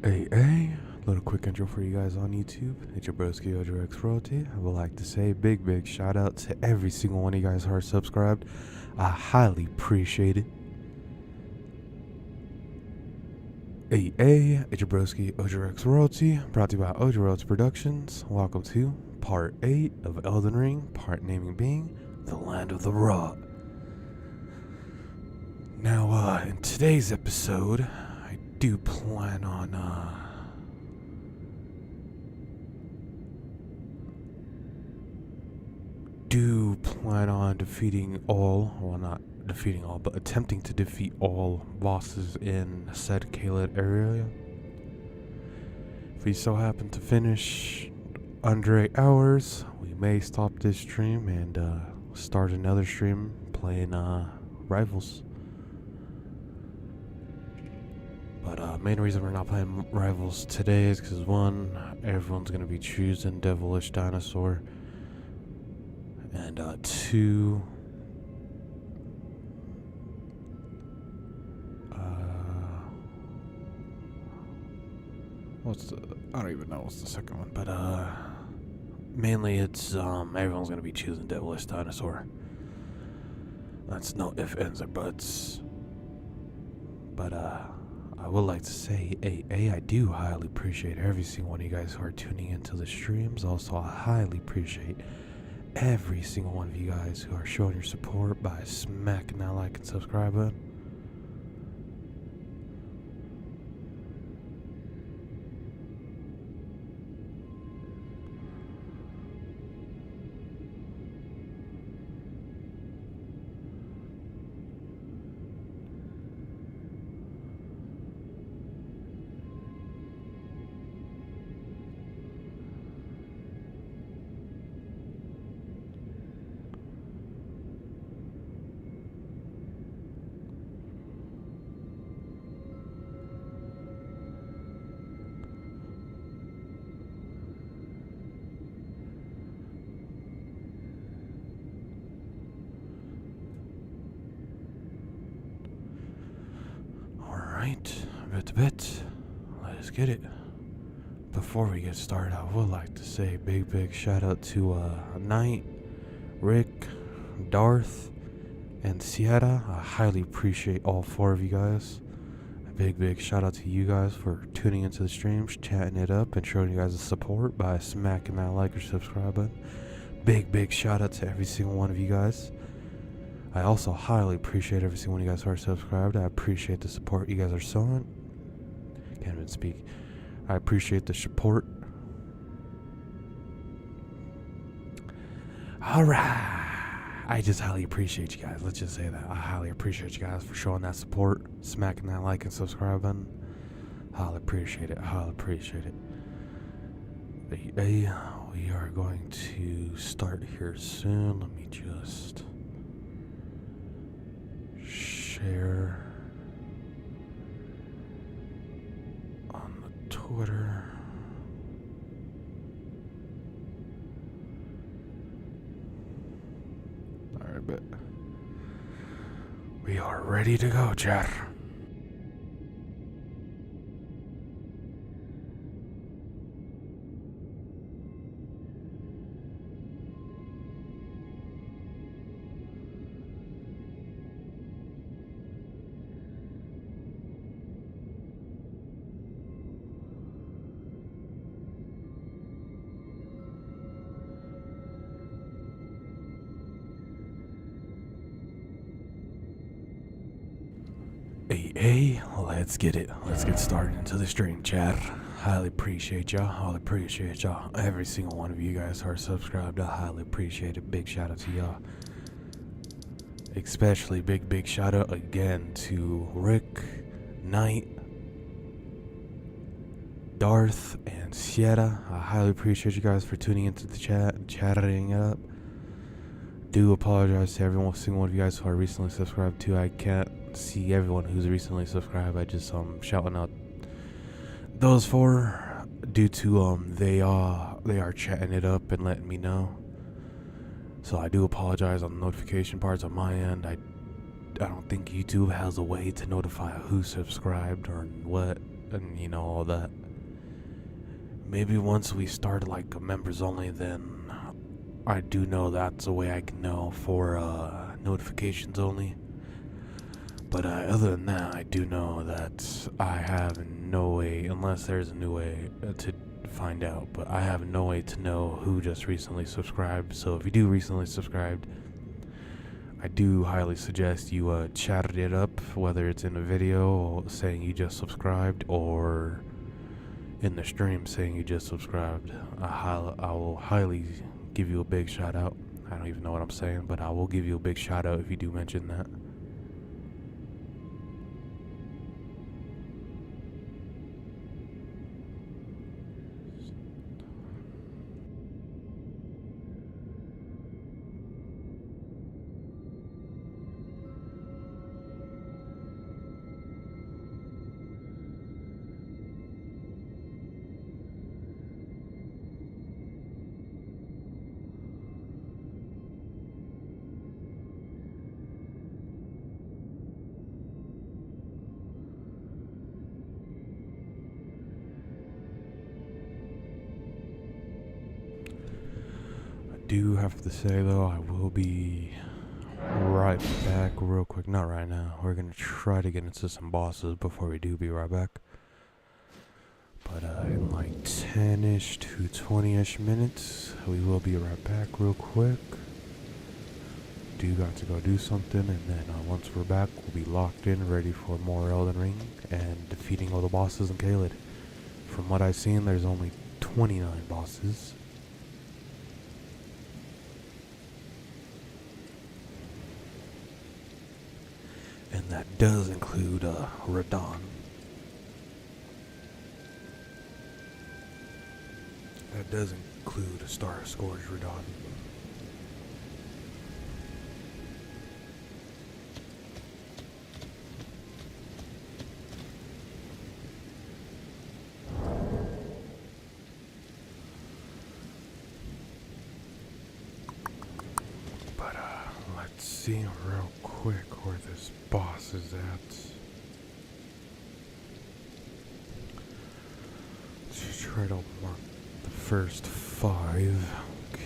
Hey, little quick intro for you guys on YouTube. It's your broski X Royalty. I would like to say big shout out to every single one of you guys who are subscribed. I highly appreciate it. Hey, it's your broski X Royalty, brought to you by Royalty Productions. Welcome to part 8 of Elden Ring, part naming being The Land of the Raw. Now, in today's episode, I do plan on, defeating all, well, not defeating all, but attempting to defeat all bosses in said Caelid area. If we so happen to finish under 8 hours, we may stop this stream and start another stream playing Rivals. But main reason we're not playing Rivals today is because one, everyone's gonna be choosing Devilish Dinosaur, and two, I don't even know what's the second one, but mainly it's everyone's gonna be choosing Devilish Dinosaur. That's no ifs, ands, or buts. But I would like to say, I do highly appreciate every single one of you guys who are tuning into the streams. Also, I highly appreciate every single one of you guys who are showing your support by smacking that like and subscribe button. Alright, bit. Let's get it. Before we get started, I would like to say big shout out to Knight, Rick, Darth, and Sierra. I highly appreciate all 4 of you guys. A big shout out to you guys for tuning into the streams, chatting it up, and showing you guys the support by smacking that like or subscribe button. Big shout out to every single one of you guys. I also highly appreciate every single one of you guys who are subscribed. I appreciate the support you guys are showing. Can't even speak. I appreciate the support. Alright. I just highly appreciate you guys. Let's just say that. I highly appreciate you guys for showing that support, smacking that like and subscribe button. Highly appreciate it. Hey, we are going to start here soon. Let me just share on the Twitter. Alright, but we are ready to go, chat. Hey, let's get it. Let's get started into the stream, chat. Highly appreciate y'all. Every single one of you guys who are subscribed, I highly appreciate it. Big shout out to y'all. Especially big shout out again to Rick, Knight, Darth, and Sierra. I highly appreciate you guys for tuning into the chat and chatting it up. Do apologize to every single one of you guys who are recently subscribed to. I can't see everyone who's recently subscribed. I just shouting out those 4 due to they are chatting it up and letting me know. So I do apologize on the notification parts on my end. I don't think YouTube has a way to notify who subscribed or what and you know all that. Maybe once we start like a members only, then I do know that's a way I can know for notifications only. But other than that, I do know that I have no way, unless there's a new way to find out, but I have no way to know who just recently subscribed. So if you do recently subscribed, I do highly suggest you chat it up, whether it's in a video saying you just subscribed or in the stream saying you just subscribed. I will highly give you a big shout out. I don't even know what I'm saying, but I will give you a big shout out if you do mention that. Do have to say though, I will be right back real quick. Not right now. We're gonna try to get into some bosses before we do be right back. But in like 10-ish to 20-ish minutes, we will be right back real quick. Do got to go do something, and then once we're back, we'll be locked in, ready for more Elden Ring and defeating all the bosses in Caelid. From what I've seen, there's only 29 bosses. And that does include Radon. That does include Star Scourge Radon. But let's see real quick where this boss is at. Let's try to mark the first 5. Okay.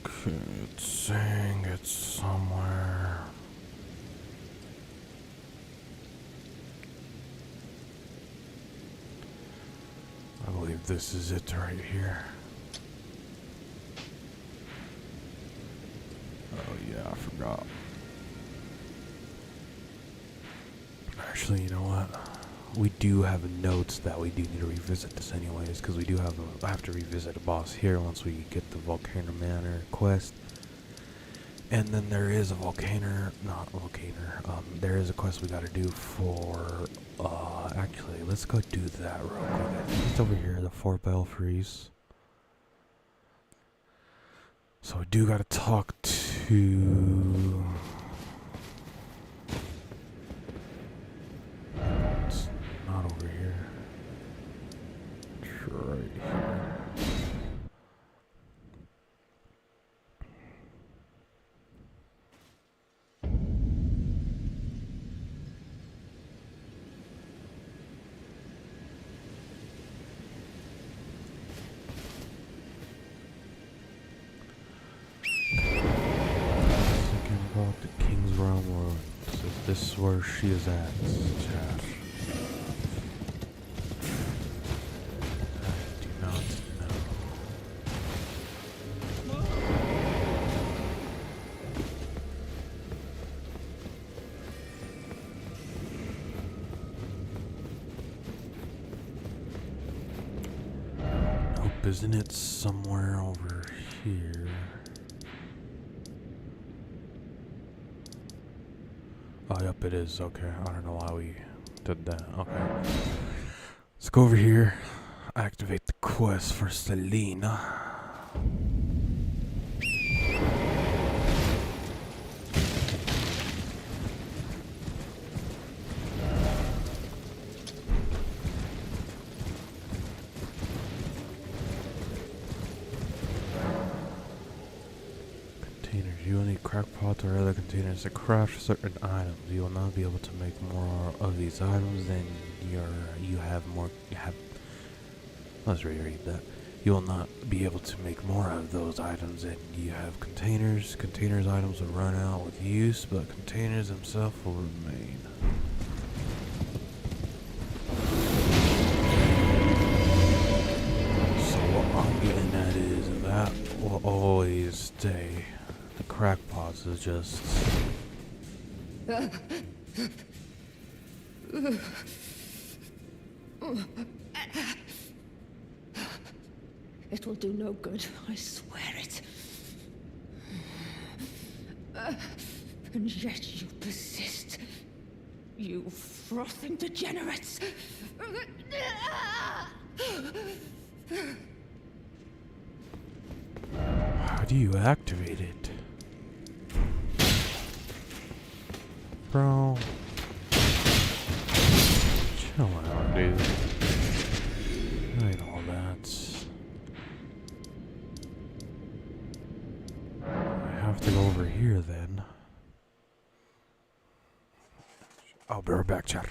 Okay, it's saying it's somewhere. I believe this is it right here. Oh yeah, I forgot. Actually, you know what? We do have notes that we do need to revisit this anyways, because we do have to revisit a boss here once we get the Volcano Manor quest. And then there is a there is a quest we gotta do for, actually, let's go do that real quick. I think it's over here, the 4 Belfries. So we do gotta talk to... It's not over here. It's right here. The King's Realm Road. So this is where she is at, chat. I do not know. Nope, isn't it somewhere over here? Oh, yep, it is. Okay, I don't know why we did that. Okay. Let's go over here. Activate the quest for Selena. containers. You will need crackpots or other containers to craft certain items. You will not be able to make more of these items than you have more. Let's reread that. You will not be able to make more of those items than you have containers. Containers items will run out with use, but containers themselves will remain. So what I'm getting at is that will always stay. The crackpots is just. It will do no good, I swear it. And yet you persist. You frothing degenerates. How do you activate it? Bro. Chill out, dude. Ain't all that. I have to go over here then. I'll be right back, chat.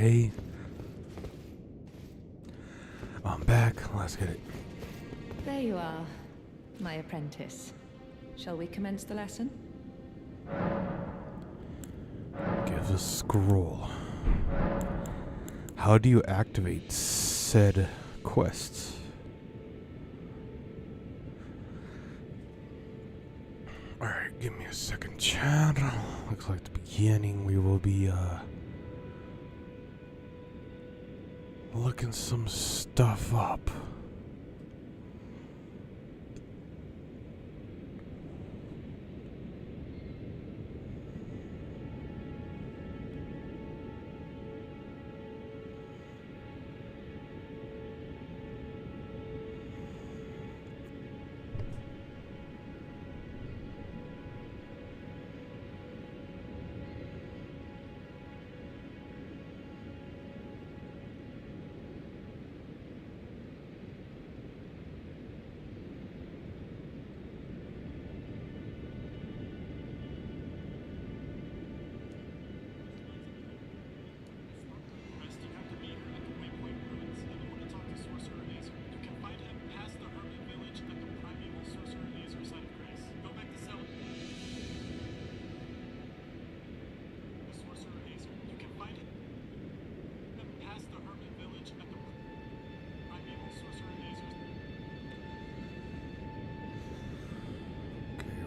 hey. I'm back. Let's get it. There you are, my apprentice. Shall we commence the lesson? Give a scroll. How do you activate said quests? Alright, give me a second, chat. Looks like the beginning we will be looking some stuff up.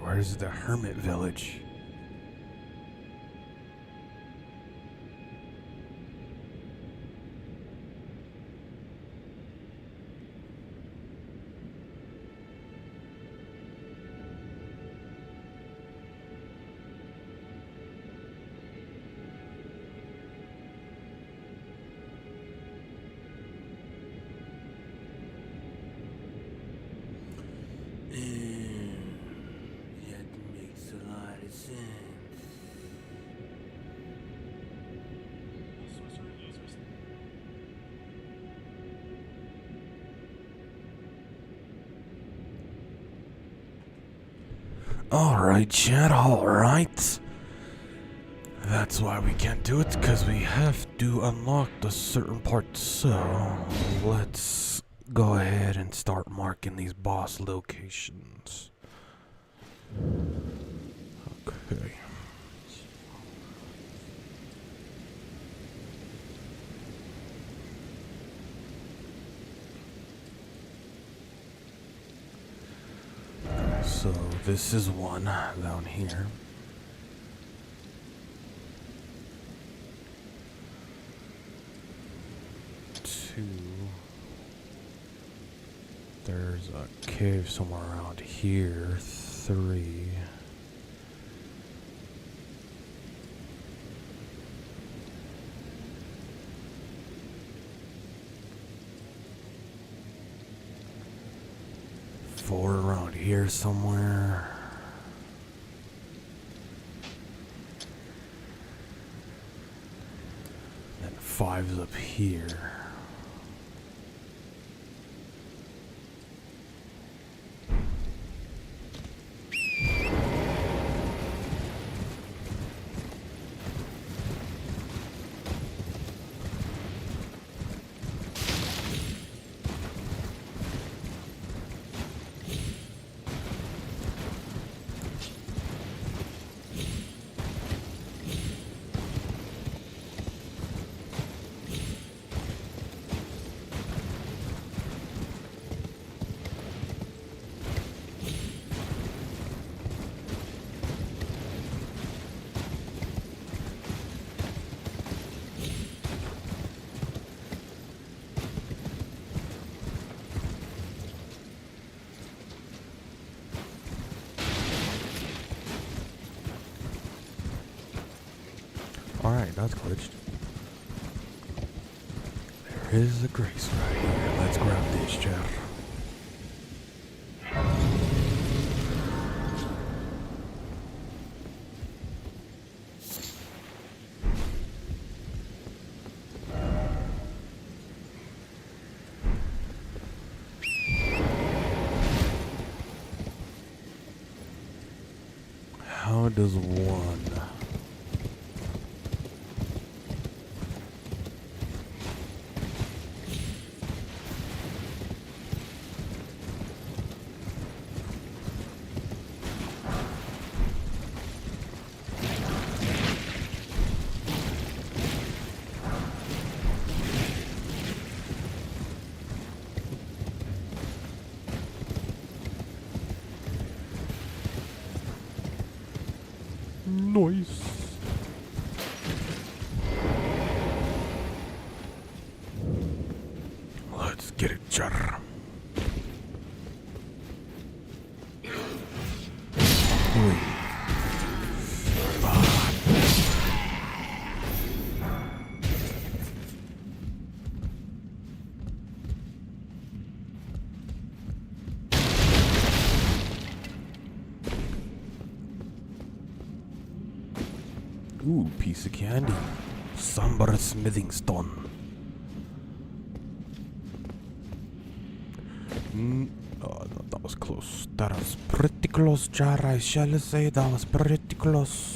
Where's the hermit village? Alright, chat, alright. That's why we can't do it, because we have to unlock the certain parts. So, let's go ahead and start marking these boss locations. Okay. So this is one down here. Two. There's a cave somewhere around here. 3. 4 around here somewhere. And 5's up here. Alright, that's glitched. There is a grace right here. Let's grab this, Jeff. How does one char. Uy. Ooh, piece of candy. Somber smithing stone. Oh, that was close. That was pretty close, Jar. I shall say that was pretty close.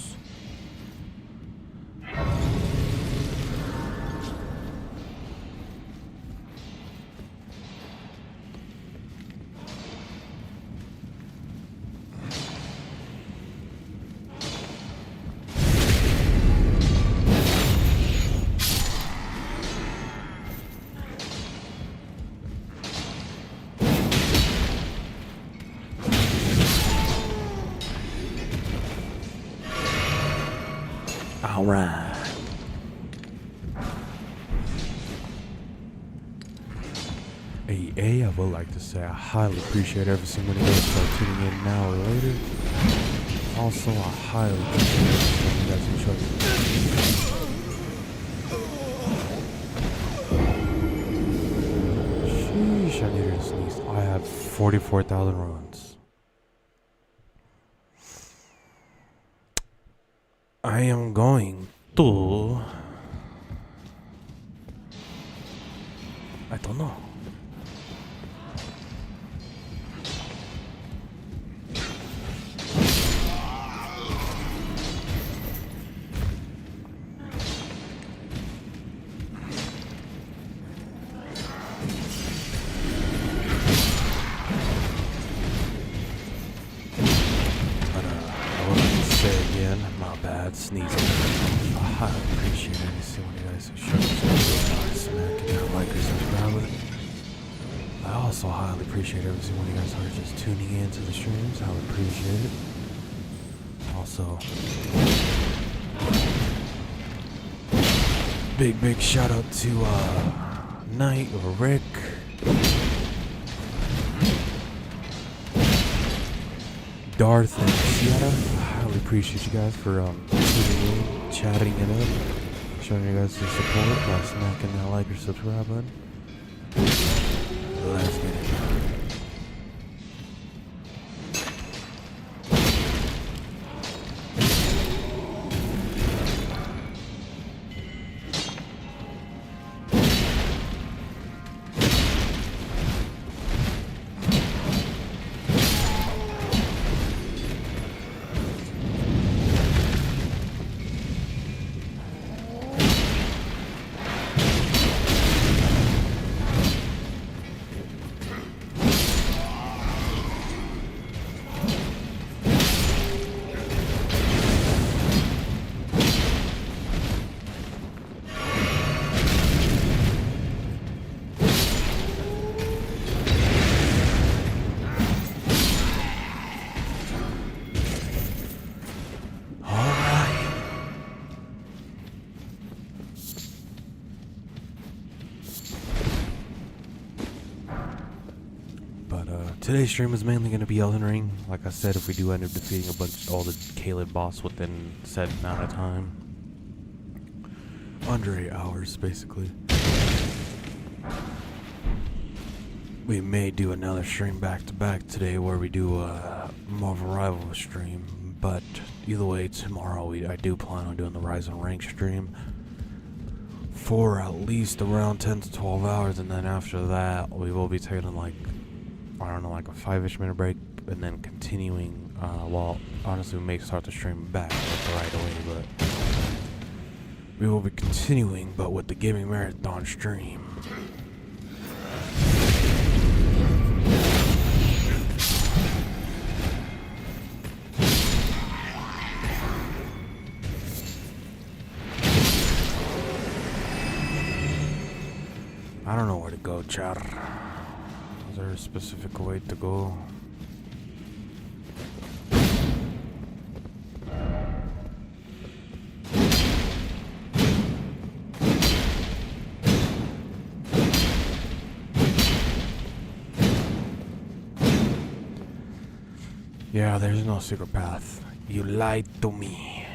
Alright. I would like to say I highly appreciate every single one of you guys for tuning in now or later. Also, I highly appreciate every single one of you guys who showed me. Sheesh, I needed to sneeze. I have 44,000 runs. I am going to... I don't know. My bad, sneezing. I highly appreciate every single one of you guys who showed us smacking out like or subscribing. I also highly appreciate every single one of you guys who are just tuning in to the streams. I would appreciate it. Also, big shout out to Knight or Rick. Darth and Sierra. I highly appreciate you guys for tuning in, chatting it up, showing you guys the support by smacking that like or subscribe button. Let's get it. Today's stream is mainly going to be Elden Ring. Like I said, if we do end up defeating all the Caelid boss within set amount of time. Under 8 hours, basically. We may do another stream back to back today where we do a more of a rival stream. But either way, tomorrow I do plan on doing the Rise and Rank stream for at least around 10 to 12 hours. And then after that, we will be taking like, I don't know, like a 5-ish minute break, and then continuing, well, honestly, we may start the stream back like right away, but we will be continuing, but with the gaming marathon stream. I don't know where to go, chat. Is there a specific way to go? Yeah, there's no secret path. You lied to me.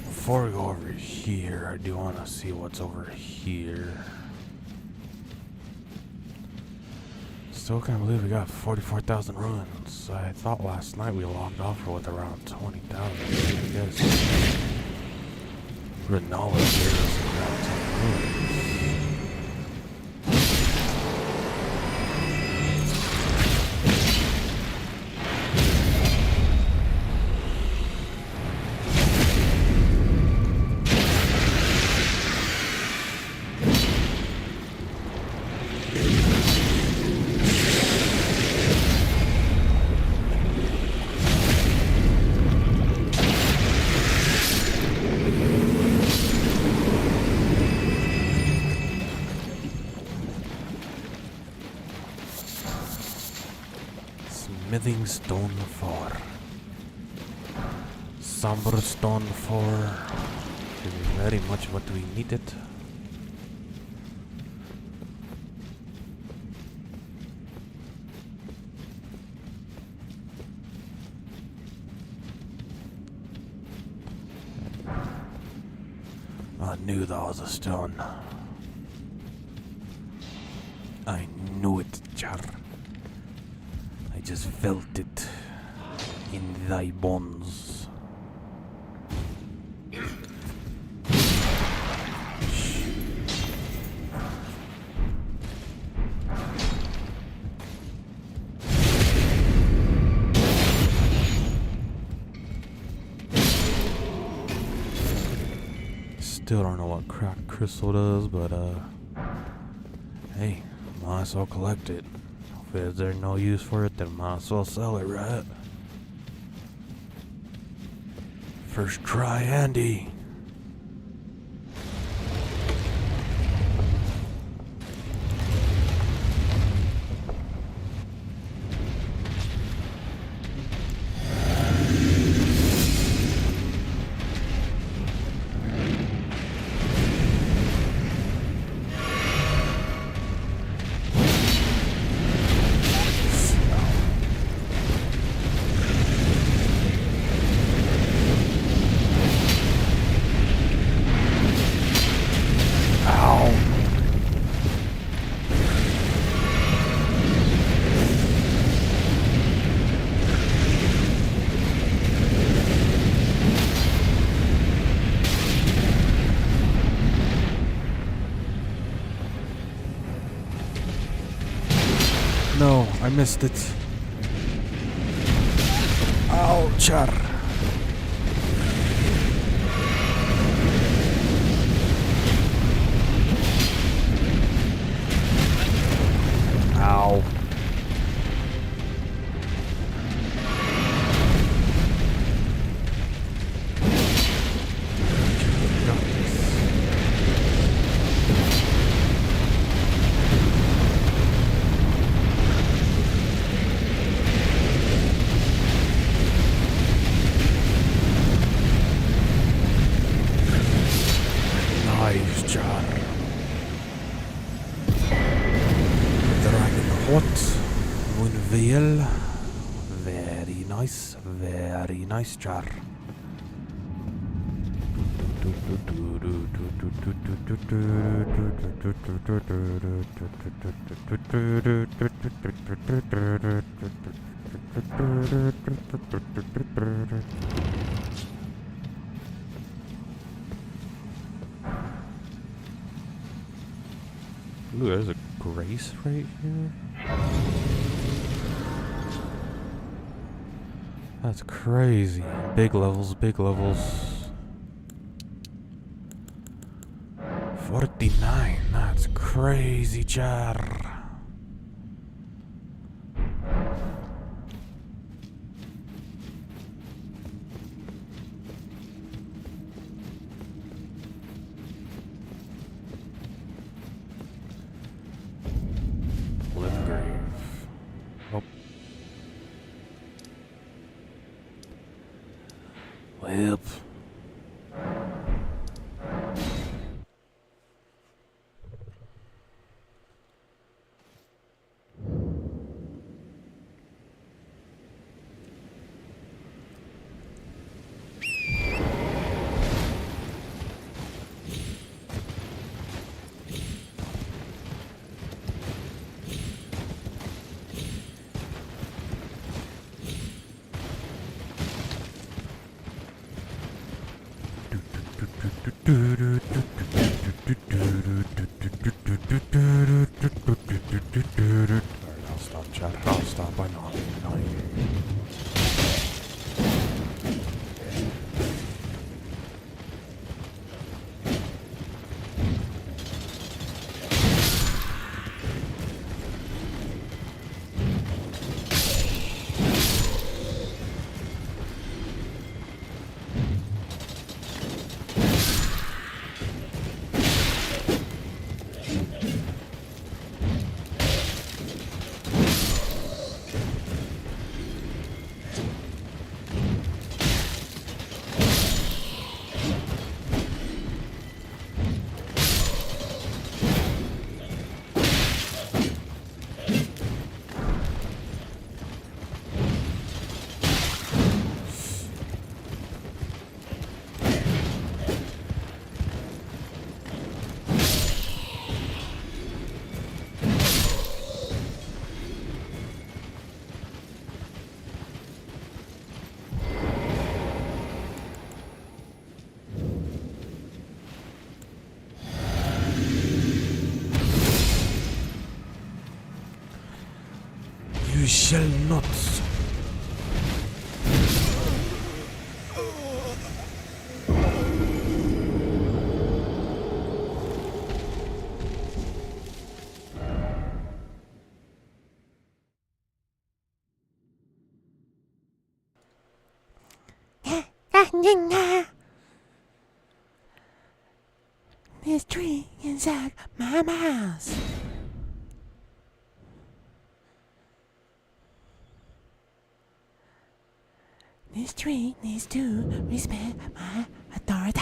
Before we go over here, I do want to see what's over here. Still can't believe we got 44,000 ruins. I thought last night we logged off with around 20,000. I guess Renault gave us around 10 ruins. Smithing stone 4. Somber stone 4. This is very much what we needed. I knew that was a stone. I knew it, Char. I just felt it in thy bones. Still don't know what cracked crystal does, but hey, might as well collect it. If there's no use for it, then might as well sell it, right? First try, Andy. No, I missed it. Ow, Char. Ow. Nice, Char. Dragon hot. Moon veil. Very nice, Char. Ooh, there's a grace right here. That's crazy. Big levels, big levels. 49. That's crazy, Char. Yep. I'll stop, chat. I'll stop. I know. You shall not. This tree inside my house. This tree needs to respect my authority.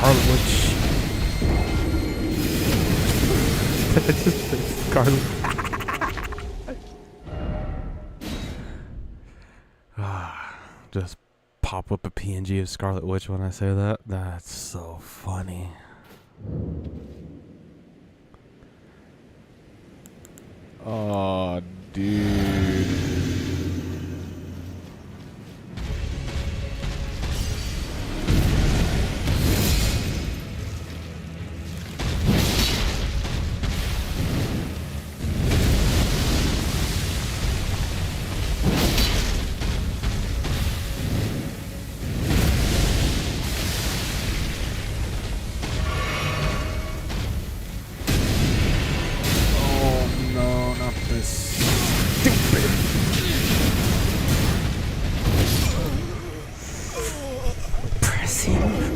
Scarlet Witch. Scarlet. Just pop up a PNG of Scarlet Witch when I say that. That's so funny. Oh, dude.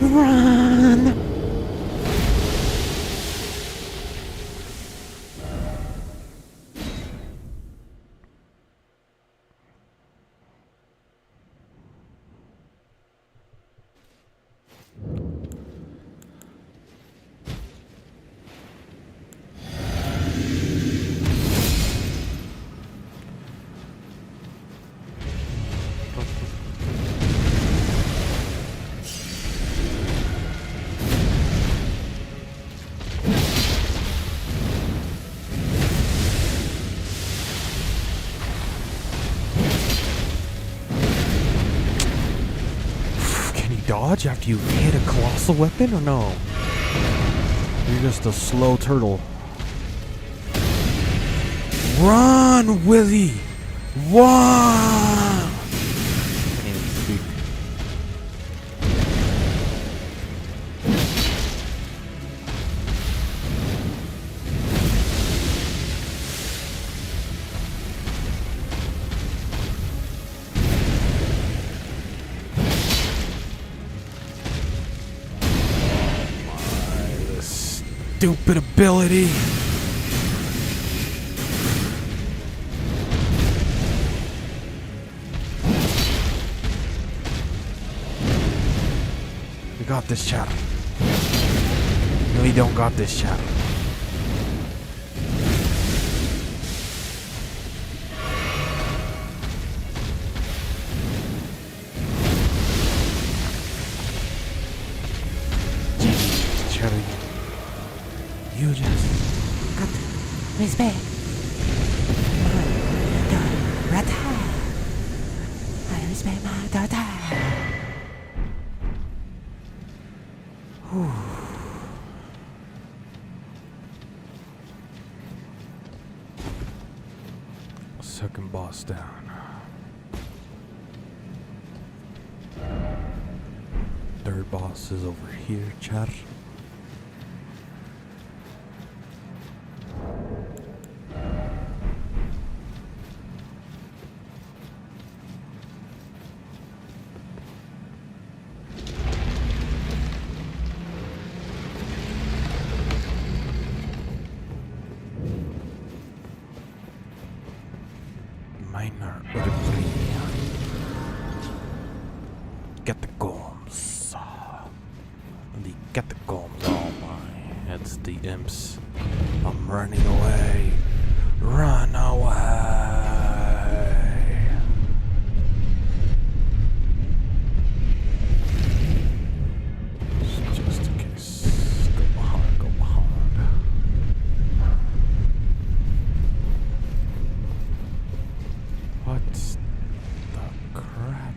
Run! Dodge after you hit a colossal weapon or no? You're just a slow turtle. Run, Willie! Run! Can't even speak. Stupid ability. We got this, chat. No, you don't got this, chat. ahead of you. You just Got respect. My daughter. I respect my daughter. second boss down. Third boss is over here, chat. Minor catacombs. The catacombs, oh my. It's the imps. I'm running away. Run away. Just in case. Go behind, go behind. What the crap?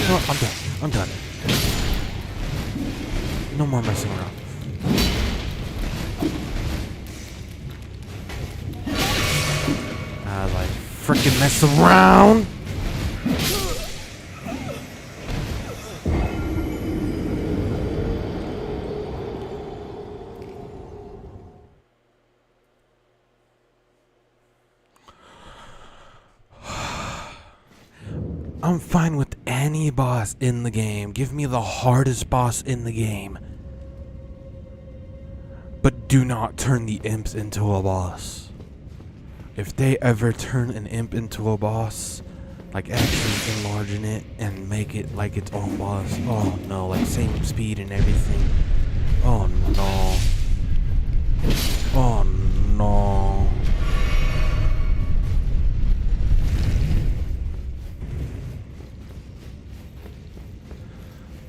No, I'm done. I'm done. No more messing around. I like freaking mess around. I'm fine with any boss in the game. Give me the hardest boss in the game. But do not turn the imps into a boss. If they ever turn an imp into a boss, like actually enlarging it and make it like its own boss, oh no, like same speed and everything. Oh no. Oh no.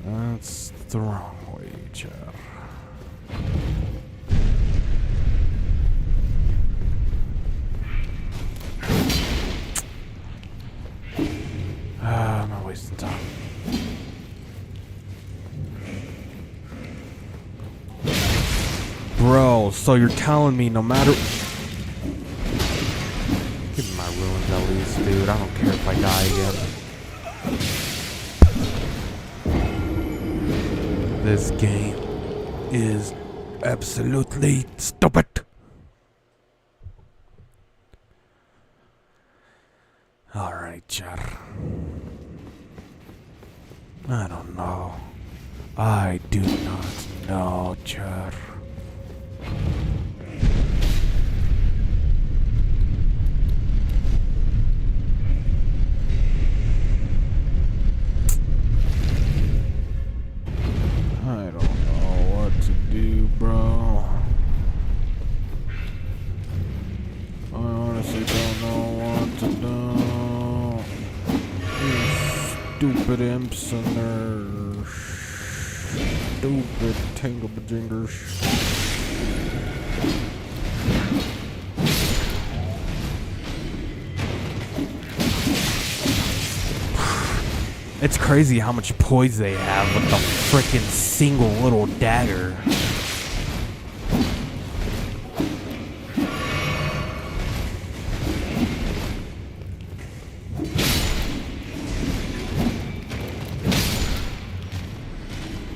That's the wrong way, Chad. I'm not wasting time. Bro, so you're telling me no matter... Give me my ruins at least, dude. I don't care if I die again. This game is absolutely stupid. Alright, chat. I don't know. I do not know, chat. I don't know what to do, bro. I honestly don't know what to do. These stupid imps and their stupid tangle-bajingers. It's crazy how much poise they have with the frickin' single little dagger.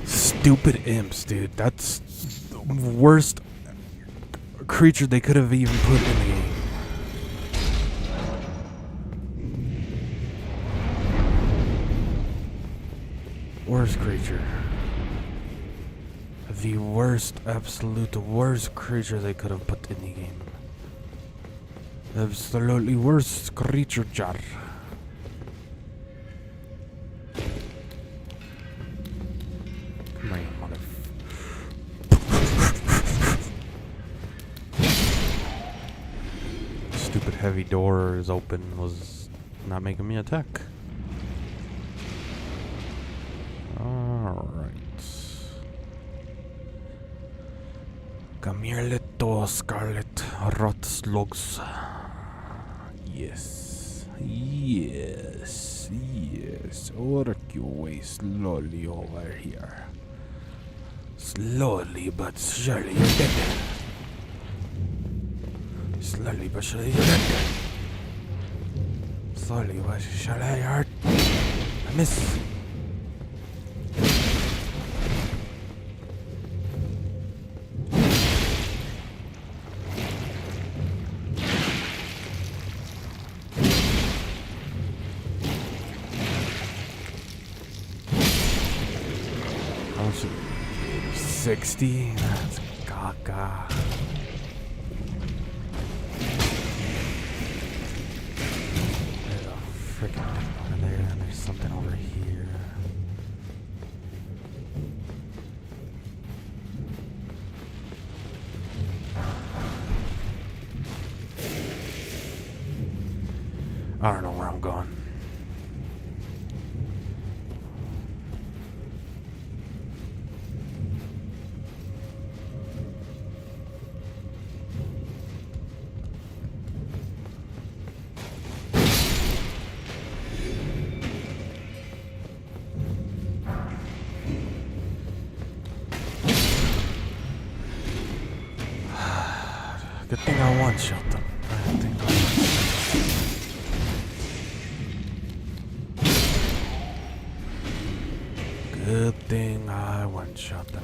Stupid imps, dude. That's the worst creature they could have even put in the game. Worst creature. The worst, absolute worst creature they could have put in the game. Absolutely worst creature jar. Come here, mother. Stupid heavy door is open, was not making me attack. Alright. Come here, little scarlet rot slugs. Yes. Yes. Yes. Work your way slowly over here. Slowly but surely you're dead. Slowly but surely you're dead. Slowly but surely you're... I miss. How much? 60? That's gaga. There's a freaking thing over there, and there's something over here. I don't know where I'm going. Good thing I one-shot them. I think Good thing I one-shot them.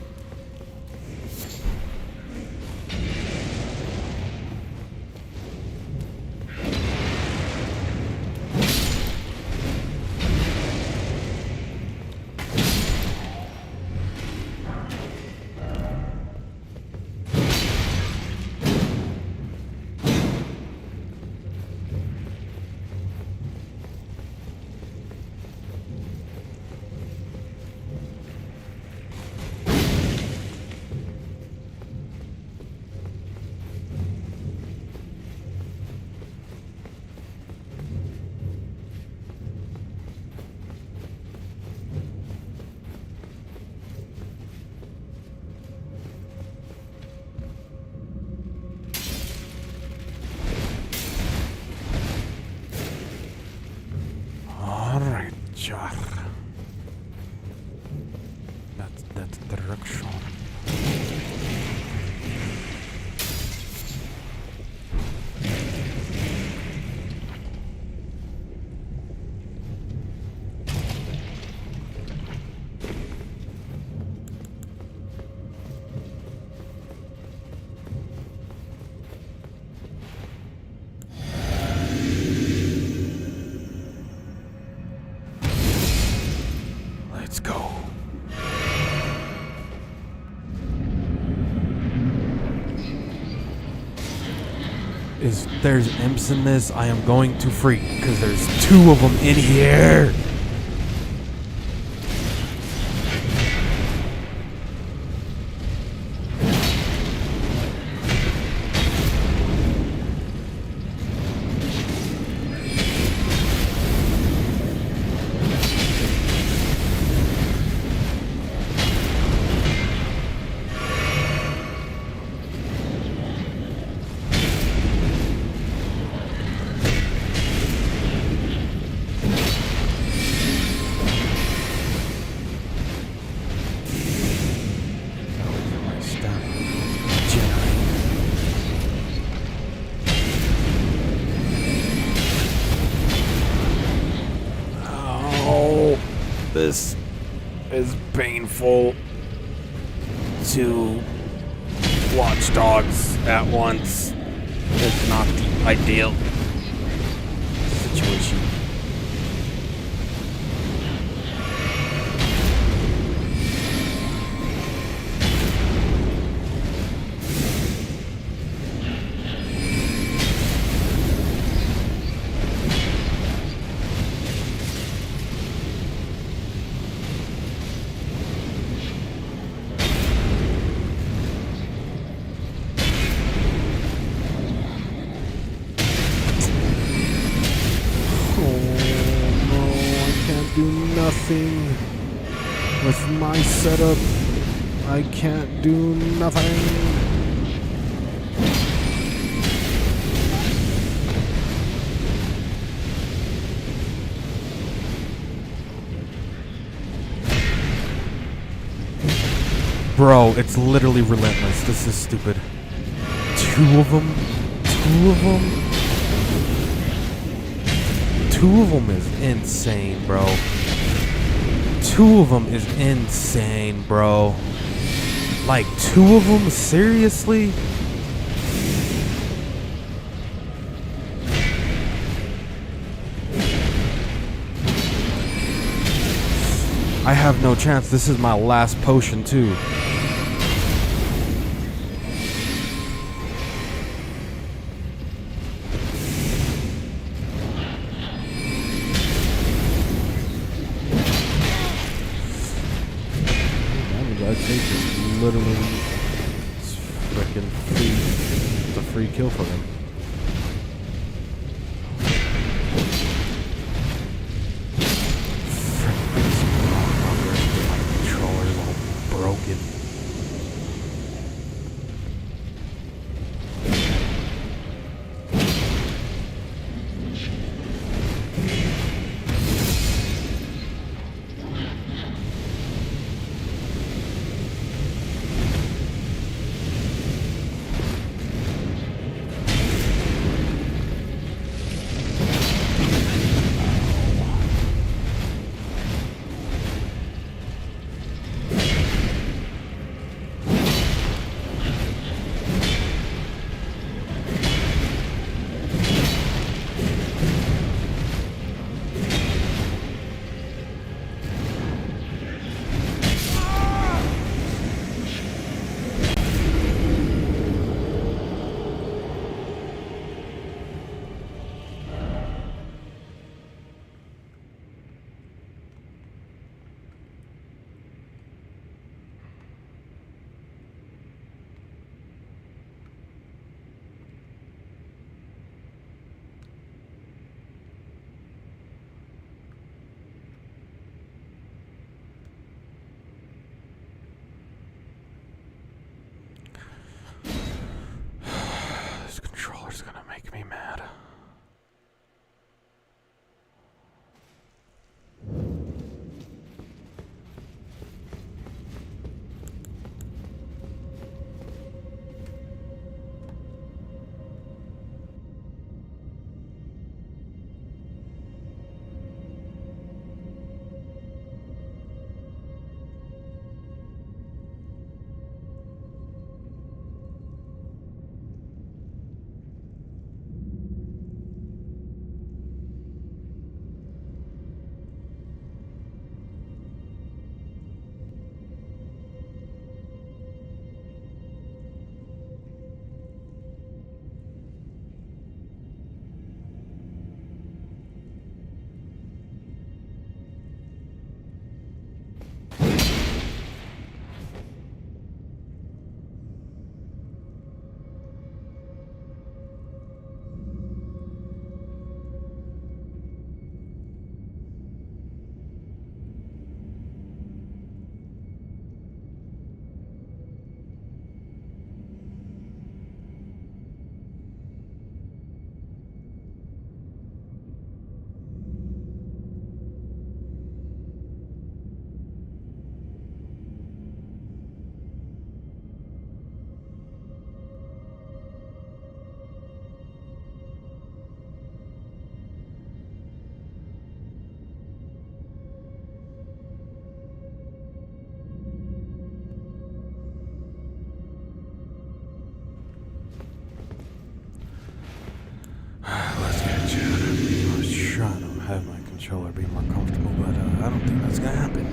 Alright, Jar. That's that direction. Let's go. If there's imps in this, I am going to freak because there's 2 of them in here. This is painful to watchdogs at once is not the ideal situation. Do nothing with my setup. I can't do nothing. Bro, it's literally relentless. This is stupid. Two of them. Two of them is insane, bro. Two of them is insane, bro. Like, two of them? Seriously? I have no chance. This is my last potion, too. I think it's literally freaking free. It's a free kill for them. My controller is all broken. controller be more comfortable, but I don't think that's gonna happen.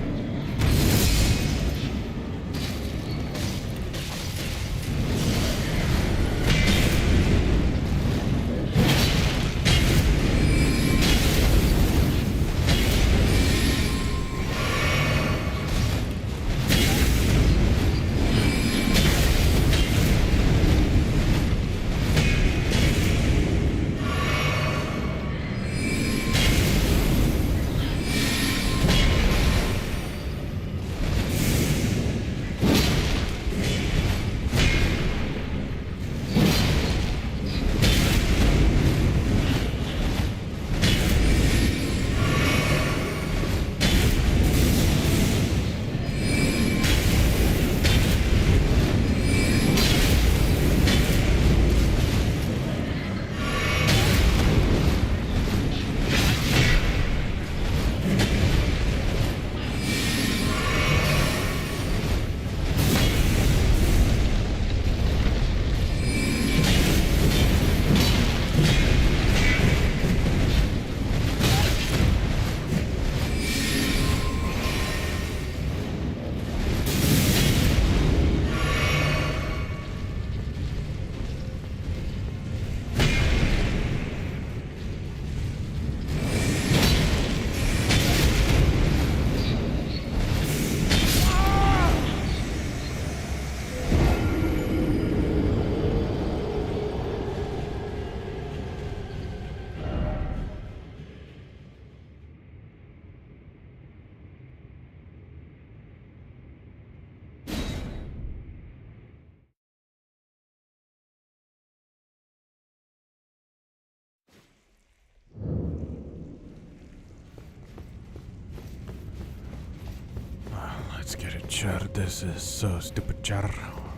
Let's get it, Chad. This is so stupid, Chad.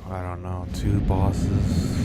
I don't know, 2 bosses.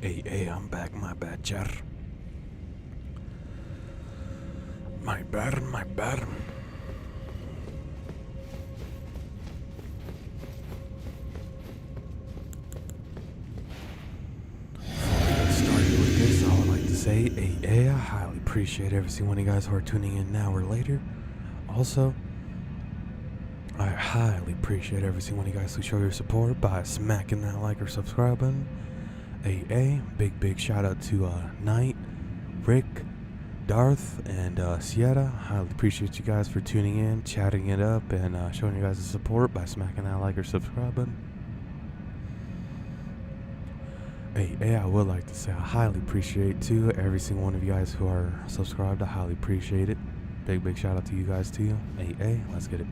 Hey, I'm back. My bad, chat. My bad. Started with this, I would like to say, I highly appreciate every single one of you guys who are tuning in now or later. Also, I highly appreciate every single one of you guys who show your support by smacking that like or subscribe button. Big shout out to Knight, Rick, Darth, and Sierra. Highly appreciate you guys for tuning in, chatting it up, and showing you guys the support by smacking that like or subscribe button. I would like to say I highly appreciate too every single one of you guys who are subscribed. I highly appreciate it. Big shout out to you guys too. Let's get it.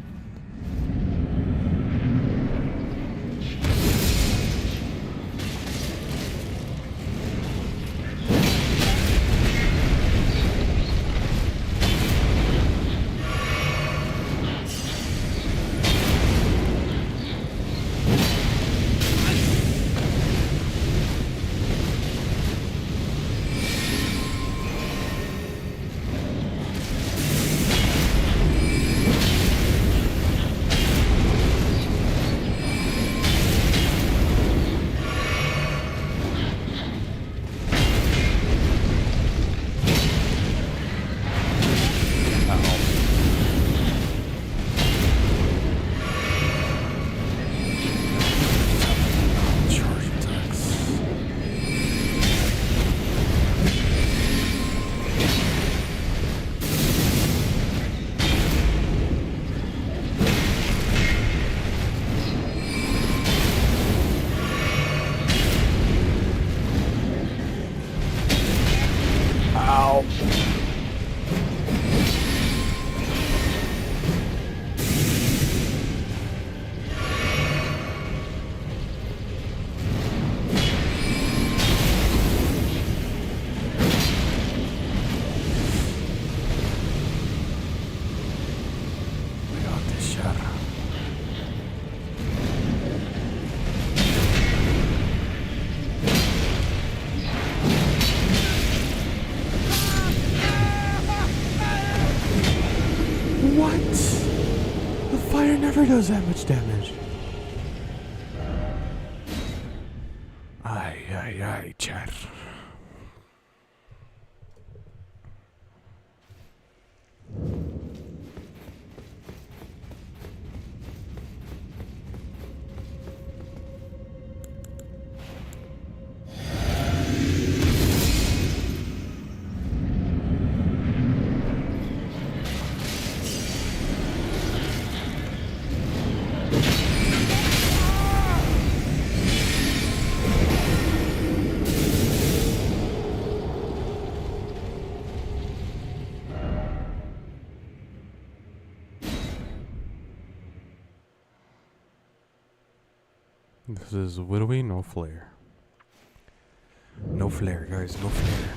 Never does that much damage. Aye, chat. This is widowy, no flare. No flare, guys, no flare.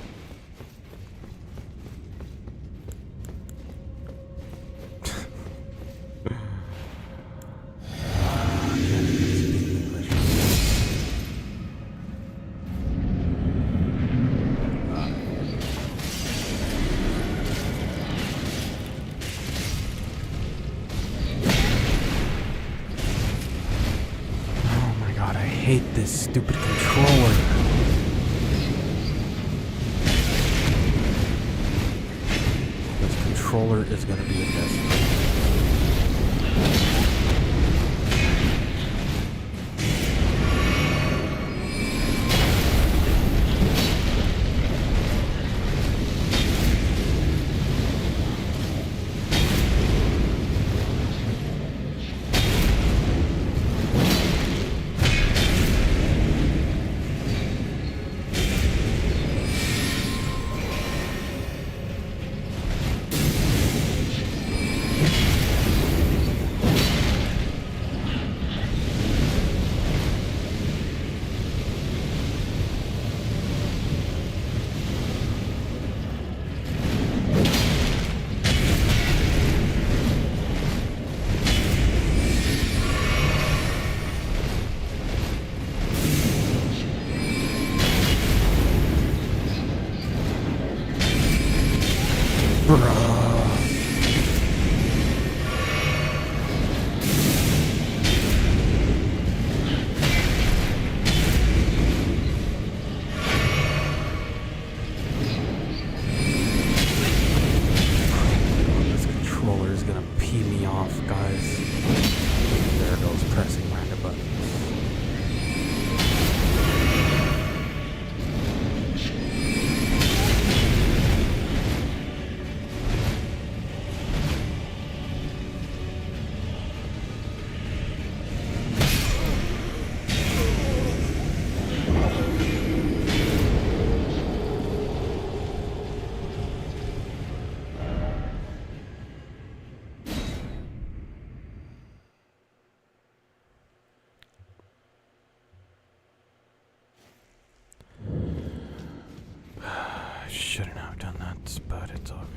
I hate this stupid controller. This controller is gonna be a mess. is gonna pee me off, guys. There goes pressing random buttons. Shouldn't have done that, but it's all good.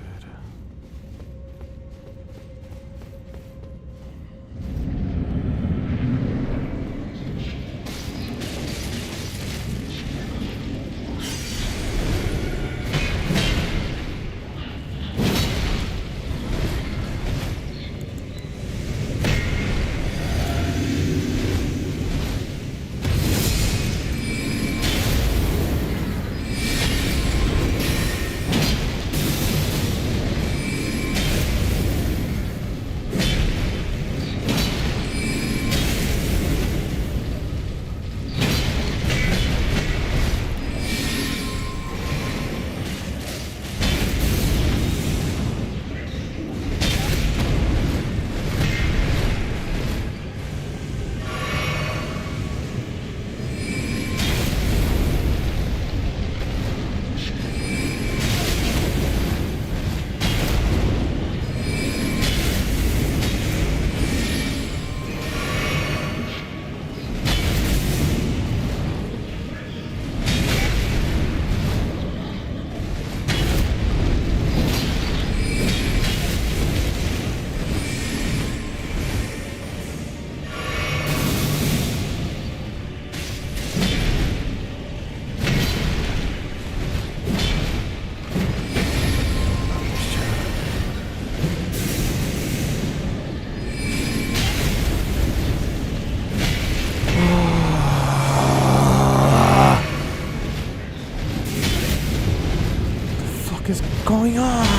Is going on?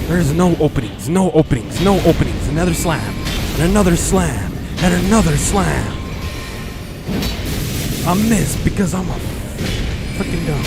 There's no openings, no openings, no openings. Another slam, and another slam, and another slam. I missed because I'm a freaking dumb.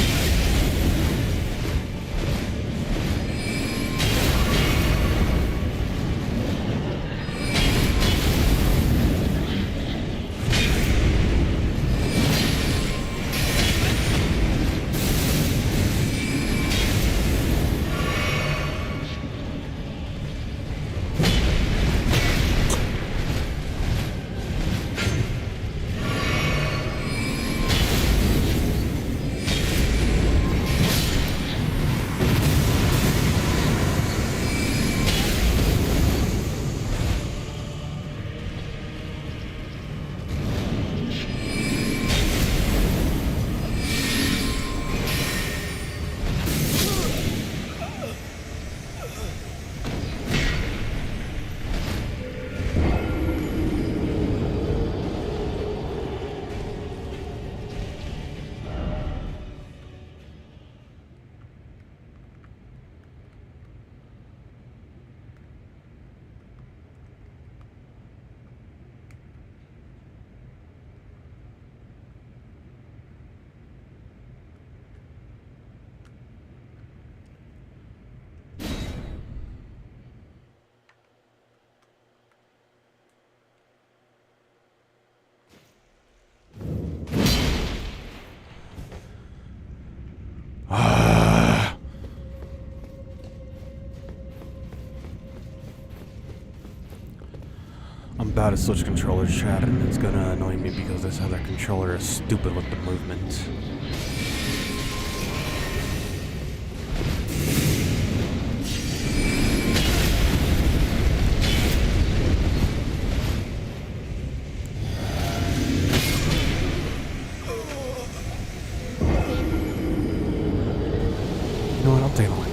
I'm about to switch controllers, chat, and it's gonna annoy me because this other controller is stupid with the movement. You know what? I'll take a look.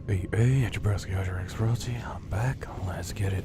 Hey, at your broski, royalty. I'm back. Let's get it.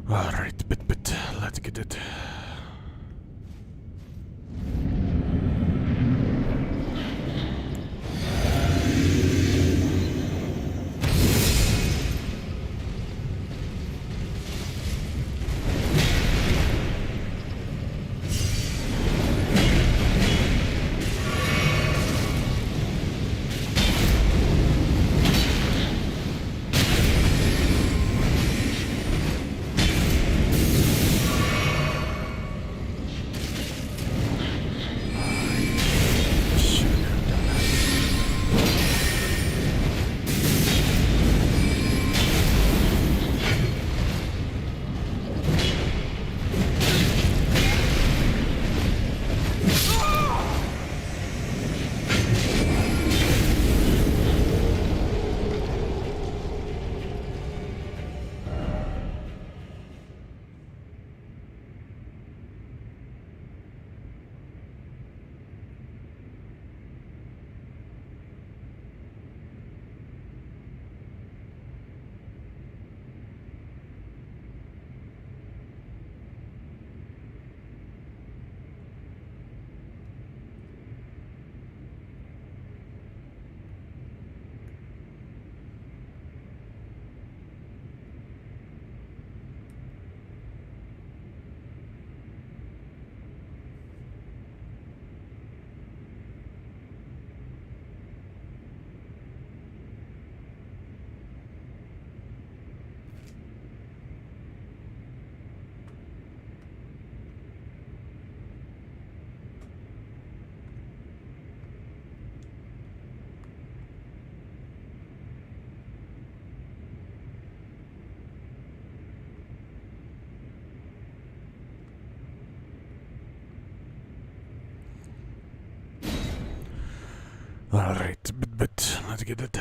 Alright, bit, let's get it. Alright, bit, let's get it.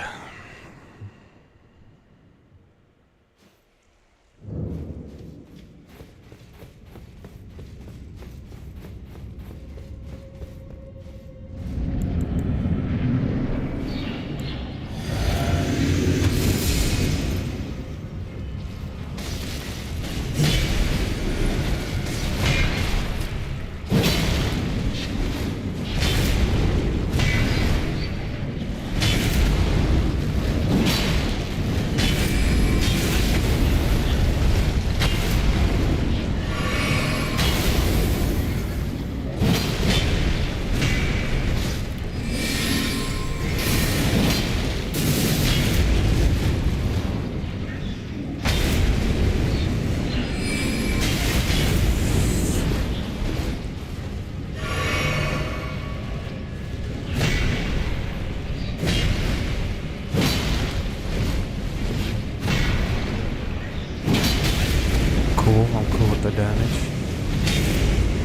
cool. I'm cool with the damage.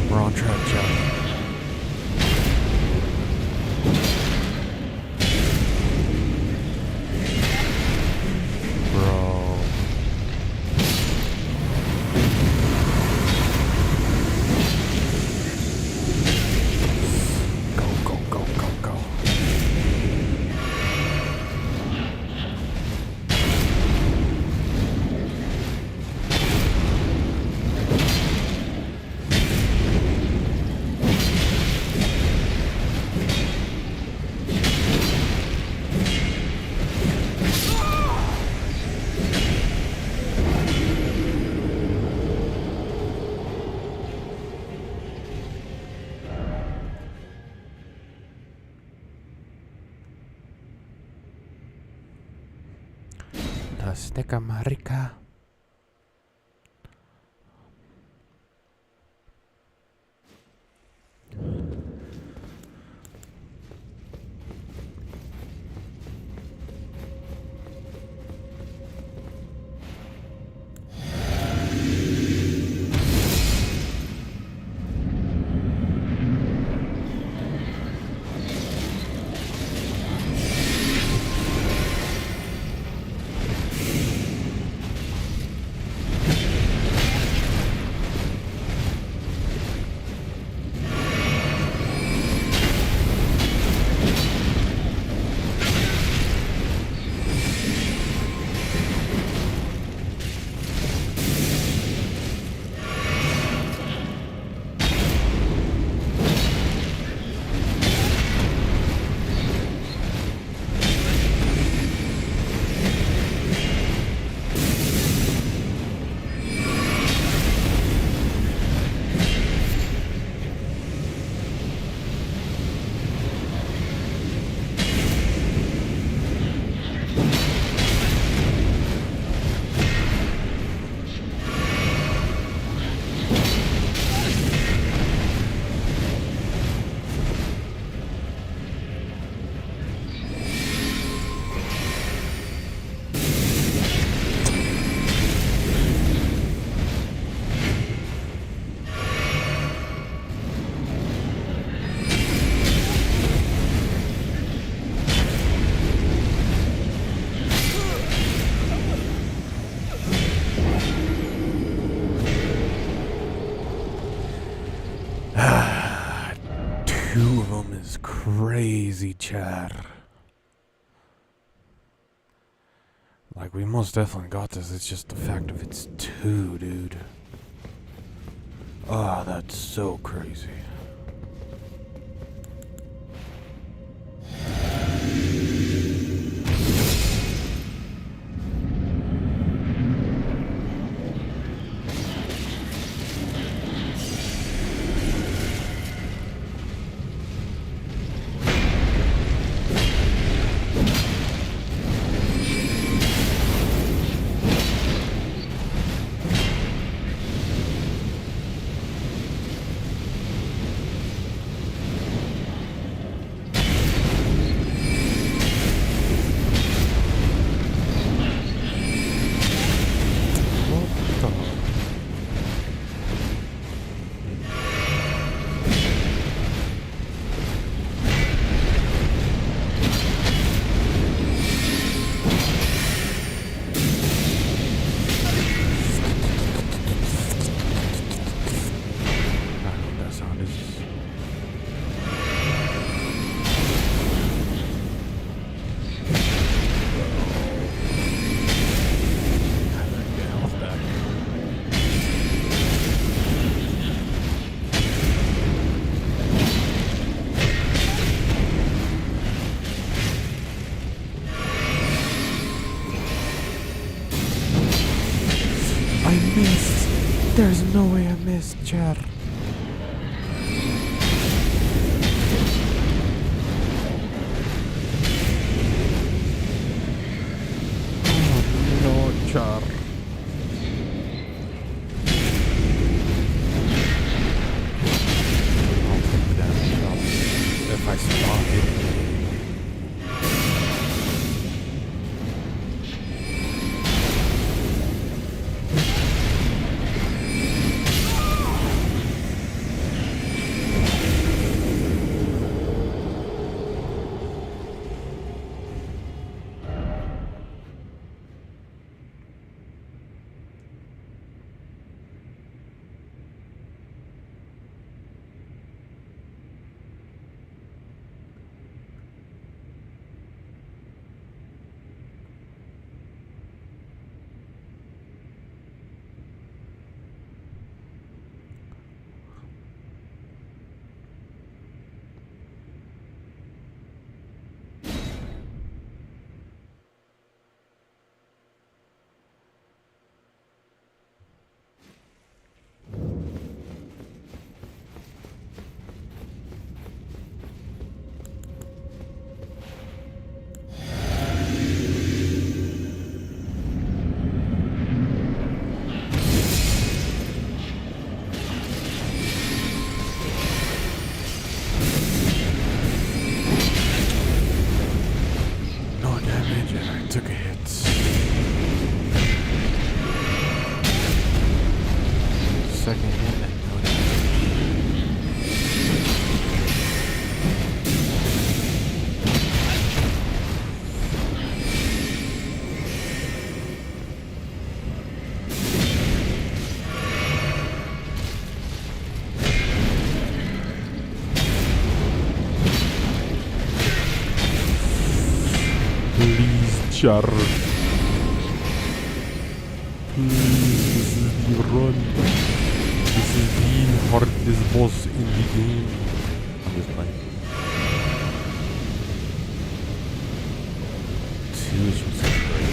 We're on track, Chad. Azteca Marica. Two of them is crazy, Chad. Like, we most definitely got this. It's just the fact of it's two, dude. Oh, that's so crazy. I missed. There's no way I missed, Chad. Oh no, Chad. I'll take the damage if I survive. second hit and no damage. Please, Char. Please, this is the run. This is the hardest boss in the game. I'm just playing. 2 is just great.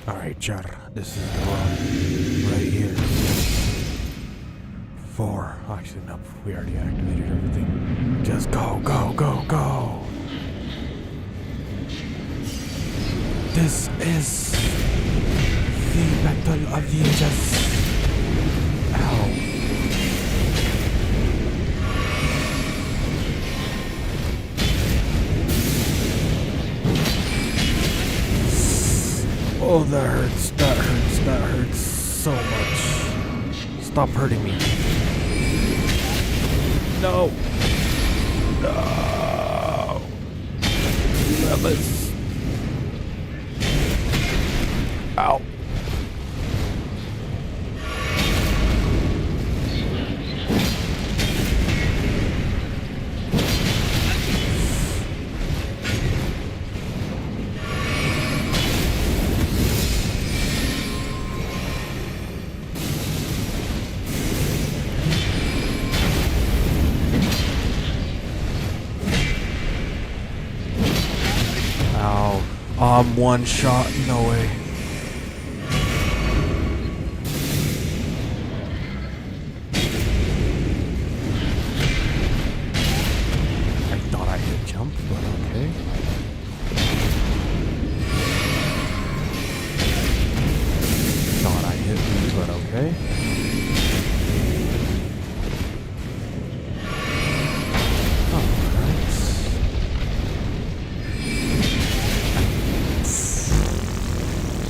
Alright, Char, this is the run right here. 4. Actually, no, we already activated everything. Just go, go, go, go! This is the Battle of the Ages. Ow. Oh, that hurts, that hurts, that hurts so much. Stop hurting me. No. No. Fellas. Ow. I'm one shot, no way. I thought I hit jump, but okay. Thought I hit me, but okay. Alright. 4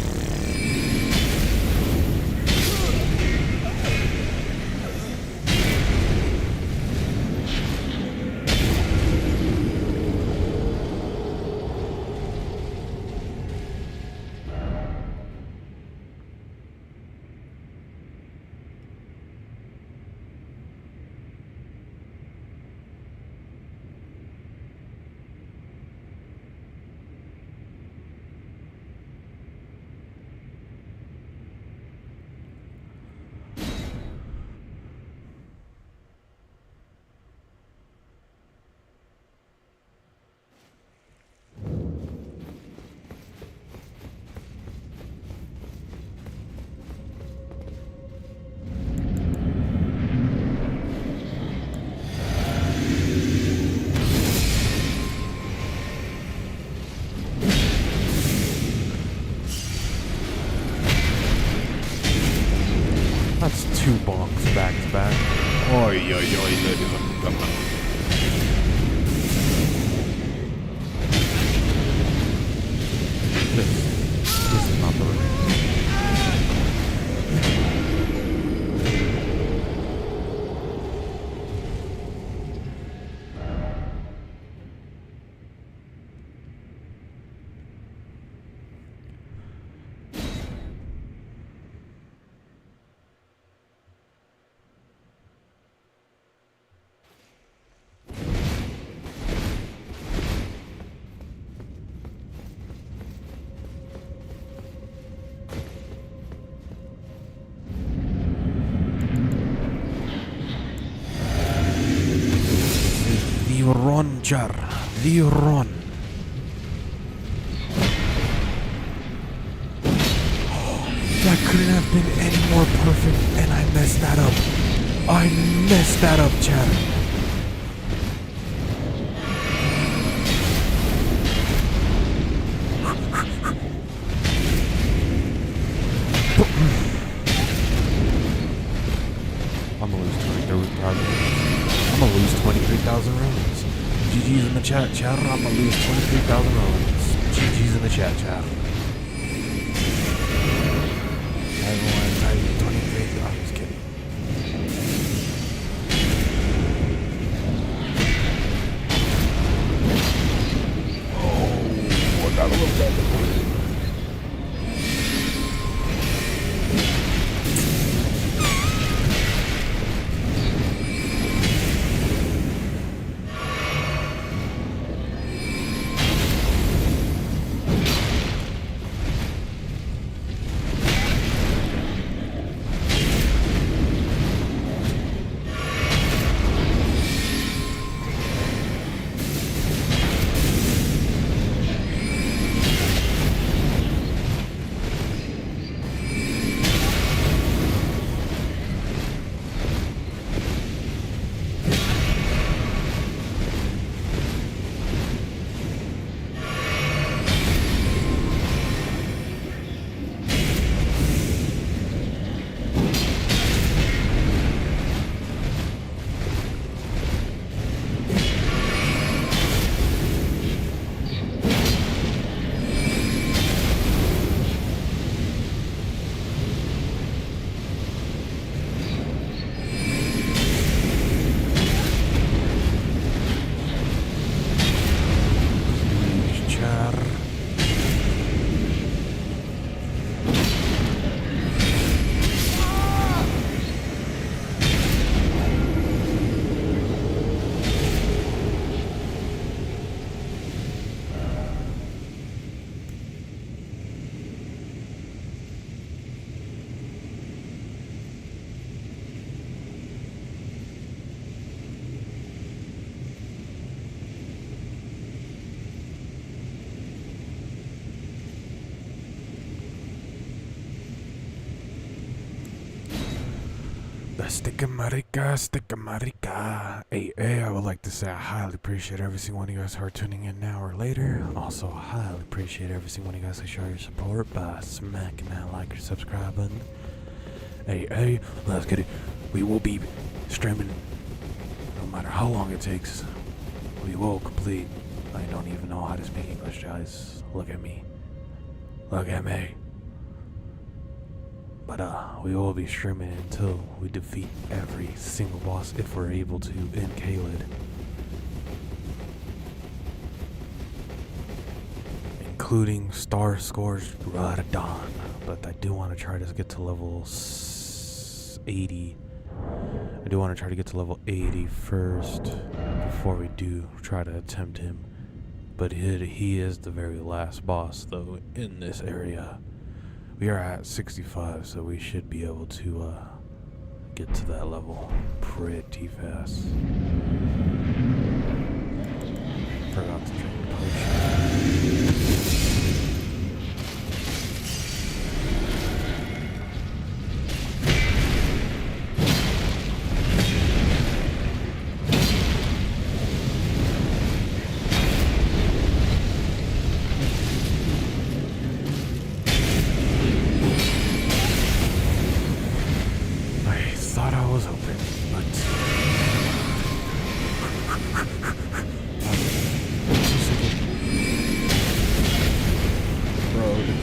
2 bonks back to back. Oi, oi, oi, ladies and gentlemen. This is not the ring. The run. That couldn't have been any more perfect, and I messed that up. I messed that up, chat. I'm gonna lose 23,000. I'm gonna lose 23,000 runes. GG's in the chat, chat. I'm gonna lose 23,000 runes. GG's in the chat, chat. Everyone type 23. I'm just kidding. Oh, I gotta look at the Stick-a-marica. Hey, I would like to say I highly appreciate every single one of you guys who are tuning in now or later. Also, I highly appreciate every single one of you guys who show your support by smacking that like or subscribe button. Hey, let's get it. We will be streaming no matter how long it takes. We will complete. I don't even know how to speak English, guys. Look at me. Look at me. But we will be streaming until we defeat every single boss if we're able to in Caelid. Including Star Scourged Radon. But I do want to try to get to level 80. I do want to try to get to level 80 first before we do try to attempt him. But he is the very last boss though in this area. We are at 65, so we should be able to get to that level pretty fast. Forgot to drink the potion.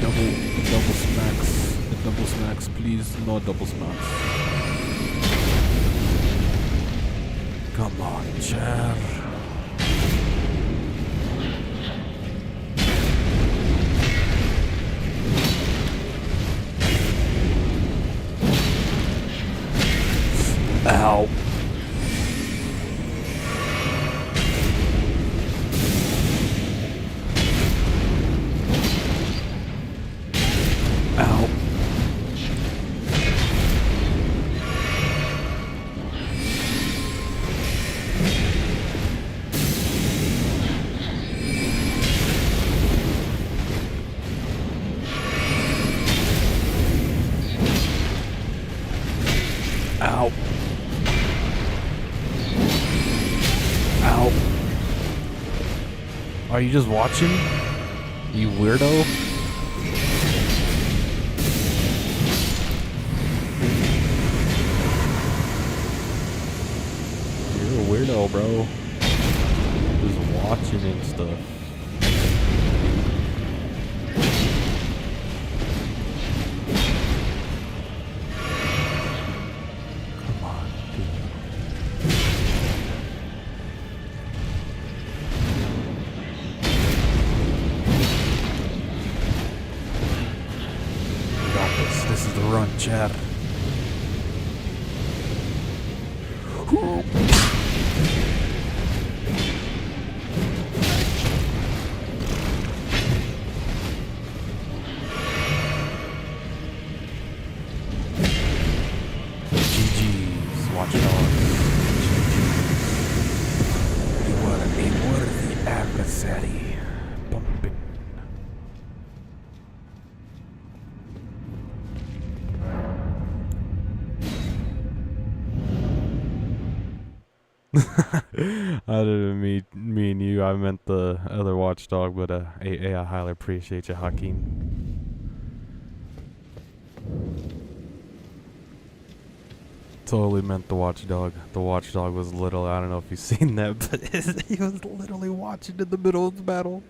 double smacks. The double smacks, please. No double smacks. Come on, chair. Ow. Ow. Ow. Ow. Are you just watching? You weirdo? You're a weirdo, bro. Just watching and stuff. Come on, dude. We got this. This is the run, Chad. GG's, watch dogs. You are a worthy adversary. Bumping. I didn't mean you. I meant the other watchdog, but I highly appreciate you, Hakeem. Totally meant the watchdog. The watchdog was little. I don't know if you've seen that, but he was literally watching in the middle of the battle.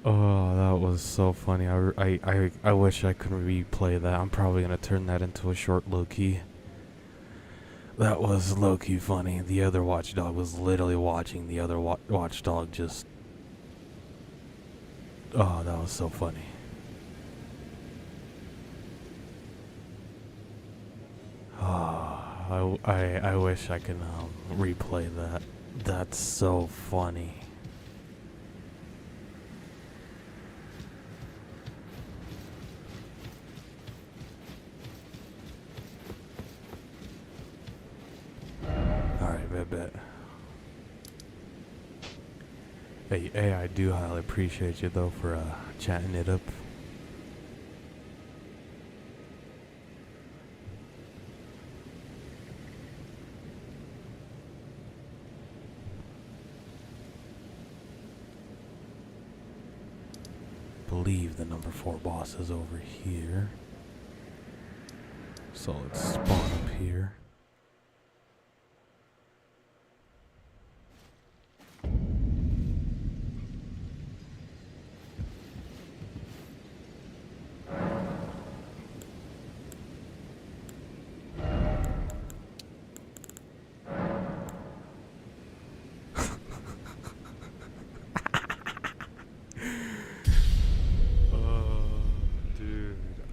Oh, that was so funny. I wish I could replay that. I'm probably gonna turn that into a short low-key. That was low-key funny. The other watchdog was literally watching the other watchdog just... Oh, that was so funny. Oh, I wish I could replay that. That's so funny. Alright, bet. Hey, I do highly appreciate you though for chatting it up. Believe the number 4 boss is over here. So let's spawn up here.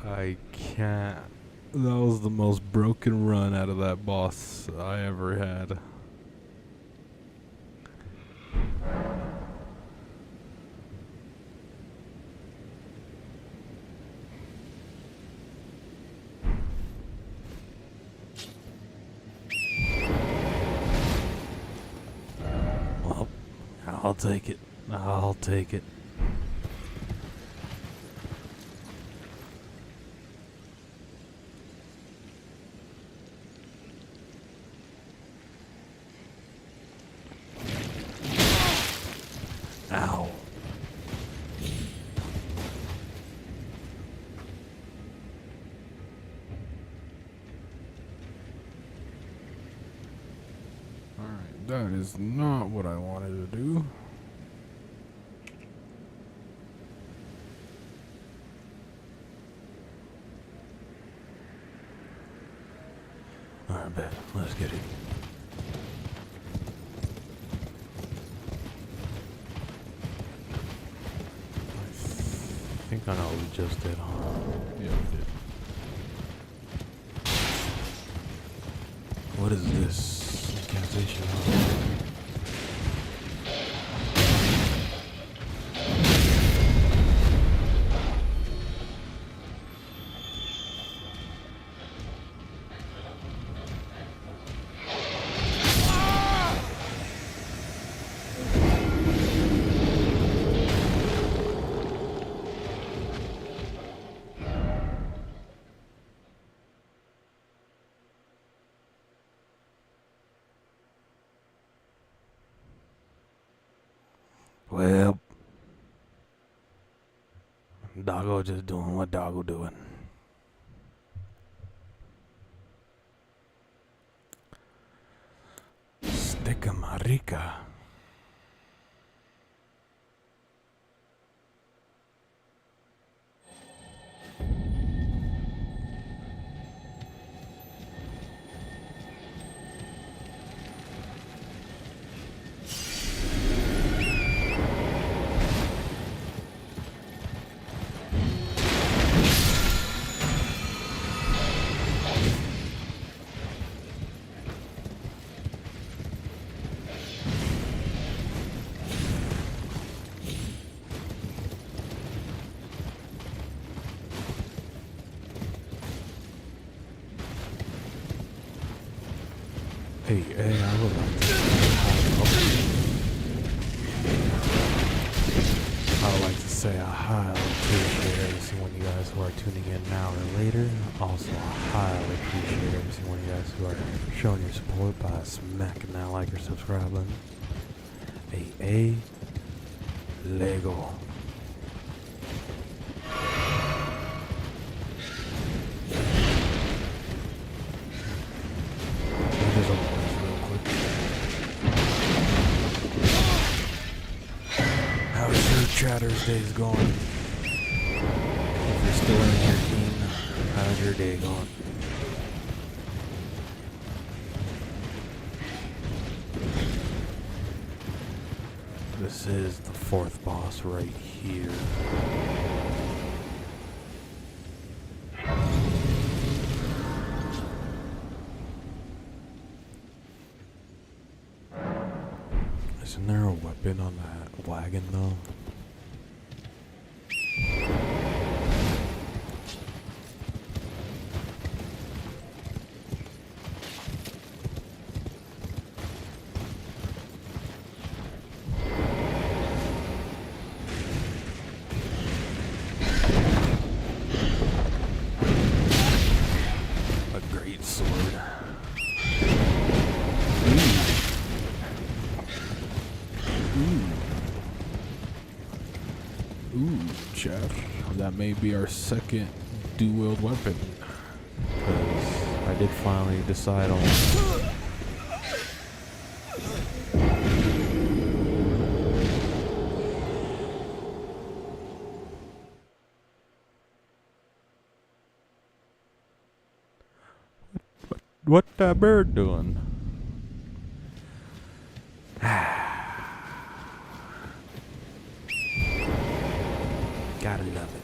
I can't. That was the most broken run out of that boss I ever had. Well, I'll take it. I'll take it. Ow. Alright, that is not what I wanted to do. I bet. Let's get it. I think I know what we just did, huh? Yeah, we did. What is this? Incantation, huh? Well, Doggo just doing what Doggo doing. Sticka marica. Hey, I would like to say I highly appreciate every single one of you guys who are tuning in now or later. Also, I highly appreciate every single one of you guys who are showing your support by smacking that like or subscribe button. Hey, Lego. Chatter's day's going. If you're still in here, King, how's your day going? This is the fourth boss right here. Isn't there a weapon on that wagon though? That may be our second dual-wield weapon. Because I did finally decide on... What that bird doing? Gotta love it.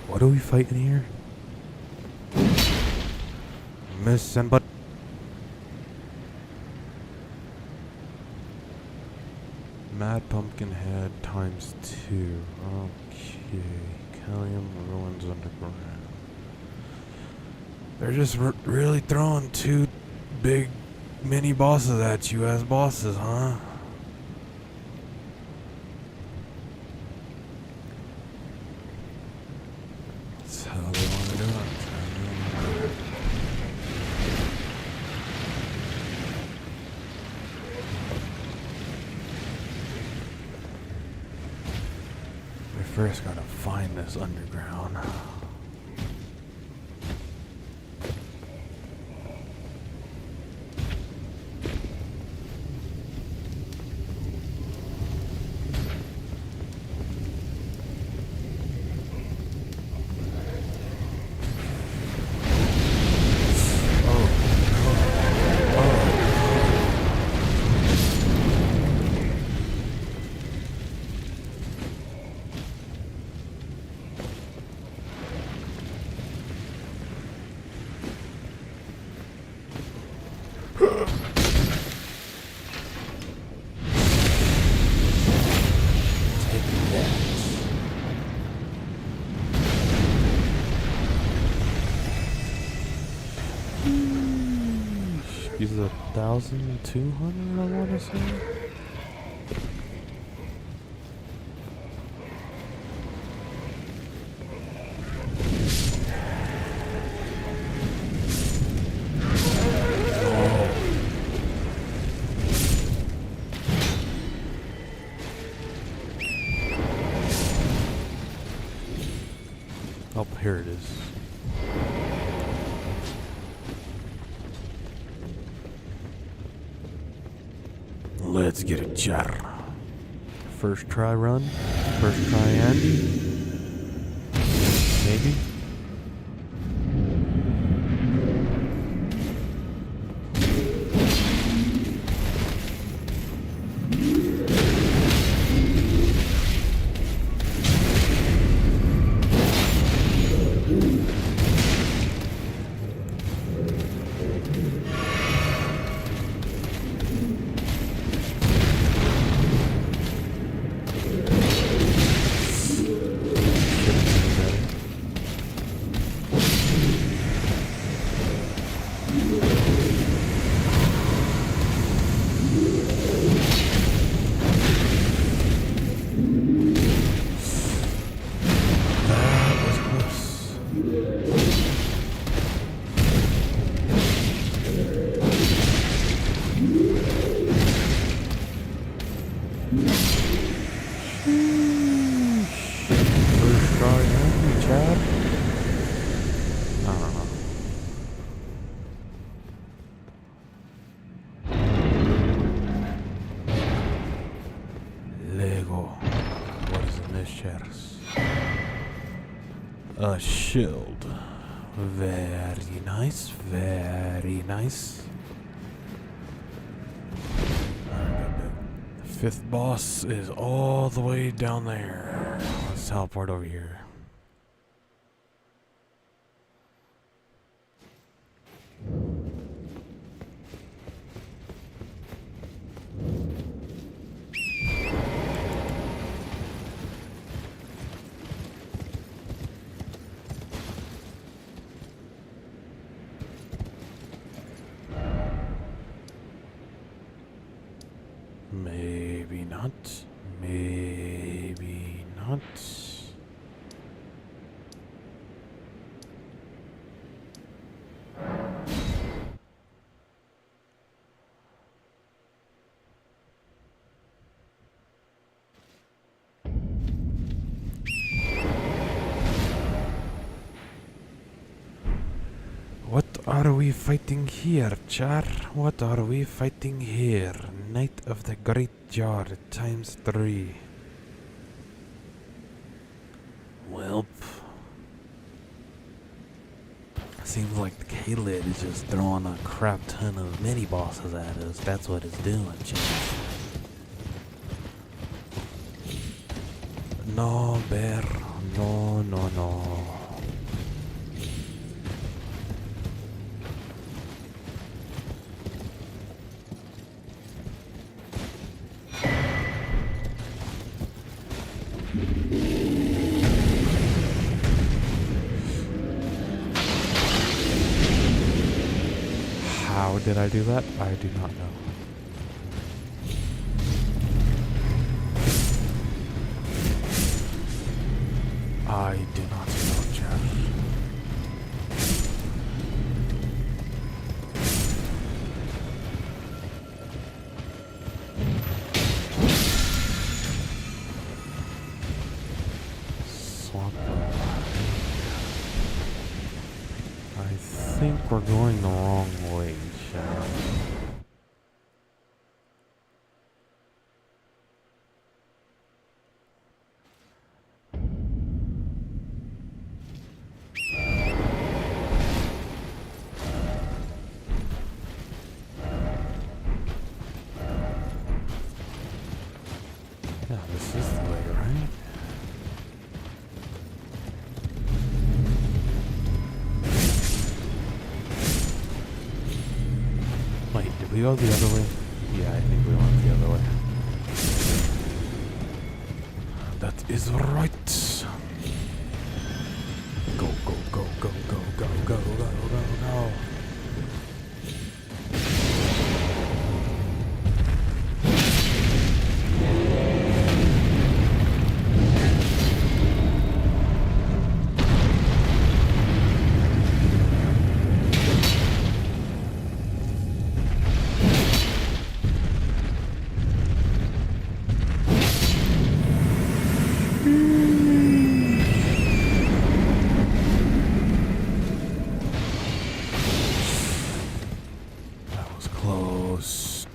What are we fighting here? Miss and but Mad Pumpkin Head times 2. Okay. Caelid Ruins Underground. They're just really throwing two big mini bosses at you as bosses, huh? That's how they want to do it. first gotta find this underground. He's 1,200, I want to say. Oh, here it is. Let's get it, Jar. First try run. First try Andy. Maybe. A shield. Very nice, very nice. The fifth boss is all the way down there. Let's teleport over here. Maybe not. Maybe not. What are we fighting here, Char? What are we fighting here? Knight of the Great Jar ×3. Welp. Seems like the Caelid is just throwing a crap ton of mini bosses at us. That's what it's doing, Char. No, bear. No, no, no. How did I do that? I do not know. I do not know, Jeff. up. I think we're going the wrong way, chat. Yeah, this is the way, right? Wait, did we go the other way? Yeah, I think we went the other way. That is right. Go, go, go, go, go, go, go, go, go, go. That was close.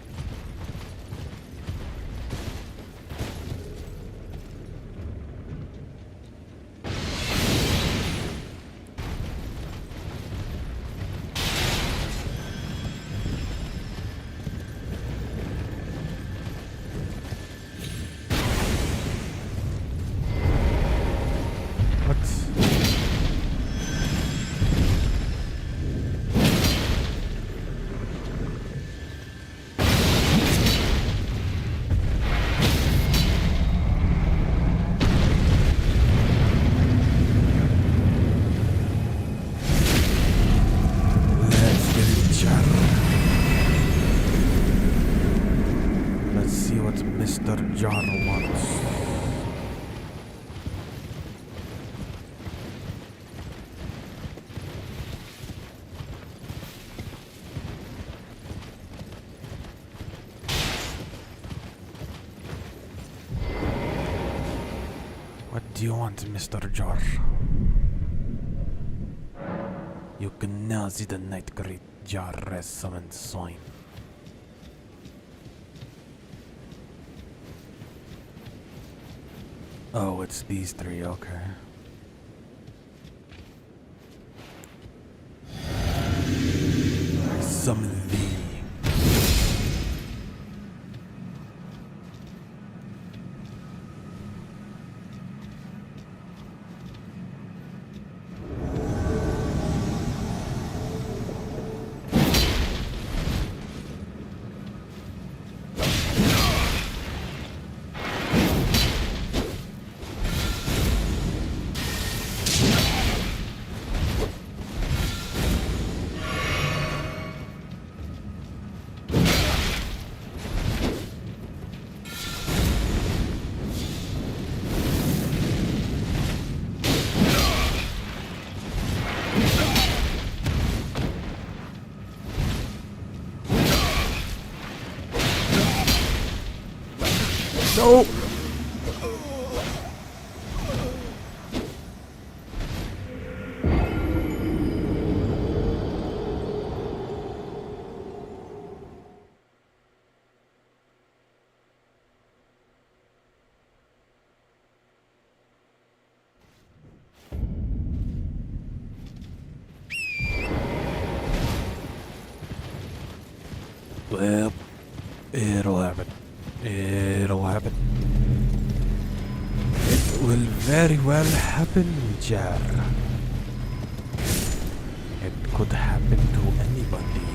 What? Let's get it, Jar. Let's see what Mr. Jar wants. What do you want, Mr. Jar? You can now see the night great Jar has summoned swine. Oh, it's these three, okay. I summon thee. No! Well, it'll happen. It'll happen. It will very well happen, Jar. It could happen to anybody.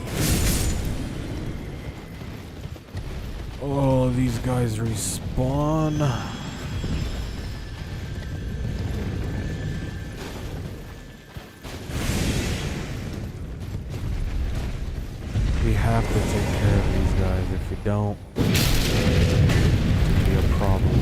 Oh, these guys respawn. We have to take care of these guys. If we don't, it'll be a problem.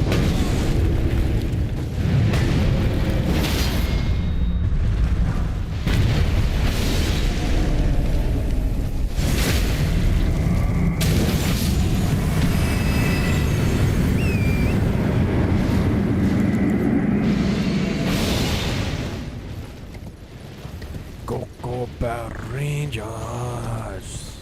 Yes.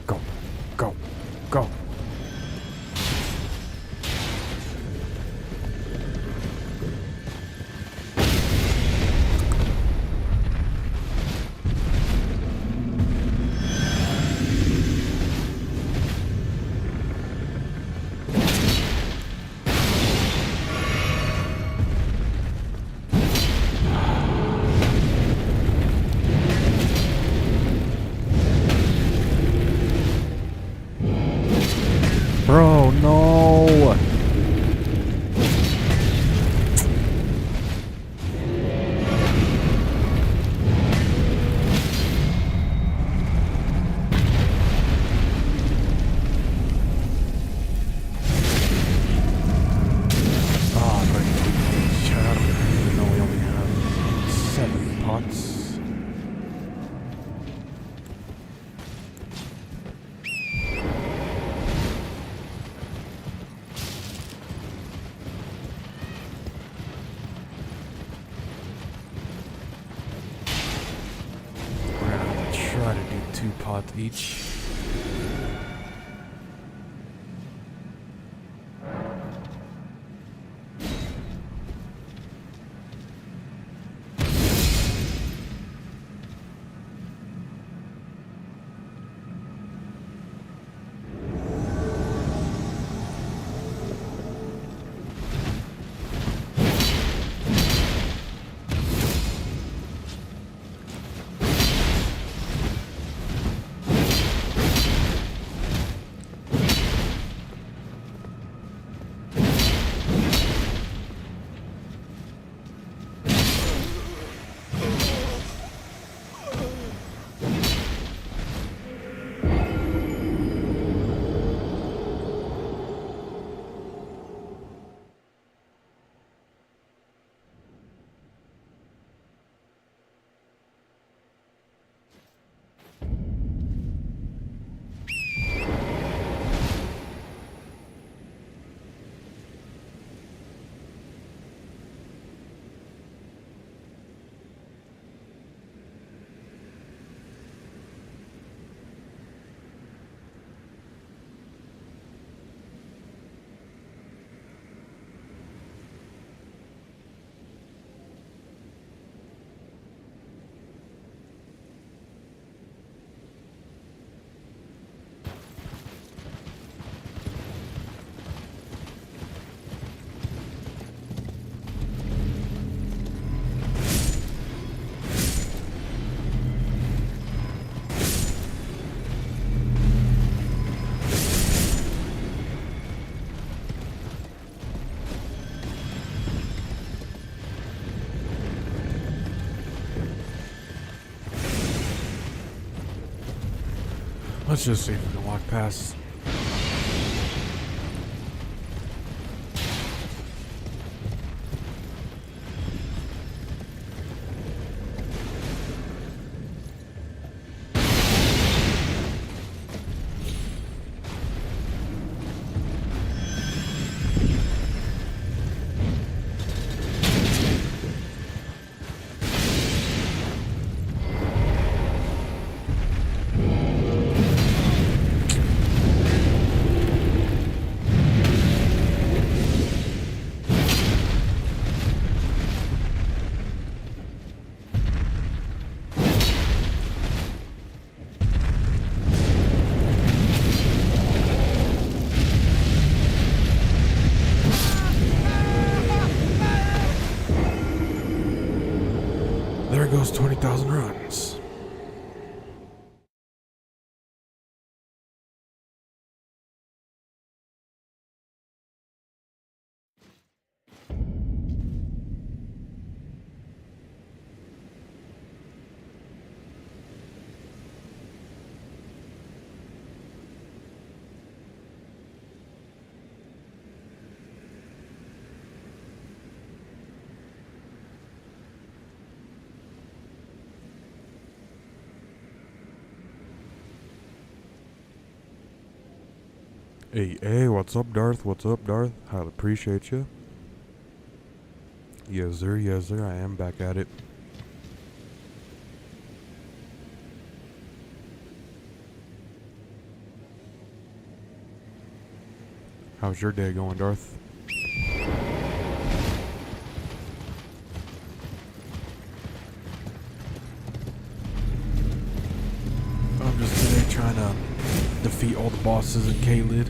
Go, go, go. Bro, no. Oh, but shut up. You know we only have 7 pots. We're gonna have to try to do 2 pots each. Let's just see if we can walk past. There goes 20,000 runs. Hey, what's up, Darth? What's up, Darth? I'll appreciate you. Yes, sir, I am back at it. How's your day going, Darth? I'm just today trying to defeat all the bosses in Caelid.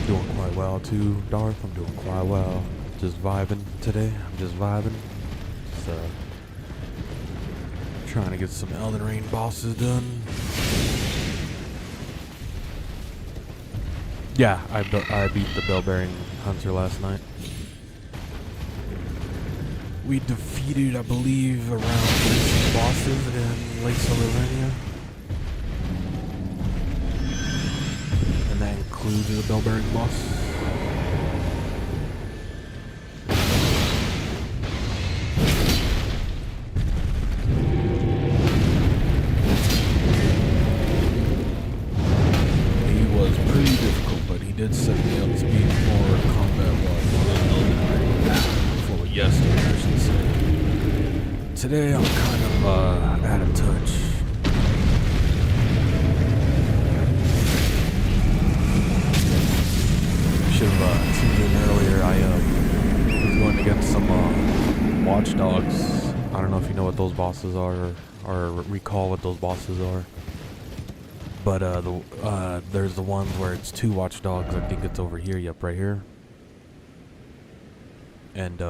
Doing quite well too, Darth. I'm doing quite well. Just vibing today. I'm just vibing. Just trying to get some Elden Ring bosses done. Yeah, I beat the bell-bearing hunter last night. We defeated, I believe, around 13 bosses in Lake Solarania. And that includes the bell-bearing boss. He was pretty difficult, but he did set me up to be more combat-wise for yesterday, I should say. Today I'm kind of out of touch. Should have tuned in earlier. I was going against some watchdogs. I don't know if you know what those bosses are or recall what those bosses are. But there's the ones where it's 2 watchdogs. I think it's over here. Yep, right here. And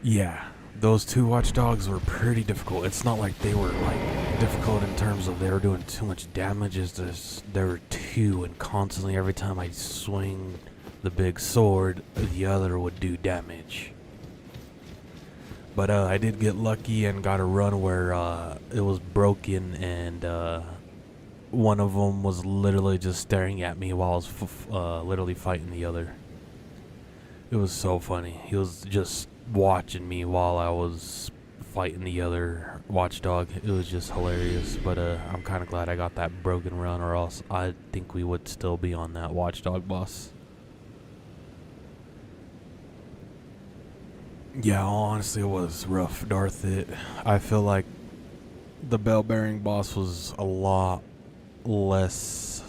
yeah, those 2 watchdogs were pretty difficult. It's not like they were like difficult in terms of they were doing too much damage. It's just there were 2, and constantly every time I swing the big sword, the other would do damage. But I did get lucky and got a run where it was broken, and one of them was literally just staring at me while I was literally fighting the other. It was so funny. He was just watching me while I was fighting the other watchdog. It was just hilarious. But I'm kind of glad I got that broken run, or else I think we would still be on that watchdog boss. Yeah, honestly, it was rough, Darth. I feel like the bell-bearing boss was a lot less,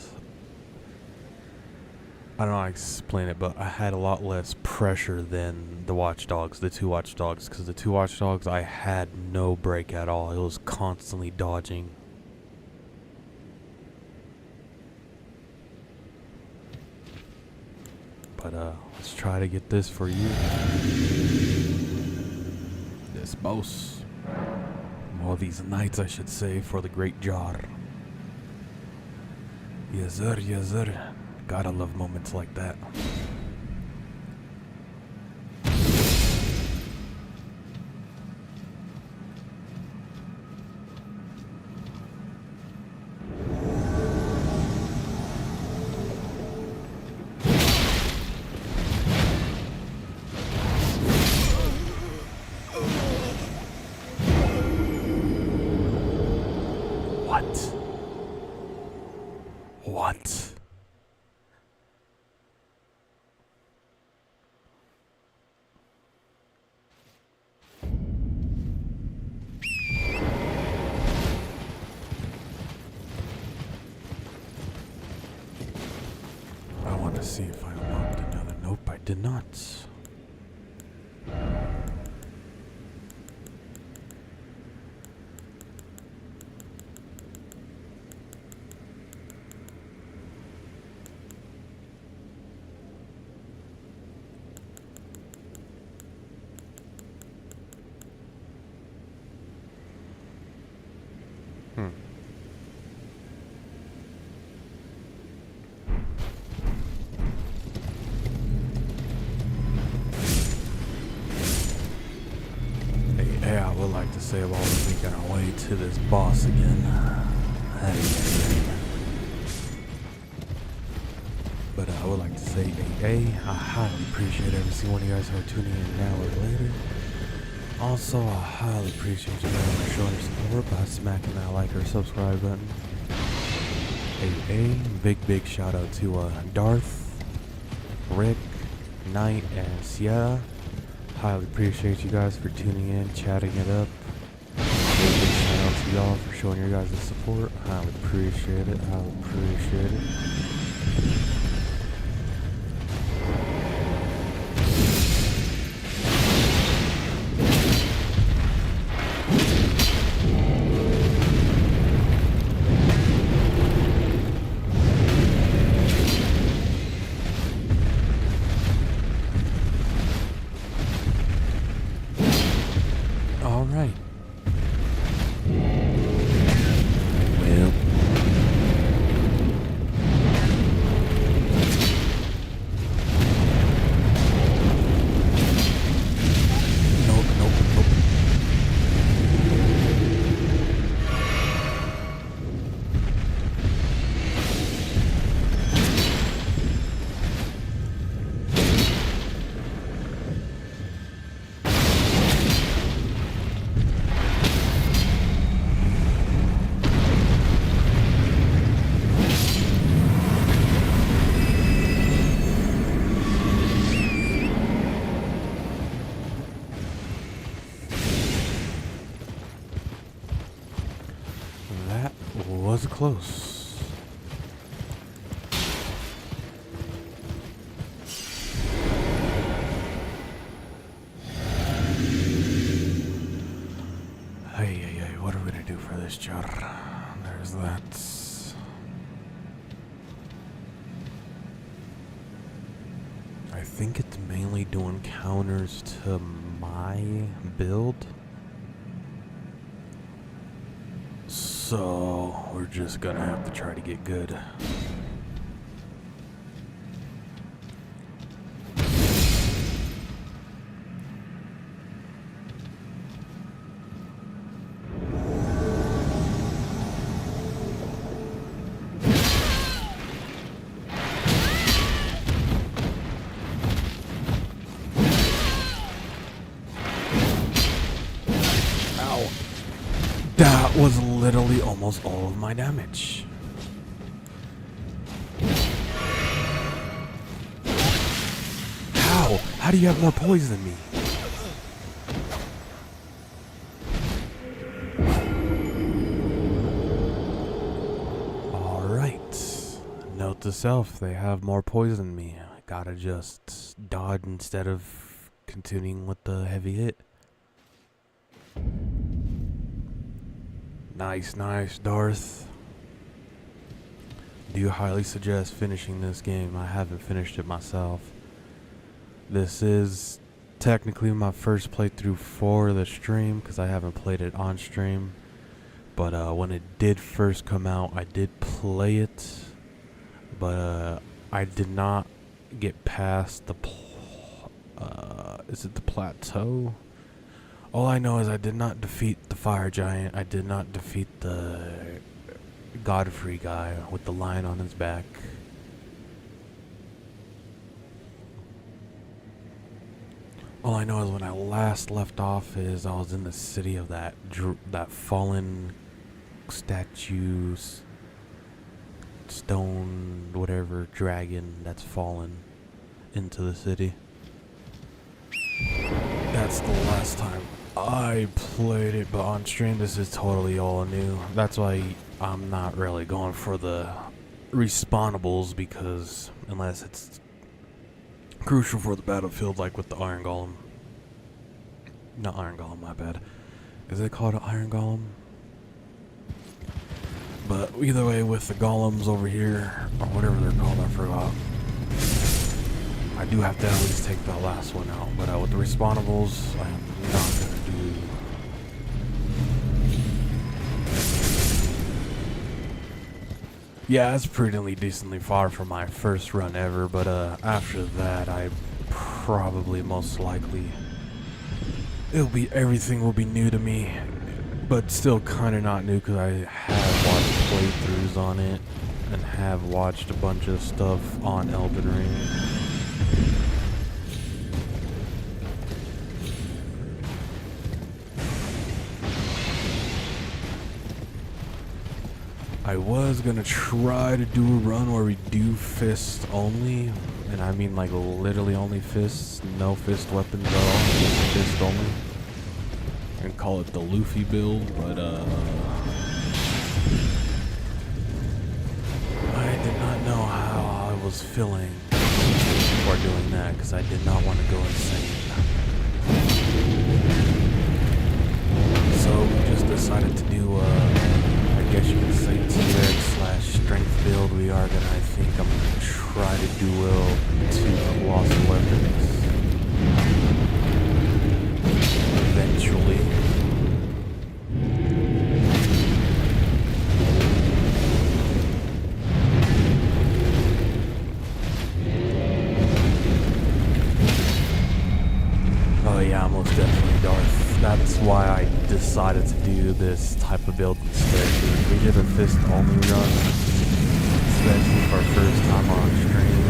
I don't know how to explain it, but I had a lot less pressure than the watchdogs, the 2 watchdogs, because the 2 watchdogs, I had no break at all. It was constantly dodging. But let's try to get this for you. This boss. All these knights, I should say, for the great jar. Yes, sir, yes, sir. Gotta love moments like that. What? I want to see if I unlocked another. Nope, I did not. Hey, I would like to say while we're making our way to this boss again. would like to say AA. I highly appreciate every single one of you guys who are tuning in now or later. Also, I highly appreciate you guys for showing your support by smacking that like or subscribe button. AA. Big shout out to Darth, Rick, Knight, and Sierra. Highly appreciate you guys for tuning in, chatting it up. Big shout out to y'all for showing your guys' support. Highly appreciate it. Highly appreciate it. All right. Well, nope. That was close. Hey, what are we gonna do for this, Jar? There's that. I think it's mainly doing counters to my build. So, we're just gonna have to try to get good. Ow. That was literally almost all of my damage. How? How do you have more poison than me? Alright. Note to self, they have more poison than me. I gotta just dodge instead of continuing with the heavy hit. Nice, Darth. Do highly suggest finishing this game. I haven't finished it myself. This is technically my first playthrough for the stream because I haven't played it on stream. But when it did first come out, I did play it. But I did not get past the is it the plateau? All I know is I did not defeat the fire giant. I did not defeat the Godfrey guy with the lion on his back. All I know is when I last left off is I was in the city of that fallen statue, stone, whatever, dragon that's fallen into the city. That's the last time I played it, but on stream this is totally all new. That's why I'm not really going for the respawnables, because unless it's crucial for the battlefield, like with the Iron Golem. Not Iron Golem, my bad. Is it called an Iron Golem? But either way, with the golems over here, or whatever they're called, I forgot. I do have to at least take the last one out, but with the respawnables, I'm not gonna do. Yeah, it's pretty decently far from my first run ever, but after that, I probably most likely everything will be new to me, but still kind of not new because I have watched playthroughs on it. and have watched a bunch of stuff on Elden Ring. I was gonna try to do a run where we do fist only, and I mean like literally only fists, no fist weapons at all, just fist only, and call it the Luffy build, but I did not know how I was feeling before doing that, because I did not want to go insane. So we just decided to do I guess you could say spirit/strength build. We are gonna, I think I'm gonna try to duel 2 colossal weapons eventually. Oh yeah, most definitely Darth. That's why I decided to do this type of build instead. We did a fist only run, especially for our first time on stream.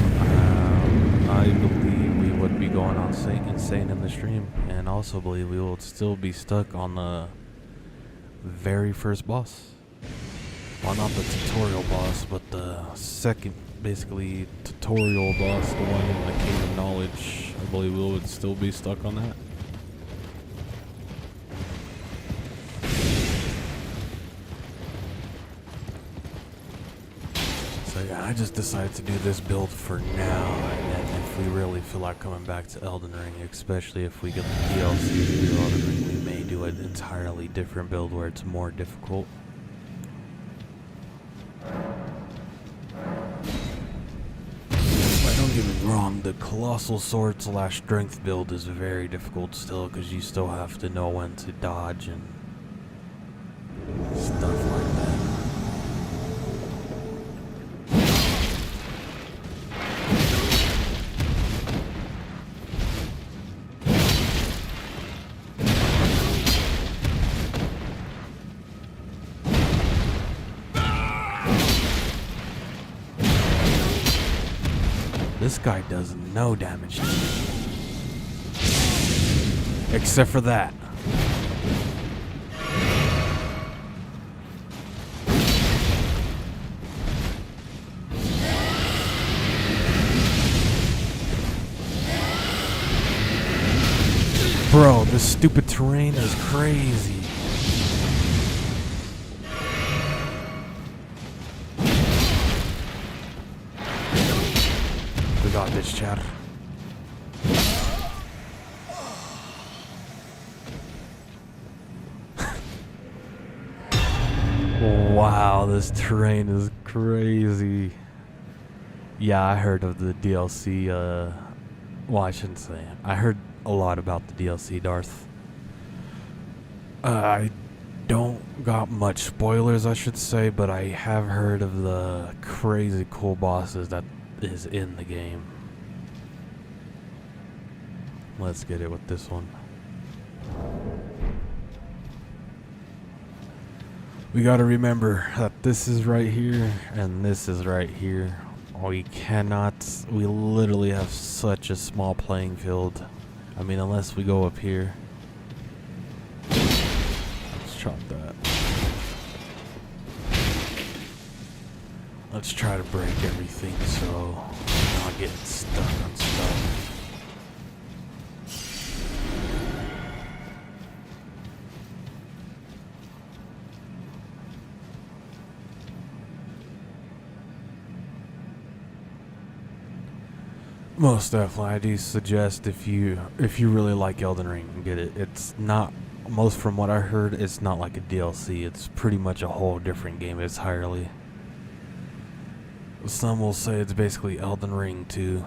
I believe we would be going on insane in the stream, and also believe we will still be stuck on the very first boss. Well, not the tutorial boss, but the second, basically, tutorial boss, the one in the Cave of Knowledge. I believe we would still be stuck on that. So yeah, I just decided to do this build for now, and then if we really feel like coming back to Elden Ring, especially if we get the DLC to do Elden Ring, we may do an entirely different build where it's more difficult. But don't get me wrong, the Colossal Sword / Strength build is very difficult still, because you still have to know when to dodge and stuff like that. This guy does no damage to me. Except for that. Bro, this stupid terrain is crazy. We got this, Chad. Wow, this terrain is crazy. Yeah, I heard of the DLC, well, I shouldn't say. I heard a lot about the DLC, Darth. I don't got much spoilers, I should say, but I have heard of the crazy cool bosses that is in the game. Let's get it with this one. We gotta remember that this is right here and this is right here. We literally have such a small playing field. I mean, unless we go up here. Let's chop that. Let's try to break everything so we're not getting stuck on stuff. Most definitely, I do suggest if you really like Elden Ring, get it. It's not, most from what I heard, it's not like a DLC. It's pretty much a whole different game entirely. Some will say it's basically Elden Ring 2.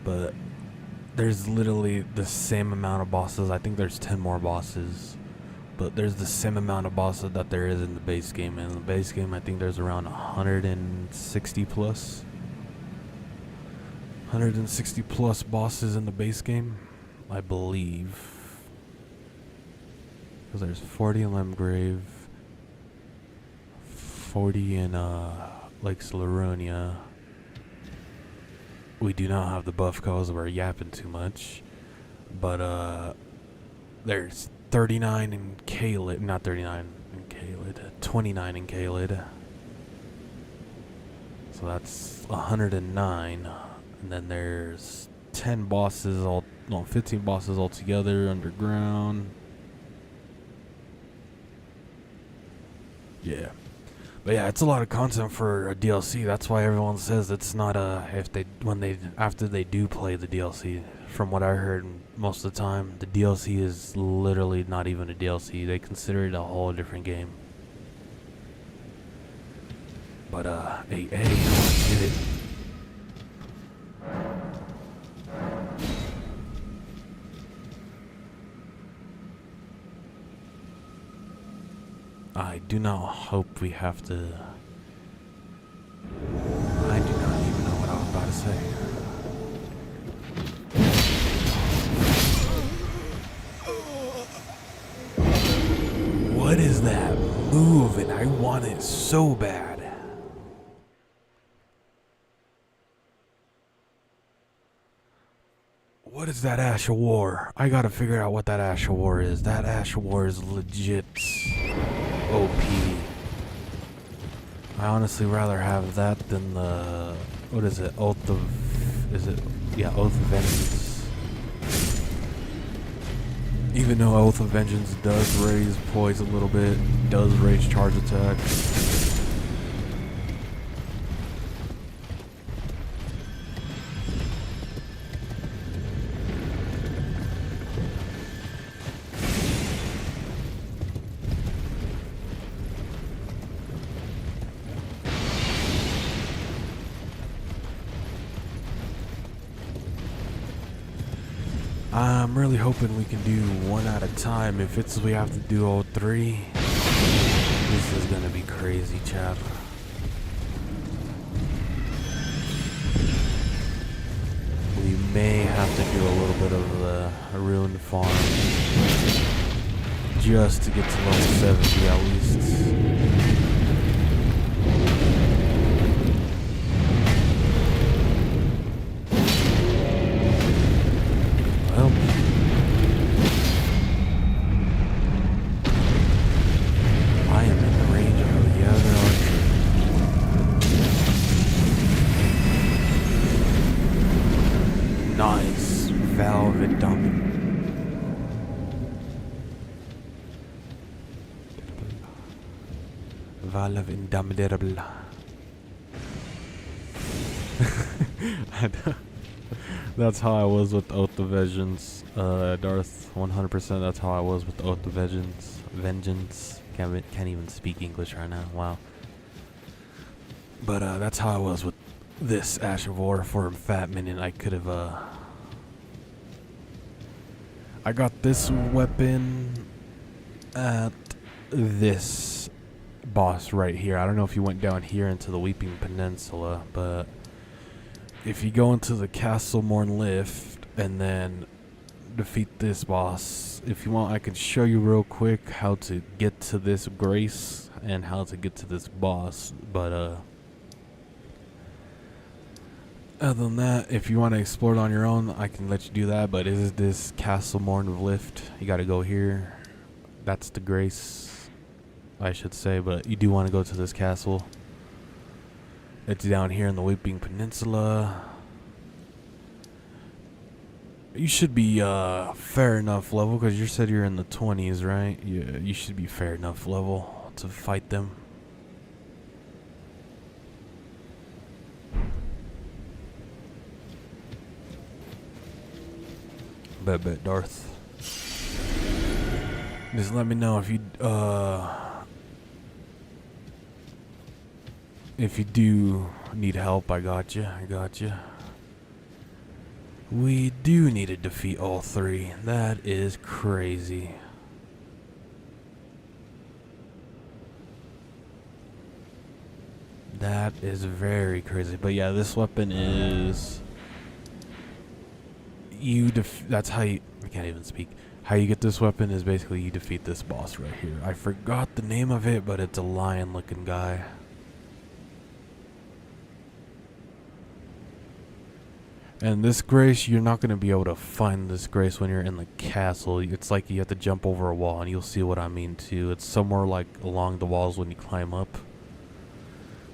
But there's literally the same amount of bosses. I think there's 10 more bosses. But there's the same amount of bosses that there is in the base game. And in the base game, I think there's around 160 plus. 160 plus bosses in the base game, I believe. Because there's 40 in Lemgrave. 40 in Lake Slaronia. We do not have the buff cause we're yapping too much. But there's 39 in Caelid, not 39 in Caelid, 29 in Caelid. So that's 109. And then there's 10 bosses, 15 bosses altogether underground. Yeah. But yeah, it's a lot of content for a DLC. That's why everyone says it's not after they do play the DLC. From what I heard most of the time, the DLC is literally not even a DLC. They consider it a whole different game. But hey, let's get it. I do not hope we have to. I do not even know what I was about to say. What is that moving? I want it so bad. What is that Ash of War? I gotta figure out what that Ash of War is. That Ash of War is legit OP. I honestly rather have that than the, what is it, Oath of Vengeance. Even though Oath of Vengeance does raise poise a little bit, does raise charge attack. I'm really hoping we can do one at a time. If we have to do all three, this is gonna be crazy, chap. We may have to do a little bit of the ruined farm just to get to level 70 at least. Nice. Velvet Dominant. Valve Indomitable. That's how I was with Oath of Vengeance. Darth, 100%. That's how I was with Oath of Vengeance. Can't even speak English right now. Wow. But that's how I was with this Ash of War. For a fat minute I could have I got this weapon at this boss right here. I don't know if you went down here into the Weeping Peninsula, but if you go into the Castle Morn Lift and then defeat this boss, if you want I can show you real quick how to get to this Grace and how to get to this boss, but other than that, if you want to explore it on your own, I can let you do that. But is this Castle Morn of Lift? You got to go here. That's the Grace, I should say. But you do want to go to this castle. It's down here in the Weeping Peninsula. You should be fair enough level, because you said you're in the 20s, right? Yeah, you should be fair enough level to fight them. Bet, Darth. Just let me know if you do need help. I got you. We do need to defeat all three. That is crazy. That is very crazy. But yeah, this weapon is that's how you, I can't even speak. How you get this weapon is basically you defeat this boss right here. I forgot the name of it, but it's a lion looking guy. And this grace, you're not going to be able to find this grace when you're in the castle. It's like you have to jump over a wall, and you'll see what I mean too. It's somewhere like along the walls when you climb up.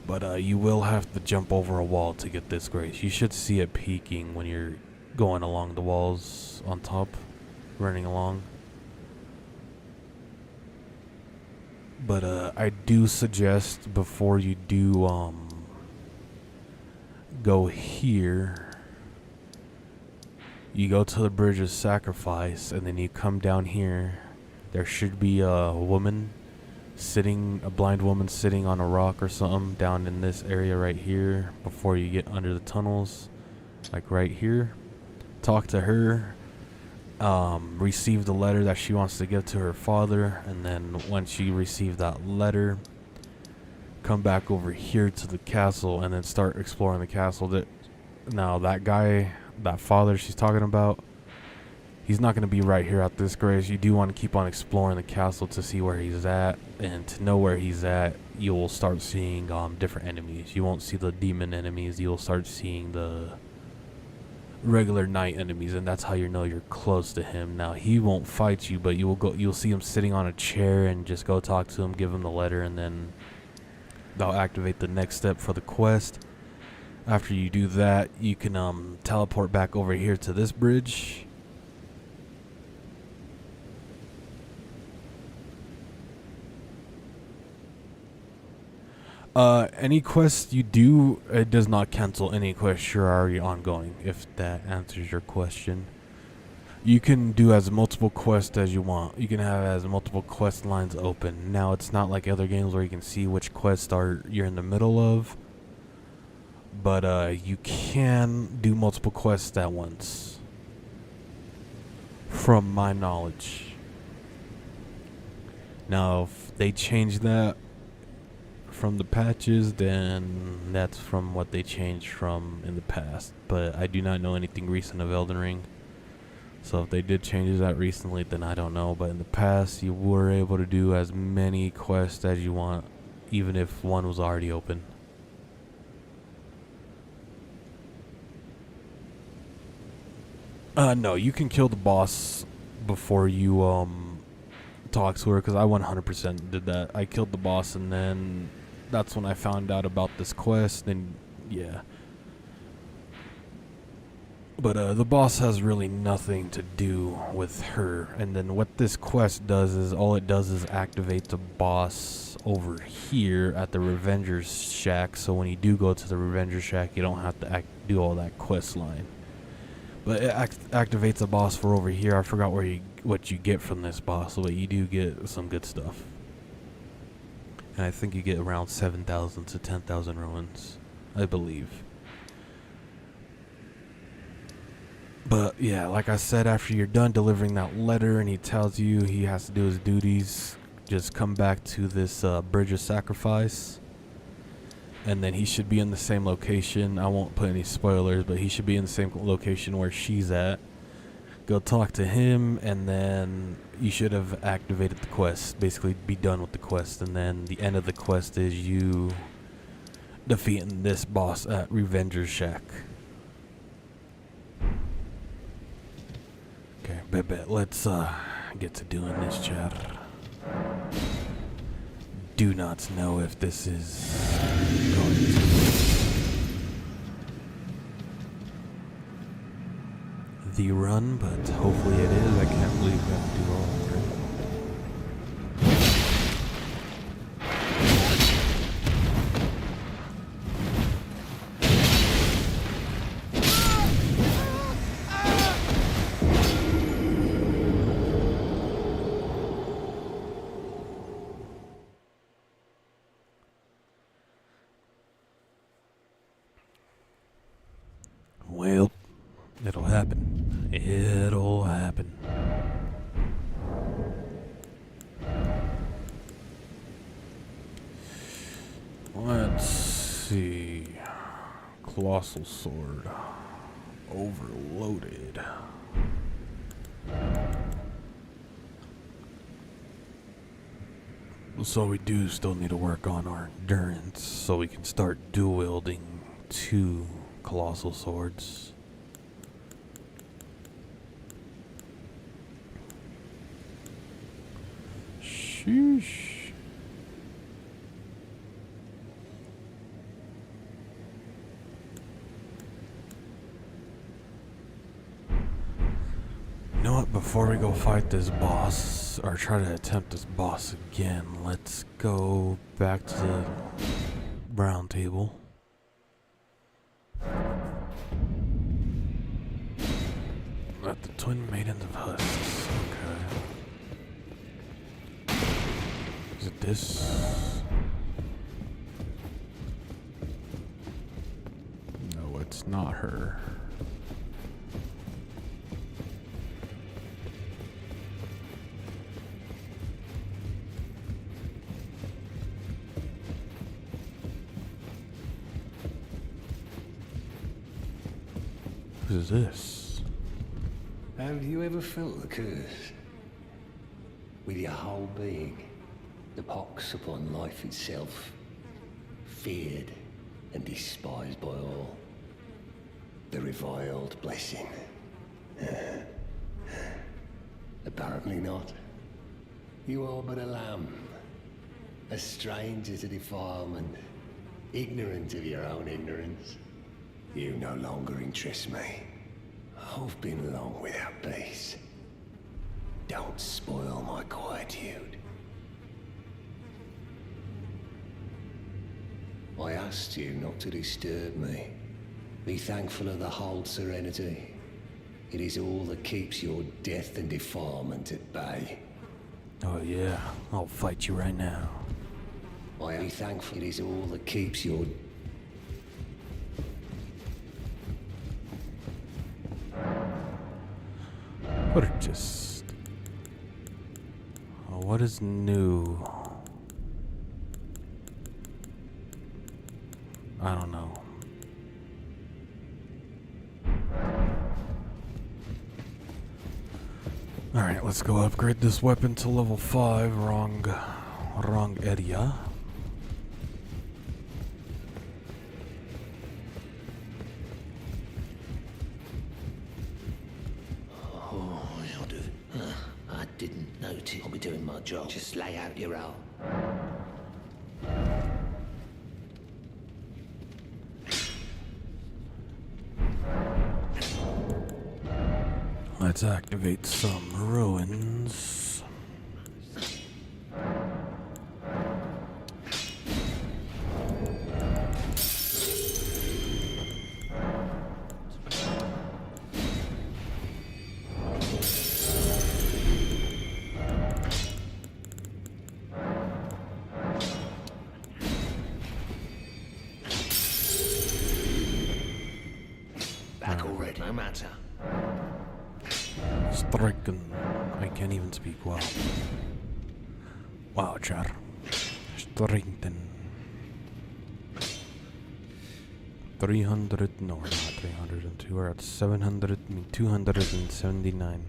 But you will have to jump over a wall to get this grace. You should see it peeking when you're going along the walls on top, running along. But I do suggest before you do go here, you go to the Bridge of Sacrifice, and then you come down here. There should be a blind woman sitting on a rock or something down in this area right here before you get under the tunnels, like right here. Talk to her, receive the letter that she wants to give to her father, and then once you receive that letter, come back over here to the castle and then start exploring the castle. Now that guy, that father she's talking about, he's not going to be right here at this grace. You do want to keep on exploring the castle to see where he's at, and to know where he's at, you'll start seeing different enemies. You won't see the demon enemies. You'll start seeing the regular knight enemies, and that's how you know you're close to him. Now he won't fight you, but you'll see him sitting on a chair, and just go talk to him, give him the letter, and then they'll activate the next step for the quest. After you do that, you can teleport back over here to this bridge. Any quest you do, it does not cancel any quest you're already ongoing, if that answers your question. You can do as multiple quests as you want. You can have as multiple quest lines open. Now, it's not like other games where you can see which quests you're in the middle of, but you can do multiple quests at once, from my knowledge. Now, if they change that from the patches, then that's from what they changed from in the past. But I do not know anything recent of Elden Ring. So if they did change that recently, then I don't know. But in the past, you were able to do as many quests as you want, even if one was already open. No, you can kill the boss before you talk to her, because I 100% did that. I killed the boss, and then that's when I found out about this quest, and yeah. But the boss has really nothing to do with her. And then what this quest does is, all it does is activate the boss over here at the Revenger's Shack. So when you do go to the Revenger's Shack, you don't have to do all that quest line. But it activates the boss for over here. I forgot what you get from this boss, but you do get some good stuff. And I think you get around 7,000 to 10,000 ruins, I believe. But yeah, like I said, after you're done delivering that letter and he tells you he has to do his duties, just come back to this Bridge of Sacrifice. And then he should be in the same location. I won't put any spoilers, but he should be in the same location where she's at. Go talk to him, and then you should have activated the quest. Basically, be done with the quest. And then the end of the quest is you defeating this boss at Revenger's Shack. Okay, bet. Let's get to doing this, chat. Do not know if this is going to the run, but hopefully it is. I can't believe we have to do all of it. Well, it'll happen. It'll happen. Let's see. Colossal Sword. Overloaded. So we do still need to work on our endurance so we can start dual wielding 2 colossal swords. Sheesh. You know what? Before we go fight this boss, or try to attempt this boss again, let's go back to the round table. At the Twin Maidens of Husks. Okay. Is it this? No, it's not her. Who's this? Have you ever felt the curse? With your whole being, the pox upon life itself, feared and despised by all. The reviled blessing. Apparently not. You are but a lamb, a stranger to defilement, ignorant of your own ignorance. You no longer interest me. I've been long without peace. Don't spoil my quietude. I asked you not to disturb me. Be thankful of the whole serenity. It is all that keeps your death and defilement at bay. Oh yeah, I'll fight you right now. I be thankful it is all that keeps your... What are just... Oh, what is new? I don't know. Alright, let's go upgrade this weapon to level 5. Wrong area. Oh, I'll do it. I didn't notice. I'll be doing my job. Just lay out your role. Let's activate some ruins. Back already. No matter. Stricken. I can't even speak well. Wow, char. Strengthen. 300. No, we're not 302. We're at 700. 279.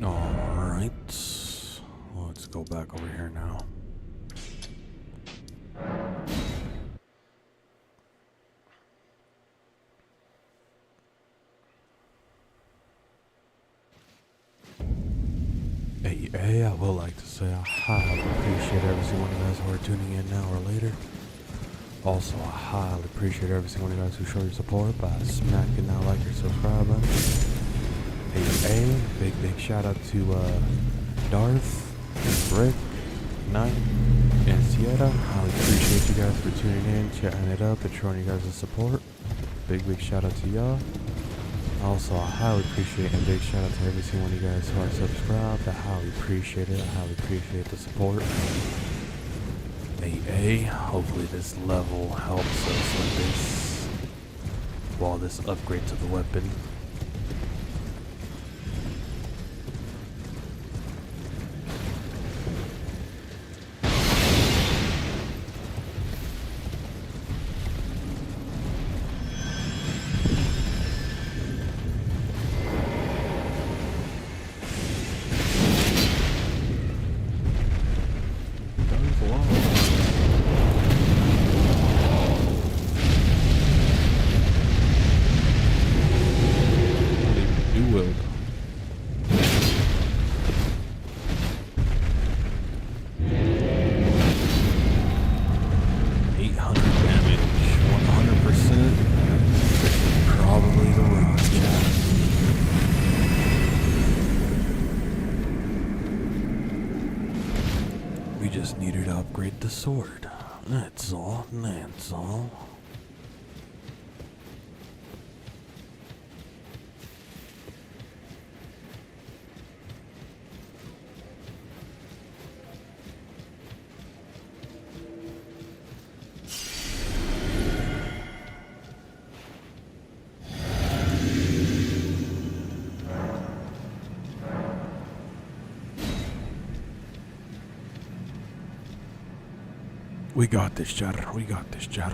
Alright. Let's go back over here now. Hey, I would like to say I highly appreciate every single one of you guys who are tuning in now or later. Also, I highly appreciate every single one of you guys who show your support by smacking that like or subscribe button. Hey, big shout out to Darth, Rick, Knight, and Sierra. I appreciate you guys for tuning in, chatting it up, and showing you guys the support. Big shout out to y'all. Also, I highly appreciate and big shout out to every single one of you guys who are subscribed. I highly appreciate it. I highly appreciate the support. Hopefully this level helps us with this. While this upgrade to the weapon. Just needed to upgrade the sword. That's all. That's all. We got this, Jar. We got this, Jar.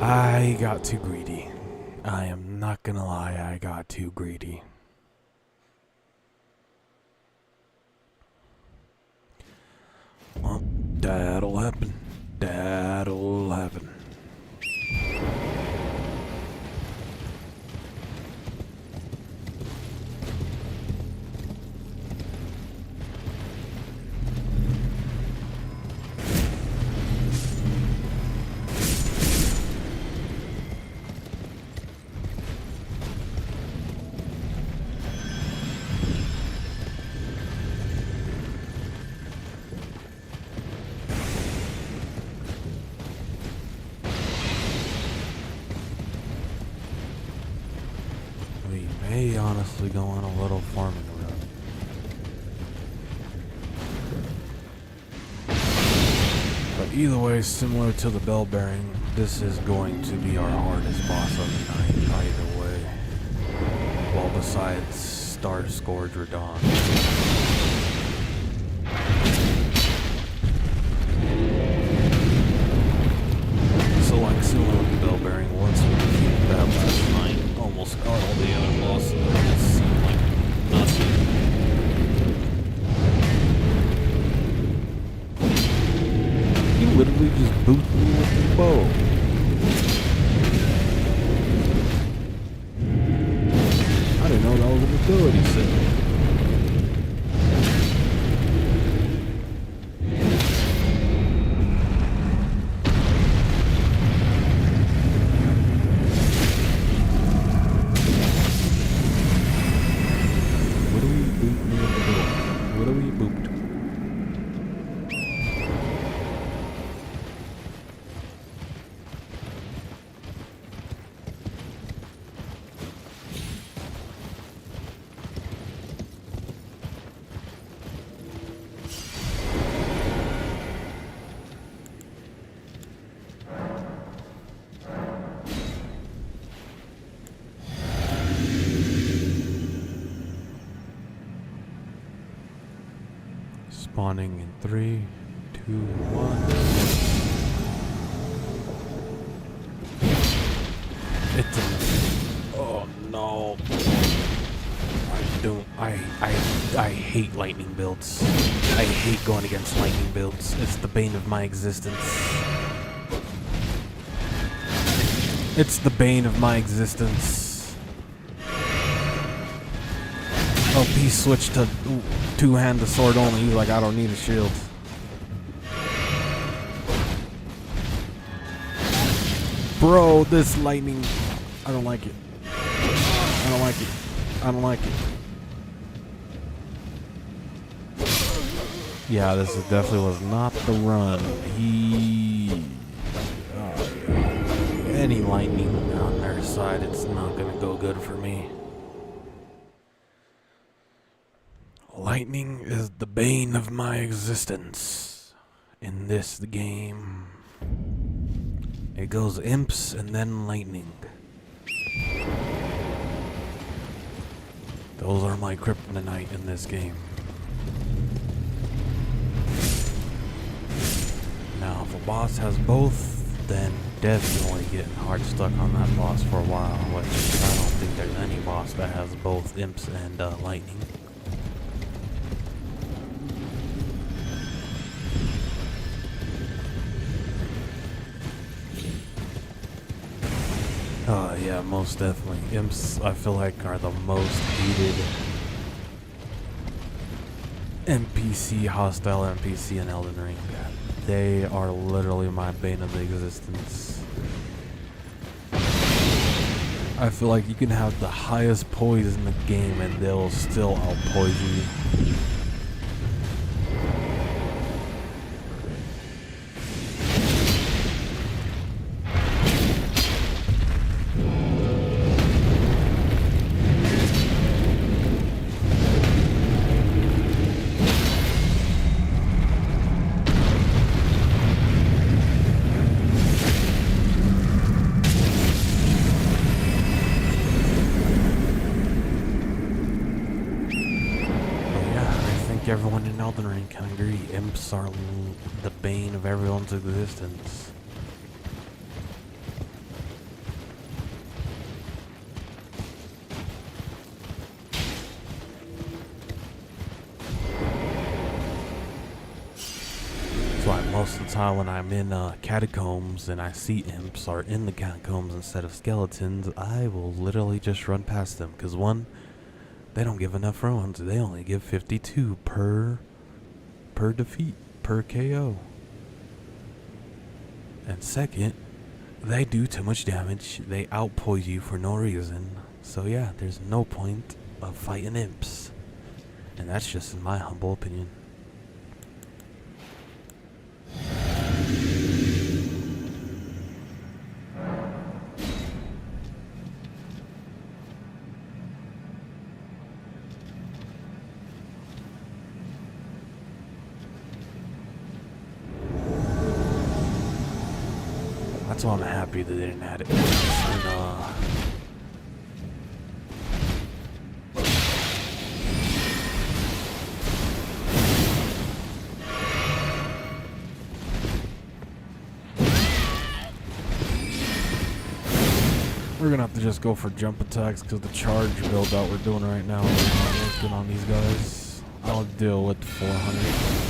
I got too greedy. I am not gonna lie, I got too greedy. Well, that'll happen. That'll happen. We may honestly go on a little farming route. But either way, similar to the bell bearing, this is going to be our hardest boss of the night, either way. Well, besides Star Scourge Radon. So like similar with the bell bearing, once we defeat that last night, almost all the other bosses seem like nothing. You literally just boot me with the bow. I didn't know that was an ability set. Spawning in 3, 2, 1. It's a... Oh no. I hate lightning builds. I hate going against lightning builds. It's the bane of my existence. It's the bane of my existence. he switched to two-handed sword only. He's like, I don't need a shield. Bro, this lightning, I don't like it. I don't like it. I don't like it. Yeah, this definitely was not the run. Any lightning on their side, it's not gonna go good for me. Lightning is the bane of my existence in this game. It goes imps and then lightning. Those are my kryptonite in this game. Now, if a boss has both, then definitely getting hard stuck on that boss for a while, which I don't think there's any boss that has both imps and lightning. Oh yeah, most definitely. Imps, I feel like, are the most hated NPC, hostile NPC in Elden Ring. They are literally my bane of existence. I feel like you can have the highest poise in the game and they'll still outpoise you. Everyone in Elden Ring can agree, imps are the bane of everyone's existence. That's why most of the time when I'm in catacombs and I see imps are in the catacombs instead of skeletons, I will literally just run past them, because one, they don't give enough rounds. They only give 52 per defeat, per KO. And second, they do too much damage. They outpoise you for no reason. So yeah, there's no point of fighting imps. And that's just in my humble opinion. That's why I'm happy that they didn't add it. We're gonna have to just go for jump attacks because the charge build out we're doing right now is not working on these guys. I'll deal with 400.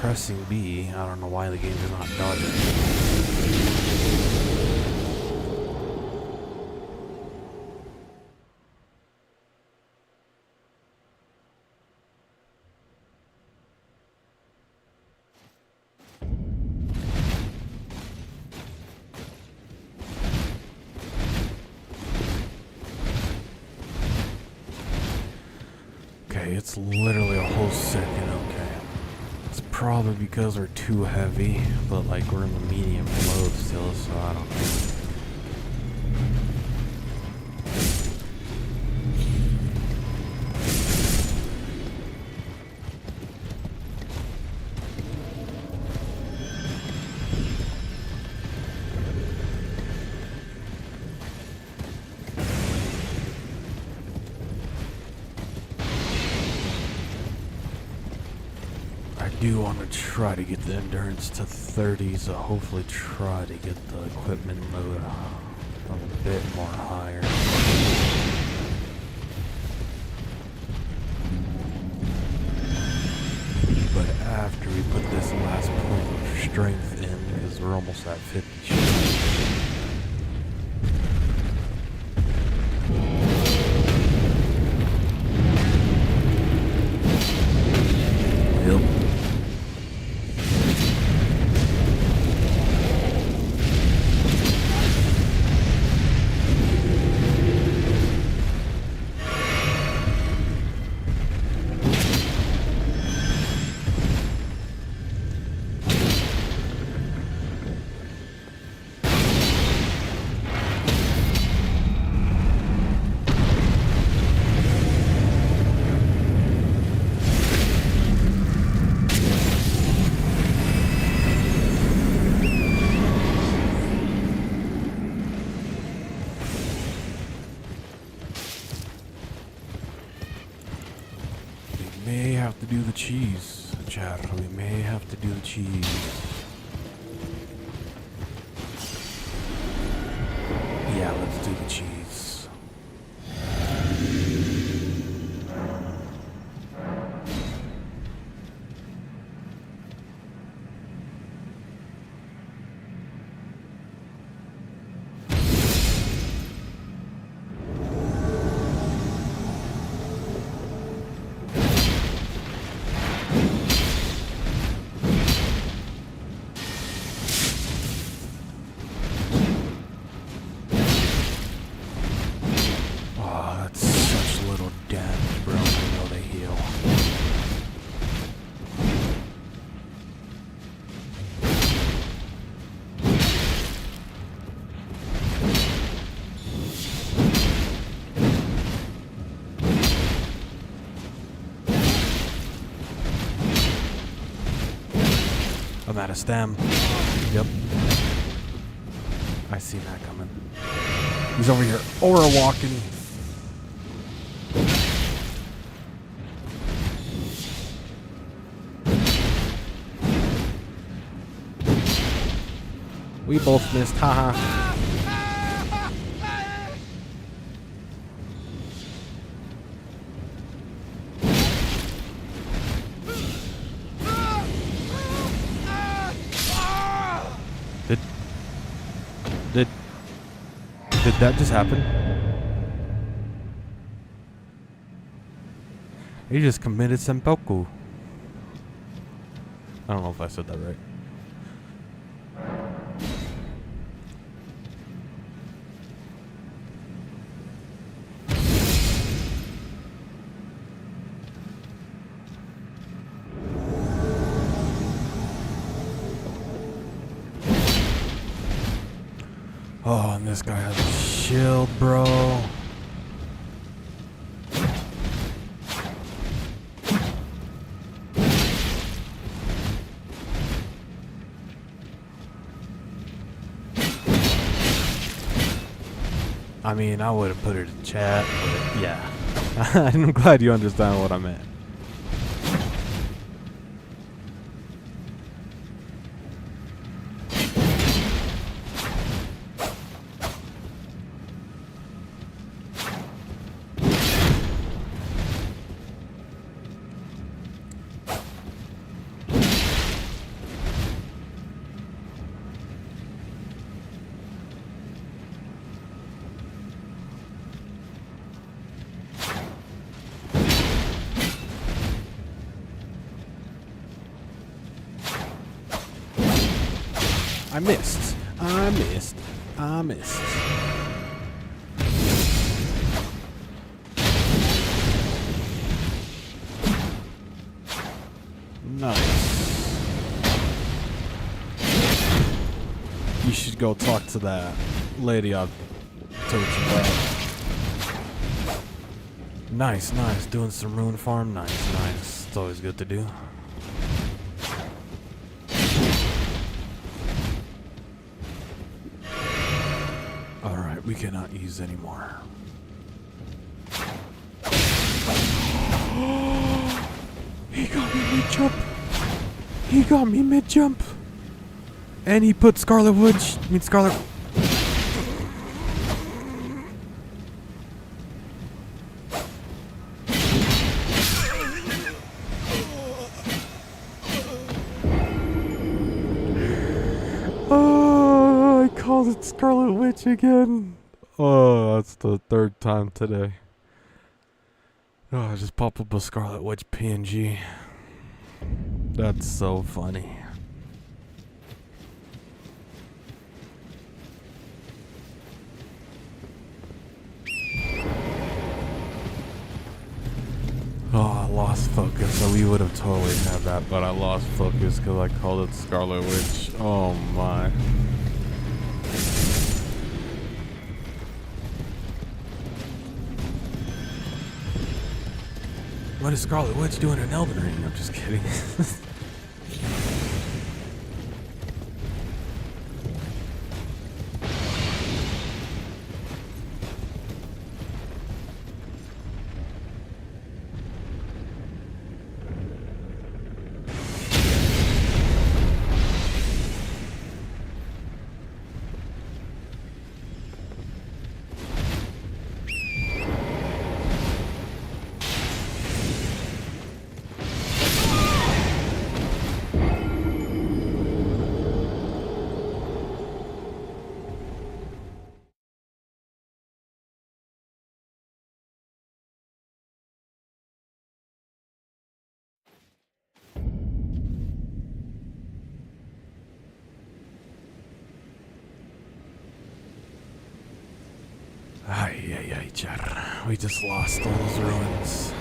Pressing B, I don't know why the game is not dodging. Okay, it's literally a whole second, okay. Probably because we're too heavy, but like we're in the medium mode still, so I don't know. I do want to try to get the endurance to 30, so hopefully try to get the equipment load a bit more higher. But after we put this last point of strength in, because we're almost at 50. may have to do the cheese, Chad. We may have to do the cheese. Yeah, let's do the cheese. I'm out of stem. Yep. I seen that coming. He's over here aura walking. We both missed, haha. Did that just happen? He just committed seppuku. I don't know if I said that right. Oh, and this guy has a shield, bro. I mean, I would have put it in chat, but yeah. I'm glad you understand what I meant. I missed. I missed. I missed. Nice. You should go talk to that lady I've told you about. Nice, nice. Doing some rune farm. Nice, nice. It's always good to do. We cannot use anymore. He got me mid-jump. He got me mid-jump. And he put Scarlet Witch. I mean Scarlet. Oh, I called it Scarlet Witch again. Oh, that's the third time today. Oh, I just popped up a Scarlet Witch PNG. That's so funny. Oh, I lost focus. So we would have totally had that, but I lost focus because I called it Scarlet Witch. Oh my. What is Scarlet Witch doing in Elden Ring? I'm just kidding. Char. We just lost all those ruins.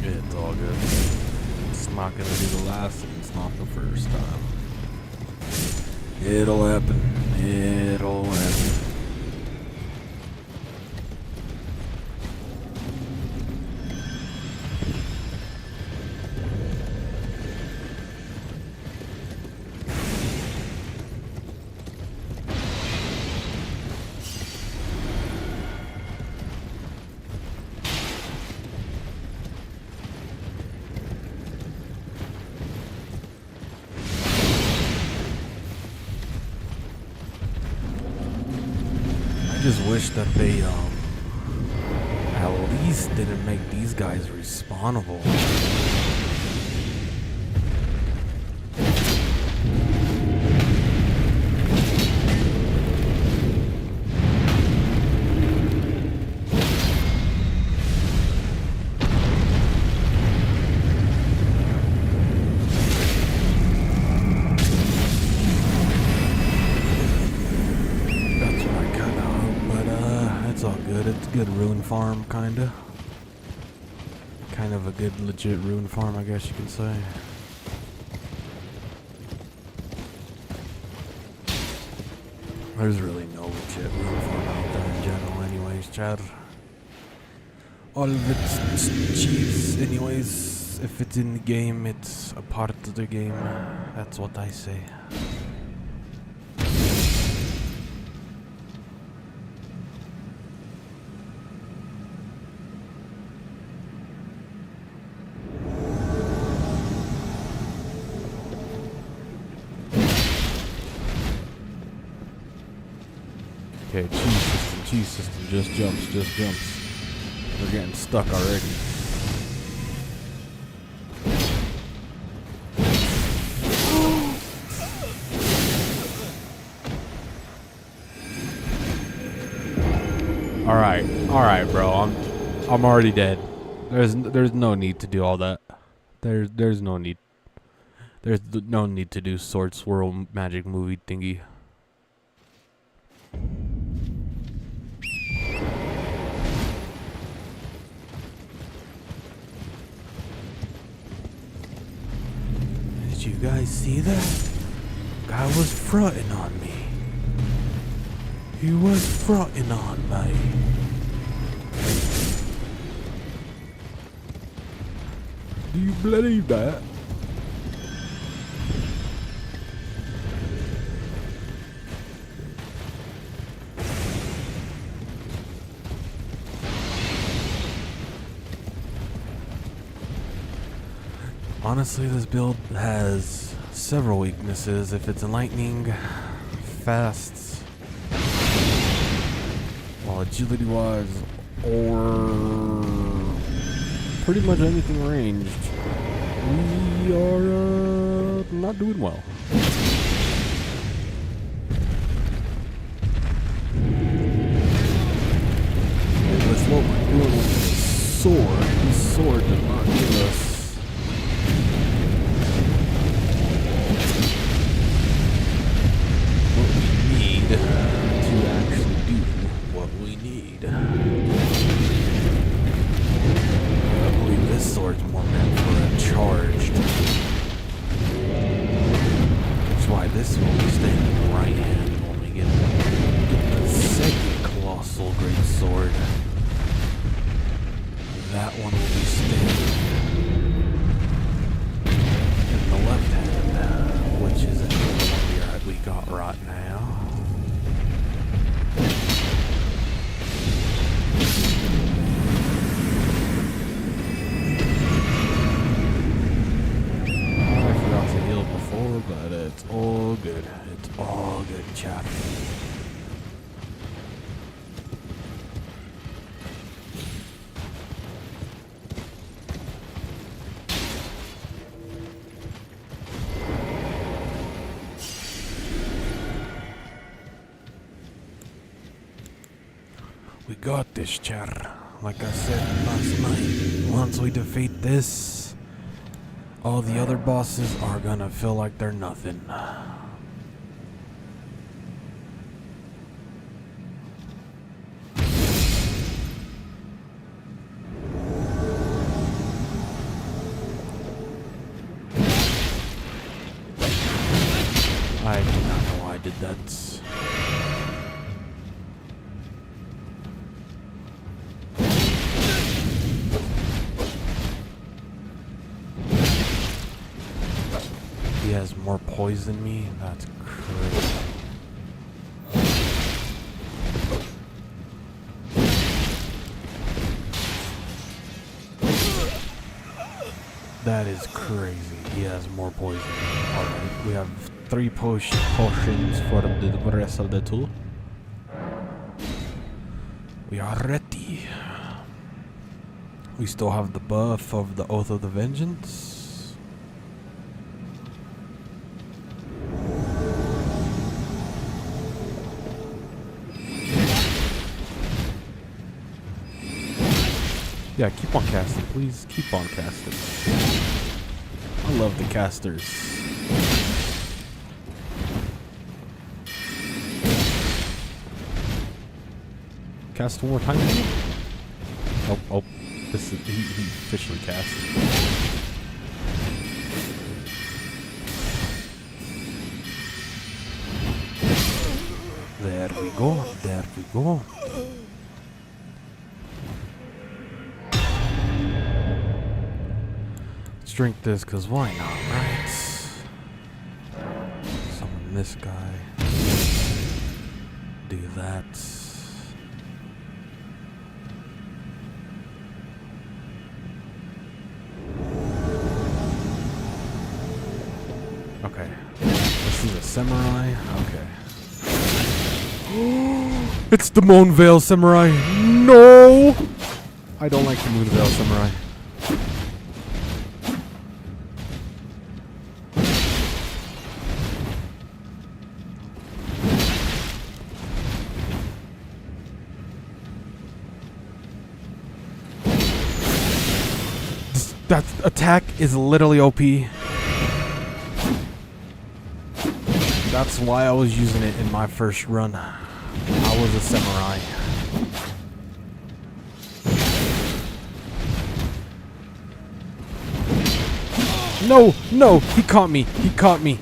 It's all good. It's not gonna be the last and it's not the first time. It'll happen. It'll happen. I just wish that they at least didn't make these guys respawnable. It's a good rune farm, kinda. Kind of a good legit rune farm, I guess you can say. There's really no legit rune farm out there in general anyways, Chad. All of it's cheese anyways. If it's in the game, it's a part of the game. That's what I say. Okay, cheese system, just jumps. We're getting stuck already. Alright, bro. I'm already dead. There's no need to do all that. There's no need. There's no need to do sword swirl magic movie thingy. Did you guys see that? Guy was fronting on me. He was fronting on me. Do you believe that? Honestly, this build has several weaknesses. If it's lightning, fasts, well, agility wise, or pretty much anything ranged, we are not doing well. And with what we're doing with this sword does not give us to actually do what we need. I believe this sword's more meant for a charged. That's why this will be staying in the right hand when we get the second colossal great sword. That one will be staying in the left hand, which is the one we got right now. But it's all good. It's all good, chap. We got this, char. Like I said last night, once we defeat this, all the other bosses are gonna feel like they're nothing. has more poise than me? That's crazy. That is crazy. He has more poison. Alright, we have 3 potions for the rest of the tool. We are ready. We still have the buff of the Oath of the Vengeance. Yeah, keep on casting, please. Keep on casting. I love the casters. Cast one more time. Oh. This is, he officially cast. There we go. There we go. Let's drink this, cause why not, right? Summon this guy. Do that. Okay. This is a samurai. Okay. It's the Moonveil Samurai. No! I don't like the Moonveil Samurai. That attack is literally OP. That's why I was using it in my first run. I was a samurai. No, he caught me. He caught me.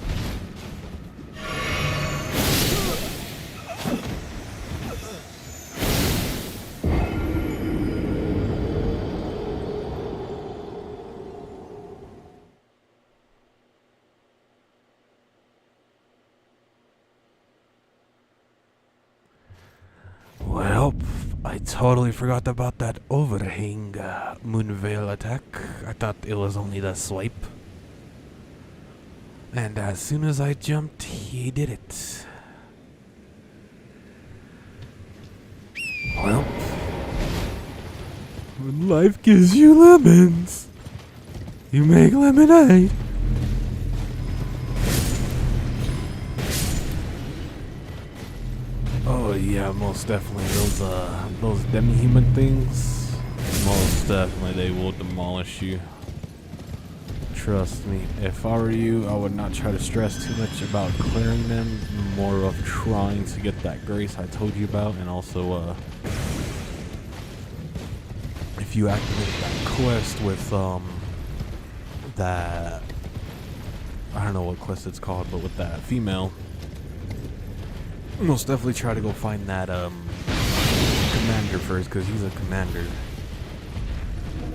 Well, I totally forgot about that overhang Moonveil attack. I thought it was only the swipe. And as soon as I jumped, he did it. Well, when life gives you lemons, you make lemonade. Oh yeah, most definitely those demi-human things. Most definitely they will demolish you. Trust me. If I were you, I would not try to stress too much about clearing them. More of trying to get that grace I told you about, and also if you activate that quest with that, I don't know what quest it's called, but with that female. Most definitely try to go find that commander first, because he's a commander.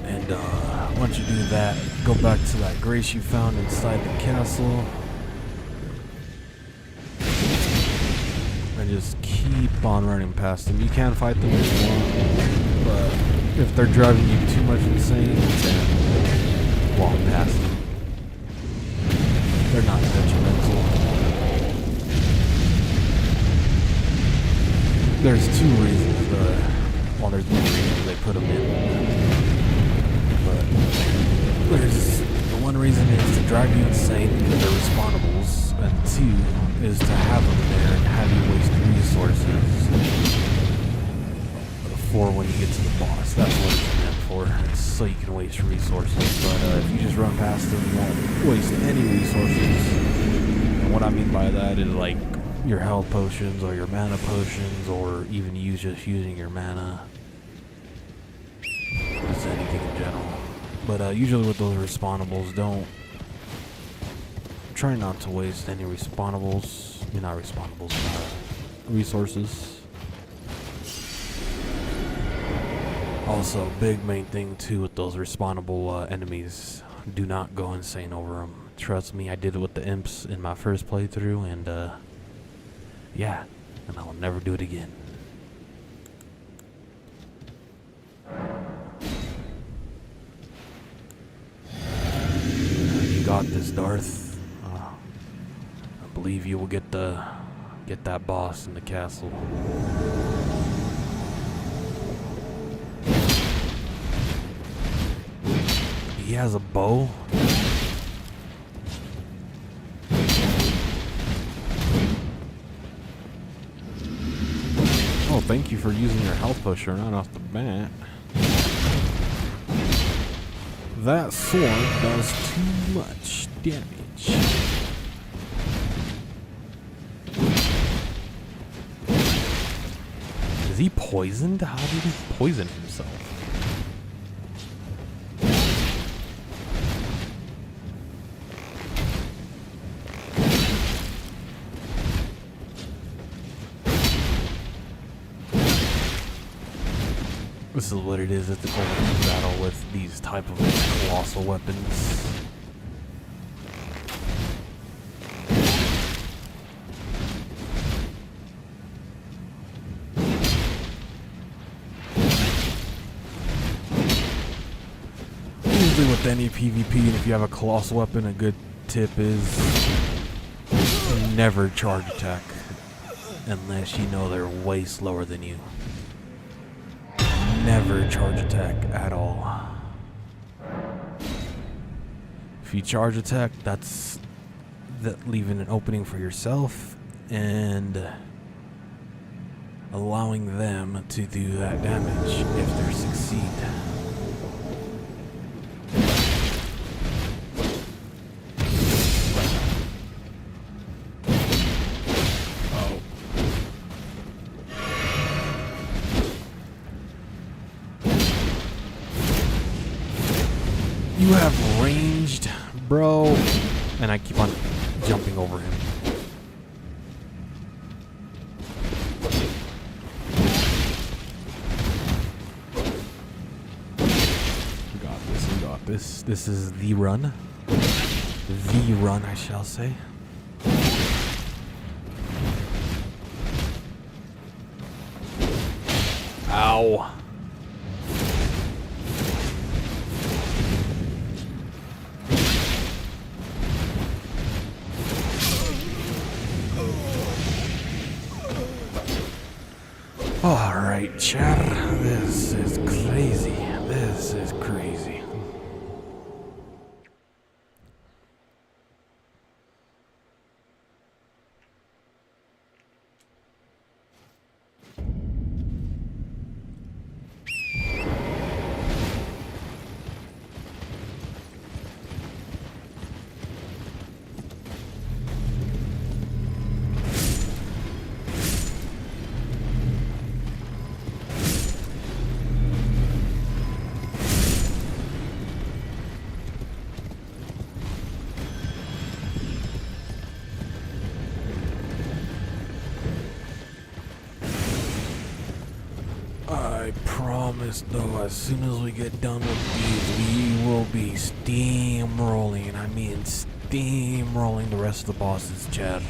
And once you do that, go back to that grace you found inside the castle. And just keep on running past them. You can fight them if you want, but if they're driving you too much insane, then walk past them. They're not detrimental. There's 2 reasons, well, there's 1 reason they put them in, but there's the 1 reason is to drive you insane because they're respawnables, and 2 is to have them there and have you waste resources for when you get to the boss. That's what it's meant for. It's so you can waste resources, but if you just run past them, you won't waste any resources. And what I mean by that is like your health potions or your mana potions, or even you just using your mana. Just anything in general. But usually with those respawnables, try not to waste any respawnables. I mean, not respawnables, resources. Also, big main thing too with those respawnable enemies, do not go insane over them. Trust me, I did it with the imps in my first playthrough, and yeah, and I'll never do it again. You got this, Darth. I believe you will get that boss in the castle. He has a bow. Oh, thank you for using your health pusher right off the bat. That sword does too much damage. Is he poisoned? How did he poison himself? This is what it is at the ultimate battle with these type of colossal weapons. Usually with any PvP, and if you have a colossal weapon, a good tip is never charge attack unless you know they're way slower than you. Never charge attack at all. If you charge attack, that's leaving an opening for yourself and allowing them to do that damage if they succeed. You have ranged, bro. And I keep on jumping over him. We got this, we got this. This is the run. The run, I shall say. Ow. Alright, chat. This is crazy. This is crazy. I promise though, as soon as we get done with these, we will be steamrolling. I mean steamrolling the rest of the bosses, chat.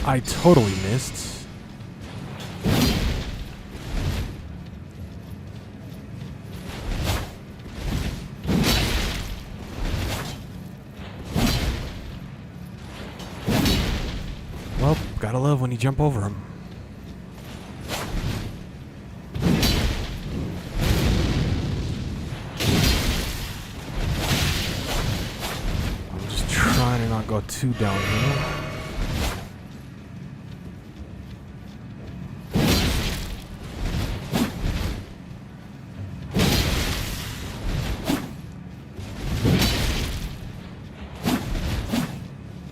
I totally missed. Well, gotta love when you jump over him. I'm just trying to not go too downhill.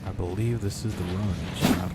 I believe this is the run, chat.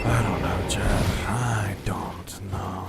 I don't know, Chad. I don't know.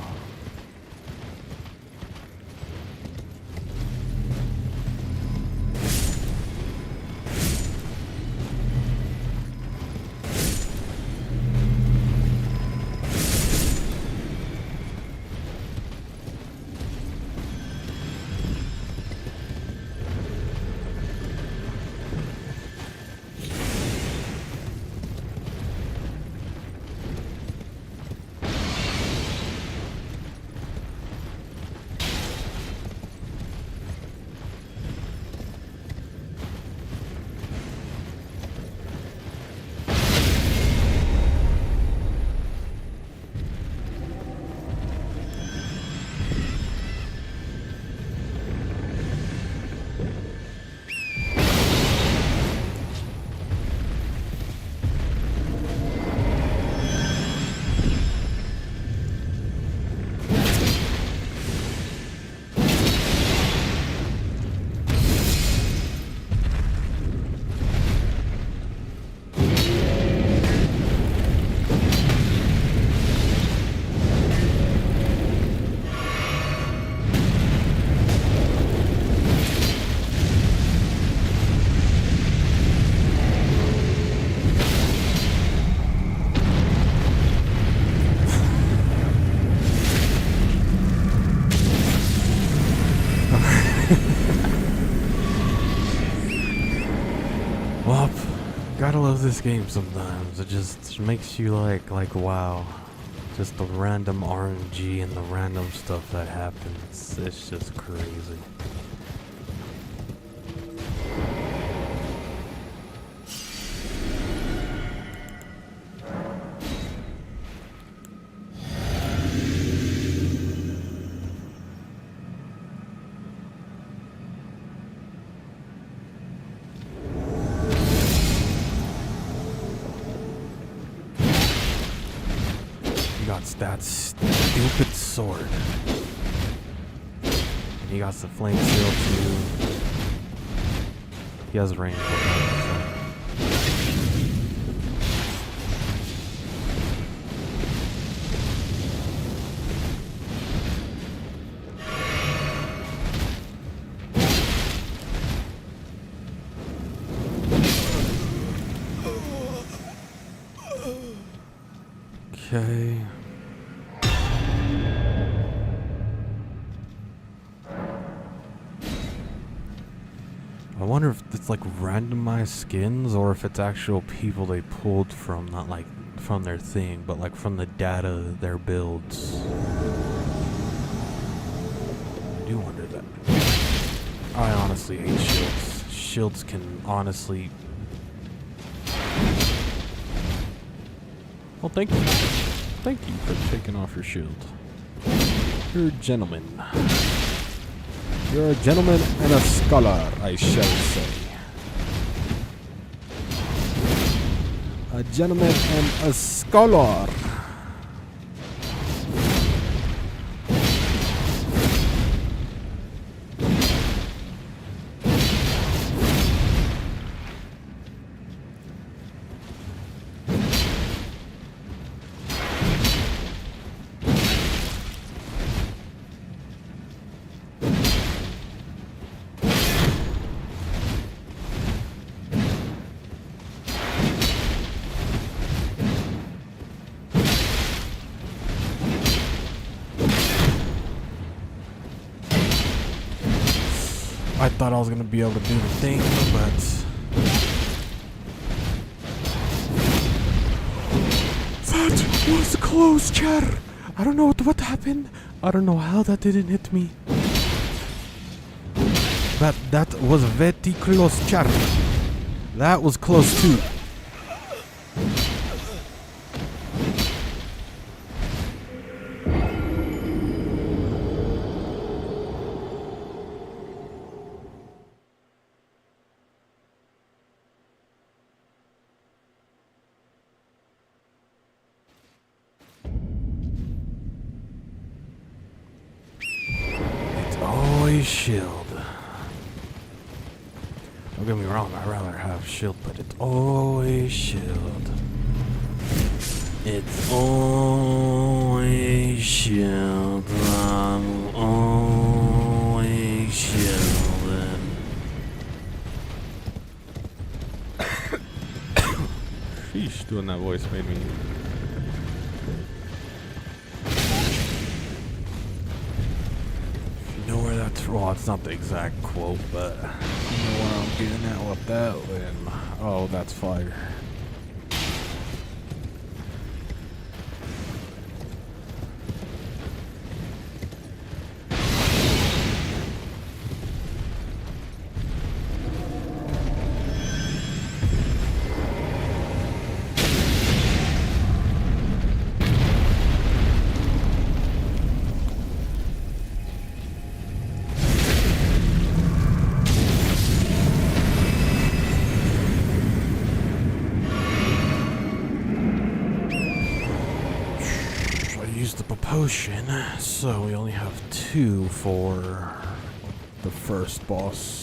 Well, gotta love this game sometimes. It just makes you like wow. Just the random RNG and the random stuff that happens. It's just crazy. That stupid sword. And he got the flame seal too. He has range. Okay. I wonder if it's like randomized skins or if it's actual people they pulled from, not like from their thing, but like from the data, their builds. I do wonder that. I honestly hate shields. Shields can honestly... Well, thank you. Thank you for taking off your shield. You're a gentleman. You're a gentleman and a scholar, I shall say. A gentleman and a scholar. I thought I was gonna be able to do the thing, but that was close, chat. I don't know what happened. I don't know how that didn't hit me. But that was very close, chat. That was close too. It's always shield. Don't get me wrong, I'd rather have shield, but it's always shield. It's always shield. I'm always shielding. Sheesh, doing that voice made me. If you know where that's from, well, it's not the exact quote, but you know where I'm getting at with that, then oh, that's fire. Used up a potion, so we only have 2 for the first boss.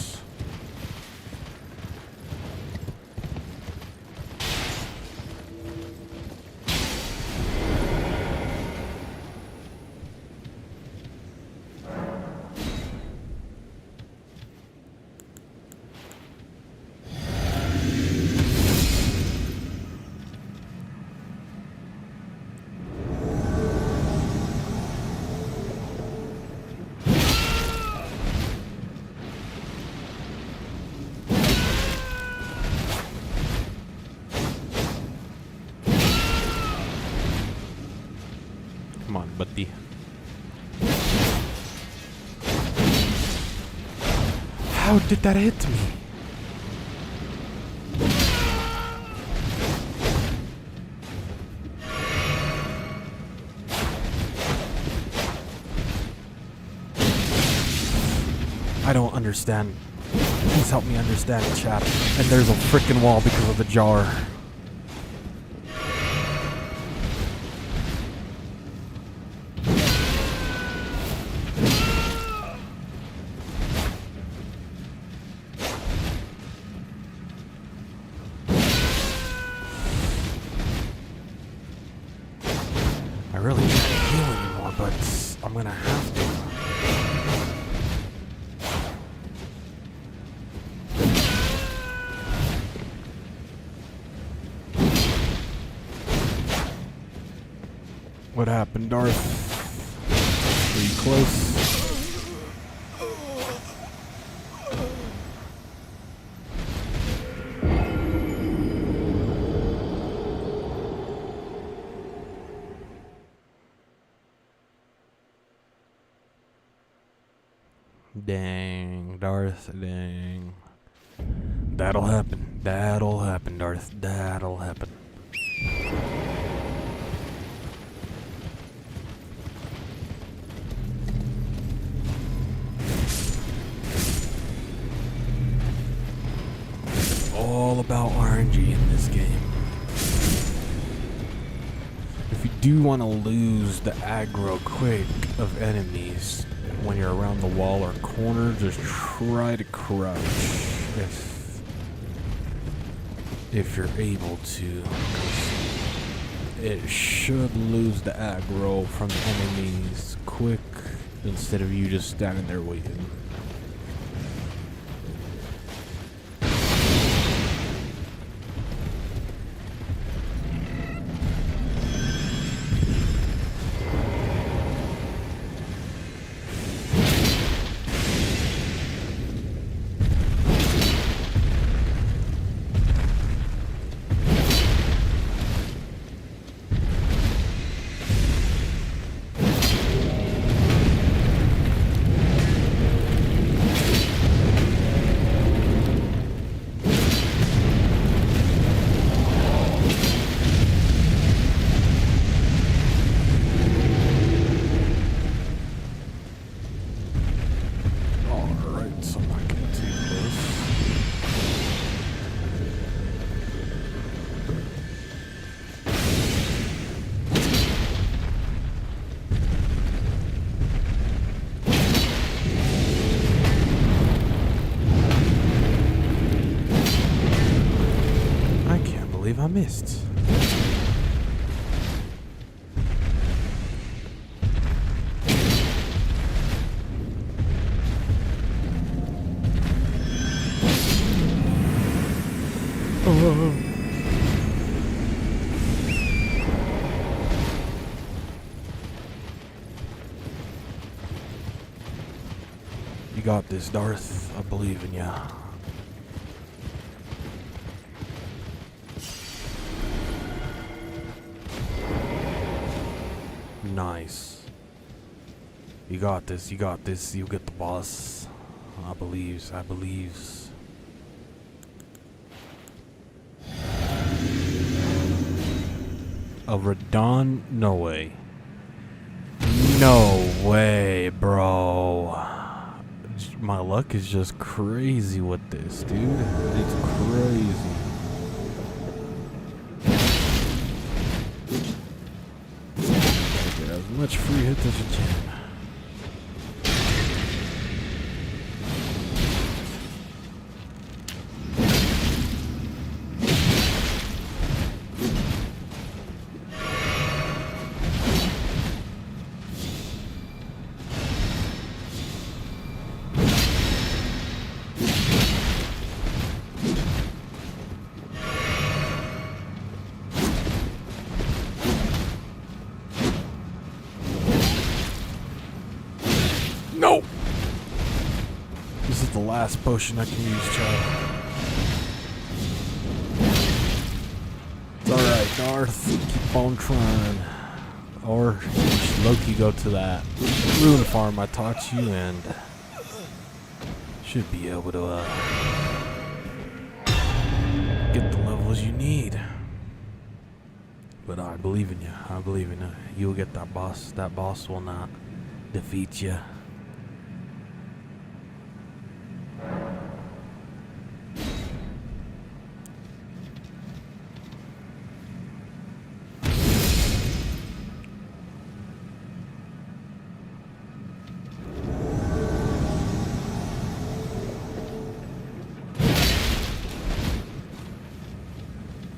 Come on, buddy. How did that hit me? I don't understand. Please help me understand, chat. And there's a freaking wall because of the jar. I really can't heal anymore, but I'm gonna have to. What happened, Darth? Were you close? Dang, Darth, dang. That'll happen. That'll happen, Darth. That'll happen. It's all about RNG in this game. If you do want to lose the aggro quick of enemies, when you're around the wall or corner, just try to crouch if you're able to. It should lose the aggro from the enemies quick instead of you just standing there waiting. missed. You got this, Darth. I believe in ya. Nice. You got this, you got this. You get the boss. I believes, I believes. A Radon? No way. No way, bro. My luck is just crazy with this, dude. It's crazy. Get as much free hits as you can. No! This is the last potion I can use, child. It's alright, Darth. Keep on trying. Or Loki, go to that ruin farm I taught you and should be able to get the levels you need. But I believe in you. I believe in you. You'll get that boss. That boss will not defeat you.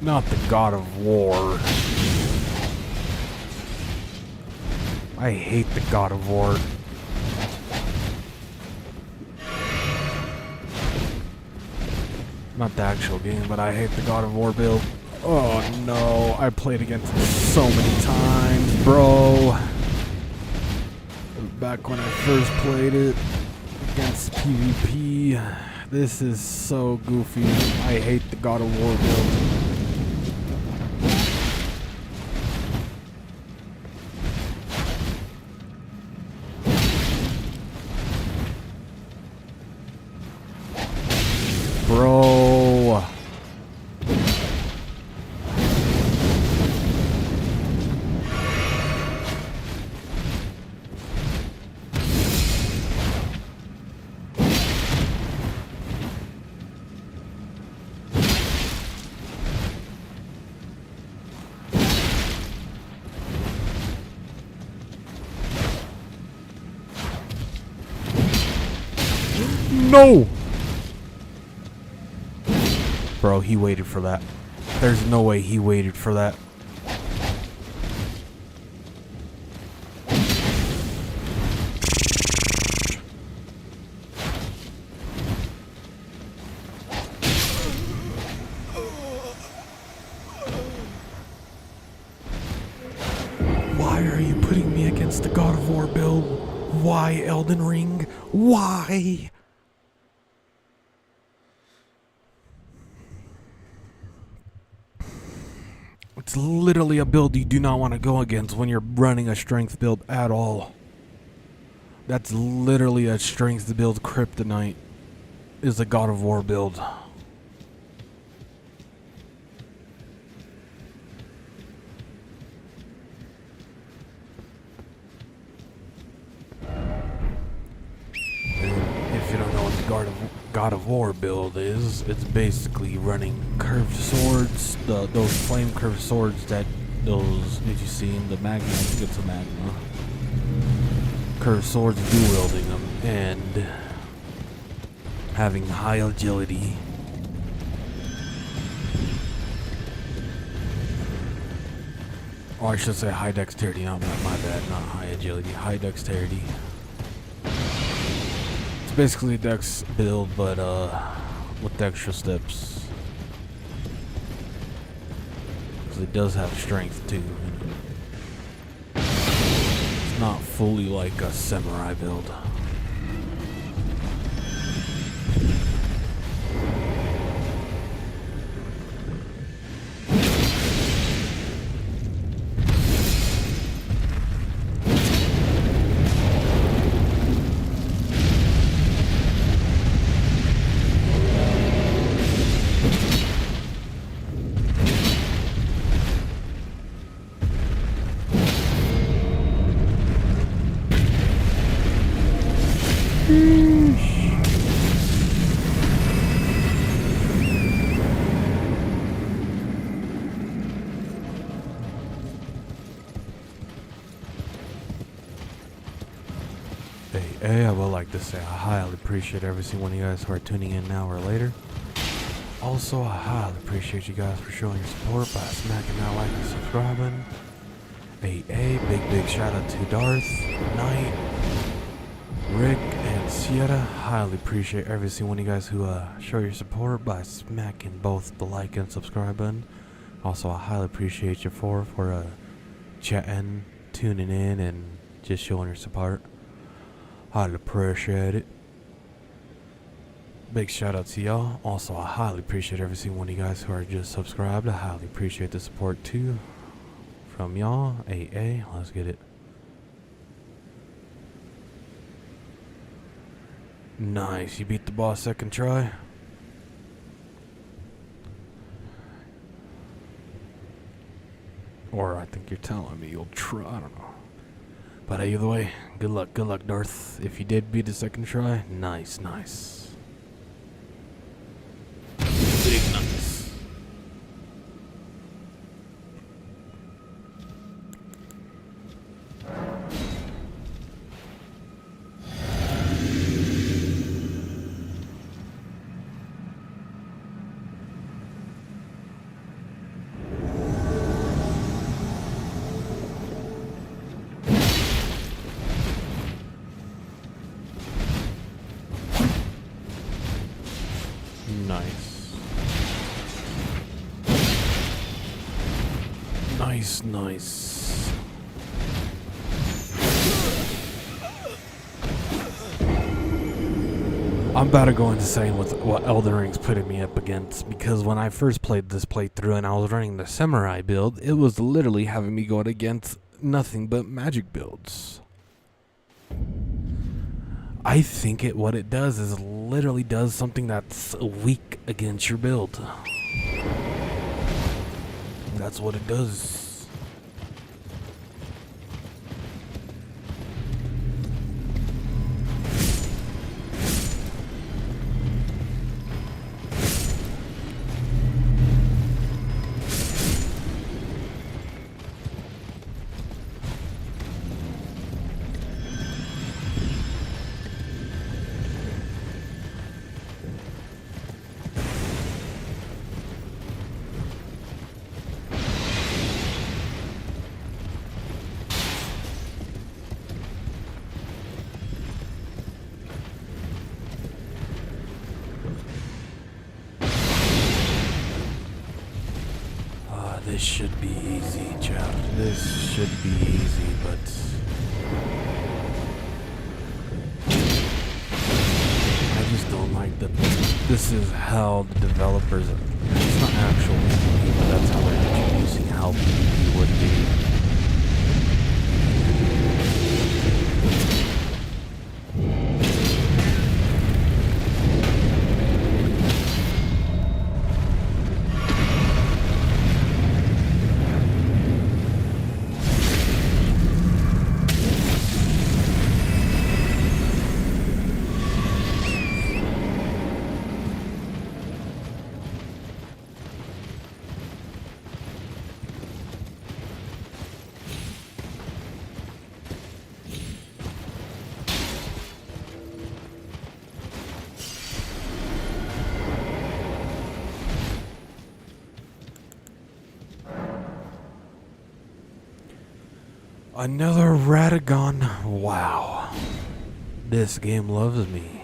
Not the God of War. I hate the God of War. Not the actual game, but I hate the God of War build. Oh no, I played against it so many times, bro. Back when I first played it against PvP. This is so goofy. I hate the God of War build. Bro. No! Bro, he waited for that. There's no way he waited for that. Why are you putting me against the God of War build? Why, Elden Ring? Why? It's literally a build you do not want to go against when you're running a strength build at all. That's literally a strength build kryptonite. Is a God of War build. And if you don't know what the God of War build is, it's basically running curved swords, those flame curved swords that did you see in the magma? I think it's a magma. Curved swords, dual wielding them, and having high agility. Or I should say high dexterity, not my bad, not high agility, high dexterity. It's basically a dex build, but with extra steps. Because it does have strength too. It's not fully like a samurai build. Hey, I would like to say I highly appreciate every single one of you guys who are tuning in now or later. Also, I highly appreciate you guys for showing your support by smacking that like and subscribing. Big shout out to Darth, Knight, Rick, and Sierra. Highly appreciate every single one of you guys who show your support by smacking both the like and subscribe button. Also, I highly appreciate you for chatting, tuning in, and just showing your support. Highly appreciate it. Big shout out to y'all. Also, I highly appreciate every single one of you guys who are just subscribed. I highly appreciate the support too from y'all. Let's get it. Nice. You beat the boss second try. Or I think you're telling me you'll try. I don't know. But either way, good luck, Darth. If you did beat the second try, nice. Big nice. Nice. I'm about to go into saying what Elden Ring's putting me up against, because when I first played this playthrough and I was running the samurai build, it was literally having me going against nothing but magic builds. I think what it does is literally does something that's weak against your build. That's what it does. This should be easy, child. This should be easy, but I just don't like that. This is how the developers. It's not actual PvP, but that's how they're introducing how PvP would be. Another Radagon. Wow. This game loves me.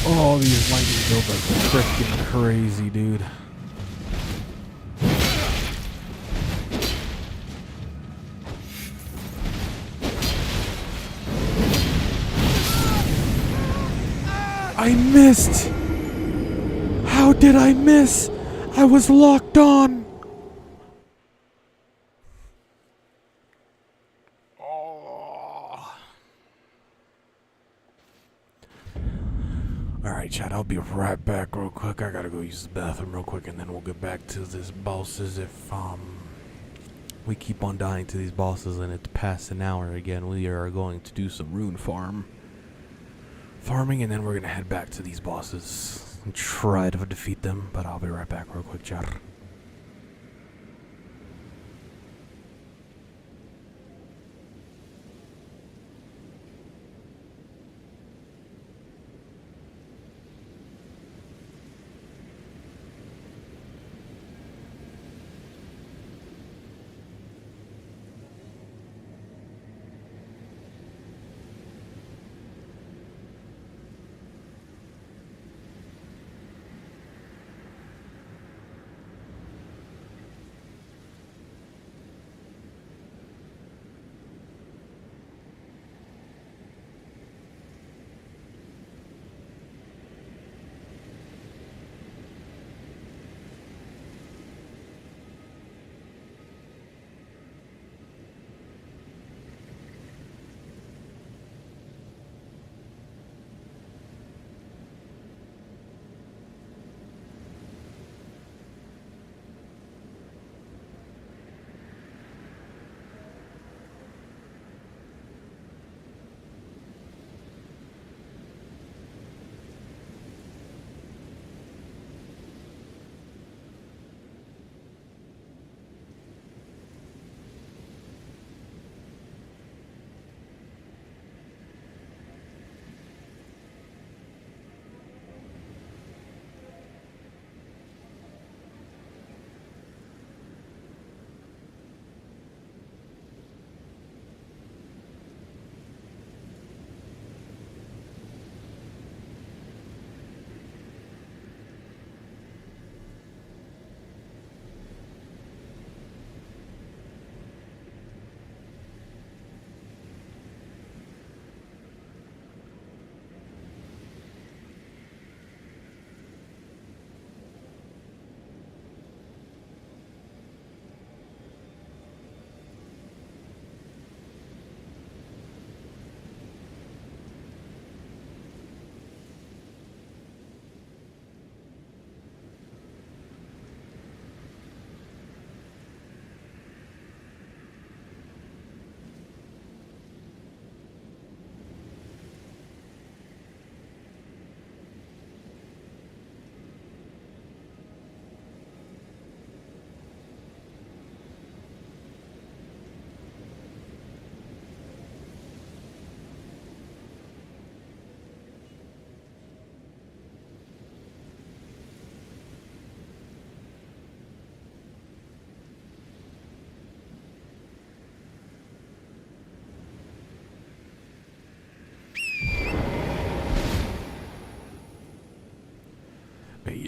Oh, these lightning builds are freaking crazy, dude. I missed! How did I miss? I was locked on! Alright, chat, I'll be right back real quick. I gotta go use the bathroom real quick, and then we'll get back to this bosses. If we keep on dying to these bosses and it's past an hour again, we are going to do some rune farming, and then we're gonna head back to these bosses and try to defeat them. But I'll be right back real quick, chat.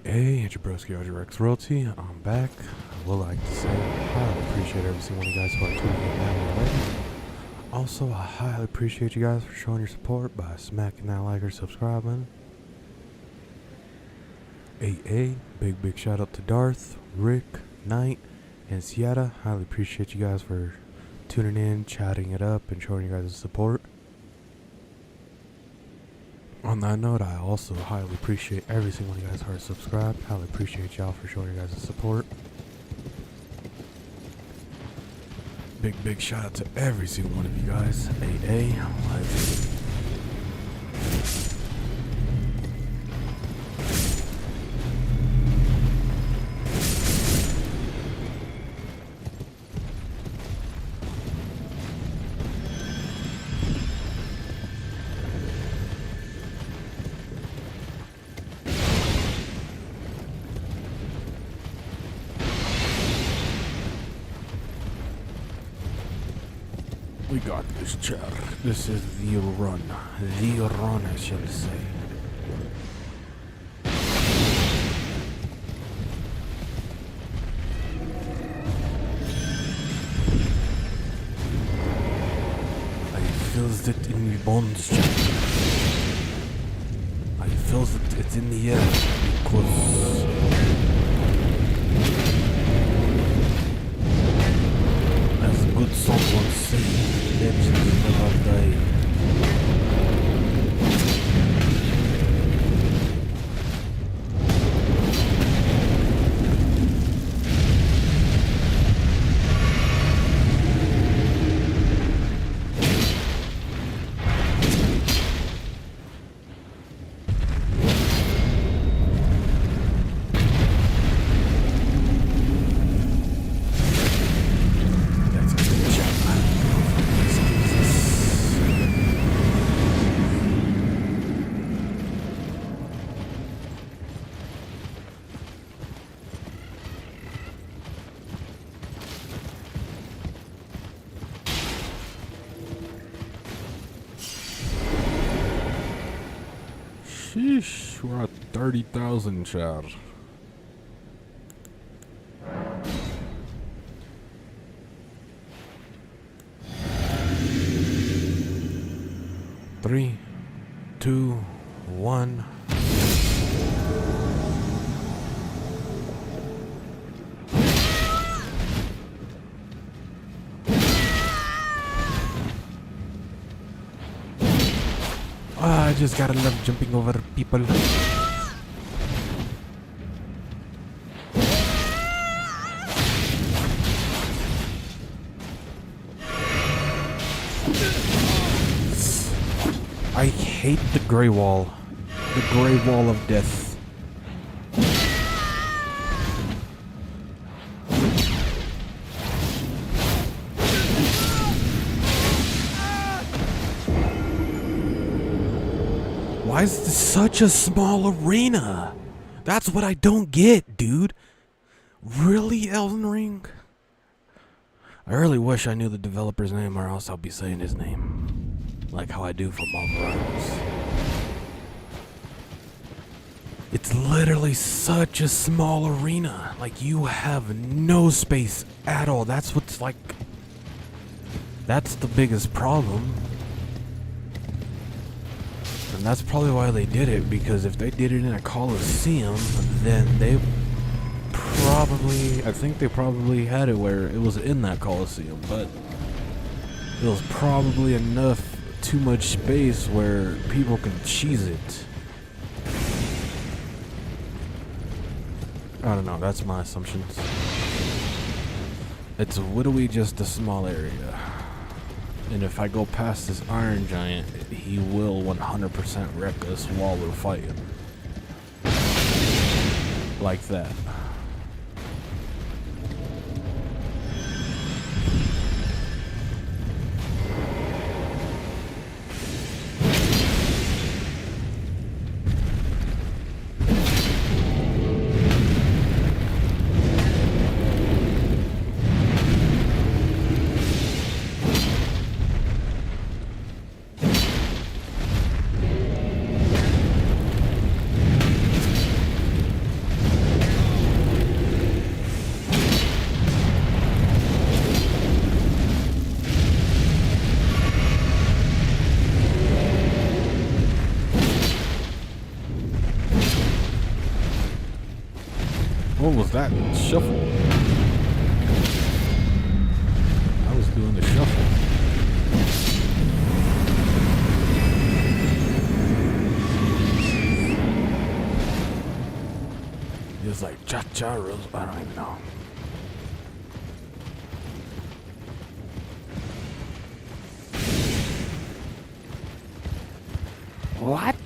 Hey, it's your broski, Rex Royalty. I'm back. I would like to say I highly appreciate every single one of you guys who are tuning in now already. Also, I highly appreciate you guys for showing your support by smacking that like or subscribe button. Hey, big shout out to Darth, Rick, Knight, and Sieta. Highly appreciate you guys for tuning in, chatting it up, and showing you guys the support. On On that note, I also highly appreciate every single one of you guys who are subscribed. Highly appreciate y'all for showing your guys' support. Big shout out to every single one of you guys. Let's We got this, chair. This is the run. The run, I shall say. I feels it in my bones, Jack. I feels it, it's in the air because as good someone said, legends never die. Sheesh, we're at 30,000, chair. Three, two, one. I just gotta love jumping over people. I hate the gray wall. The gray wall of death. Why is this such a small arena? That's what I don't get, dude. Really, Elden Ring? I really wish I knew the developer's name, or else I'll be saying his name. Like how I do for Marvel Rivals. It's literally such a small arena. Like, you have no space at all. That's what's like... That's the biggest problem. And that's probably why they did it, because if they did it in a Coliseum, then they probably... I think they probably had it where it was in that Coliseum, but it was probably enough, too much space where people can cheese it. I don't know, that's my assumptions. It's literally just a small area. And if I go past this Iron Giant, he will 100% wreck us while we're fighting. Like that. What was that? Shuffle. I was doing the shuffle. It's like cha-cha rose. I don't even know. What?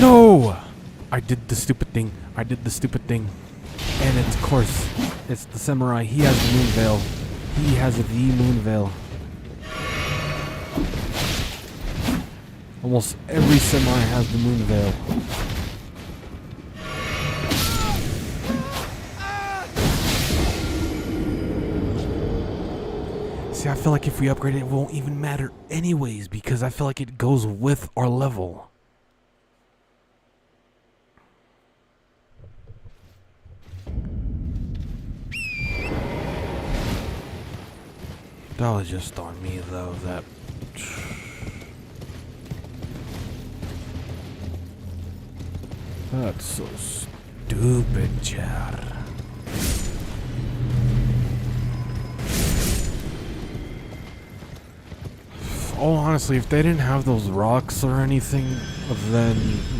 No! I did the stupid thing. I did the stupid thing. And it's, of course, it's the samurai. He has the moon veil. He has the moon veil. Almost every samurai has the moon veil. See, I feel like if we upgrade it, it won't even matter anyways, because I feel like it goes with our level. That was just on me, though, that... That's so stupid, Chad. Oh, honestly, if they didn't have those rocks or anything, then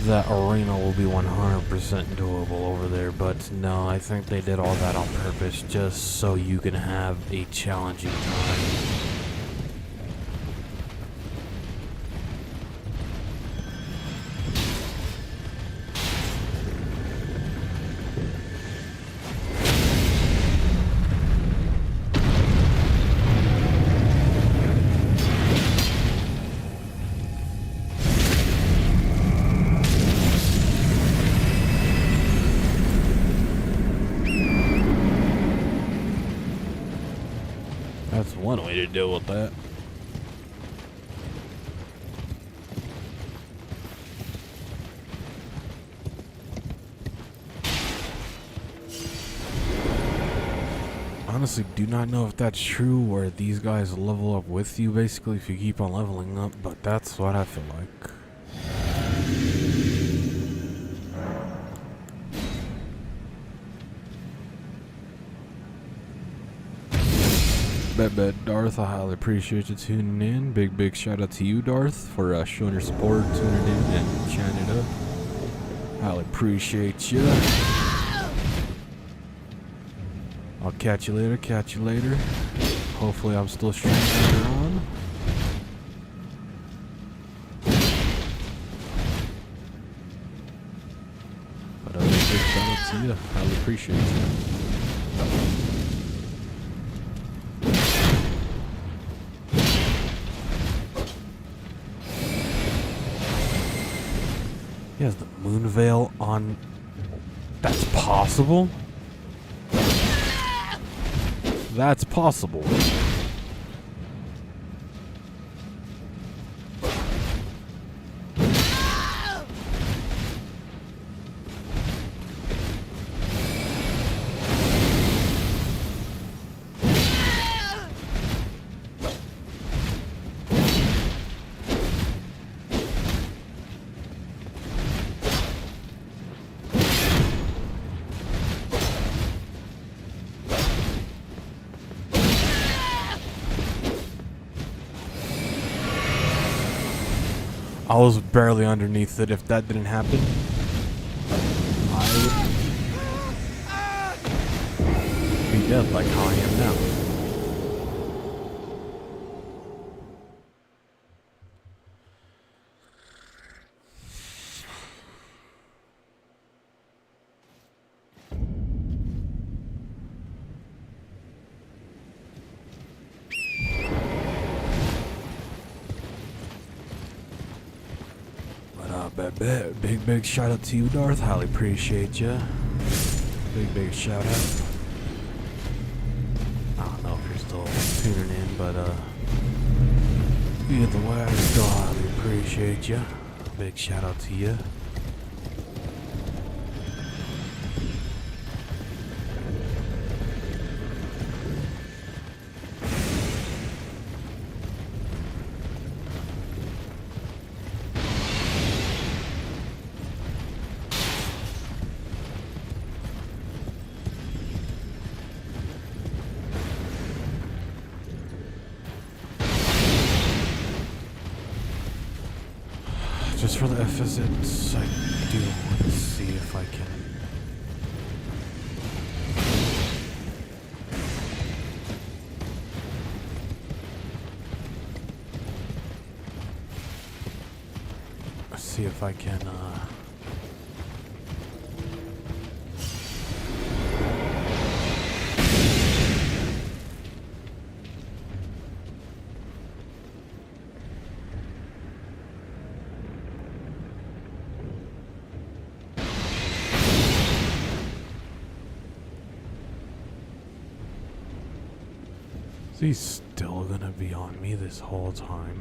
that arena will be 100% doable over there. But no, I think they did all that on purpose just so you can have a challenging time. That's one way to deal with that. Honestly, do not know if that's true where these guys level up with you basically if you keep on leveling up, but that's what I feel like. Bet, Darth, I highly appreciate you tuning in. Big shout out to you, Darth, for showing your support, tuning in, and chatting it up. Highly appreciate you. I'll catch you later. Hopefully I'm still streaming later on. But big shout out to you. Highly appreciate you. He has the moon veil on. That's possible? That's possible. I was barely underneath it. If that didn't happen, I would be dead like how I am now. Big shout out to you, Darth. Highly appreciate you. Big shout out. I don't know if you're still tuning in, but either way, I still highly appreciate you. Big shout out to you. just for the visits, I do want to see if I can. See if I can, is he still gonna be on me this whole time?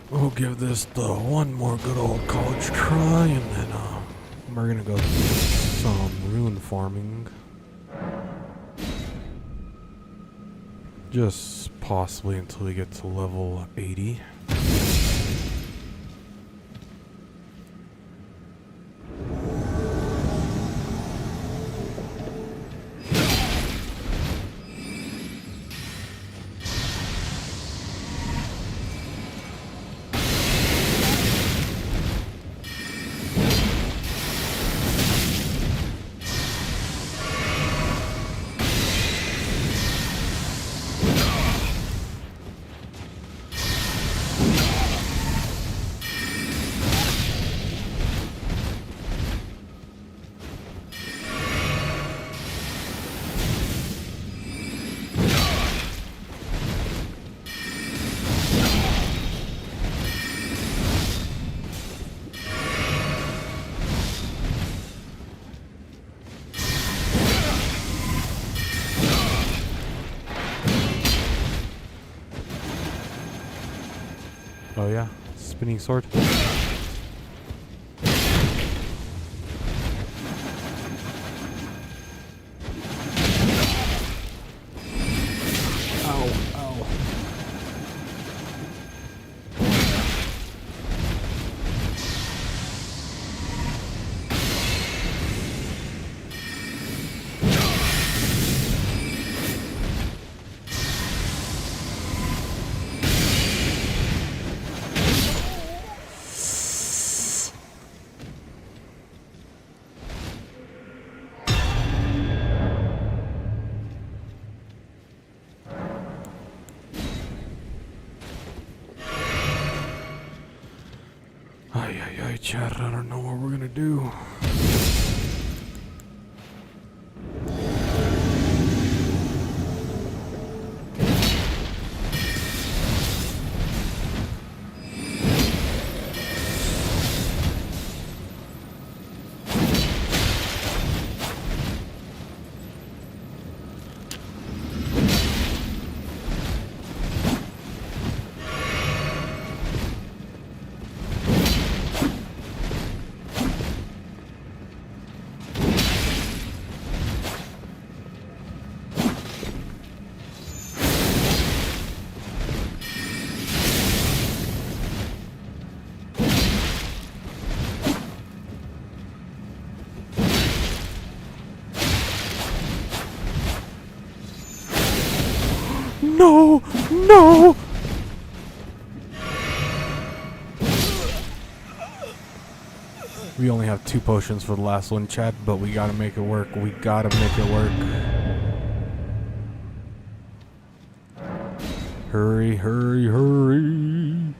We'll give this the one more good old college try, and then we're gonna go do some rune farming. Just possibly until we get to level 80. Oh yeah, spinning sword. Ow, ow. Ay, chat, I don't know what we're gonna do. No! No! We only have 2 potions for the last one, chat, but we gotta make it work. We gotta make it work. Hurry, hurry, hurry.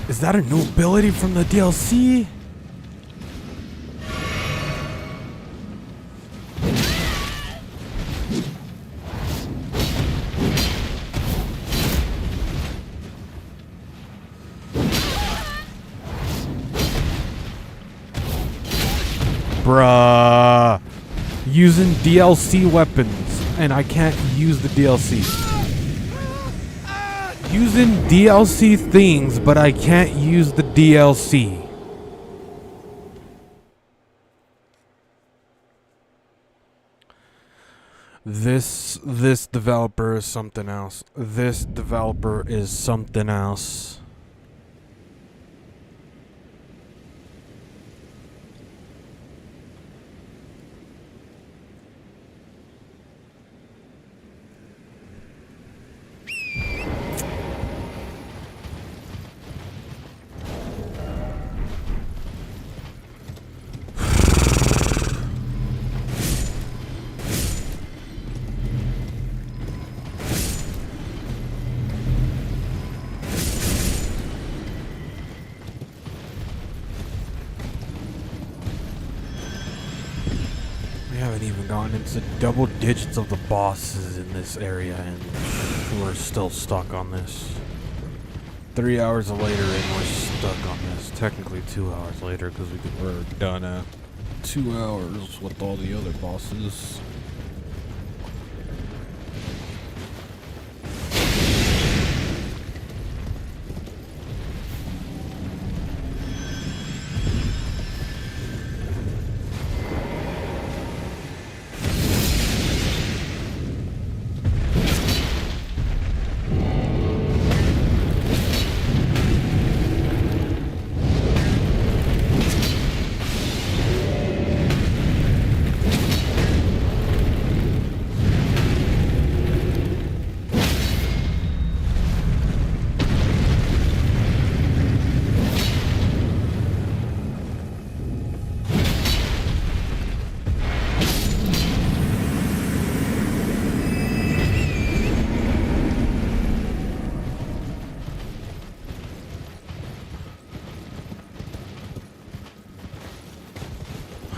Is that a new ability from the DLC? Bruh. Using DLC weapons, and I can't use the DLC. Using DLC things, but I can't use the DLC. This developer is something else. This developer is something else. We haven't even gotten into double digits of the bosses in this area, and we're still stuck on this. 3 hours later, and we're stuck on this. Technically 2 hours later, because we're done at 2 hours with all the other bosses.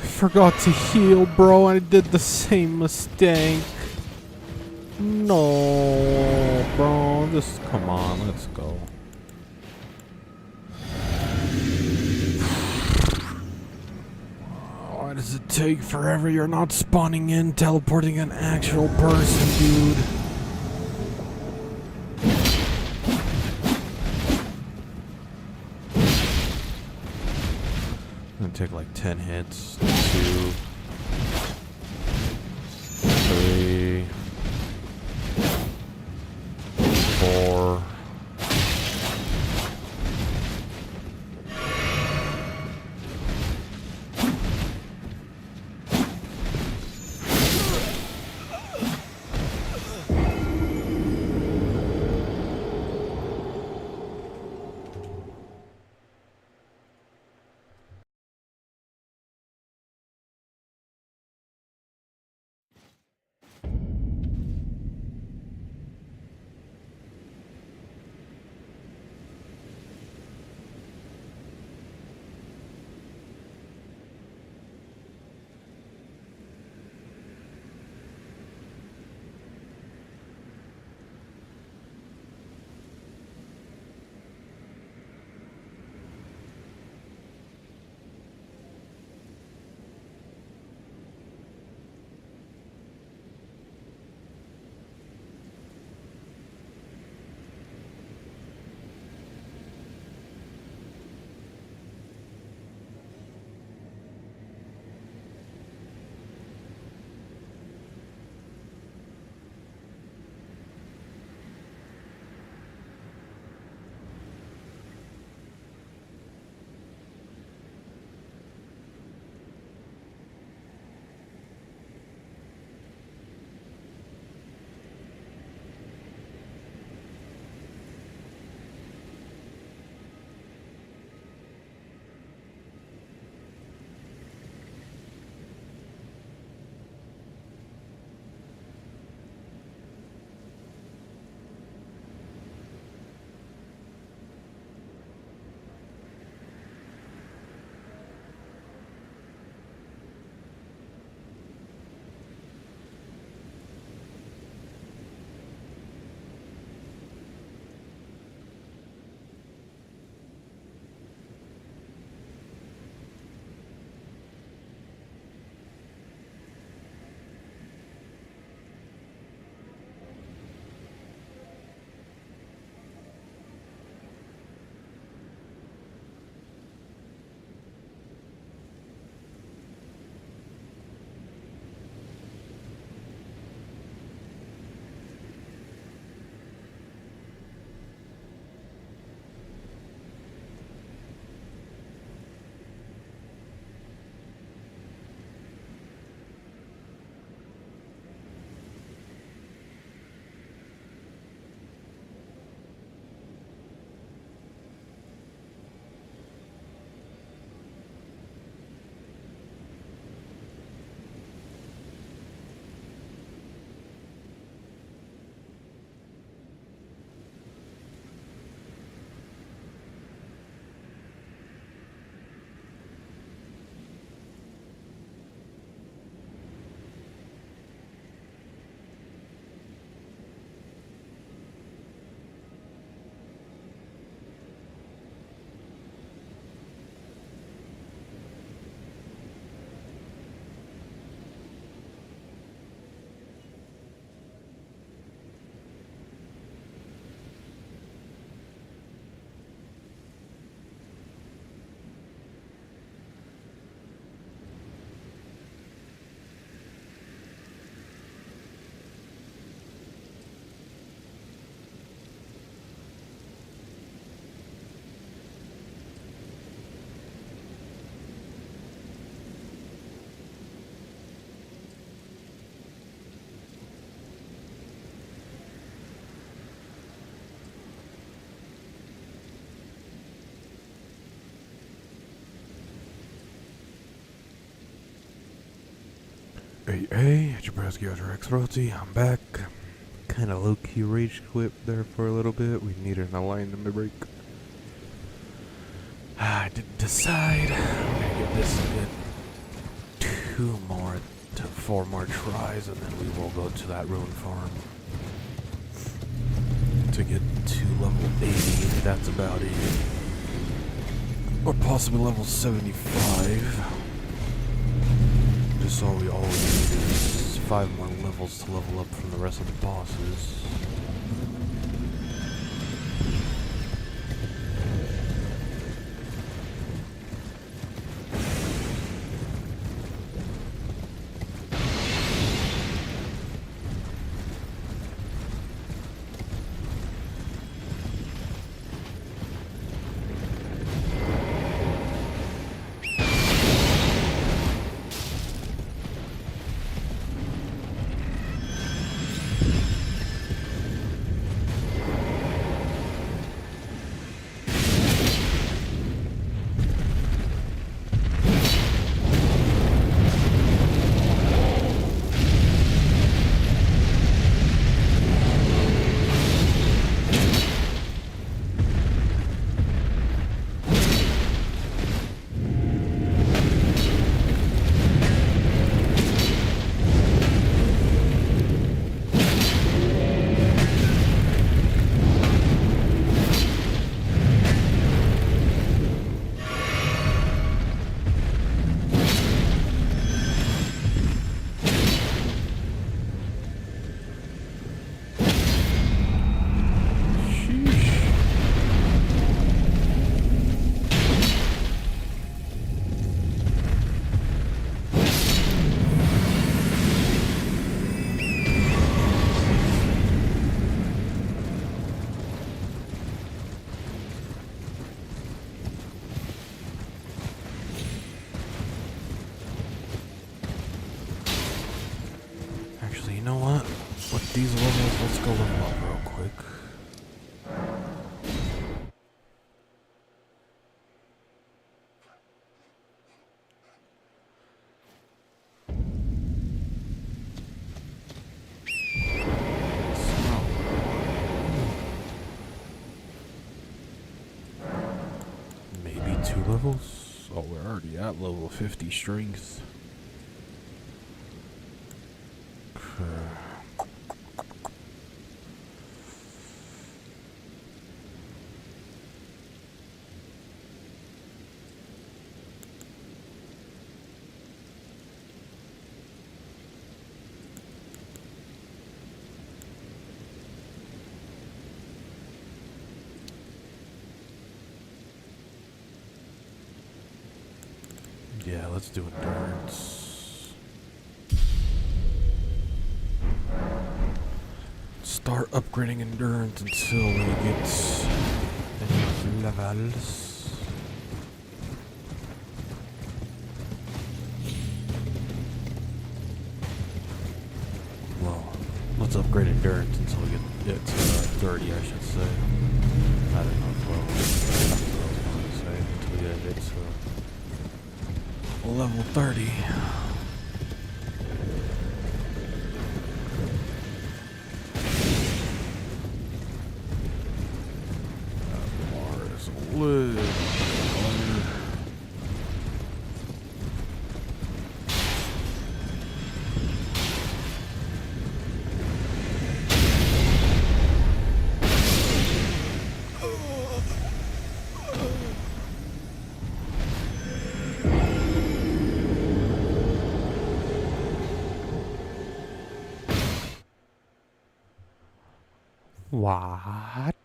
Forgot to heal, bro. I did the same mistake. No, bro. Just come on, let's go. Why does it take forever? You're not spawning in, teleporting an actual person, dude. Gonna take like 10 hits. 2, 3, 4. Hey, it's your broski, X Royalty. I'm back. Kind of low-key rage quit there for a little bit. We needed an alignment break. I did decide I'm gonna give this a good 4 more tries, and then we will go to that ruin farm to get to level 80. That's about it, or possibly level 75. Just all we always need is 5 more levels to level up from the rest of the bosses. You know what? With these levels, let's go level up real quick. Maybe 2 levels? Oh, we're already at level 50 strength. Yeah, let's do endurance. Start upgrading endurance until we get enough levels. Well, let's upgrade endurance until we get it to 30, I should say. I don't know, 12. That's what I was going to say. Until we get it to level 30. That bar is lit. What?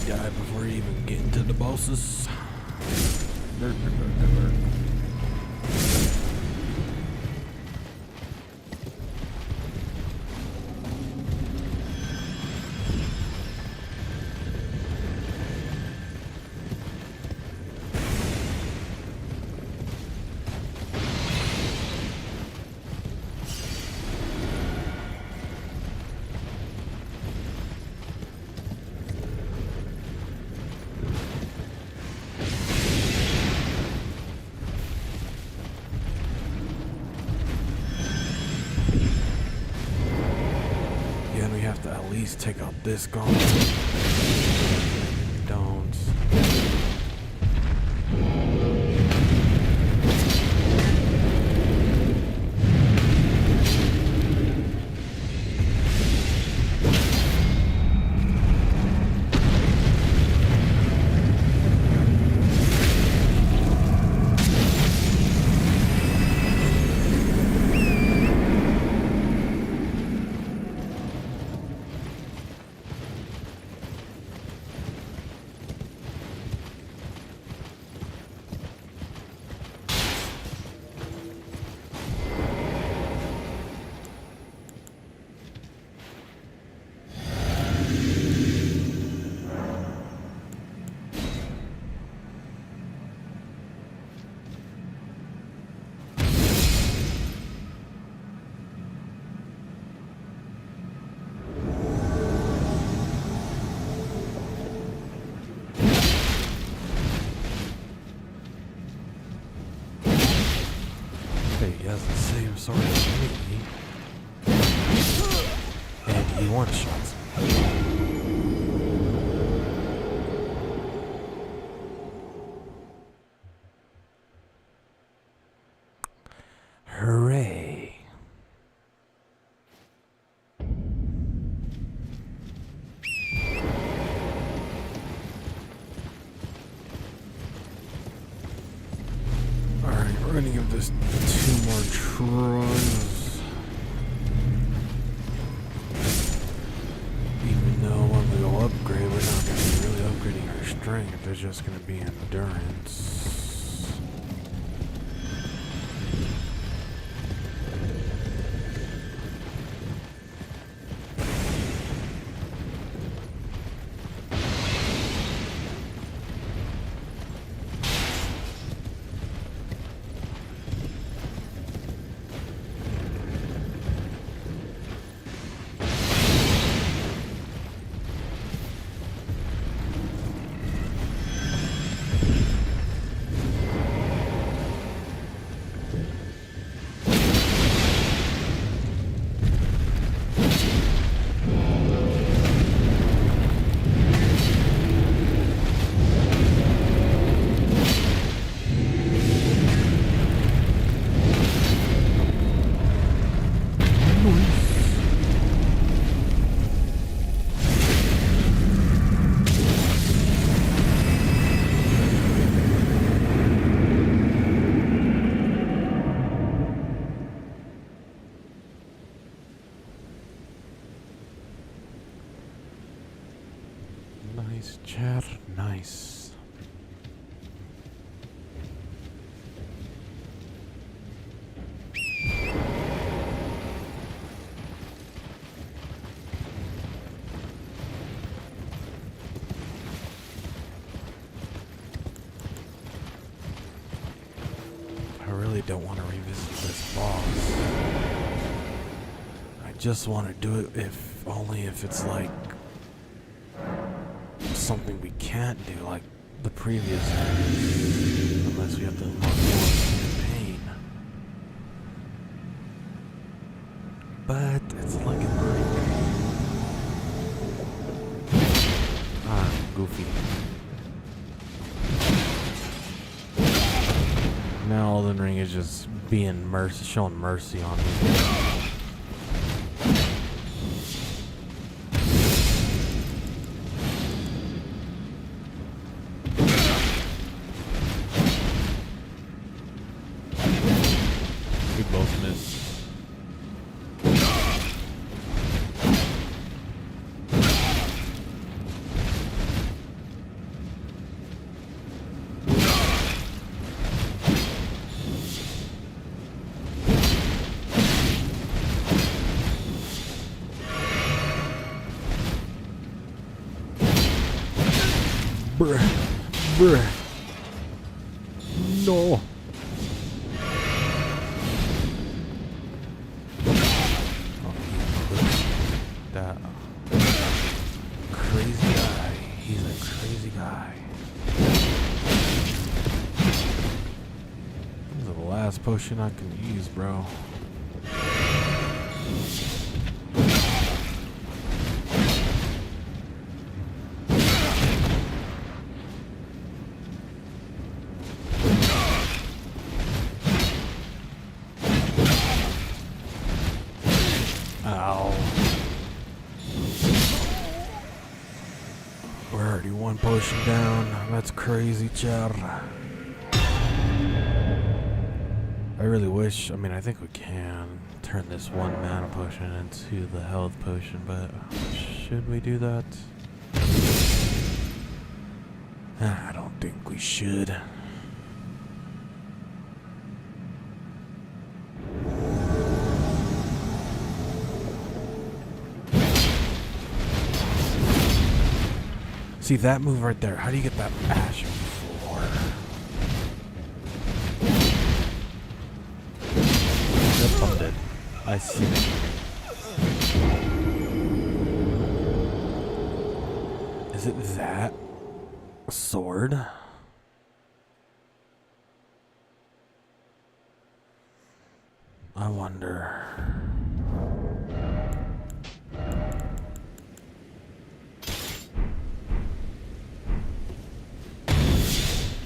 Die before you even get into the bosses. least take out this gauntlet. Don't. He has the same sword as me. And he one-shots me. Hooray. Alright, we're gonna give this 2 more tries. Even though when we go upgrade, we're not gonna be really upgrading our strength, it's just gonna be endurance. Nice chat, nice. I really don't want to revisit this boss. I just want to do it if it's like something we can't do like the previous one, unless we have to unlock more campaign. But it's like goofy. Now Elden Ring is just being showing mercy on me. We both missed. Bruh. No. That crazy guy. He's a crazy guy. This is the last potion I can use, bro. Already one potion down. That's crazy, Chad. I really wish, I think we can turn this one mana potion into the health potion, but should we do that? I don't think we should. See that move right there, how do you get that ash floor? Yep, I'm dead. I see it. Is it that sword? I wonder.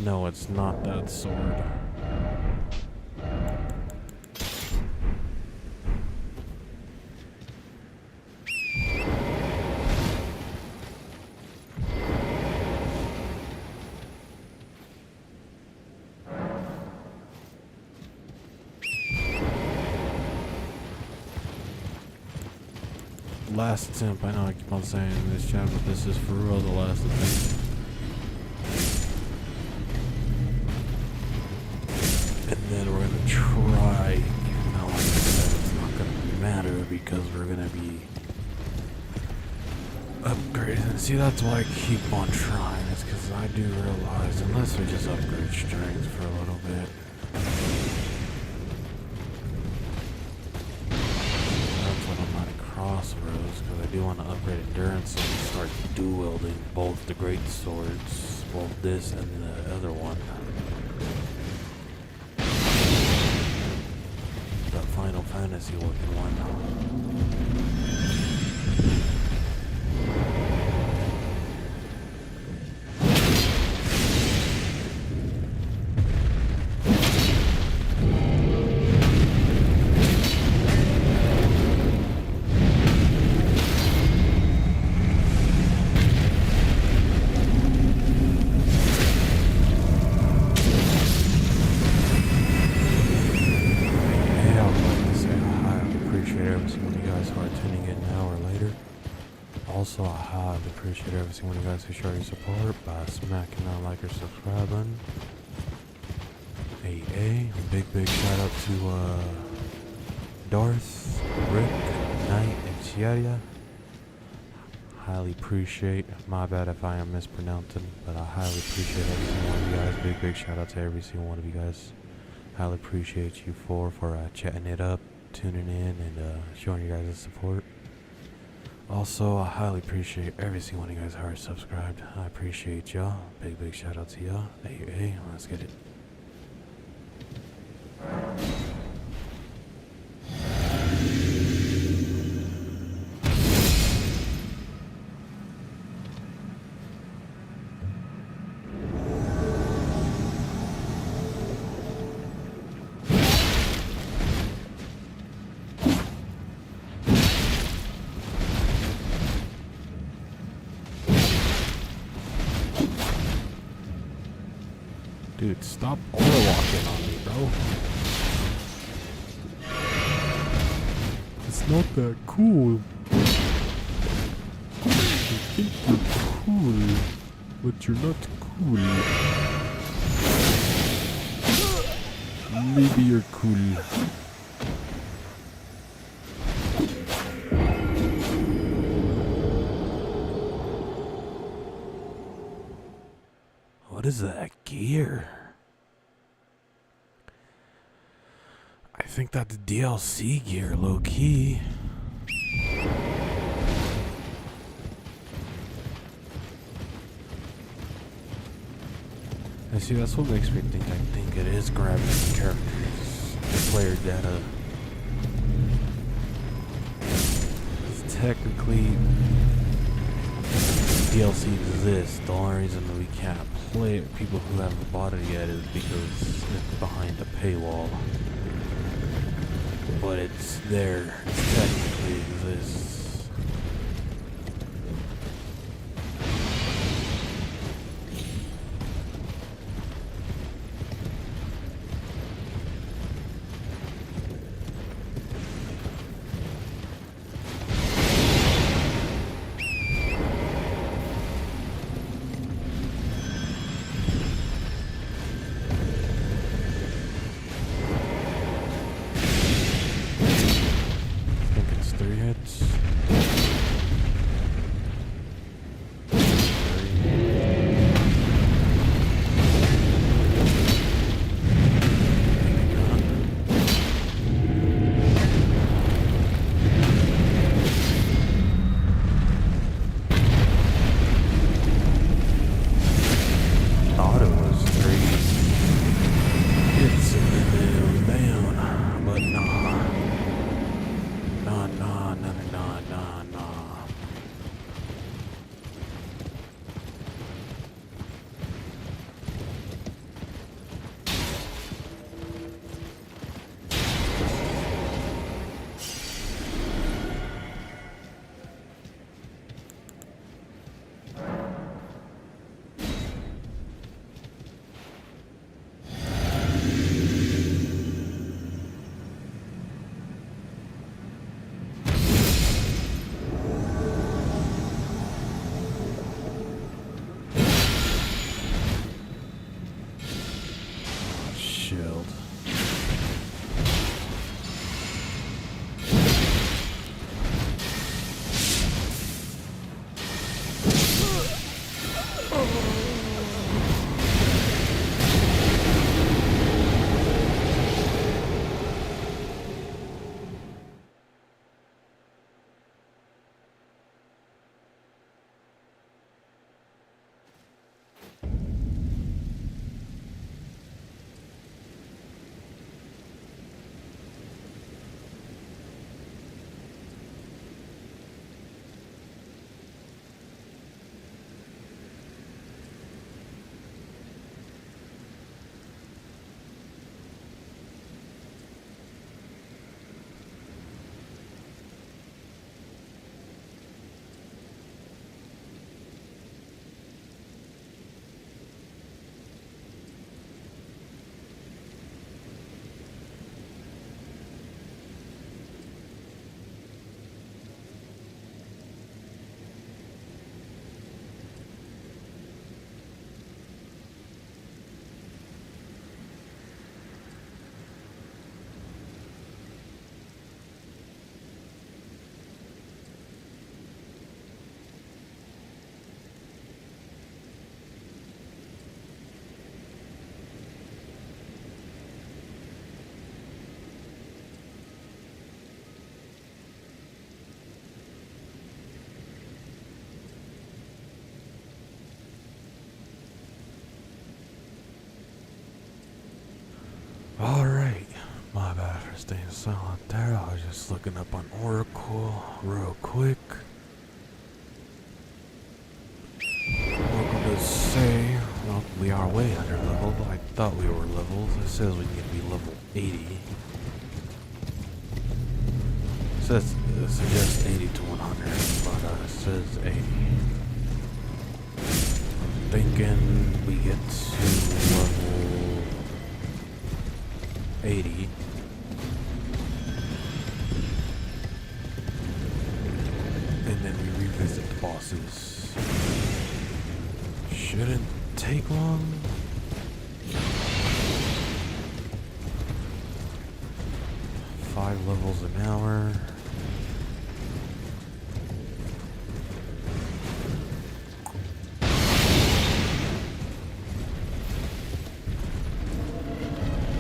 No, it's not that sword. Last attempt. I know I keep on saying in this chapter, but this is for real the last attempt. And then we're gonna try, even though like I said, it's not gonna matter because we're gonna be upgraded. See, that's why I keep on trying. It's because I do realize, unless we just upgrade strength for a little bit. That's when I'm at a crossroads, because I do want to upgrade endurance and start dual wielding both the great swords, both this and the other one. The Final Fantasy looking one. Also, I highly appreciate every single one of you guys who show your support by smacking that like or subscribe button. A big shout out to Darth, Rick, Knight, and Chiaria. Highly appreciate. My bad if I am mispronouncing, but I highly appreciate every single one of you guys. Big shout out to every single one of you guys. Highly appreciate you for chatting it up, tuning in, and showing you guys the support. Also, I highly appreciate every single one of you guys who are subscribed. I appreciate y'all. Big shout out to y'all. Hey, let's get it. Dude, stop overwalking on me, bro. It's not that cool. You think you're cool, but you're not cool. Maybe you're cool. What is that gear? I think that's DLC gear, low key. And see, that's what makes me think I think it is grabbing characters, player data. It's technically DLC exists. The only reason that we can't play it, people who haven't bought it yet, is because it's behind a paywall. But it's there. It technically exists. Alright, my bad for staying silent there. I was just looking up on Oracle real quick. Oracle does say, well, we are way under leveled. I thought we were leveled. It says we need to be level 80. It suggests 80 to 100, but it says 80. I'm thinking we get to level 80. And then we revisit the bosses. Shouldn't take long. Five levels an hour.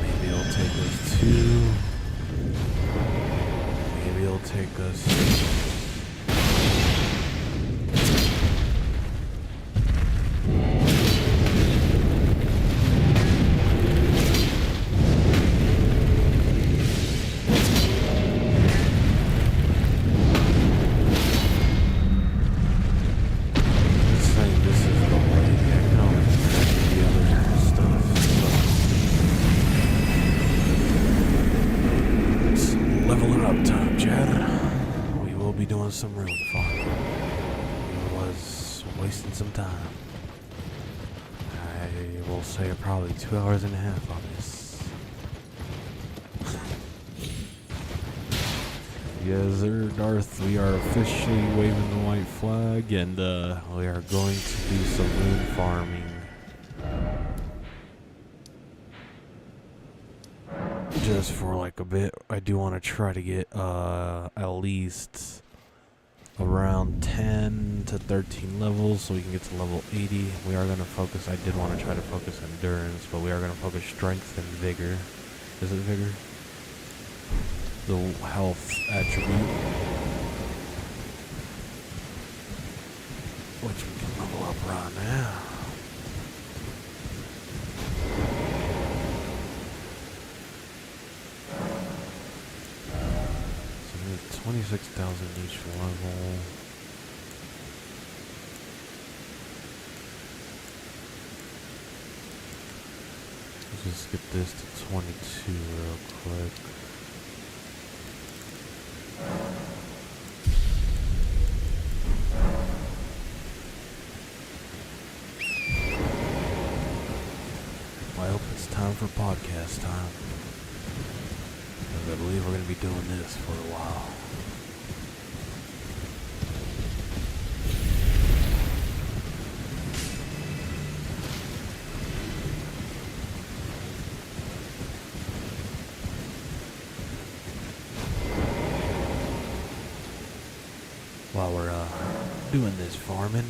Maybe it'll take us two. Maybe it'll take us. Some rune farming. It was wasting some time. I will say probably 2 hours and a half on this. Yes, sir, Darth, we are officially waving the white flag, and we are going to do some rune farming. Just for like a bit. I do want to try to get at least around 10 to 13 levels so we can get to level 80. We are going to focus, I did want to try to focus endurance, but we are going to focus strength and vigor. Is it vigor? The health attribute, which we can level up right now. So 26,000 each level. Let's just get this to 22 real quick. I hope it's time for podcast time, because I believe we're going to be doing this for a while. While we're doing this farming,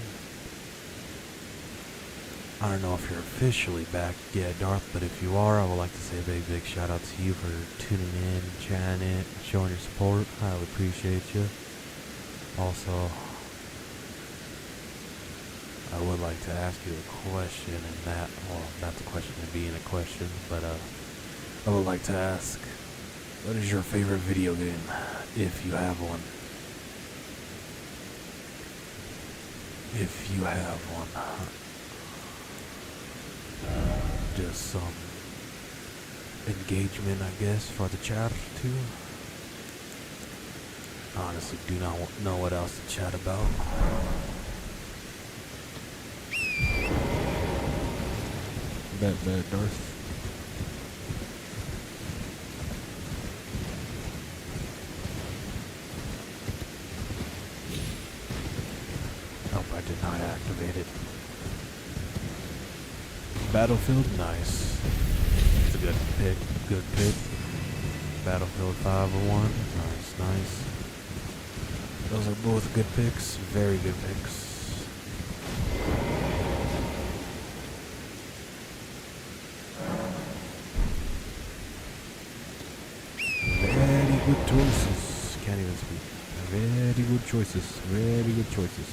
I don't know if you're officially back yet, Darth, but if you are, I would like to say a big shout out to you for tuning in, chatting in, showing your support. I would appreciate you. Also, I would like to ask you a question, and that, well, not the question being a question, but I would like to ask, what is your favorite video game, if you have one? If you have one. Just some engagement, I guess, for the chat too. Honestly, do not know what else to chat about. Bet, Darth. Nope, I did not activate it. Battlefield. Nice. It's a good pick. Good pick. Battlefield 501. Nice. Those are both good picks. Very good picks. Very good choices. Can't even speak. Very good choices. Very good choices.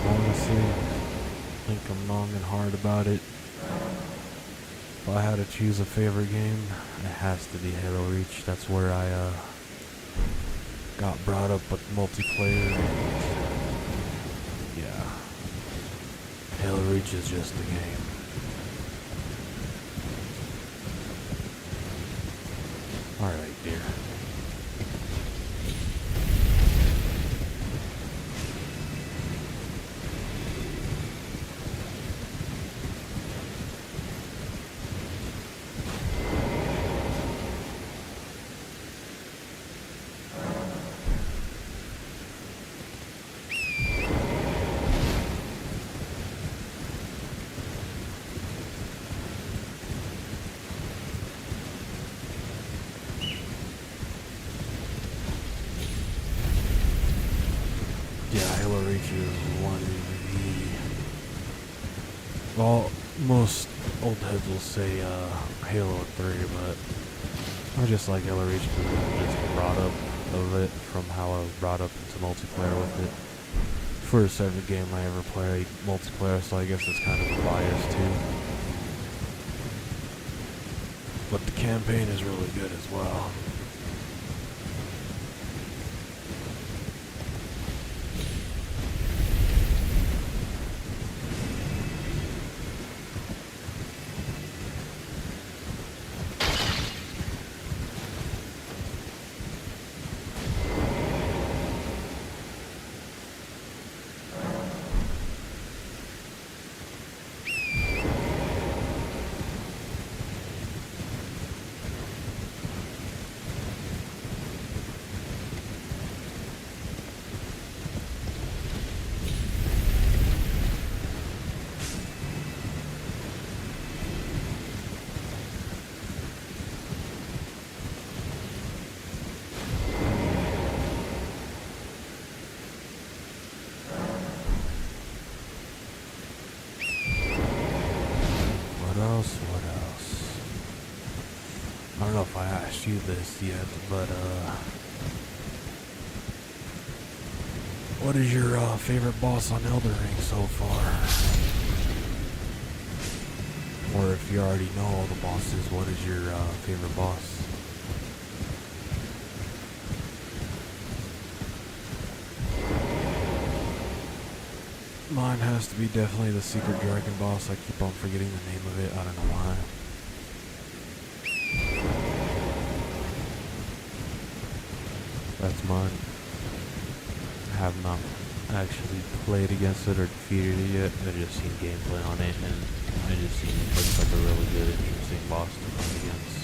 Honestly, think I'm long and hard about it. If I had to choose a favorite game, it has to be Halo Reach. That's where I got brought up with multiplayer, and yeah, Halo Reach is just a game. Alright, dear. Yeah, Halo Reach is one of the... Well, most old heads will say Halo 3, but I just like Halo Reach because I'm just brought up of it from how I was brought up into multiplayer with it. First ever game I ever played multiplayer, so I guess it's kind of a bias too. But the campaign is really good as well. What else? I don't know if I asked you this yet, but what is your favorite boss on Elden Ring so far? Or if you already know all the bosses, what is your favorite boss? Mine has to be definitely the secret dragon boss. I keep on forgetting the name of it. I don't know why. That's mine. I have not actually played against it or defeated it yet. I've just seen gameplay on it, and I just seen it looks like a really good, interesting boss to fight against.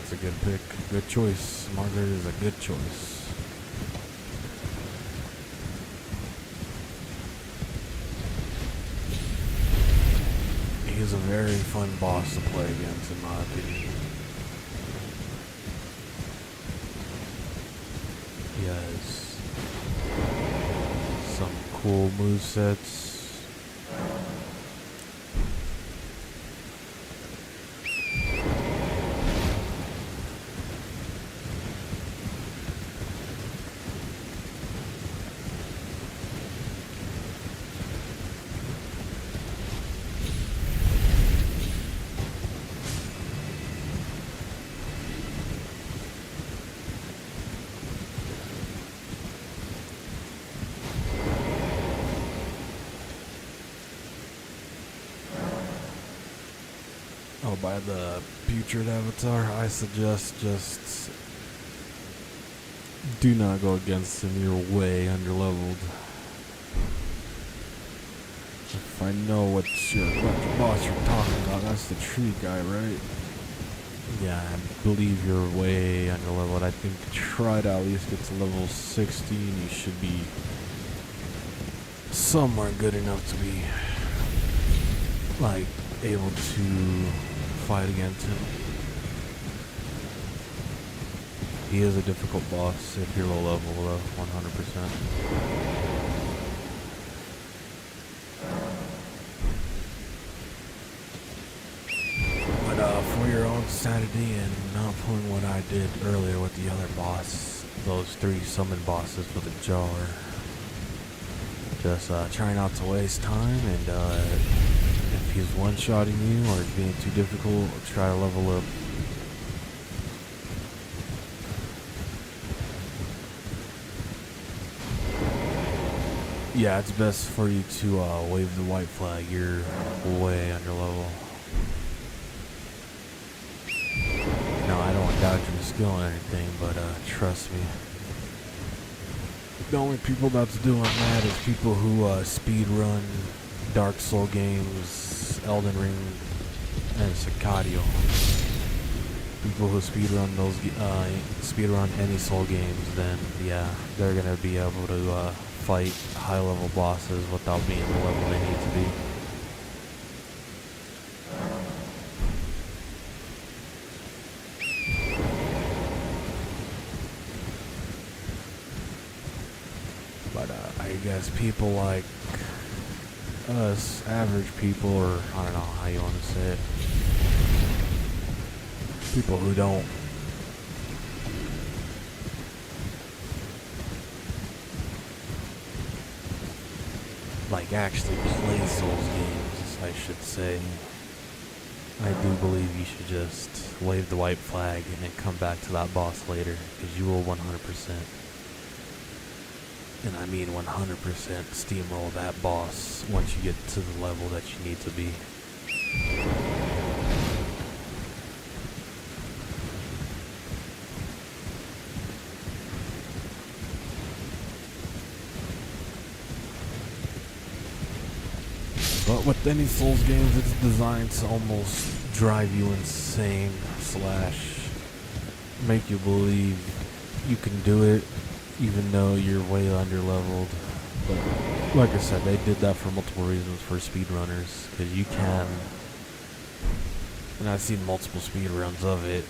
That's a good pick. Good choice. Margaret is a good choice. He's a very fun boss to play against, in my opinion. He has some cool movesets. Oh, by the putrid avatar, I suggest just do not go against him. You're way underleveled. If I know what boss you're talking about, that's the tree guy, right? Yeah, I believe you're way underleveled. I think try to at least get to level 16. You should be somewhere good enough to be like able to fight against him. He is a difficult boss if you're low level though, 100%. But for your own sanity and not pulling what I did earlier with the other boss, those 3 summon bosses with a jar, just try not to waste time, and if he's one-shotting you or being too difficult, try to level up. Yeah, it's best for you to wave the white flag. You're way under level. No, I don't doubt your skill or anything, but trust me. The only people that's doing that is people who speed run Dark Soul games, Elden Ring, and Sicario. People who speedrun those, speedrun any Soul games, then yeah, they're gonna be able to fight high-level bosses without being the level they need to be. But I guess people like us, average people, or I don't know how you want to say it, people who don't like actually play Souls games, I should say, I do believe you should just wave the white flag and then come back to that boss later, because you will 100%, and I mean 100%, steamroll that boss once you get to the level that you need to be. But with any Souls games, it's designed to almost drive you insane / make you believe you can do it even though you're way underleveled. But like I said, they did that for multiple reasons for speedrunners, because you can, and I've seen multiple speedruns of it,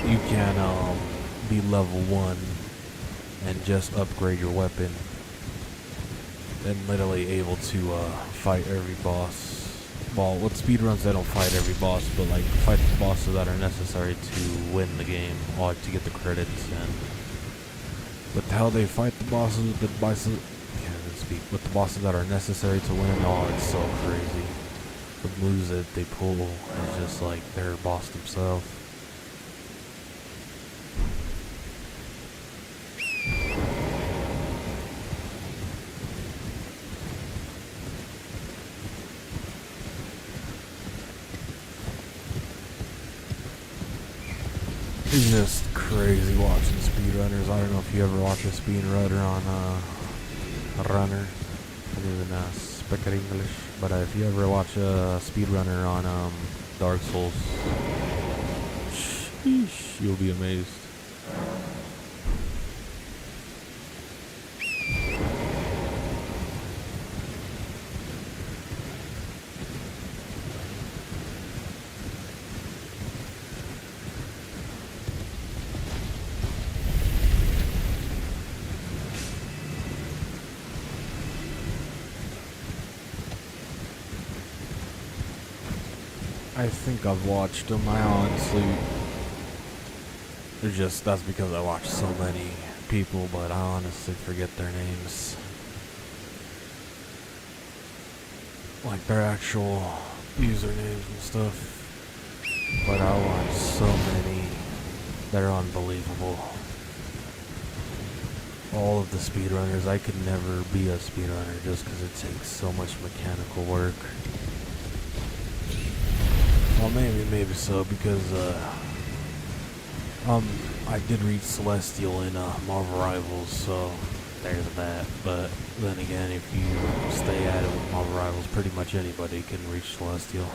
you can be level 1 and just upgrade your weapon and literally able to fight every boss. Well, with speedruns they don't fight every boss, but like fight the bosses that are necessary to win the game, or to get the credits. And with how they fight the bosses with the bosses that are necessary to win, oh, it's so crazy. The moves that they pull is just like they're a boss themselves. It's just crazy watching speedrunners. I don't know if you ever watch a speedrunner on Runner. I don't even speak English. But if you ever watch a speedrunner on Dark Souls, Yeesh, you'll be amazed. I think I've watched them. I honestly, that's because I watch so many people, but I honestly forget their names. Like their actual usernames and stuff. But I watch so many. They're unbelievable. All of the speedrunners, I could never be a speedrunner just because it takes so much mechanical work. Well, maybe so, because, I did read Celestial in, Marvel Rivals, so there's that. But then again, if you stay at it with Marvel Rivals, pretty much anybody can reach Celestial.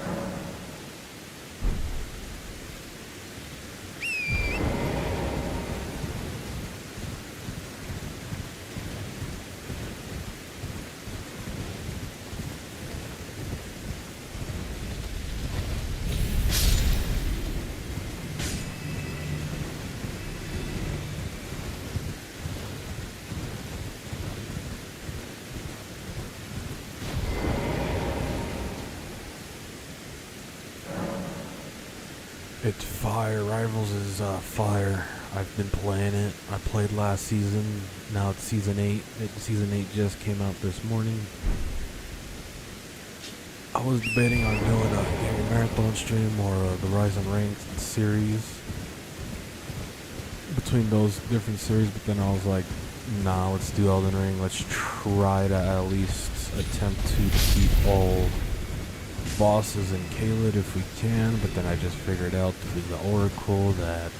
It's fire. Rivals is fire. I've been playing it. I played last season. Now it's season 8. Season 8 just came out this morning. I was debating on doing a gaming marathon stream or the Rise and Rank series. Between those different series, but then I was like, nah, let's do Elden Ring. Let's try to at least attempt to defeat all bosses in Caelid if we can, but then I just figured out through the Oracle that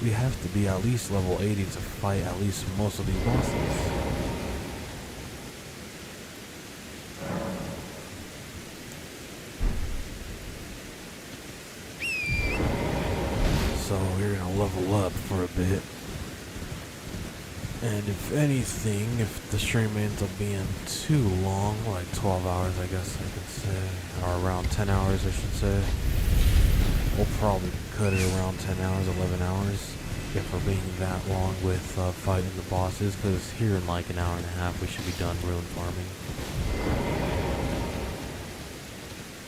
we have to be at least level 80 to fight at least most of these bosses. So we're gonna level up for a bit. And if anything, if the stream ends up being too long, like 12 hours I guess I could say, or around 10 hours I should say, we'll probably cut it around 10 hours, 11 hours, if we're being that long with fighting the bosses, because here in like an hour and a half we should be done rune farming.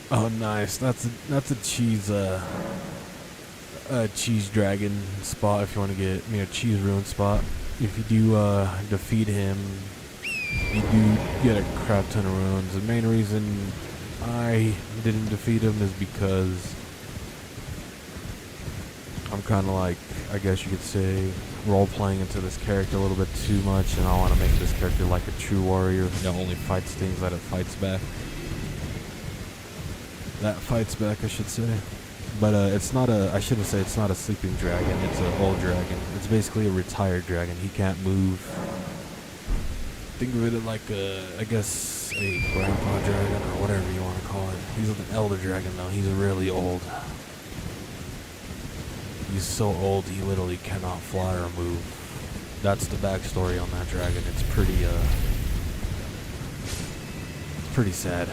Oh nice, that's a cheese dragon spot if you want to get a cheese rune spot. If you do defeat him, you do get a crap ton of runes. The main reason I didn't defeat him is because I'm kind of like, I guess you could say, role-playing into this character a little bit too much, and I want to make this character like a true warrior that only fights things that it fights back. That fights back, I should say. But it's not a, I shouldn't say it's not a sleeping dragon, it's an old dragon. It's basically a retired dragon. He can't move. Think of it like I guess a grandpa dragon or whatever you want to call it. He's an elder dragon though, he's really old. He's so old he literally cannot fly or move. That's the backstory on that dragon. It's pretty sad.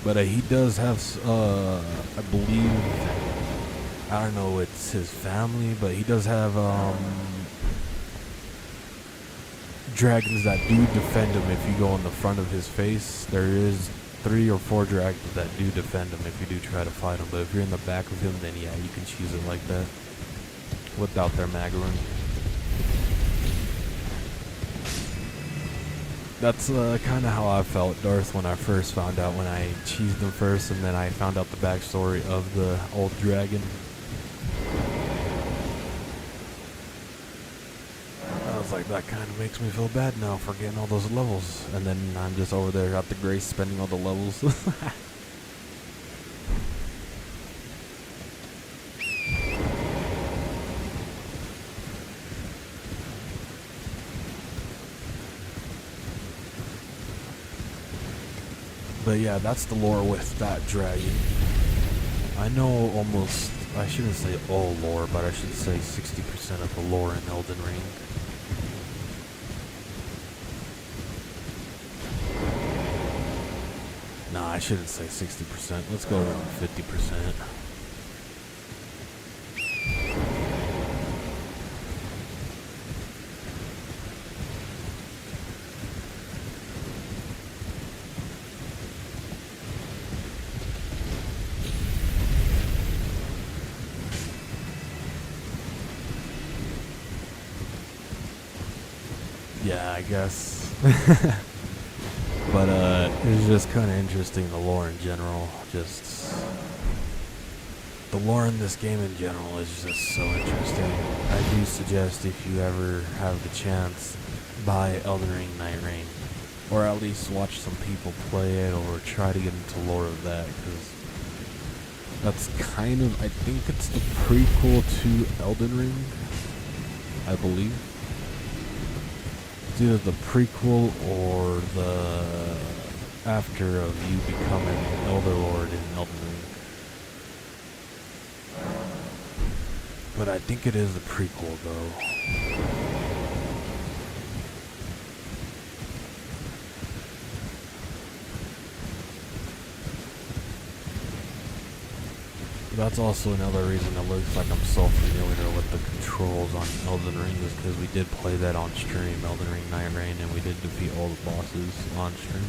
But he does have, I believe, I don't know, it's his family, but he does have dragons that do defend him if you go in the front of his face. There is 3 or 4 dragons that do defend him if you do try to fight him. But if you're in the back of him, then yeah, you can choose it like that without their Magarun. That's kind of how I felt Darth when I first found out, when I cheesed him first and then I found out the backstory of the old dragon. I was like, that kind of makes me feel bad now for getting all those levels. And then I'm just over there at the Grace spending all the levels. But yeah, that's the lore with that dragon. I know almost, I shouldn't say all lore, but I should say 60% of the lore in Elden Ring. Nah, I shouldn't say 60%. Let's go around 50%. Yeah, I guess. But it's just kind of interesting, the lore in general. Just the lore in this game in general is just so interesting. I do suggest, if you ever have the chance, buy Elden Ring Night Rain, or at least watch some people play it, or try to get into lore of that, because that's kind of, I think it's the prequel to Elden Ring, I believe. It's either the prequel or the after of you becoming Elder Lord in Elden Ring. But I think it is the prequel though. That's also another reason it looks like I'm so familiar with the controls on Elden Ring, is because we did play that on stream, Elden Ring Night Rain, and we did defeat all the bosses on stream.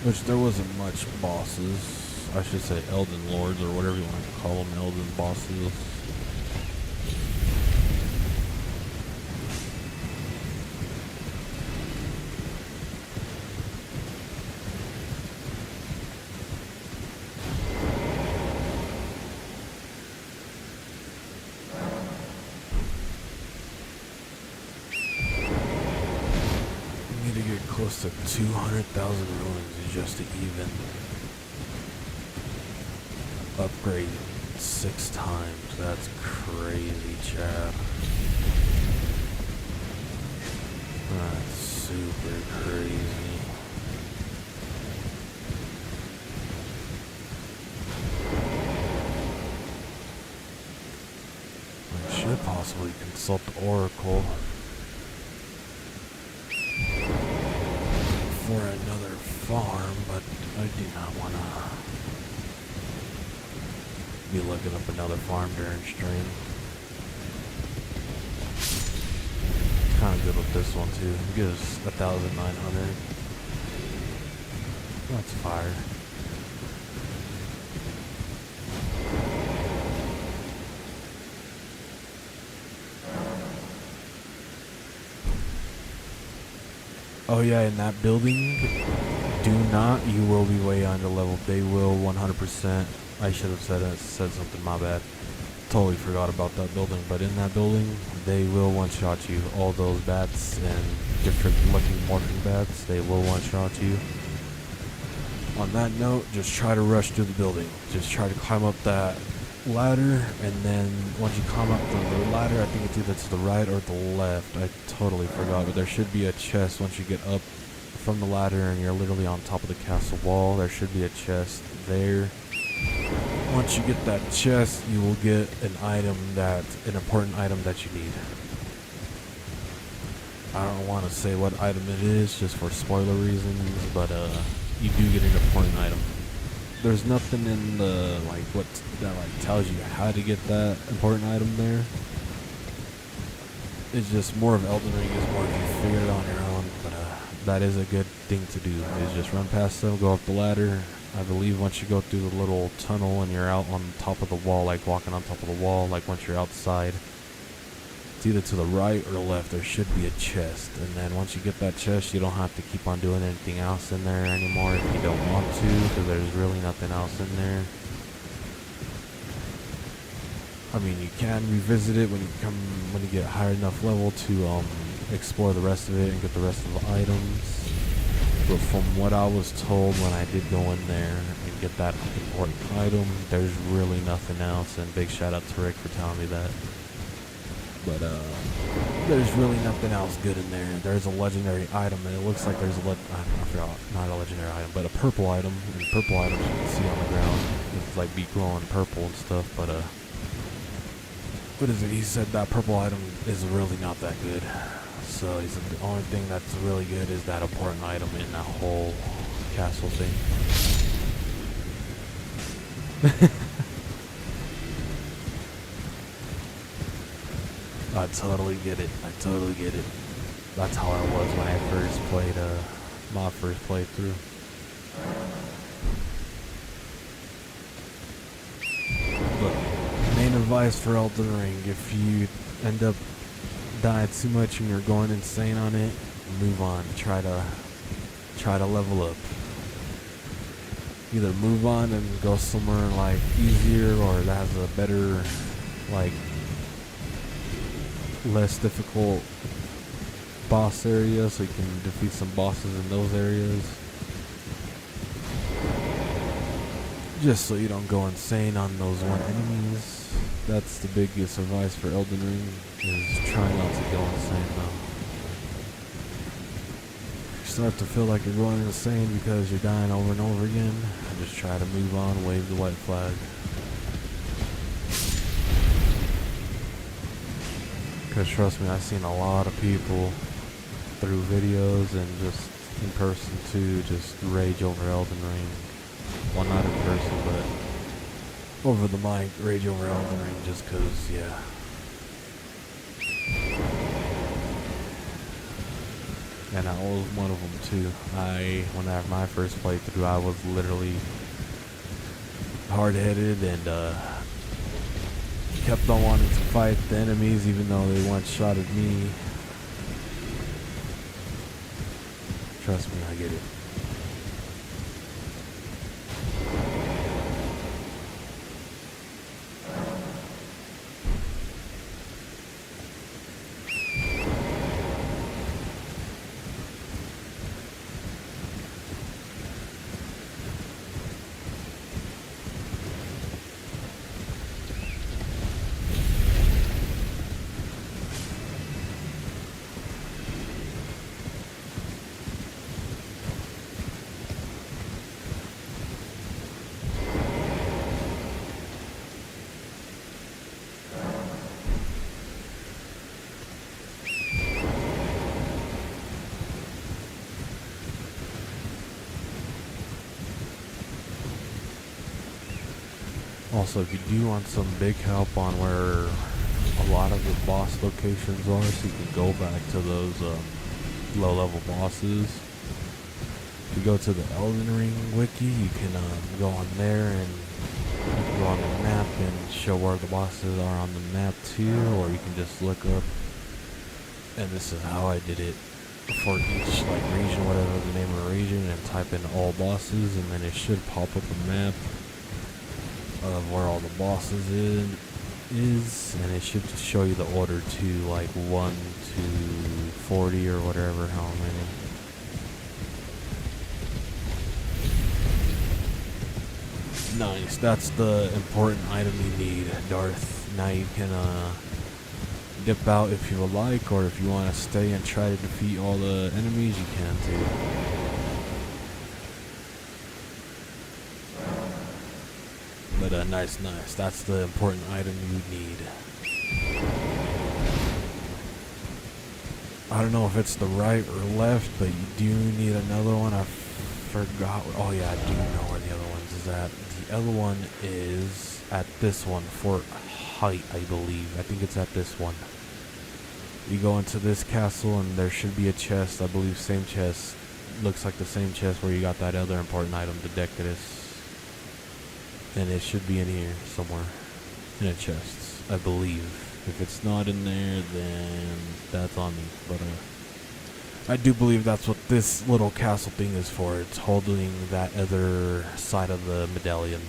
Which there wasn't much bosses. I should say Elden Lords, or whatever you want to call them, Elden bosses. We need to get close to 200,000 ruins just to even upgrade 6 times. That's crazy, Chad. That's super crazy. I should possibly consult the Oracle for another farm, but I do not want to be looking up another farm during stream. Kind of good with this one too. It gives 1,900. That's fire. Oh yeah, in that building, do not, you will be way under level. They will 100%. I should have said something, my bad. Totally forgot about that building, but in that building, they will one-shot you. All those bats and different looking morphing bats, they will one-shot you. On that note, just try to rush through the building. Just try to climb up that ladder, and then once you climb up the ladder, I think it's either to the right or the left. I totally forgot, but there should be a chest once you get up from the ladder and you're literally on top of the castle wall. There should be a chest there. Once you get that chest, you will get an important item that you need. I don't want to say what item it is, just for spoiler reasons, but you do get an important item. There's nothing in the that tells you how to get that important item there. It's just more of Elden Ring, is more if you figure it on your own, but that is a good thing to do, is just run past them, go up the ladder. I believe once you go through the little tunnel and you're out on top of the wall, like walking on top of the wall, like once you're outside, it's either to the right or the left, there should be a chest. And then once you get that chest, you don't have to keep on doing anything else in there anymore if you don't want to, because there's really nothing else in there. I mean, you can revisit it when you get high enough level to explore the rest of it and get the rest of the items. But from what I was told when I did go in there and and get that important item. There's really nothing else, and big shout out to Rick for telling me that. But there's really nothing else good in there. There's a legendary item, and it looks like there's I forgot, not a legendary item, but a purple item. And purple items you can see on the ground. It's like be glowing purple and stuff, but what is it? He said that purple item is really not that good. So he said the only thing that's really good is that important item in that whole castle thing. I totally get it. I totally get it. That's how I was when I first played my first playthrough. But main advice for Elden Ring: if you end up dying too much and you're going insane on it, move on. Try to level up. Either move on and go somewhere like easier or that has a better, like, less difficult boss area so you can defeat some bosses in those areas. Just so you don't go insane on those one enemies. That's the biggest advice for Elden Ring, is try not to go insane though. If you start to feel like you're going insane because you're dying over and over again, just try to move on, wave the white flag. Because trust me, I've seen a lot of people through videos and just in person too, just rage over Elden Ring. Well, not in person, but over the mic, rage over Elden Ring just because, yeah. And I was one of them too. When I had my first playthrough, I was literally hard-headed and kept on wanting to fight the enemies even though they one-shotted me. Trust me, I get it. Also, if you do want some big help on where a lot of the boss locations are, so you can go back to those low-level bosses, if you go to the Elden Ring wiki, you can go on there and you can go on the map and show where the bosses are on the map too, or you can just look up, and this is how I did it for each like region, whatever the name of the region, and type in all bosses, and then it should pop up a map of where all the bosses is, and it should just show you the order to like 1 to 40 or whatever, how many. Nice, that's the important item you need, Darth. Now you can dip out if you would like, or if you want to stay and try to defeat all the enemies, you can too. But nice. That's the important item you need. I don't know if it's the right or left, but you do need another one. I forgot. Oh yeah, I do know where the other ones is at. The other one is at this one, Fort Height, I believe. I think it's at this one. You go into this castle and there should be a chest. I believe same chest. Looks like the same chest where you got that other important item, the Decadus. And it should be in here somewhere, in a chest, I believe. If it's not in there, then that's on me. But I do believe that's what this little castle thing is for. It's holding that other side of the medallion.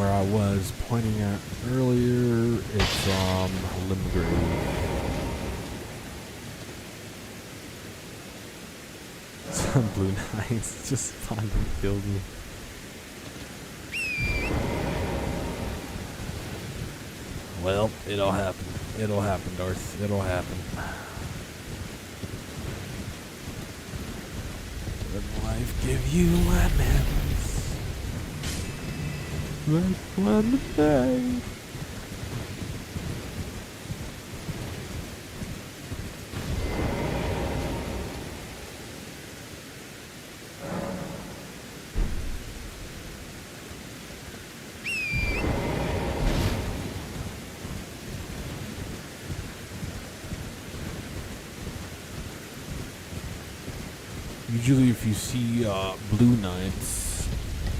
where I was pointing at earlier, it's Limgrave. Some blue knights just spawned and killed me. Well, it'll happen. It'll happen, Darth. It'll happen. Let life give you lemons. Life lemonade. Usually if you see blue knights,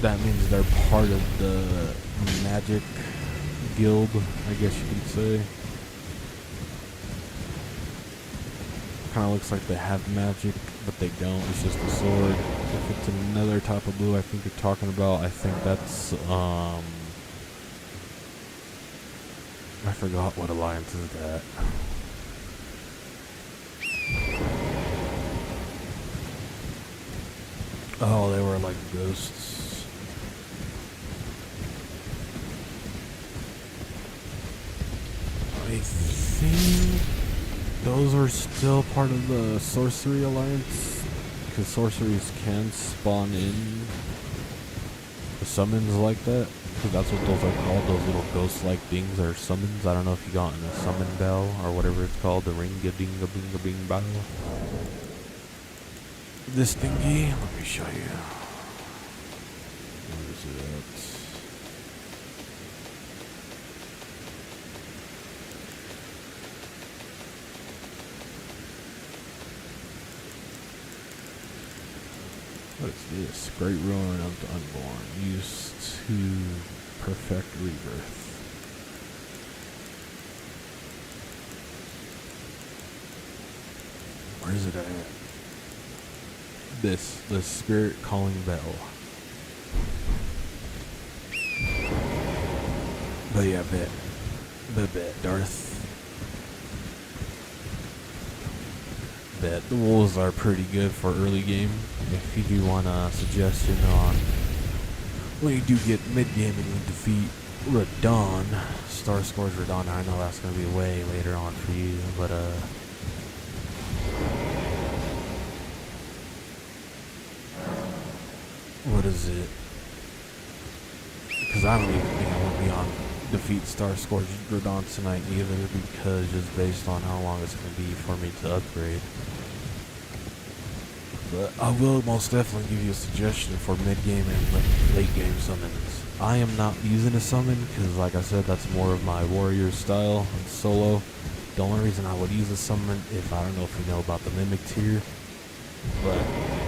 that means they're part of the magic guild, I guess you could say. Kind of looks like they have magic, but they don't. It's just a sword. If it's another type of blue I think you're talking about, I think that's, I forgot what alliance is that. Oh, they were like ghosts. I think those are still part of the sorcery alliance, because sorceries can spawn in the summons like that, because that's what those are called. Those little ghost-like things are summons. I don't know if you got in a summon bell or whatever it's called, the ring-a-ding-a-bing-a-bing bell. This thingy, let me show you. Where is it at? What is this? Great Ruin of the Unborn. Used to perfect rebirth. Where is it at? This, the Spirit Calling Bell. But yeah, bet, Darth. Bet. The wolves are pretty good for early game. If you do want a suggestion on when you do get mid game and you defeat Radon, Star Scores Radon, I know that's gonna be way later on for you, but what is it? Because I don't even think I want to be on defeat Star Scourge Radon tonight either, because just based on how long it's going to be for me to upgrade. But I will most definitely give you a suggestion for mid-game and late-game summons. I am not using a summon, because like I said, that's more of my warrior style and solo. The only reason I would use a summon, if I don't know if you know about the Mimic tier, but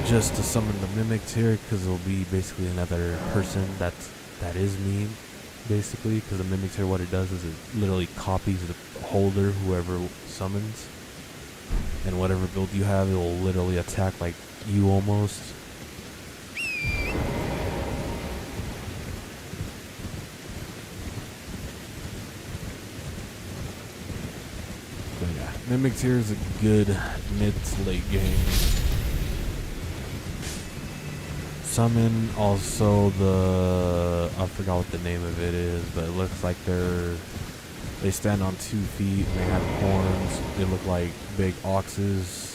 just to summon the Mimic tier, because it'll be basically another person that is me, basically, because the Mimic tier, what it does is it literally copies the holder, whoever summons, and whatever build you have, it will literally attack like you almost. But yeah, Mimic tier is a good mid to late game. Summon also the, I forgot what the name of it is, but it looks like they stand on 2 feet and they have horns. They look like big oxes.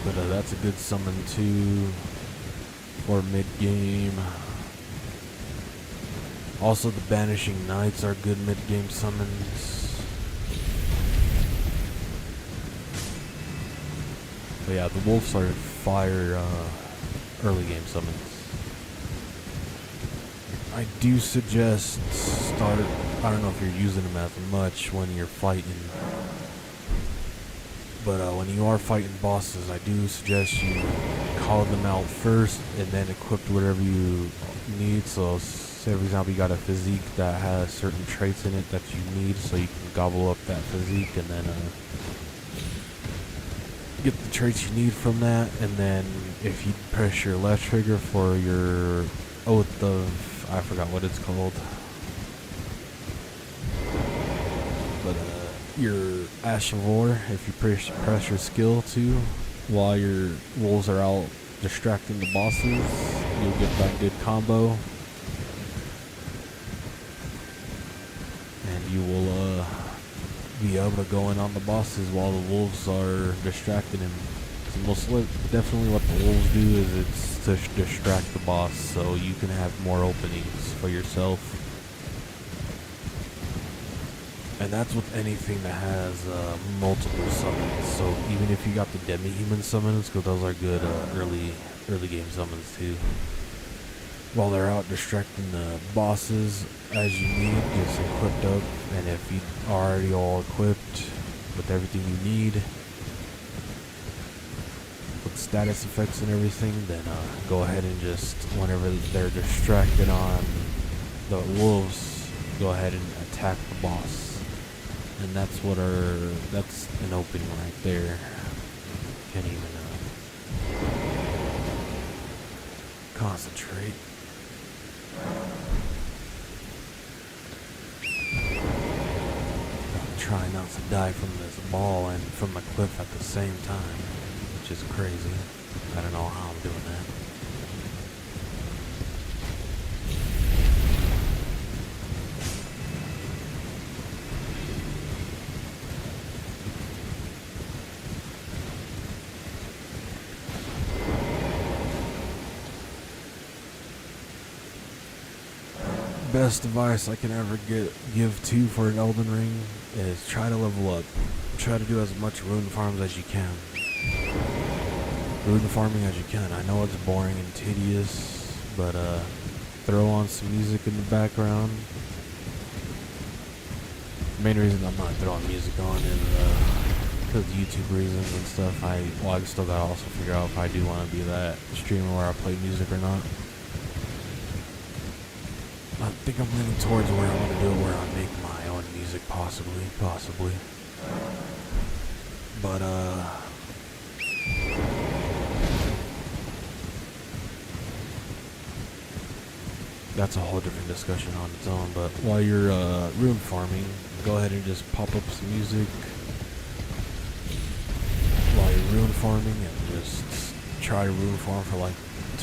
But that's a good summon too for mid game. Also the Banishing Knights are good mid game summons. But yeah, the wolves are fire early game summons. I do suggest start, I don't know if you're using them as much when you're fighting, but when you are fighting bosses, I do suggest you call them out first and then equip whatever you need. So say for example you got a physique that has certain traits in it that you need, so you can gobble up that physique and then get the traits you need from that, and then if you press your left trigger for your Oath of, I forgot what it's called, but your Ash of War, if you press your skill too, while your wolves are out distracting the bosses, you'll get that good combo, and you will be able to go in on the bosses while the wolves are distracting him. So definitely what the wolves do is it's to distract the boss so you can have more openings for yourself. And that's with anything that has multiple summons. So even if you got the demi-human summons, because those are good early game summons too. While they're out distracting the bosses as you need, just equipped up. And if you are already all equipped with everything you need, with status effects and everything, then go ahead and just, whenever they're distracted on the wolves, go ahead and attack the boss. And that's an opening right there. Can't even concentrate. I'm trying not to die from this ball and from the cliff at the same time, which is crazy. I don't know how I'm doing that. Best advice I can ever give to for an Elden Ring is try to level up. Try to do as much rune farms as you can. Rune farming as you can. I know it's boring and tedious, but throw on some music in the background. Main reason I'm not throwing music on is because YouTube reasons and stuff. I still gotta also figure out if I do want to be that streamer where I play music or not. I think I'm leaning towards where I want to do it, where I make my own music, possibly. But, that's a whole different discussion on its own. But while you're rune farming, go ahead and just pop up some music while you're rune farming, and just try to rune farm for like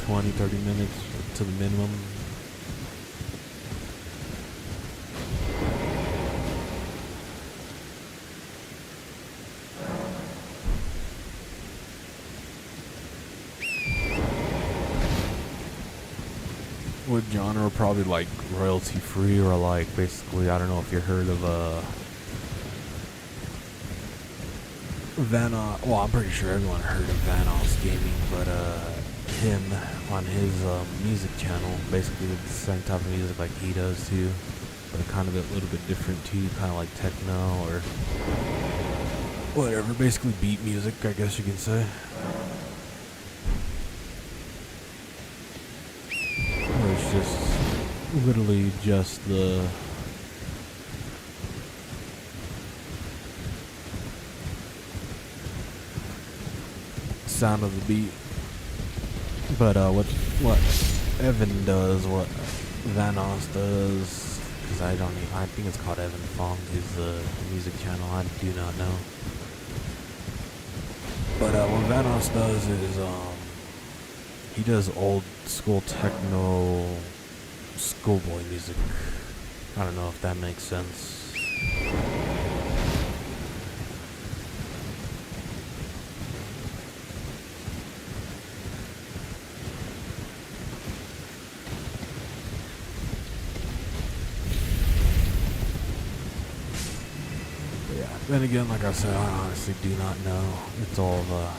20-30 minutes to the minimum. With genre, probably like royalty free, or like basically, I don't know if you heard of Vanos. Well, I'm pretty sure everyone heard of Vanos Gaming, but him on his music channel basically did the same type of music like he does too, but kind of a little bit different too, kind of like techno or whatever, basically beat music, I guess you can say. It's just literally just the sound of the beat. But what Evan does, what Vanos does, because I think it's called Evan Fong, is the music channel. I do not know. But what Vanos does is he does old school techno schoolboy music. I don't know if that makes sense. But yeah, then again, like I said, I honestly do not know. It's all a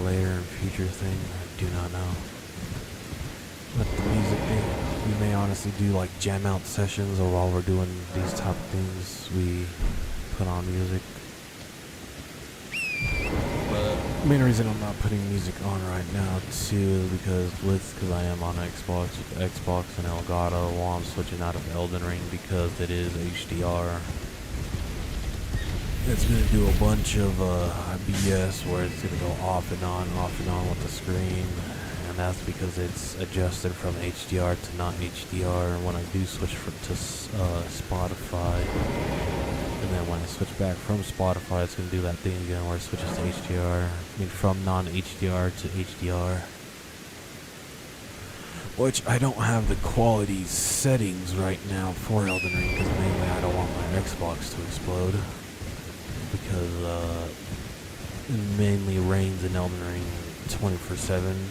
later and future thing. I do not know. But the music thing, we may honestly do like jam out sessions, or while we're doing these type of things, we put on music. But the main reason I'm not putting music on right now too is because I am on Xbox with Xbox and Elgato, while I'm switching out of Elden Ring because it is HDR. It's gonna do a bunch of BS where it's gonna go off and on with the screen, and that's because it's adjusted from HDR to not HDR. And when I do switch to Spotify, and then when I switch back from Spotify, it's gonna do that thing again where it switches to HDR. I mean, from non-HDR to HDR. Which I don't have the quality settings right now for Elden Ring because mainly I don't want my Xbox to explode. Because it mainly rains in Elden Ring 24/7,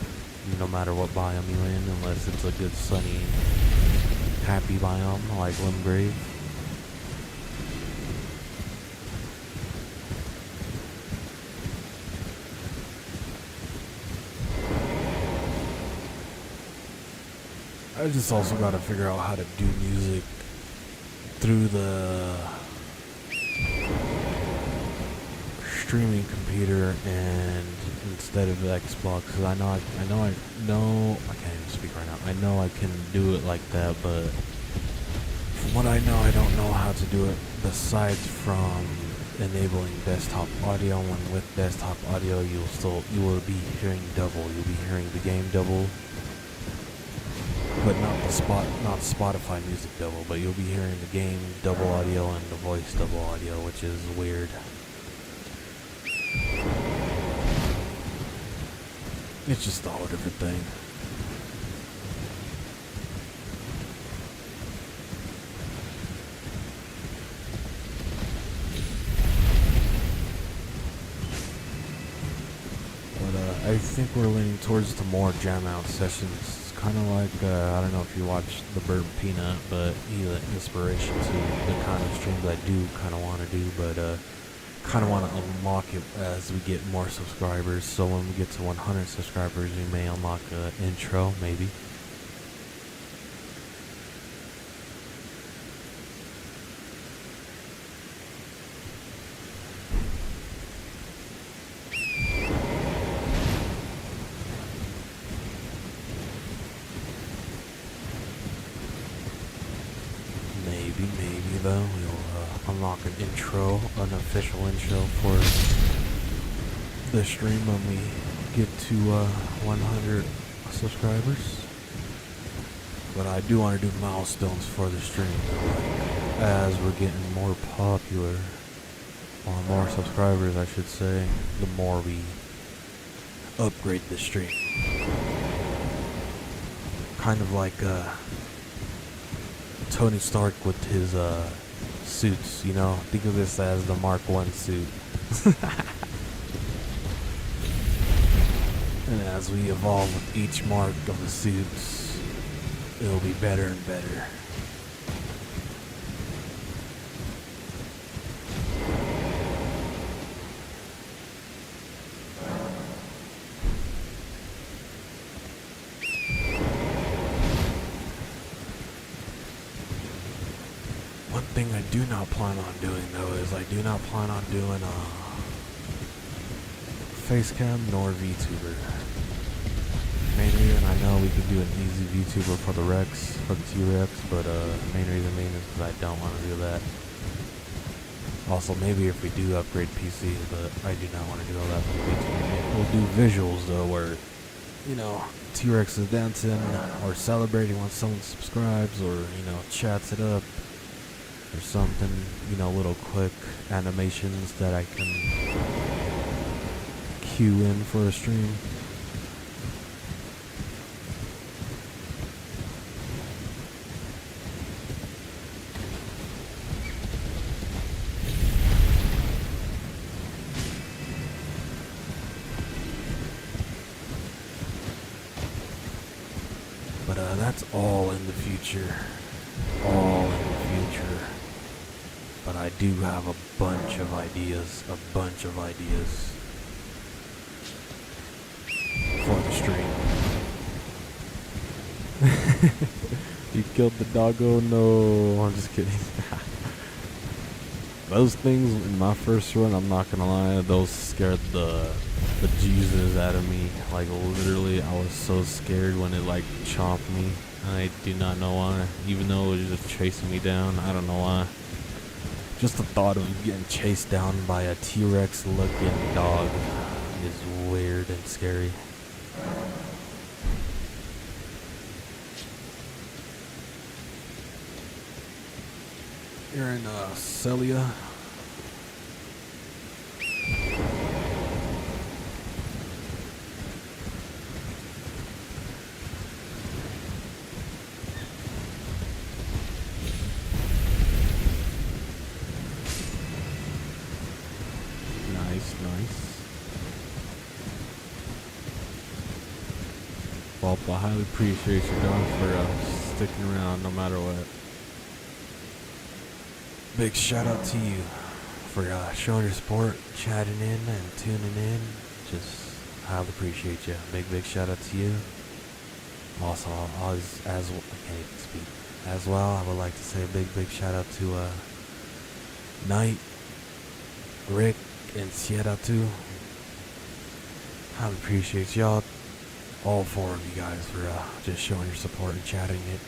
no matter what biome you're in, unless it's a good sunny, happy biome like Limgrave. I just also gotta figure out how to do music through the streaming computer and instead of the Xbox, because I can't even speak right now. I know I can do it like that, but from what I know, I don't know how to do it besides from enabling desktop audio. When with desktop audio, you will be hearing double. You'll be hearing the game double, but not Spotify music double. But you'll be hearing the game double audio and the voice double audio, which is weird. It's just a whole different thing. But I think we're leaning towards the more jam out sessions. It's kind of like, I don't know if you watched The Burnt Peanut, but he's an inspiration to the kind of streams I do kind of want to do, but kind of want to unlock it as we get more subscribers. So when we get to 100 subscribers, we may unlock an intro, maybe. Maybe though, we'll unlock an intro, an official intro for the stream when we get to 100 subscribers. But I do want to do milestones for the stream, like, as we're getting more popular, or more subscribers I should say, the more we upgrade the stream. Kind of like Tony Stark with his suits, you know. Think of this as the Mark 1 suit. And as we evolve with each mark of the suits, it'll be better and better. One thing I do not plan on doing though is I do not plan on doing Facecam nor VTuber. Main reason, I know we could do an easy VTuber for the Rex, for the T-Rex, but main reason is because I don't want to do that. Also, maybe if we do upgrade PC, but I do not want to do all that for the VTuber. We'll do visuals though, where, you know, T-Rex is dancing or celebrating when someone subscribes, or, you know, chats it up, or something, you know, little quick animations that I can cue in for a stream. But that's all in the future. All in the future. But I do have a bunch of ideas. For the stream. You killed the doggo? No, I'm just kidding. Those things in my first run, I'm not gonna lie, those scared the Jesus out of me. Like, literally, I was so scared when it like chomped me. I do not know why. Even though it was just chasing me down, I don't know why. Just the thought of getting chased down by a T-Rex looking dog is weird and scary. You're in Celia. Nice. Well, I highly appreciate you, Don, for sticking around no matter what. Big shout out to you for showing your support, chatting in and tuning in. Just highly appreciate you. Big shout out to you. Also, I can't even speak. As well, I would like to say a big shout out to Knight, Rick, and Sierra too. I appreciate y'all, all four of you guys, for just showing your support and chatting it.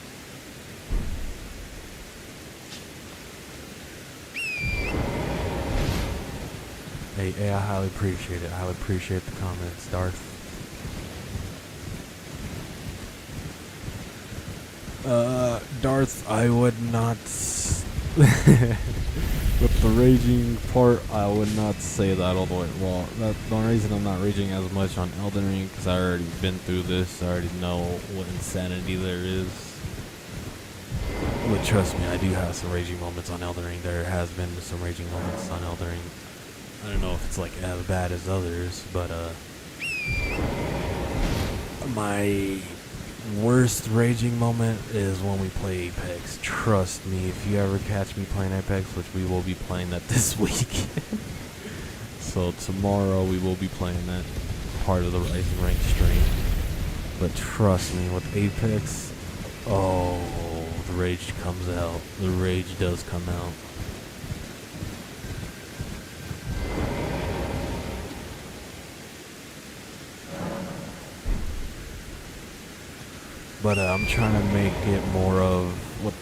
Hey, I highly appreciate it. I highly appreciate the comments, Darth. Darth, I would not. With the raging part, I would not say that all the way. Well, that's the only reason I'm not raging as much on Elden Ring, because I already been through this. I already know what insanity there is. But trust me, I do have some raging moments on Elden Ring. There has been some raging moments on Elden Ring. I don't know if it's like as bad as others, but my worst raging moment is when we play Apex. Trust me, if you ever catch me playing Apex, which we will be playing that this week. So tomorrow we will be playing that part of the Rising Rank stream. But trust me, with Apex, oh, the rage comes out. The rage does come out. But I'm trying to make it more of what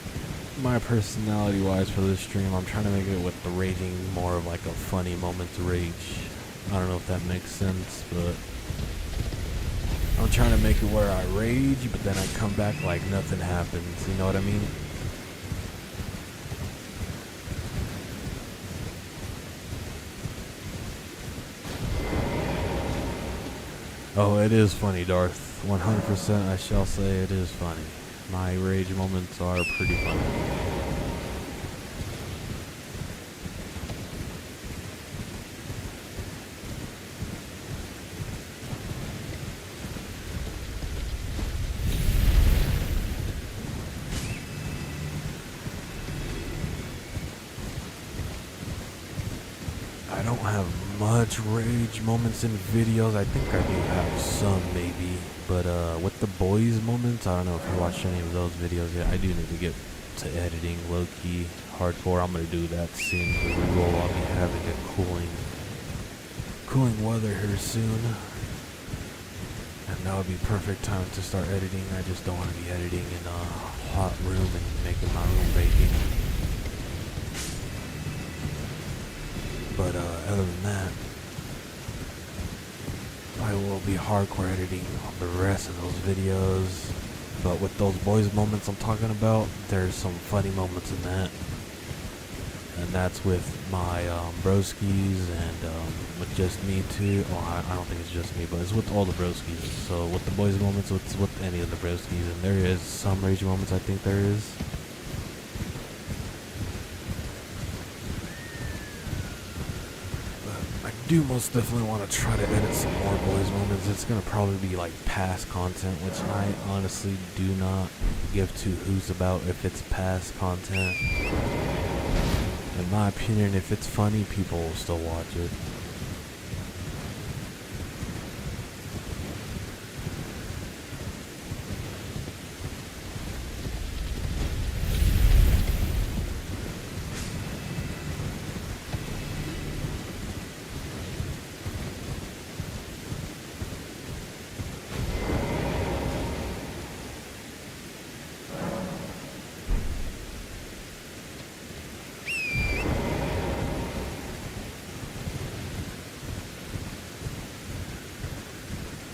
my personality wise for this stream. I'm trying to make it with the raging more of like a funny moment to rage. I don't know if that makes sense, but I'm trying to make it where I rage, but then I come back like nothing happens. You know what I mean? Oh, it is funny, Darth. 100% I shall say it is funny. My rage moments are pretty funny. I don't have much rage moments in videos. I think I do have some, maybe. But with the boys moments, I don't know if you watched any of those videos yet. I do need to get to editing low-key, hardcore. I'm going to do that soon, because we will all be having a cooling weather here soon. And that would be perfect time to start editing. I just don't want to be editing in a hot room and making my room baking. But other than that, I will be hardcore editing on the rest of those videos. But with those boys moments I'm talking about, there's some funny moments in that. And that's with my broskies and with just me too. Well, I don't think it's just me, but it's with all the broskies. So with the boys moments, it's with any of the broskies. And there is some rage moments, I think there is. I do most definitely want to try to edit some more boys moments. It's going to probably be like past content, which I honestly do not give two hoots about if it's past content. In my opinion, if it's funny, people will still watch it.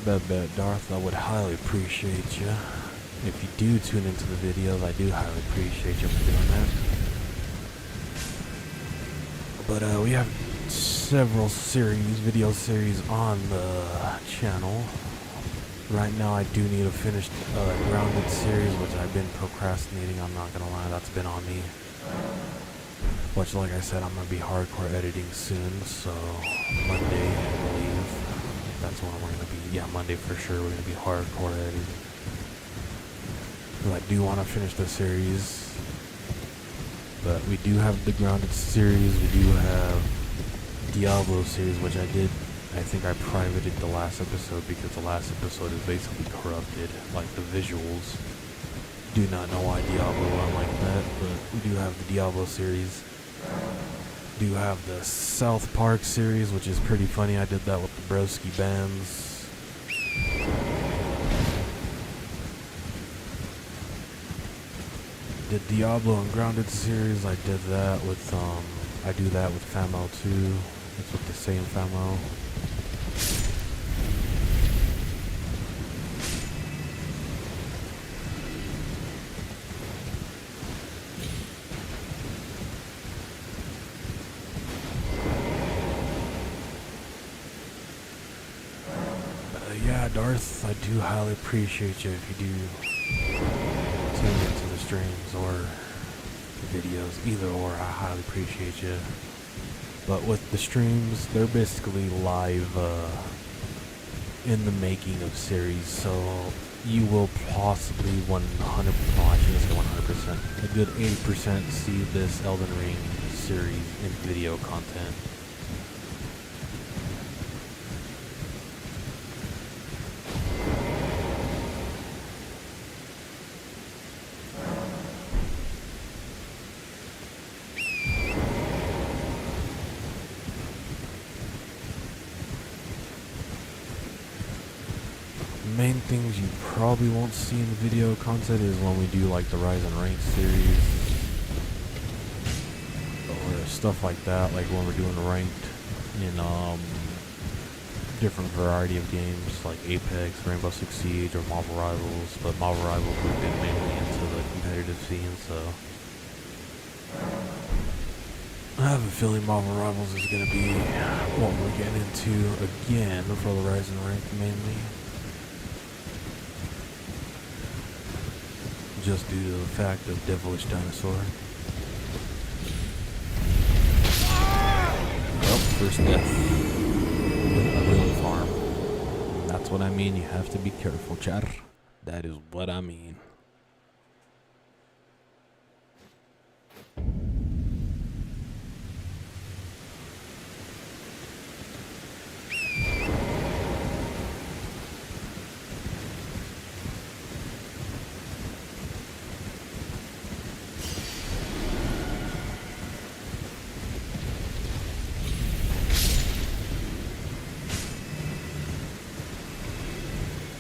Bet, Darth, I would highly appreciate you. If you do tune into the videos, I do highly appreciate you for doing that. But we have several video series on the channel. Right now I do need to finish Grounded series, which I've been procrastinating, I'm not gonna lie, that's been on me. Which, like I said, I'm gonna be hardcore editing soon, so Monday, I believe, that's when we're gonna be, yeah, Monday for sure, we're gonna be hardcore editing. Because I do want to finish the series, but we do have the Grounded series, we do have Diablo series, which I think I privated the last episode because the last episode is basically corrupted, like the visuals. Do not know why Diablo went like that, but we do have the Diablo series. Do have the South Park series, which is pretty funny. I did that with the broski bands. The Diablo and Grounded series, I did that with I do that with Famo too. It's with the same Famo. Yeah, Darth, I do highly appreciate you if you do tune into the streams or the videos, either or, I highly appreciate you. But with the streams, they're basically live in the making of series, so you will possibly 100%, a good 80% see this Elden Ring series in video content. Main things you probably won't see in the video content is when we do like the Rise and Rank series or stuff like that, like when we're doing ranked in different variety of games like Apex, Rainbow Six Siege, or Marvel Rivals. But Marvel Rivals we've been mainly into the competitive scene, so I have a feeling Marvel Rivals is gonna be what we're getting into again for the Rise and Rank mainly. Just due to the fact of Devilish Dinosaur. Well, first death. A real farm. That's what I mean, you have to be careful, chatter. That is what I mean.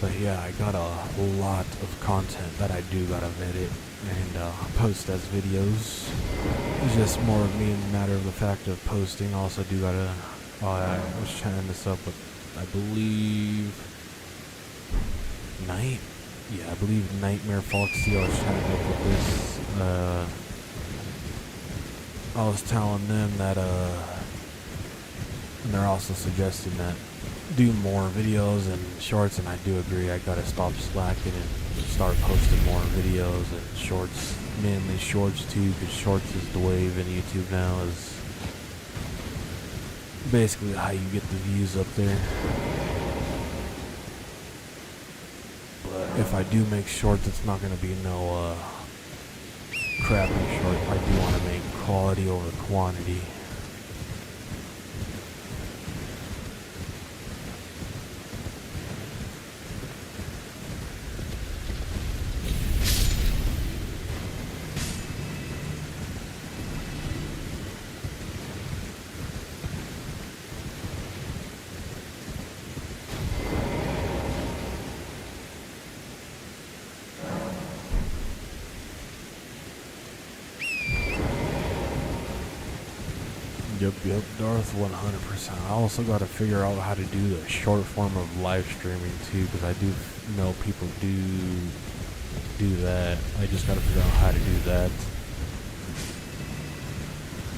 But yeah, I got a lot of content that I do gotta edit and post as videos. It's just more of me in the matter of the fact of posting. Also do gotta, I was chatting this up with, I believe, I believe Nightmare Foxy. I was chatting up with this, I was telling them that, and they're also suggesting that do more videos and shorts, and I do agree. I gotta stop slacking and start posting more videos and shorts, mainly shorts too, because shorts is the wave in YouTube now, is basically how you get the views up there. But if I do make shorts, it's not gonna be no crappy short. I do want to make quality over quantity. Yep, Darth 100%. I also got to figure out how to do the short form of live streaming too, because I do know people do that. I just got to figure out how to do that.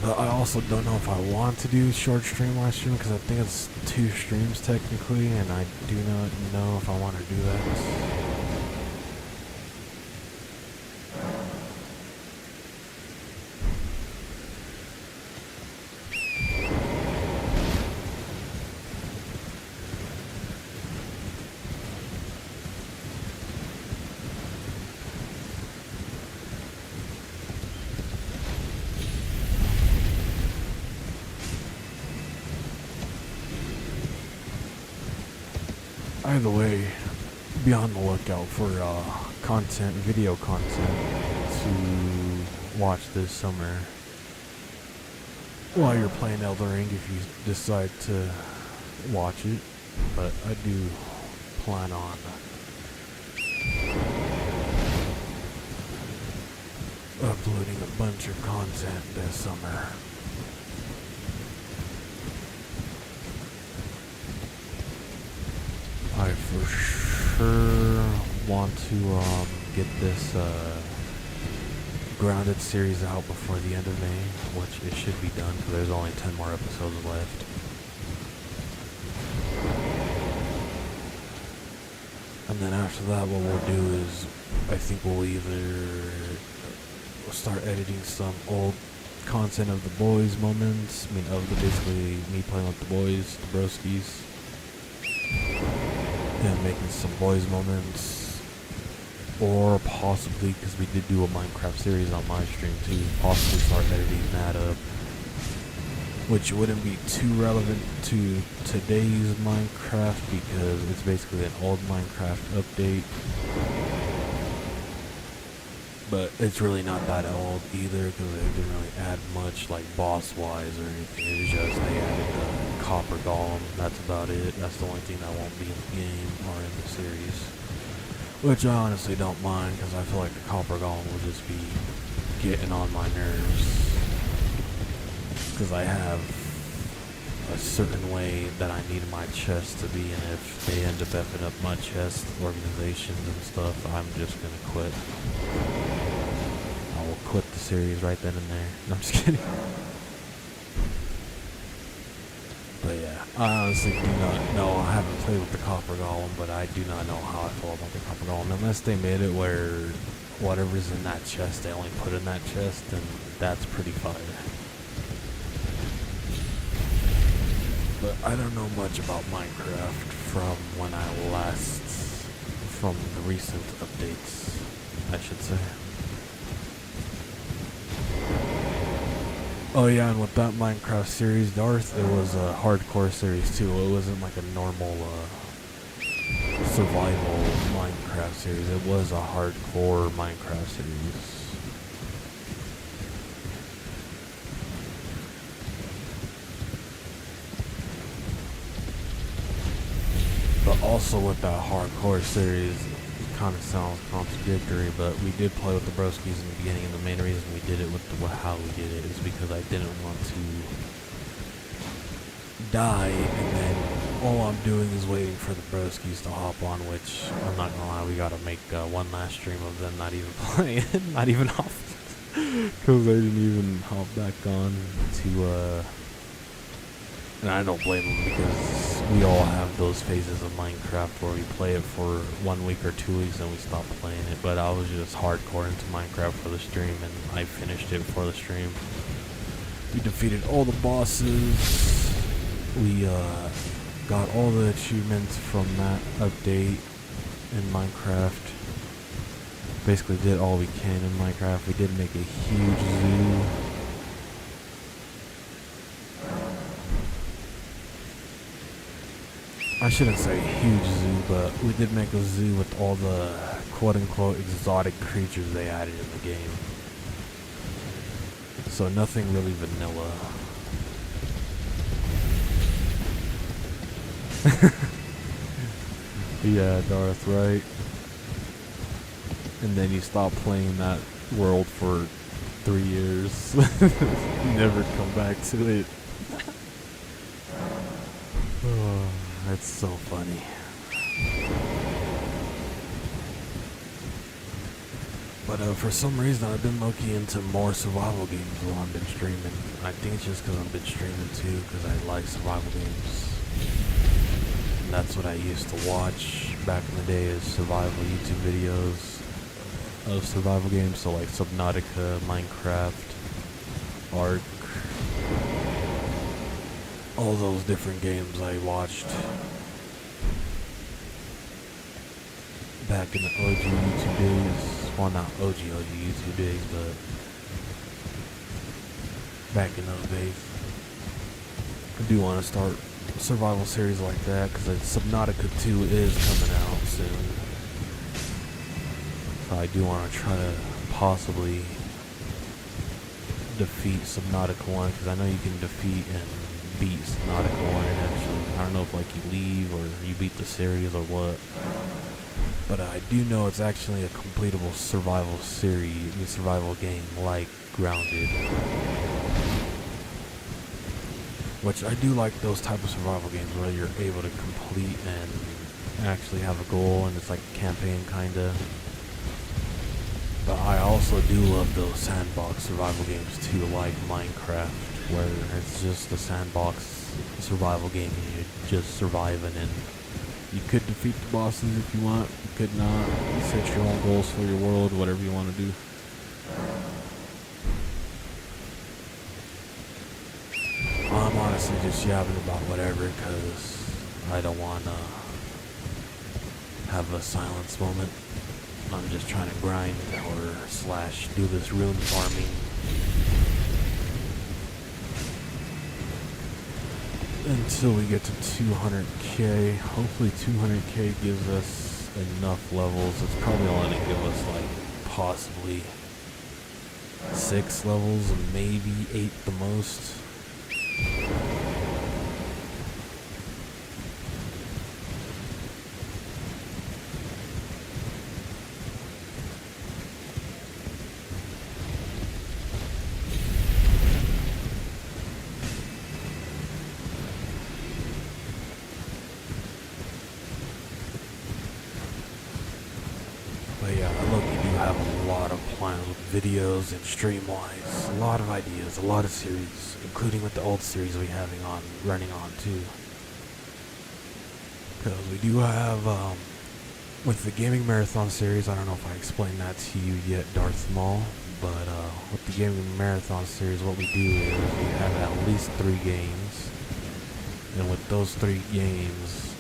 But I also don't know if I want to do short stream live stream, because I think it's 2 streams technically, and I do not know if I want to do that. Either way, be on the lookout for video content to watch this summer while you're playing Elden Ring if you decide to watch it. But I do plan on uploading a bunch of content this summer. I for sure want to get this Grounded series out before the end of May, which it should be done because there's only 10 more episodes left. And then after that, what we'll do is, I think we'll either start editing some old content of the boys moments, basically me playing with the boys, the broskis, and making some boys moments, or possibly, because we did do a Minecraft series on my stream too, possibly start editing that up, which wouldn't be too relevant to today's Minecraft because it's basically an old Minecraft update, but it's really not that old either because they didn't really add much like boss wise or anything. It's just they added the copper golem. That's about it. That's the only thing that won't be in the game or in the series, which I honestly don't mind because I feel like the copper golem will just be getting on my nerves because I have a certain way that I need my chest to be, and if they end up effing up my chest organizations and stuff, I'm just gonna quit. I will quit the series right then and there. No, I'm just kidding. But yeah, I honestly do not know. I haven't played with the copper golem, but I do not know how I feel about the copper golem unless they made it where whatever's in that chest, they only put in that chest, and that's pretty fire. But I don't know much about Minecraft from the recent updates, I should say. Oh yeah, and with that Minecraft series, Darth, it was a hardcore series too. It wasn't like a normal survival Minecraft series. It was a hardcore Minecraft series. But also with that hardcore series, it kind of sounds contradictory, but we did play with the broskies in the beginning, and the main reason we did it how we did it is because I didn't want to die, and then all I'm doing is waiting for the broskies to hop on, which, I'm not gonna lie, we gotta make one last stream of them not even playing, not even off, because they didn't even hop back on to, and I don't blame them because we all have those phases of Minecraft where we play it for 1 week or 2 weeks and we stop playing it. But I was just hardcore into Minecraft for the stream, and I finished it for the stream. We defeated all the bosses. We got all the achievements from that update in Minecraft. Basically did all we can in Minecraft. We did make a huge zoo. I shouldn't say huge zoo, but we did make a zoo with all the quote-unquote exotic creatures they added in the game. So nothing really vanilla. Yeah, Darth, right? And then you stop playing that world for 3 years. Never come back to it. That's so funny. But for some reason, I've been low-key into more survival games while I've been streaming. I think it's just because I've been streaming too, because I like survival games. And that's what I used to watch back in the day, is survival YouTube videos of survival games. So like Subnautica, Minecraft, Ark, all those different games I watched back in the OG YouTube days. Well, not OG YouTube days, but back in those days. I do want to start a survival series like that, because Subnautica 2 is coming out soon. So I do want to try to possibly defeat Subnautica 1, because I know you can defeat and beat Subnautica 1, and actually, I don't know if like you leave or you beat the series or what. But I do know it's actually a completable survival series, a survival game like Grounded. Which I do like those type of survival games where you're able to complete and actually have a goal, and it's like a campaign kinda. But I also do love those sandbox survival games too, like Minecraft, where it's just a sandbox survival game and you're just surviving, and you could defeat the bosses if you want, you could not. You set your own goals for your world, whatever you want to do. I'm honestly just yapping about whatever, because I don't want to have a silence moment. I'm just trying to grind or slash do this rune farming until we get to 200k. Hopefully 200k gives us enough levels. It's probably only going to give us like possibly 6 levels and maybe 8 the most. But yeah, I look, you do have a lot of plans with videos and stream-wise. A lot of ideas, a lot of series, including with the old series we having on, running on too. Because we do have, with the Gaming Marathon series, I don't know if I explained that to you yet, Darth Maul, but with the Gaming Marathon series, what we do is we have at least 3 games. And with those 3 games,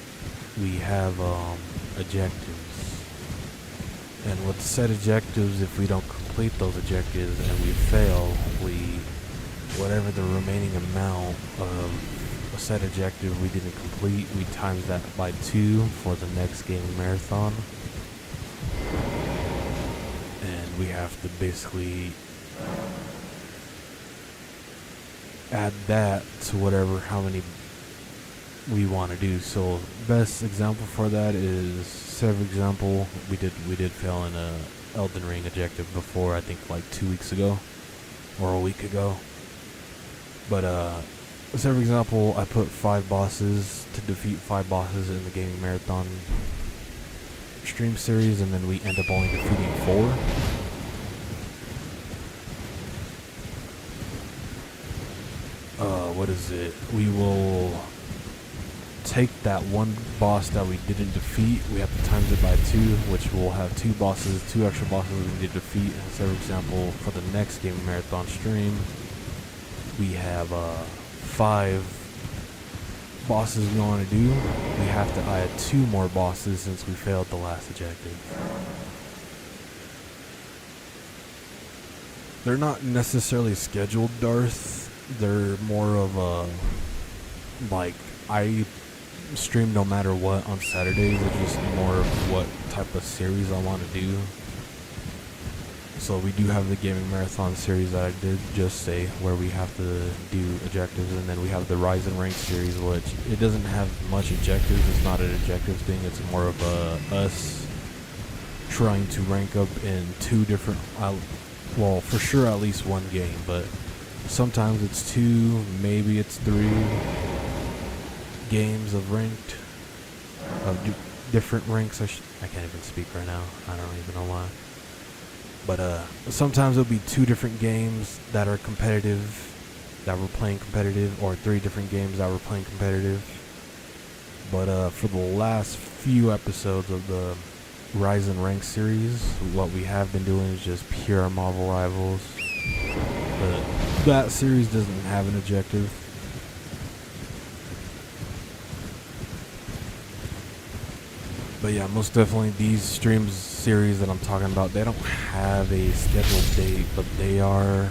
we have objectives. And with set objectives, if we don't complete those objectives and we fail, whatever the remaining amount of a set objective we didn't complete, we times that by 2 for the next gaming marathon. And we have to basically add that to whatever, how many we want to do. So best example for that is, say for example, we did fail in a Elden Ring objective before, I think like 2 weeks ago or a week ago. But say for example, I put 5 bosses to defeat 5 bosses in the gaming marathon stream series, and then we end up only defeating 4. What is it? We will take that one boss that we didn't defeat, we have to times it by 2, which will have 2 extra bosses we need to defeat. And so for example, for the next gaming marathon stream, we have 5 bosses we want to do. We have to add 2 more bosses since we failed the last objective. They're not necessarily scheduled, Darth. They're more of a, like, I stream no matter what on Saturdays. It's just more of what type of series I want to do. So we do have the gaming marathon series that I did just say, where we have to do objectives, and then we have the Rise and Rank series, which it doesn't have much objectives. It's not an objective thing. It's more of us trying to rank up in 2 different, well, for sure at least 1 game, but sometimes it's 2, maybe it's 3 games of ranked. different ranks. I can't even speak right now. I don't even know why. But sometimes it'll be 2 different games that are competitive, that we're playing competitive, or 3 different games that we're playing competitive. But for the last few episodes of the Rise and Rank series, what we have been doing is just pure Marvel Rivals. But that series doesn't have an objective. But yeah, most definitely these streams series that I'm talking about, they don't have a scheduled date, but they are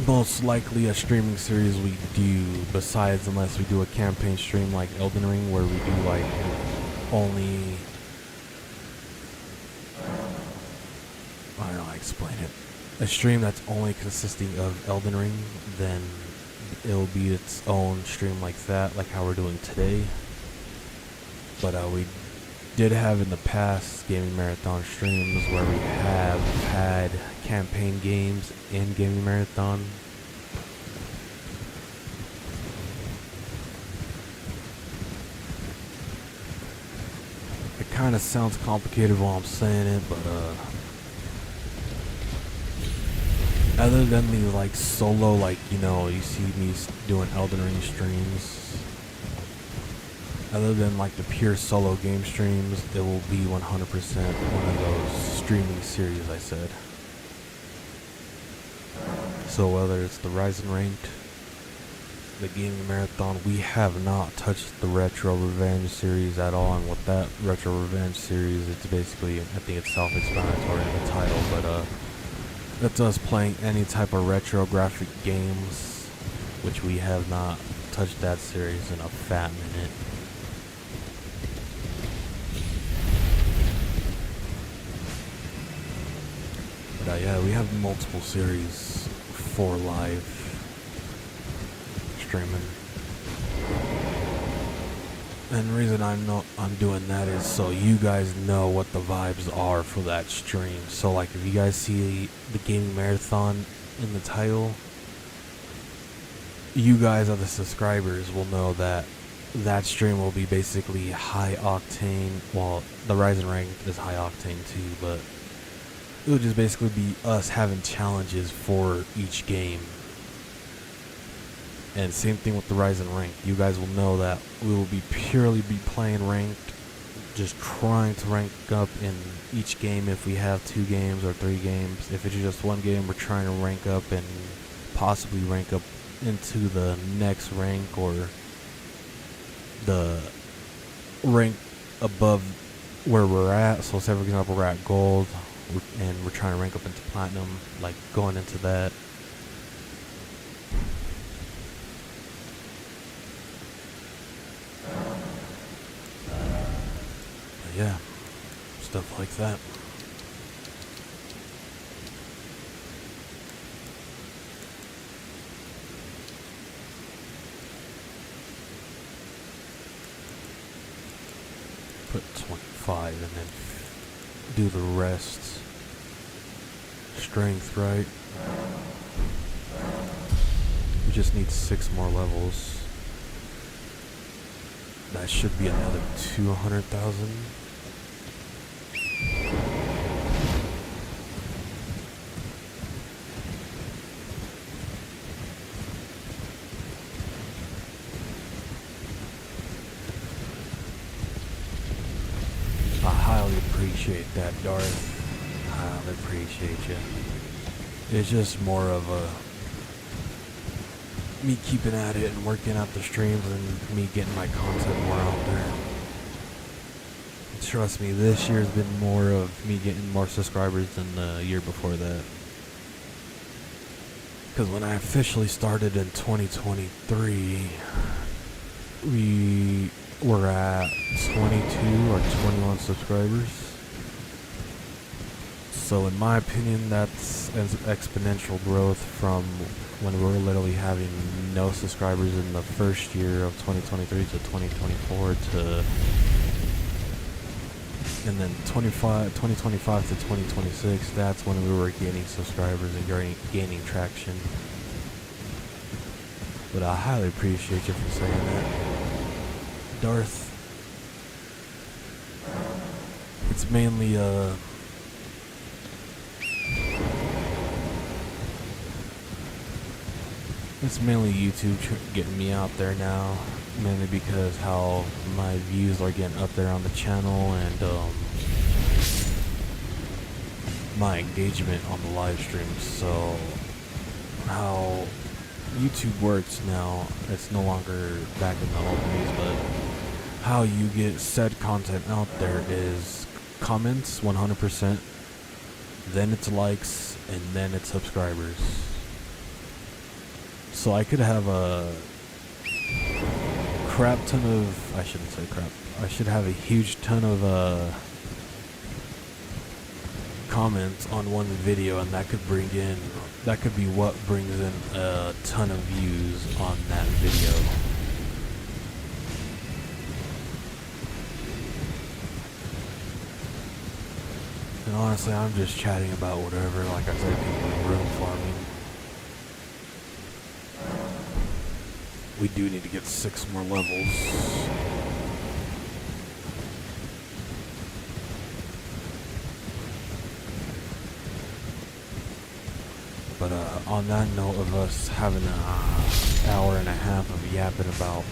most likely a streaming series we do, besides unless we do a campaign stream like Elden Ring, where we do like only, I don't know how to explain it, a stream that's only consisting of Elden Ring, then it'll be its own stream like that, like how we're doing today. But we did have in the past gaming marathon streams where we have had campaign games in gaming marathon. It kind of sounds complicated while I'm saying it, but other than the like solo, like, you know, you see me doing Elden Ring streams, other than like the pure solo game streams, it will be 100% one of those streaming series I said. So whether it's the Rise and Ranked, the Gaming Marathon, we have not touched the Retro Revenge series at all. And with that Retro Revenge series, it's basically, I think it's self-explanatory in the title, but that's us playing any type of retro graphic games, which we have not touched that series in a fat minute. But yeah, we have multiple series for live streaming. And the reason I'm doing that is so you guys know what the vibes are for that stream. So like if you guys see the gaming marathon in the title, you guys are the subscribers will know that that stream will be basically high octane. Well, the Rise and Rank is high octane too, but it would just basically be us having challenges for each game. And same thing with the Rise and Rank. You guys will know that we will be purely playing ranked, just trying to rank up in each game if we have 2 games or 3 games. If it's just 1 game, we're trying to rank up and possibly rank up into the next rank or the rank above where we're at. So say for example we're at gold and we're trying to rank up into platinum, like going into that. But yeah, stuff like that. Put 25 and then do the rest. Strength, right? We just need 6 more levels. That should be another 200,000. I highly appreciate that, Darth. I highly appreciate you. It's just more of me keeping at it and working out the streams and me getting my content more out there. Trust me, this year's been more of me getting more subscribers than the year before that. Because when I officially started in 2023, we were at 22 or 21 subscribers. So in my opinion, that's exponential growth from when we were literally having no subscribers in the first year of 2023 to 2024 to, and then 2025 to 2026, that's when we were gaining subscribers and gaining traction. But I highly appreciate you for saying that. Darth. It's mainly YouTube getting me out there now, mainly because how my views are getting up there on the channel, and my engagement on the live streams. So how YouTube works now, it's no longer back in the old days, but how you get said content out there is comments 100%, then it's likes, and then it's subscribers. So I could have a crap ton of, I shouldn't say crap, I should have a huge ton of comments on one video, and that could be what brings in a ton of views on that video. And honestly, I'm just chatting about whatever. Like I said, people in room farming. We do need to get 6 more levels. But on that note of us having an hour and a half of yapping about,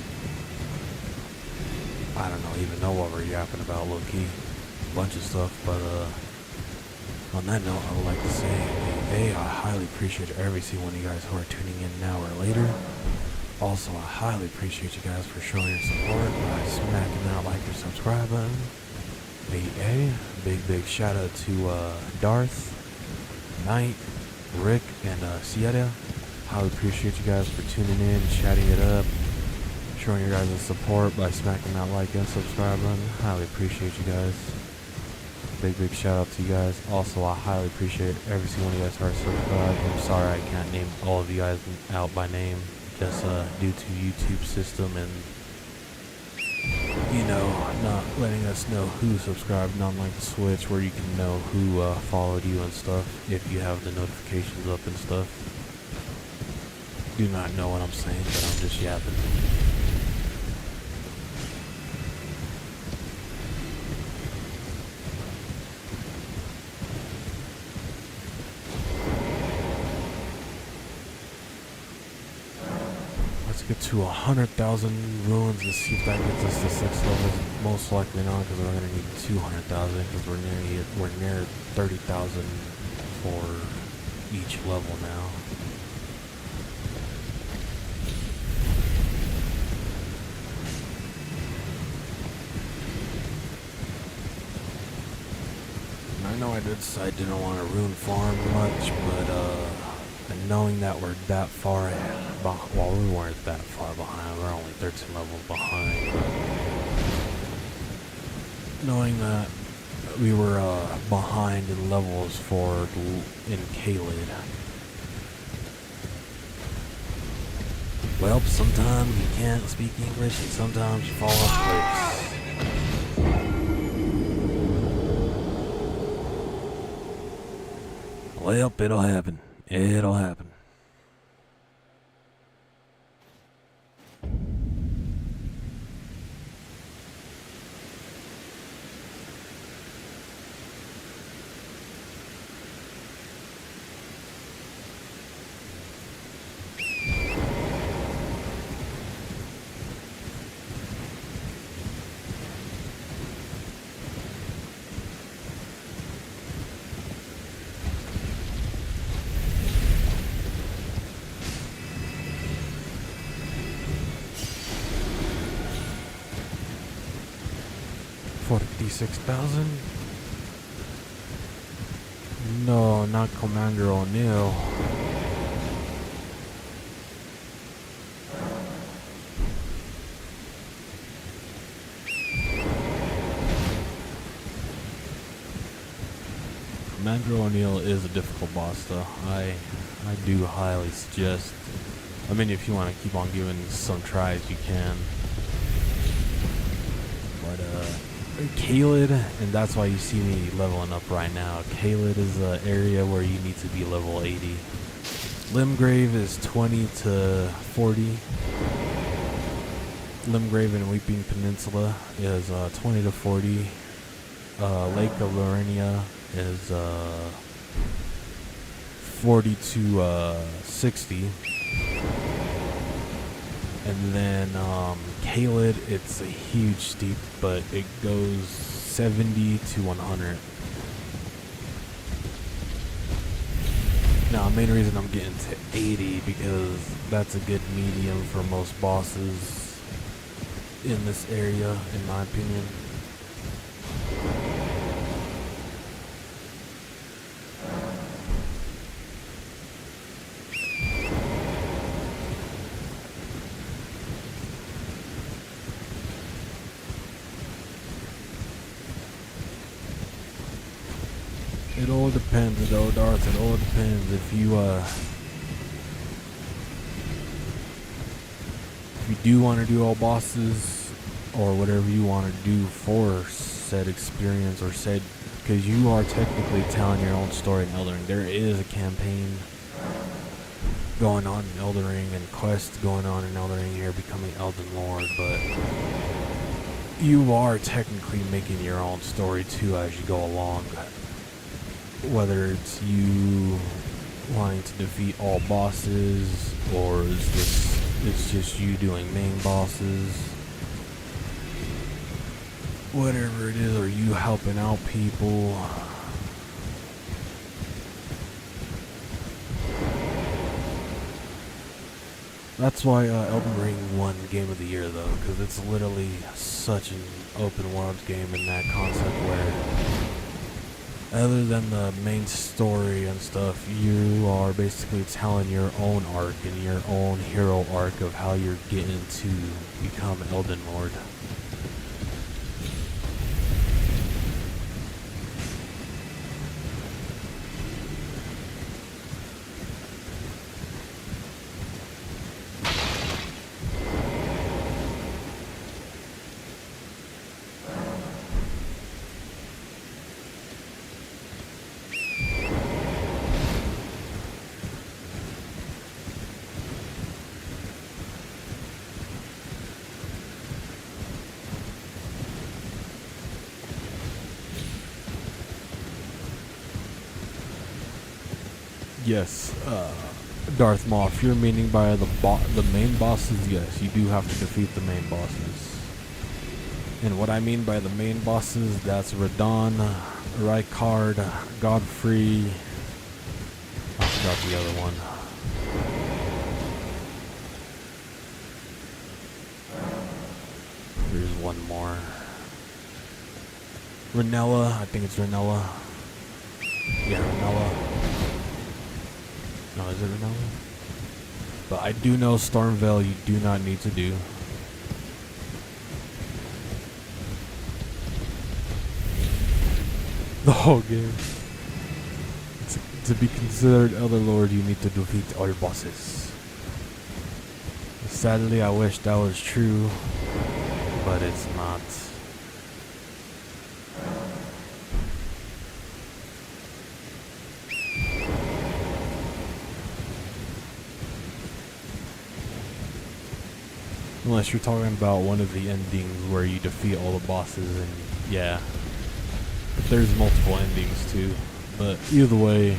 I don't even know what we're yapping about, low-key. A bunch of stuff, but on that note, I would like to say, hey, I highly appreciate every single one of you guys who are tuning in now or later. Also, I highly appreciate you guys for showing your support by smacking that like or subscribe button. Big shout out to Darth, Knight, Rick, and Sierra. Highly appreciate you guys for tuning in, chatting it up, showing your guys' support by smacking that like and subscribe button. Highly appreciate you guys. Big shout out to you guys. Also, I highly appreciate every single one of you guys who are subscribed. I'm sorry I can't name all of you guys out by name, just due to YouTube system and, you know, not letting us know who subscribed, not like Switch where you can know who followed you and stuff if you have the notifications up and stuff. Do not know what I'm saying, but I'm just yapping. Get to 100,000 ruins and see if that gets us to 6 levels. Most likely not, because we're gonna need 200,000, because we're near 30,000 for each level now. And I know I did say I didn't want to rune farm much, but and knowing that we're that far well, we weren't that far behind, we're only 13 levels behind, but knowing that we were behind in levels in Caelid. Well, sometimes you can't speak English and sometimes you fall off cliffs. Well, it'll happen. It'll happen. $46,000? No, not Commander O'Neill. Commander O'Neill is a difficult boss, though. I do highly suggest. I mean, if you want to keep on giving some tries, you can. But Caelid, and that's why you see me leveling up right now. Caelid is an area where you need to be level 80. Limgrave is 20 to 40. Limgrave and Weeping Peninsula is 20 to 40. Lake of Lorenia is 40 to 60. And then Caelid, it's a huge steep, but it goes 70 to 100. Now, the main reason I'm getting to 80 because that's a good medium for most bosses in this area, in my opinion. It all depends, though, Darth. It all depends if you do want to do all bosses or whatever you want to do for said experience or said, because you are technically telling your own story in Elden Ring. There is a campaign going on in Elden Ring and quests going on in Elden Ring. You're becoming Elden Lord, but you are technically making your own story too as you go along. Whether it's you wanting to defeat all bosses or it's just you doing main bosses, whatever it is, or you helping out people. That's why Elden Ring won Game of the Year, though, because it's literally such an open world game in that concept where, other than the main story and stuff, you are basically telling your own arc and your own hero arc of how you're getting to become Elden Lord. Yes, Darth Maul, if you're meaning by the main bosses, yes, you do have to defeat the main bosses. And what I mean by the main bosses, that's Radon, Rykard, Godfrey, I forgot the other one. There's one more. Renella, I think it's Renella. Yeah, Renella. No, is it Renella? But I do know Stormveil you do not need to do. The whole game. To be considered Elder Lord, you need to defeat all your bosses. Sadly, I wish that was true, but it's not. Unless you're talking about one of the endings where you defeat all the bosses, and yeah. But there's multiple endings too. But either way,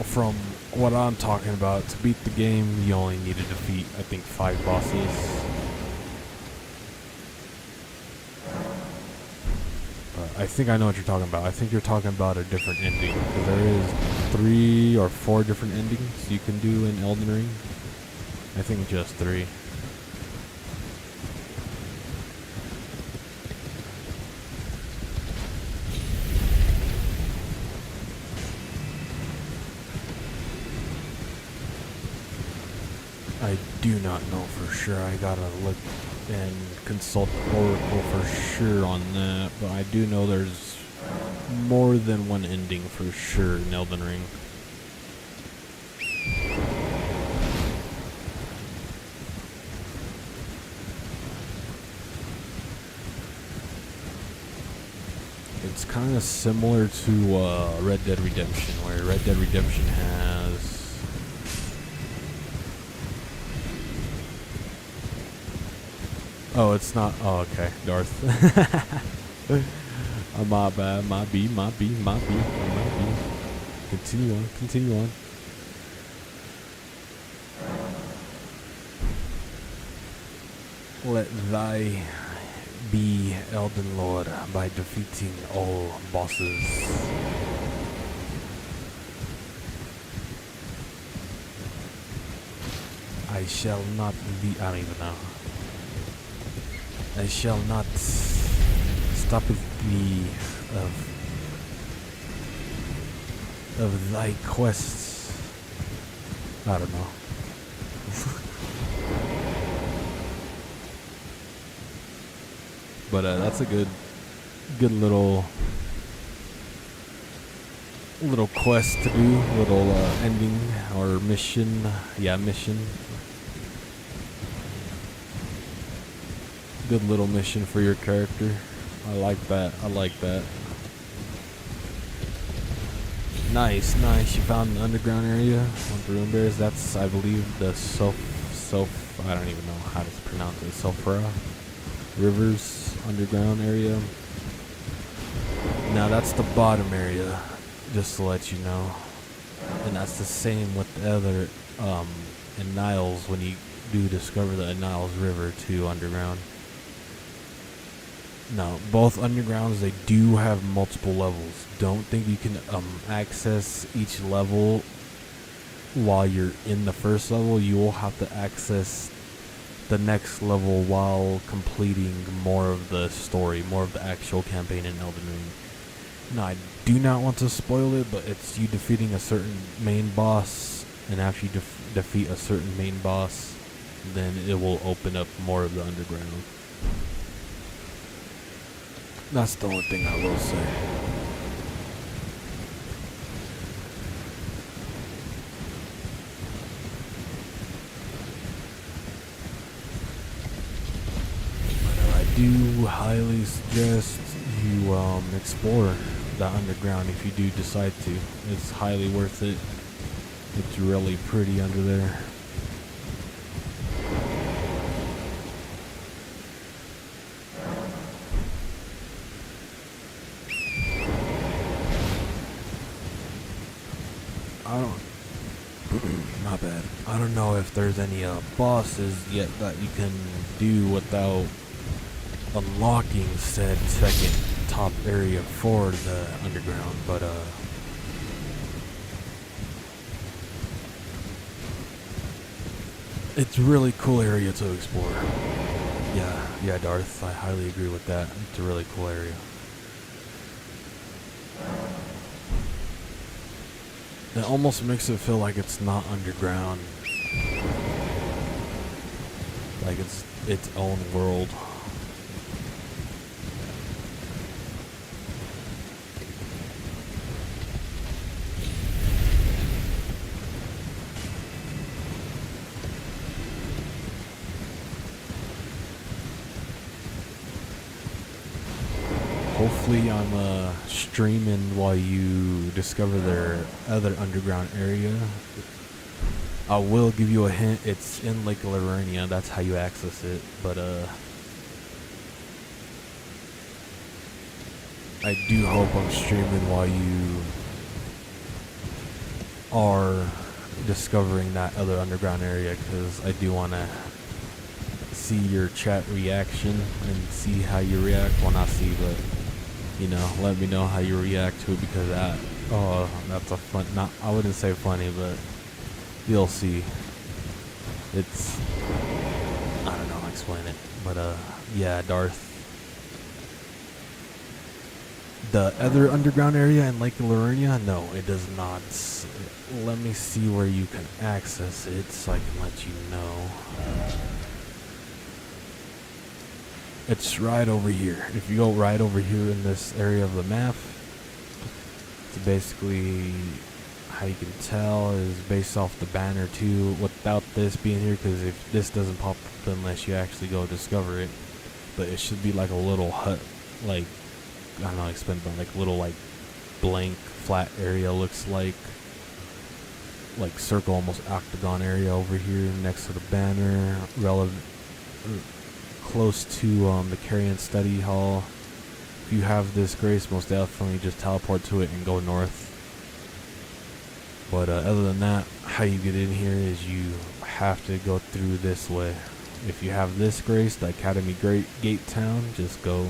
from what I'm talking about, to beat the game, you only need to defeat, I think, 5 bosses. I think I know what you're talking about. I think you're talking about a different ending, because there is 3 or 4 different endings you can do in Elden Ring. I think just 3. I do not know for sure. I gotta look and consult Oracle for sure on that, but I do know there's more than one ending for sure in Elden Ring. It's kind of similar to Red Dead Redemption, where Red Dead Redemption has Oh, it's not. Oh, okay, Darth. My bad. My B. Continue on. Let thy be Elden Lord by defeating all bosses. I shall not be. I don't even know. I shall not stop thee of thy quests. I don't know. But that's a good little quest to do, little ending or mission. Yeah, mission. Good little mission for your character. I like that. Nice. You found an underground area on the Ruin Bears. That's, I believe, the I don't even know how to pronounce it. Sulfura Rivers underground area. Now that's the bottom area, just to let you know. And that's the same with the other in Niles when you do discover the Niles River too underground. Now, both undergrounds, they do have multiple levels. Don't think you can access each level while you're in the first level. You will have to access the next level while completing more of the story, more of the actual campaign in Elden Ring. Now, I do not want to spoil it, but it's you defeating a certain main boss, and after you defeat a certain main boss, then it will open up more of the underground. That's the only thing I will say. But I do highly suggest you explore the underground if you do decide to. It's highly worth it. It's really pretty under there. My bad. I don't know if there's any bosses yet that you can do without unlocking said second top area for the underground, but it's a really cool area to explore. Yeah, Darth, I highly agree with that. It's a really cool area. It almost makes it feel like it's not underground. Like it's its own world. Hopefully I'm streaming while you discover their other underground area. I will give you a hint, it's in Lake Livernia, that's how you access it, but I do hope I'm streaming while you are discovering that other underground area, because I do want to see your chat reaction and see how you react. Well, not see, but you know, let me know how you react to it, because that's a fun, not, I wouldn't say funny, but you'll see. It's, I don't know how to explain it, but yeah, Darth. The other underground area in Lake Livernia, no, it does not. Let me see where you can access it so I can let you know. It's right over here. If you go right over here in this area of the map, it's basically, how you can tell is based off the banner too, without this being here, because if this doesn't pop up unless you actually go discover it, but it should be like a little hut, like, I don't know how to explain, but like little like blank flat area, looks like circle, almost octagon area over here next to the banner, relevant. close to the Carrion Study Hall. If you have this grace, most definitely just teleport to it and go north. But other than that, how you get in here is you have to go through this way. If you have this grace, the Academy Gate Town, just go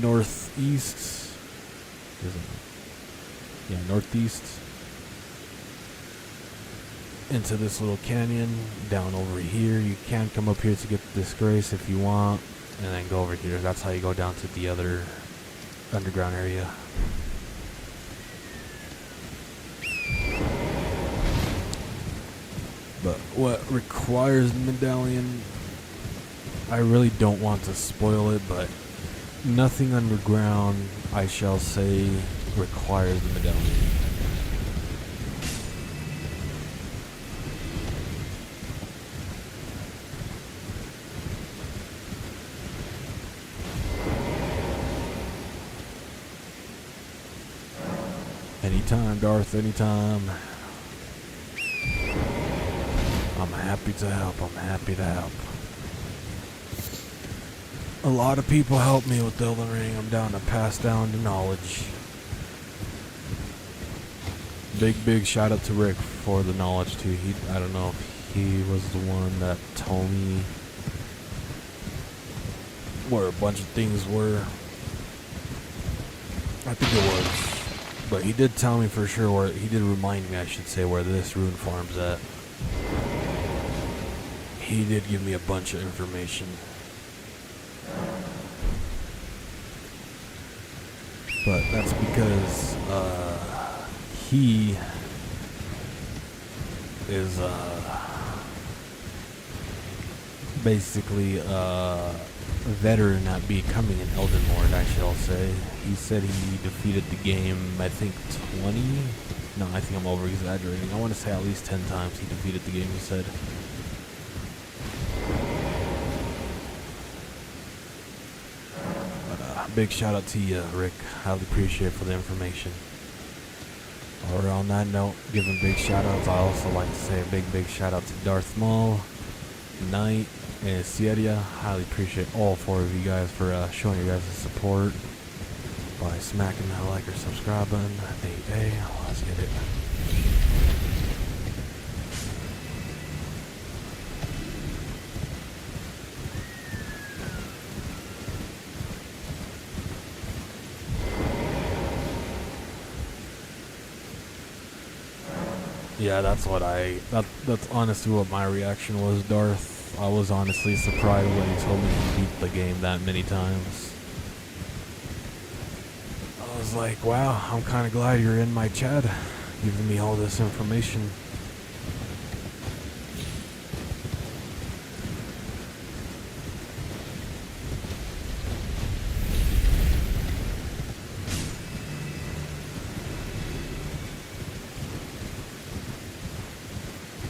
northeast. Yeah, northeast into this little canyon. Down over here, you can come up here to get this grace if you want, and then go over here. That's how you go down to the other underground area. But what requires the medallion, I really don't want to spoil it, but nothing underground, I shall say, requires the medallion. Anytime, Darth, anytime. I'm happy to help. I'm happy to help. A lot of people help me with Elden Ring. I'm down to pass down the knowledge. Big shout out to Rick for the knowledge too. I don't know if he was the one that told me where a bunch of things were. I think it was. But he did tell me for sure where, he did remind me, I should say, where this rune farm's at. He did give me a bunch of information. But that's because he is basically a veteran at becoming an Elden Lord, I shall say. He said he defeated the game, I think 20? No, I think I'm over exaggerating. I want to say at least 10 times he defeated the game, he said. But big shout out to you, Rick. Highly appreciate it for the information. Or on that note, giving big shout outs, I also like to say a big shout out to Darth Maul, Knight, and Sierra. Highly appreciate all four of you guys for showing your guys' support by smacking that like or subscribe button. Hey, let's get it. Yeah, that's honestly what my reaction was, Darth. I was honestly surprised when he told me he beat the game that many times. I was like, wow, I'm kind of glad you're in my chat, giving me all this information.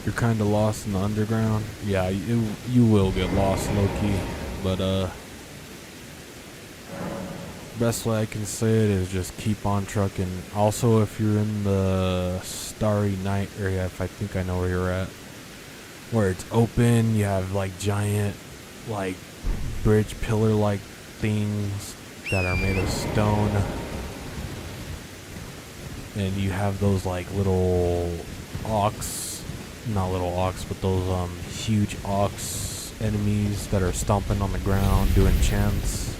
You're kind of lost in the underground. Yeah, you will get lost, low-key. But, best way I can say it is just keep on trucking. Also, if you're in the Starry Night area, if I think I know where you're at, where it's open, you have, like, giant, like, bridge pillar-like things that are made of stone. And you have those, like, little not little ox, but those huge ox enemies that are stomping on the ground doing chants.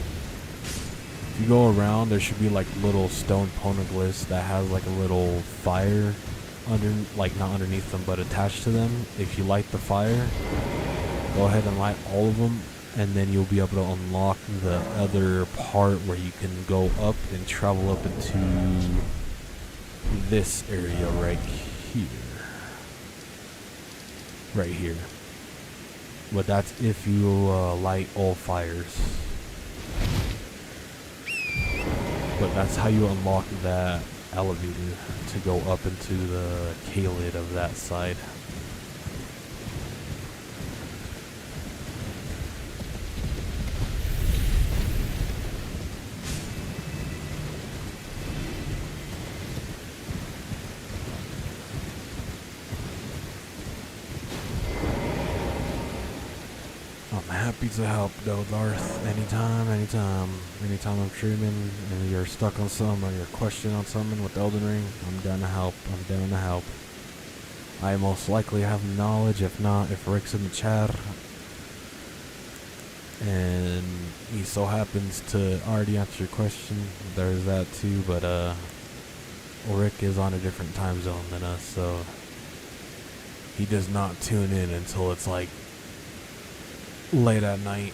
If you go around, there should be like little stone poneglyphs that has like a little fire not underneath them, but attached to them. If you light the fire, go ahead and light all of them, and then you'll be able to unlock the other part where you can go up and travel up into this area right here. Right here. But that's if you light all fires. But that's how you unlock that elevator to go up into the Caelid of that side. I'm happy to help though, Darth. Anytime. Anytime I'm streaming and you're stuck on something or you're questioning on something with Elden Ring, I'm down to help. I most likely have knowledge, if not, if Rick's in the chat and he so happens to already answer your question, there's that too, but Rick is on a different time zone than us, so he does not tune in until it's like late at night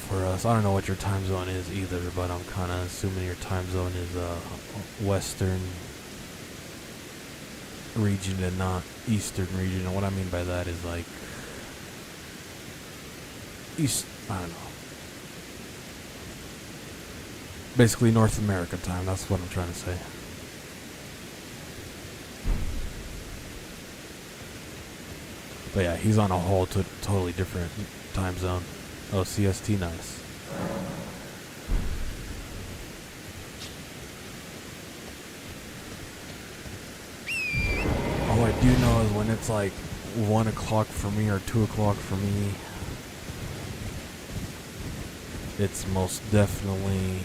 for us. I don't know what your time zone is either, but I'm kind of assuming your time zone is western region and not eastern region. And what I mean by that is like I don't know. Basically North America time, that's what I'm trying to say. But yeah, he's on a whole totally different time zone. Oh, CST, nice. All I do know is when it's like 1 o'clock for me or 2 o'clock for me, it's most definitely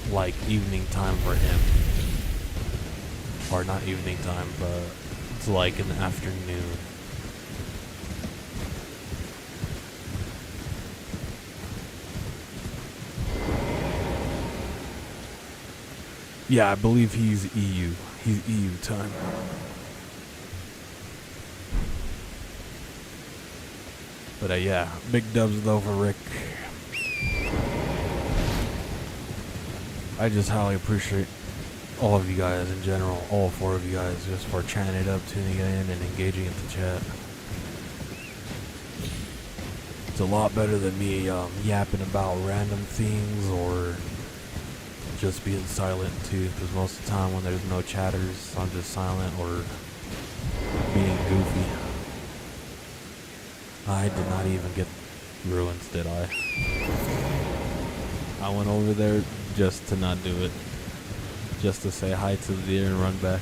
like evening time for him. Or not evening time, but it's like in the afternoon. Yeah, I believe he's EU. He's EU time. But yeah, big dubs though for Rick. I just highly appreciate all of you guys in general, all 4 of you guys, just for chatting it up, tuning in, and engaging in the chat. It's a lot better than me yapping about random things or just being silent too, because most of the time when there's no chatters, I'm just silent or being goofy. I did not even get ruins, did I? I went over there just to not do it. Just to say hi to the deer and run back.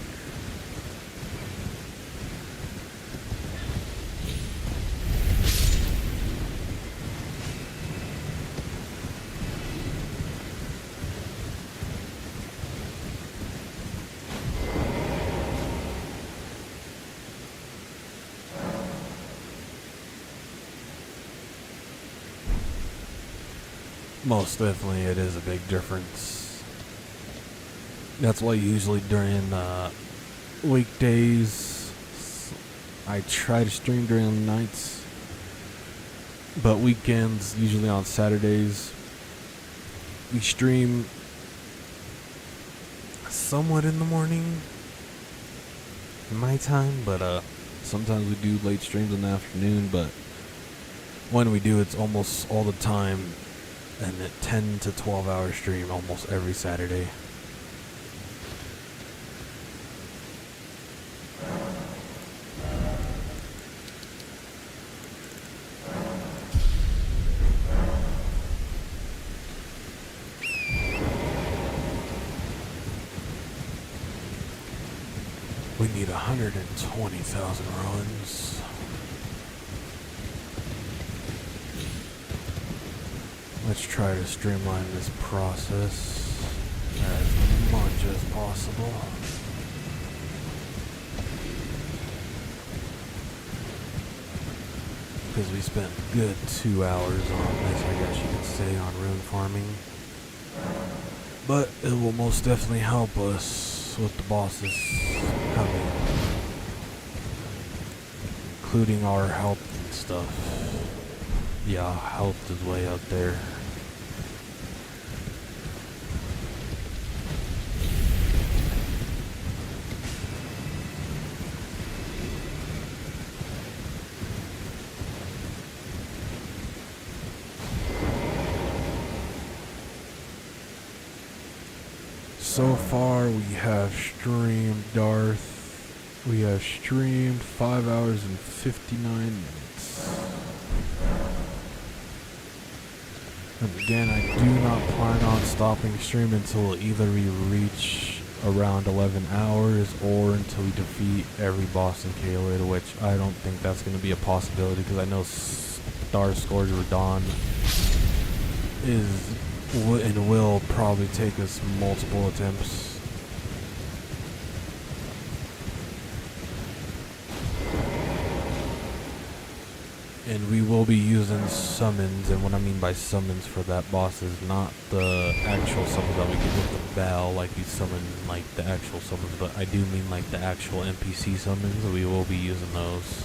Most definitely it is a big difference. That's why usually during weekdays I try to stream during the nights, but weekends, usually on Saturdays, we stream somewhat in the morning in my time, but sometimes we do late streams in the afternoon, but when we do, it's almost all the time and a 10 to 12 hour stream almost every Saturday. We need 120,000 runs. Let's try to streamline this process as much as possible. Because we spent a good 2 hours on this, I guess you could say, on rune farming. But it will most definitely help us with the bosses coming, including our health and stuff. Yeah, health is way out there. So far we have streamed Darth. We have streamed 5 hours and 59 minutes. And again, I do not plan on stopping stream until either we reach around 11 hours, or until we defeat every boss in Caelid, which I don't think that's going to be a possibility, because I know Star Scourge Radon is and will probably take us multiple attempts. And we will be using summons, and what I mean by summons for that boss is not the actual summons that we get with the bell, like we summon like the actual summons, but I do mean like the actual NPC summons. We will be using those.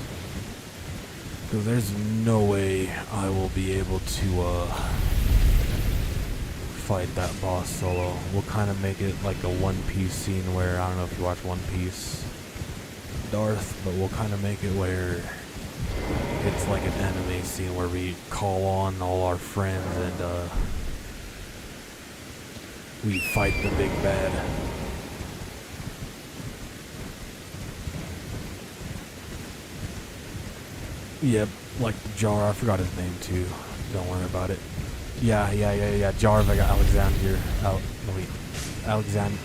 Because there's no way I will be able to fight that boss solo. We'll kind of make it like a One Piece scene where, I don't know if you watch One Piece, Darth, but we'll kind of make it where it's like an anime scene where we call on all our friends and we fight the big bad. Yep, like the Jar, I forgot his name too. Don't worry about it. Yeah. Jar of Alexander. Alexander.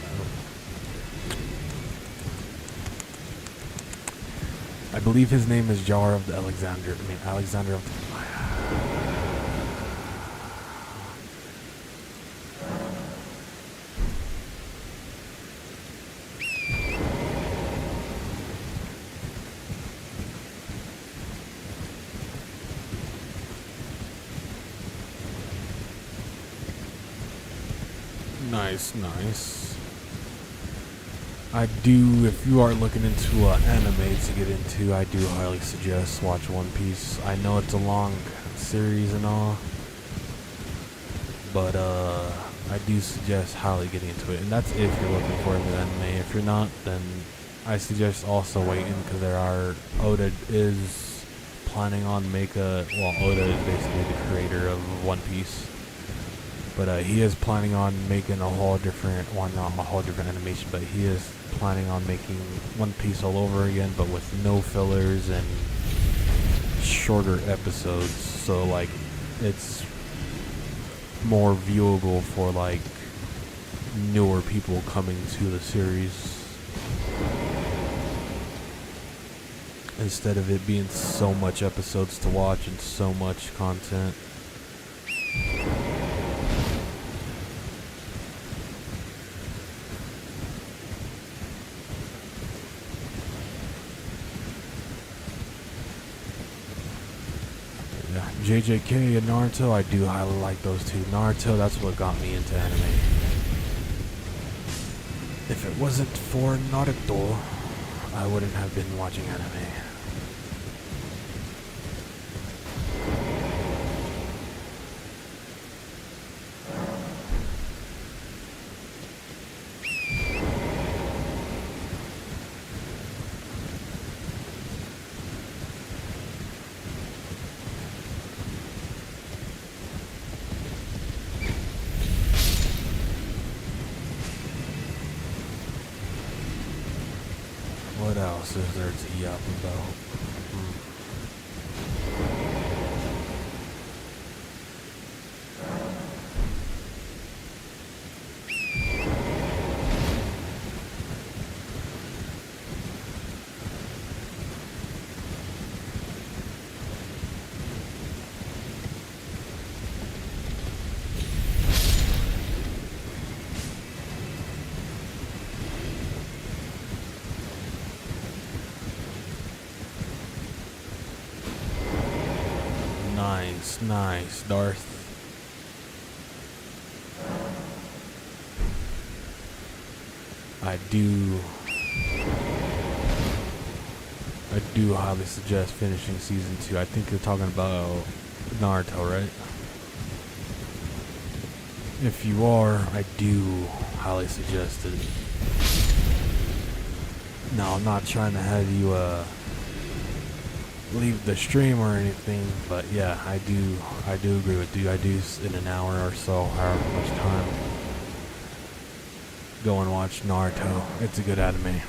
I believe his name is Jar of the Alexander. I mean, Alexander of the... Nice. I do, if you are looking into anime to get into, I do highly suggest watch One Piece. I know it's a long series and all, but I do suggest highly getting into it. And that's if you're looking for a new anime. If you're not, then I suggest also waiting, because Oda is planning on Oda is basically the creator of One Piece. But he is planning on making a whole different, well, not a whole different animation, but he is planning on making One Piece all over again, but with no fillers and shorter episodes. So, like, it's more viewable for, like, newer people coming to the series, instead of it being so much episodes to watch and so much content. JJK and Naruto, I do highly like those two. Naruto, that's what got me into anime. If it wasn't for Naruto, I wouldn't have been watching anime. What else is there to yap about? Nice, Darth. I do highly suggest finishing season 2. I think you're talking about Naruto, right? If you are, I do highly suggest it. No, I'm not trying to have you leave the stream or anything, but yeah, I do agree with you. I do, in an hour or so, however much time, go and watch Naruto. It's a good anime.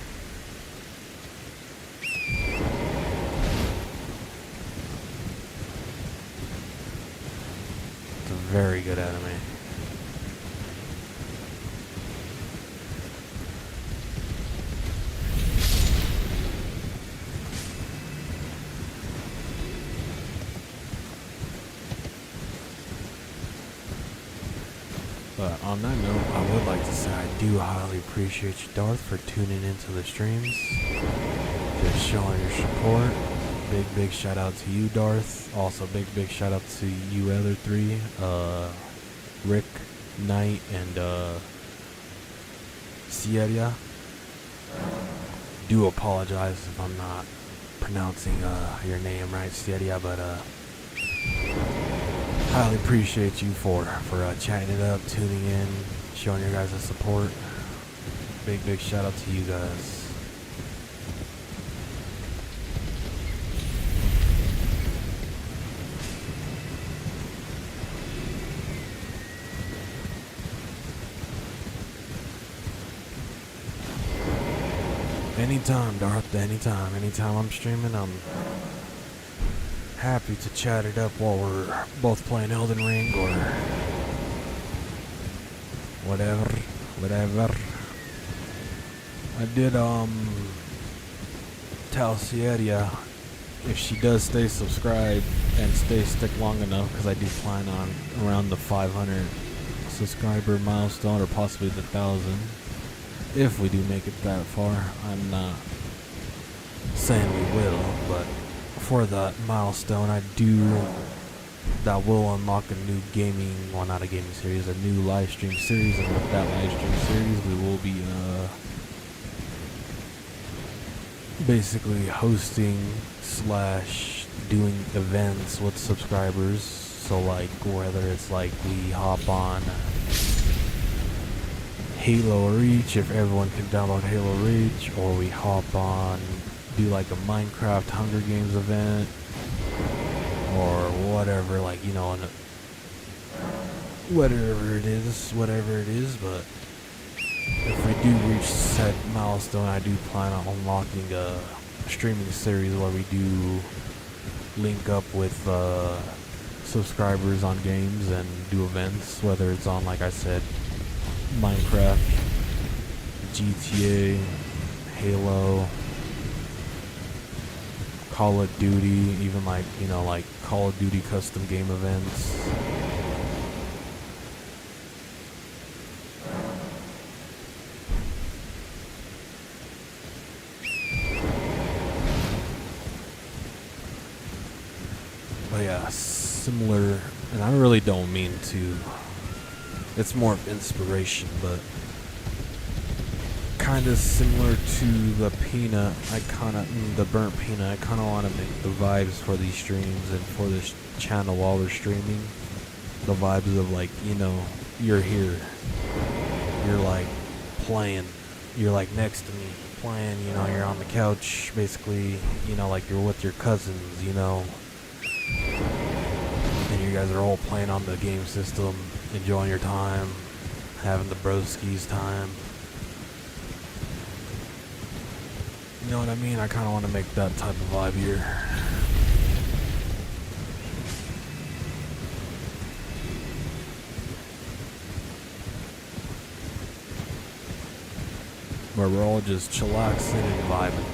It's a very good anime. on that note, I would like to say I do highly appreciate you, Darth, for tuning into the streams, just showing your support. Big shout out to you, Darth. Also, big shout out to you other three, Rick, Knight, and Sierra. Do apologize if I'm not pronouncing your name right, Sierra, but highly appreciate you for chatting it up, tuning in, showing your guys' support. Big shout out to you guys. Anytime, Darth, anytime I'm streaming, I'm happy to chat it up while we're both playing Elden Ring or whatever. I did tell Sierra if she does stay subscribed and stick long enough, because I do plan on around the 500 subscriber milestone or possibly the 1,000. If we do make it that far. I'm not saying we will, but for that milestone, that will unlock a new gaming, well, not a gaming series, a new live stream series, and with that live stream series, we will be basically hosting / doing events with subscribers. So like, whether it's like we hop on Halo Reach, if everyone can download Halo Reach, or we hop on, do like a Minecraft Hunger Games event, or whatever, like, you know, whatever it is, but if we do reach said milestone, I do plan on unlocking a streaming series where we do link up with subscribers on games and do events, whether it's on, like I said, Minecraft, GTA, Halo, Call of Duty, even like, you know, like Call of Duty custom game events. But yeah, similar, and I really don't mean to, it's more of inspiration, but kind of similar to the peanut, the burnt peanut, I kind of want to make the vibes for these streams and for this channel while we're streaming, the vibes of like, you know, you're here, you're like playing, you're like next to me playing, you know, you're on the couch basically, you know, like you're with your cousins, you know, and you guys are all playing on the game system, enjoying your time, having the broski's time. You know what I mean? I kind of want to make that type of vibe here. Where we're all just chillaxing and vibing.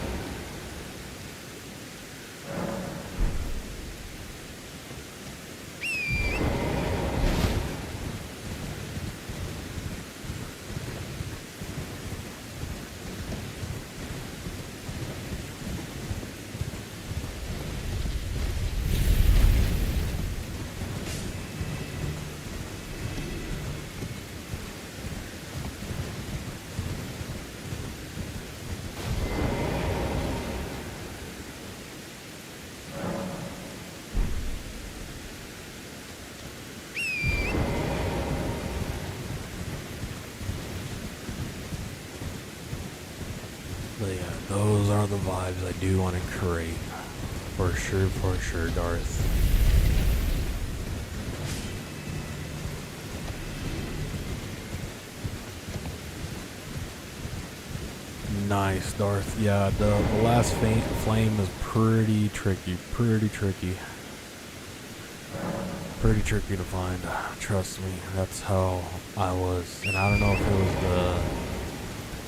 But yeah, those are the vibes I do want to create. For sure, Darth. Nice, Darth. Yeah, the last flame is pretty tricky. Pretty tricky to find. Trust me, that's how I was. And I don't know if it was the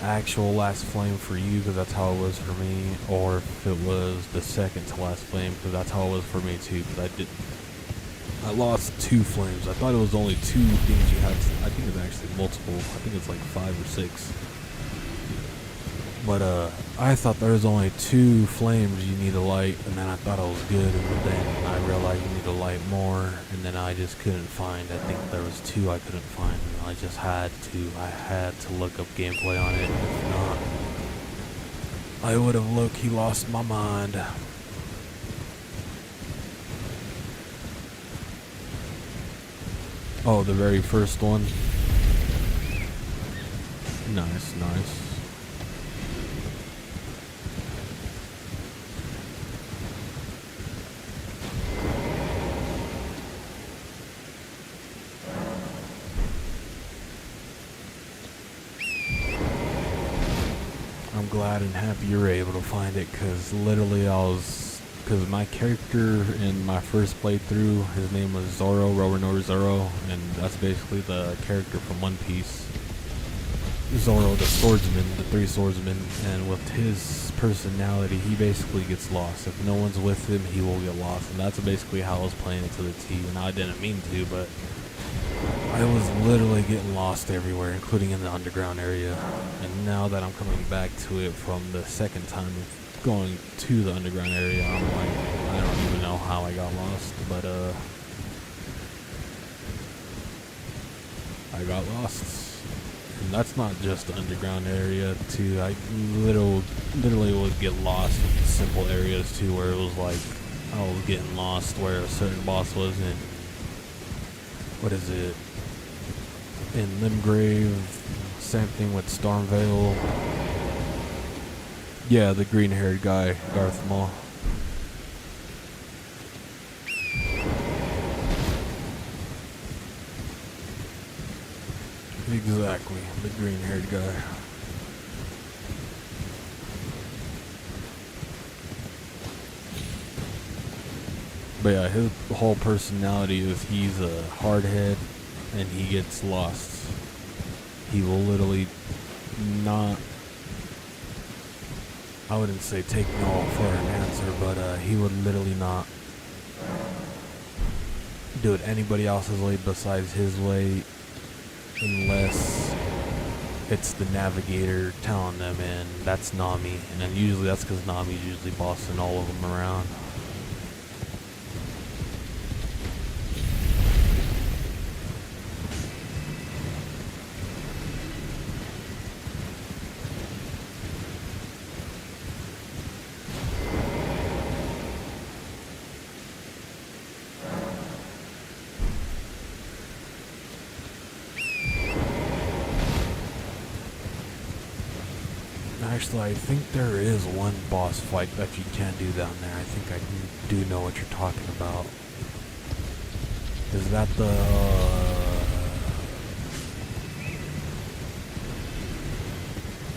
actual last flame for you, because that's how it was for me, or if it was the second to last flame, because that's how it was for me too. Because I lost 2 flames. I thought it was only 2 things you had to, I think it's actually multiple. I think it's like 5 or 6. But I thought there was only 2 flames you need to light, and then I thought it was good, and then I realized you need to light more, and then I just couldn't find. I think there was 2 I couldn't find, and I just had to look up gameplay on it. If not, I would have low-key lost my mind. Oh, the very first one. Nice, nice. I'm glad and happy you were able to find it, because literally because my character in my first playthrough, his name was Zoro, Zoro, and that's basically the character from One Piece. Zoro, the swordsman, the 3 swordsmen, and with his personality, he basically gets lost. If no one's with him, he will get lost, and that's basically how I was playing it to the T, and I didn't mean to, but I was literally getting lost everywhere, including in the underground area. And now that I'm coming back to it from the second time of going to the underground area, I'm like, I don't even know how I got lost, but I got lost. And that's not just the underground area too. I literally would get lost in simple areas too, where it was like I was getting lost where a certain boss was in. What is it? In Limgrave, same thing with Stormvale. Yeah, the green-haired guy, Darth Maul. Exactly, the green-haired guy. But yeah, his whole personality is he's a hardhead and he gets lost. He will literally not, I wouldn't say take no for an answer, but he would literally not do it anybody else's way besides his way, unless it's the navigator telling them, and that's Nami. And then usually that's because Nami's usually bossing all of them around. Actually, I think there is one boss fight that you can do down there. I think I do know what you're talking about. Is that the...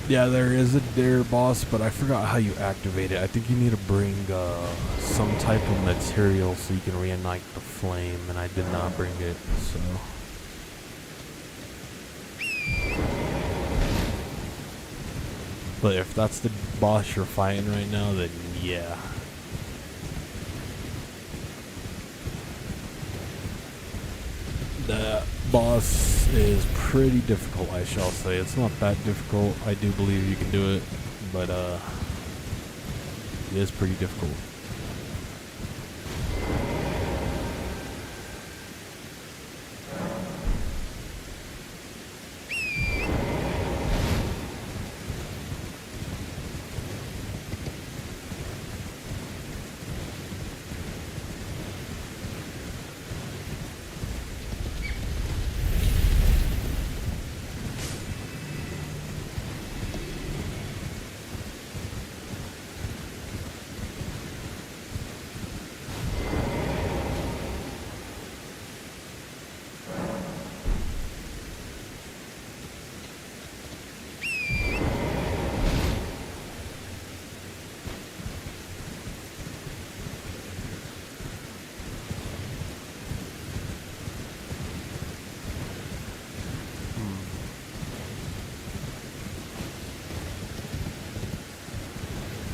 yeah, there is a dare boss, but I forgot how you activate it. I think you need to bring some type of material so you can reignite the flame, and I did not bring it, so... But if that's the boss you're fighting right now, then yeah. That boss is pretty difficult, I shall say. It's not that difficult. I do believe you can do it, but it is pretty difficult.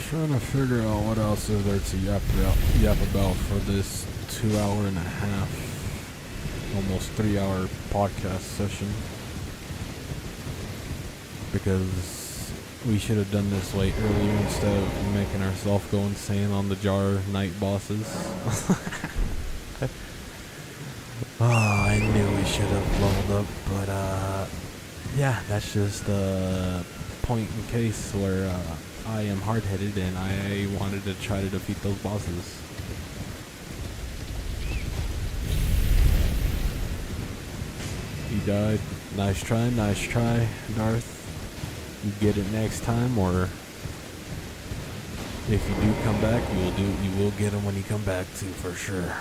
Trying to figure out what else is there to yap about for this 2.5 hour almost 3-hour podcast session. Because we should have done this way earlier instead of making ourselves go insane on the jar night bosses. Oh, I knew we should have leveled up, but yeah, that's just a point in case where I am hard-headed and I wanted to try to defeat those bosses. He died. Nice try, Darth. You get it next time, or if you do come back, you will get him when you come back too, for sure.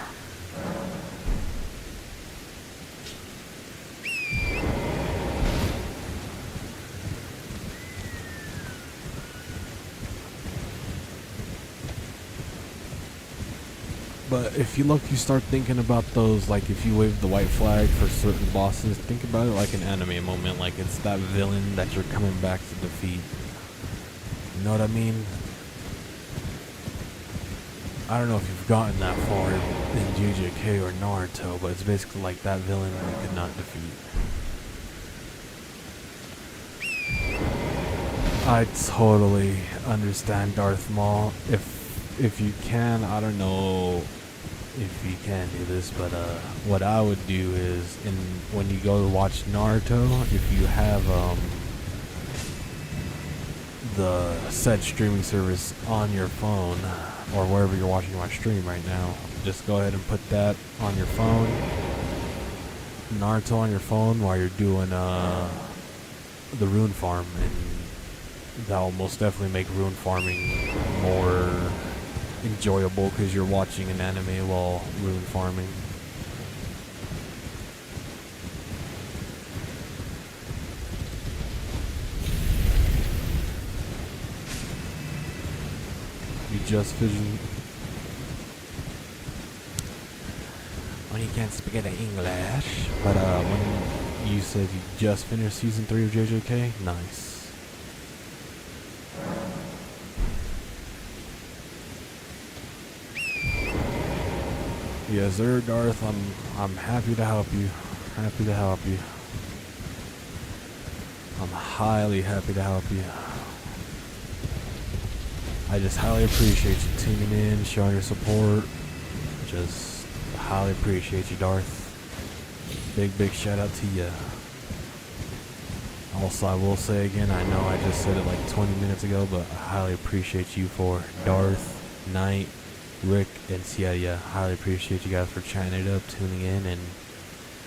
But if you start thinking about those, like if you wave the white flag for certain bosses, think about it like an anime moment, like it's that villain that you're coming back to defeat. You know what I mean? I don't know if you've gotten that far in JJK or Naruto, but it's basically like that villain you could not defeat. I totally understand Darth Maul. If you can, I don't know if you can do this, but what I would do is, when you go to watch Naruto, if you have the said streaming service on your phone or wherever you're watching my stream right now, just go ahead and put that on your phone, Naruto on your phone, while you're doing the rune farm, and that will most definitely make rune farming more enjoyable because you're watching an anime while rune farming. You just vision. When you can't speak the English. But when you said you just finished season 3 of JJK, nice. Yes, sir, Darth. I'm happy to help you. Happy to help you. I'm highly happy to help you. I just highly appreciate you tuning in, showing your support. Just highly appreciate you, Darth. Big shout out to you. Also, I will say again, I know I just said it like 20 minutes ago, but I highly appreciate you for Darth, Knight, Rick, and Sia. Highly appreciate you guys for chatting it up, tuning in, and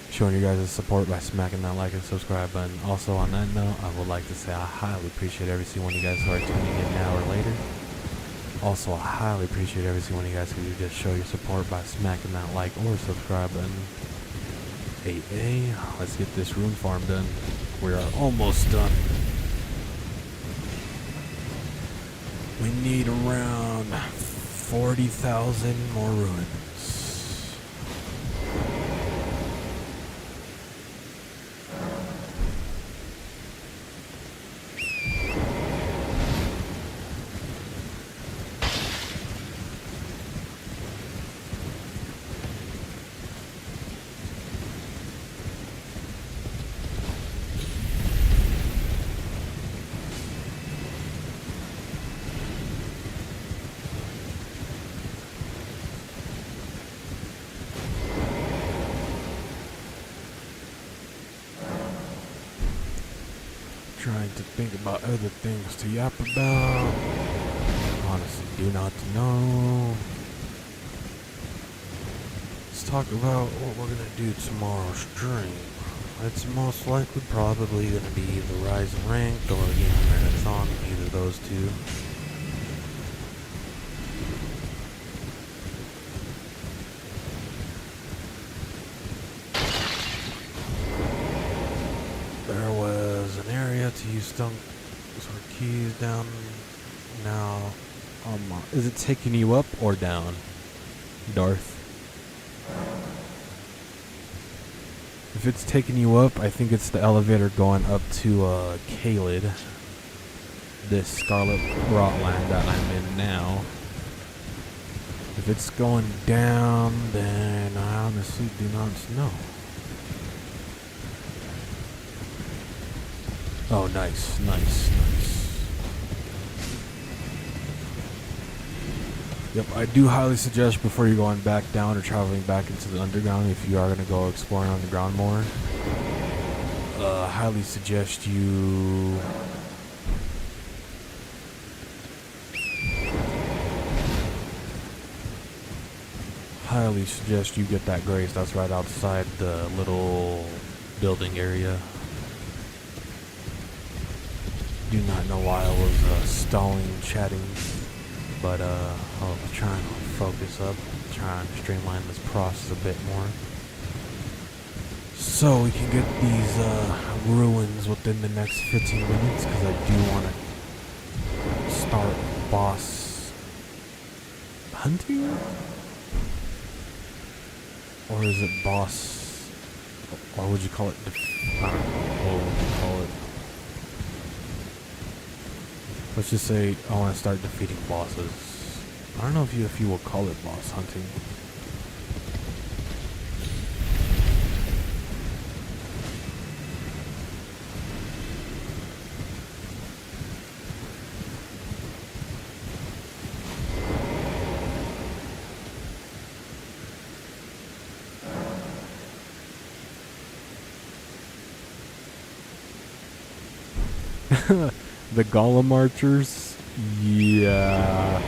showing you guys' support by smacking that like and subscribe button. Also, on that note, I would like to say I highly appreciate every single one of you guys who are tuning in now or later. Also, I highly appreciate every single one of you guys who just show your support by smacking that like or subscribe button. Hey, let's get this rune farm done. We are almost done. We need around 40,000 more ruins. Trying to think about other things to yap about. Honestly, do not know. Let's talk about what we're gonna do tomorrow stream. It's most likely probably gonna be either Rise and Ranked or Game Marathon, either of those two. There was an area to use stunk sort of keys down now. Is it taking you up or down, Darth? If it's taking you up, I think it's the elevator going up to Caelid, this Scarlet Rotland that I'm in now. If it's going down, then I honestly do not know. Oh, nice, nice, nice. Yep, I do highly suggest before you're going back down or traveling back into the underground, if you are going to go exploring underground more, highly suggest you get that grace that's right outside the little building area. Do not know why I was stalling, chatting, but I'll try and focus up, try and streamline this process a bit more, so we can get these ruins within the next 15 minutes, because I do want to start boss hunting? Or is it boss, or would you call it, I don't know, what would you call it? Let's just say I want to start defeating bosses. I don't know if you will call it boss hunting. The Golem archers? Yeah.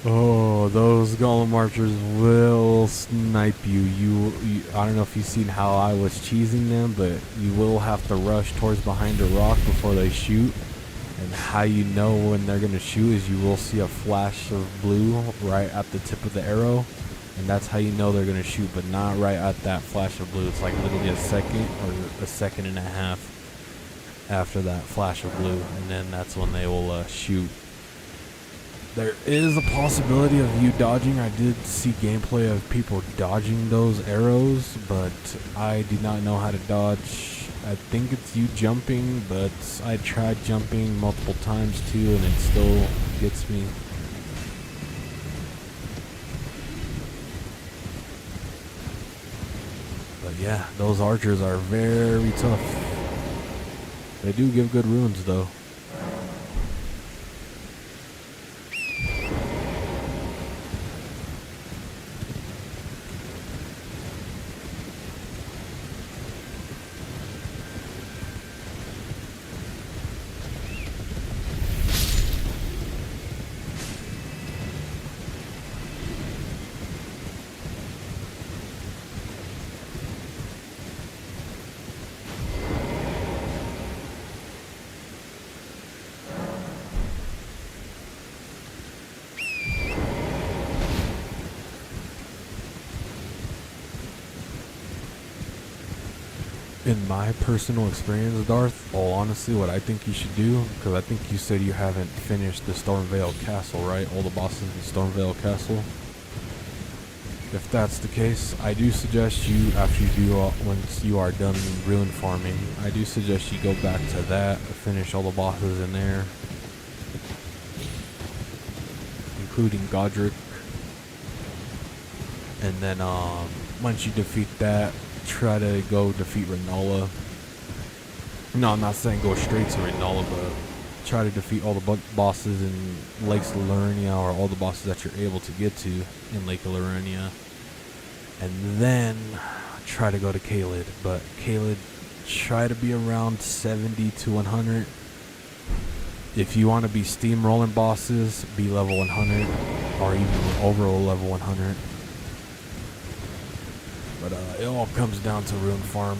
Oh, those Golem archers will snipe you. I don't know if you've seen how I was cheesing them, but you will have to rush towards behind a rock before they shoot. And how you know when they're going to shoot is you will see a flash of blue right at the tip of the arrow. And that's how you know they're going to shoot, but not right at that flash of blue. It's like literally a second or a second and a half after that flash of blue, and then that's when they will shoot. There is a possibility of you dodging. I did see gameplay of people dodging those arrows, but I do not know how to dodge. I think it's you jumping, but I tried jumping multiple times too, and it still gets me. But yeah, those archers are very tough. They do give good runes though. In my personal experience, Darth, honestly, what I think you should do, because I think you said you haven't finished the Stormvale Castle, right? All the bosses in Stormvale Castle. If that's the case, I do suggest you, after you do, once you are done ruin farming, I do suggest you go back to that, finish all the bosses in there, including Godric. And then, once you defeat that, try to go defeat Rinola. No, I'm not saying go straight to Rinola, but try to defeat all the bosses in Lake Liurnia, or all the bosses that you're able to get to in Lake Liurnia. And then try to go to Caelid. But Caelid, try to be around 70 to 100. If you want to be steamrolling bosses, be level 100, or even over level 100. But it all comes down to rune farm.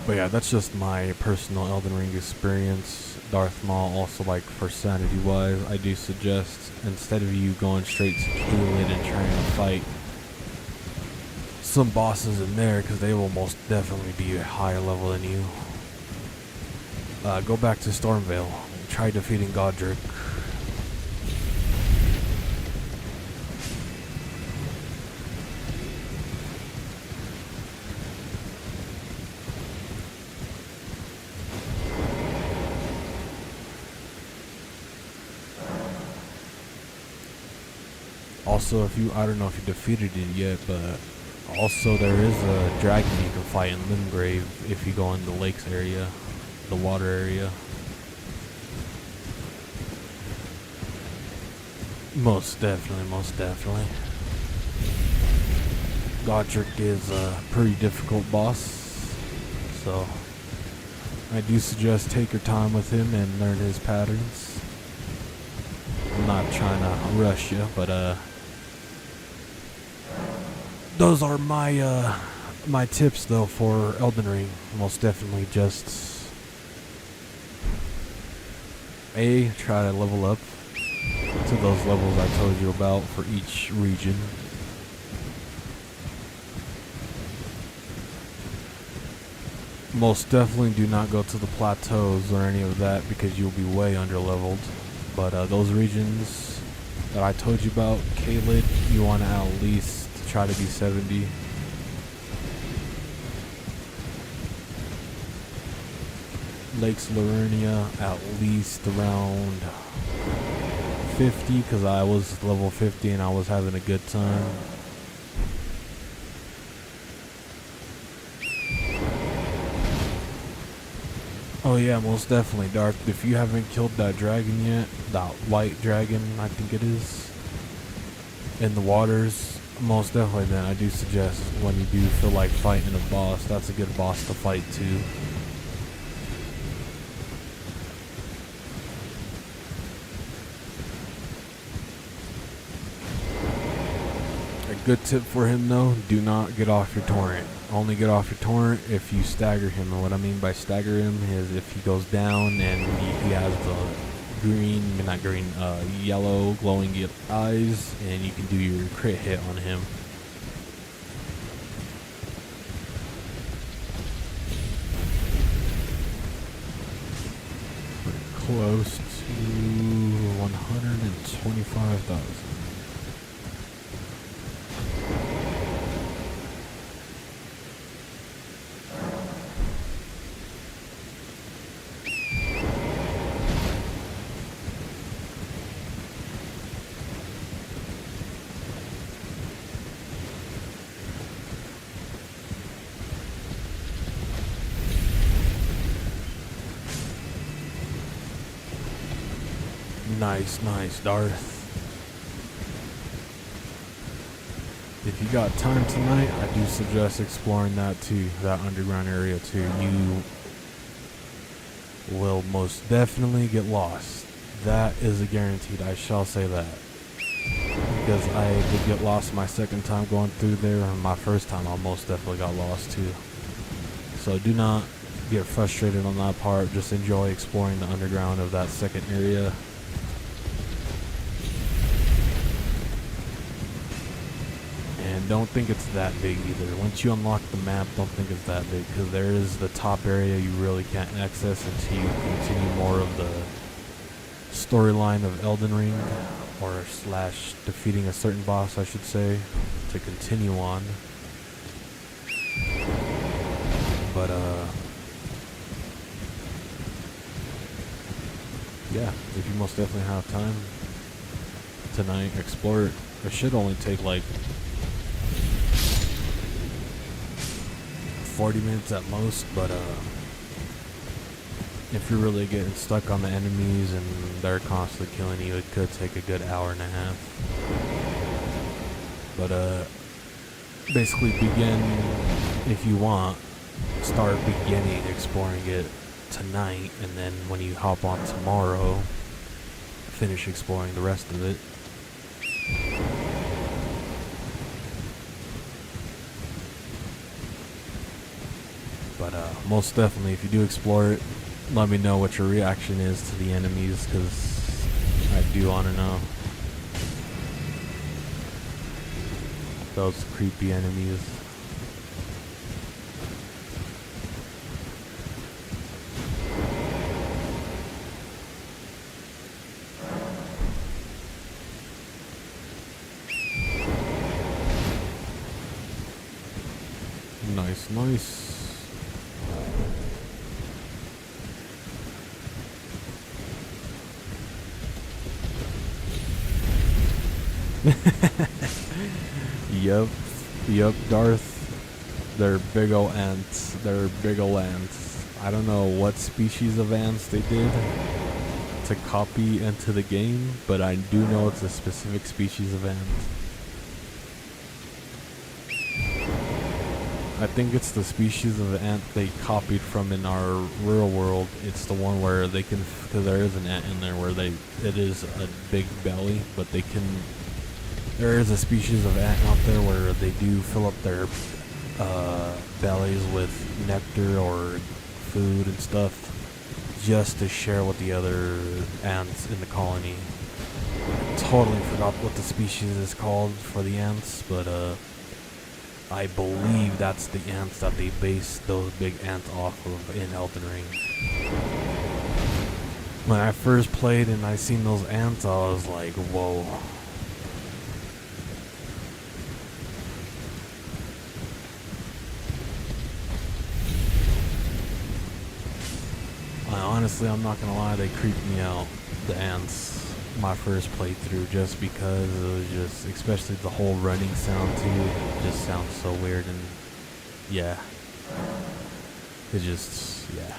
But yeah, that's just my personal Elden Ring experience. Darth Maul, also, like, for sanity wise, I do suggest, instead of you going straight to Caelid and trying to fight some bosses in there, because they will most definitely be a higher level than you, go back to Stormvale. Try defeating Godric. Also, I don't know if you defeated it yet, but also there is a dragon you can fight in Limgrave if you go in the lakes area, the water area. Most definitely, most definitely. Godric is a pretty difficult boss, so I do suggest take your time with him and learn his patterns. I'm not trying to rush you, but those are my my tips though for Elden Ring. Most definitely just try to level up to those levels I told you about for each region. Most definitely do not go to the plateaus or any of that because you'll be way under leveled. But those regions that I told you about, Caelid, you want to at least try to be 70. Lakes Laurenia at least around 50 because I was level 50 and I was having a good time. Oh yeah, most definitely, Darth. If you haven't killed that dragon yet, that white dragon, I think it is, in the waters, most definitely then I do suggest when you do feel like fighting a boss, that's a good boss to fight too. A good tip for him though, do not get off your torrent. Only get off your torrent if you stagger him. And what I mean by stagger him is if he goes down and he has the yellow glowing eyes, and you can do your crit hit on him. Pretty close to 125,000. Nice, Darth. If you got time tonight, I do suggest exploring that too, that underground area too. You will most definitely get lost. That is a guaranteed, I shall say that. Because I did get lost my second time going through there, and my first time I most definitely got lost too. So do not get frustrated on that part, just enjoy exploring the underground of that second area. And don't think it's that big either. Once you unlock the map, don't think it's that big, because there is the top area you really can't access until you continue more of the storyline of Elden Ring, or slash defeating a certain boss, I should say, to continue on. But yeah, if you most definitely have time tonight, explore it. It should only take like 40 minutes at most, but if you're really getting stuck on the enemies and they're constantly killing you, it could take a good hour and a half. But basically begin, if you want, start beginning exploring it tonight, and then when you hop on tomorrow, finish exploring the rest of it. But most definitely, if you do explore it, let me know what your reaction is to the enemies, because I do want to know. Those creepy enemies. Nice. Yep, Darth. They're big ol' ants. They're big ol' ants. I don't know what species of ants they did to copy into the game, but I do know it's a specific species of ant. I think it's the species of ant they copied from in our real world. It's the one where they can, because there is an ant in there where it is a big belly, but they can, there is a species of ant out there where they do fill up their bellies with nectar or food and stuff just to share with the other ants in the colony. Totally forgot what the species is called for the ants, but I believe that's the ants that they base those big ants off of in Elden Ring. When I first played and I seen those ants, I was like, whoa. Honestly, I'm not gonna lie, they creeped me out, the ants, my first playthrough, just because it was just, especially the whole running sound too, it just sounds so weird, and yeah, it just, yeah.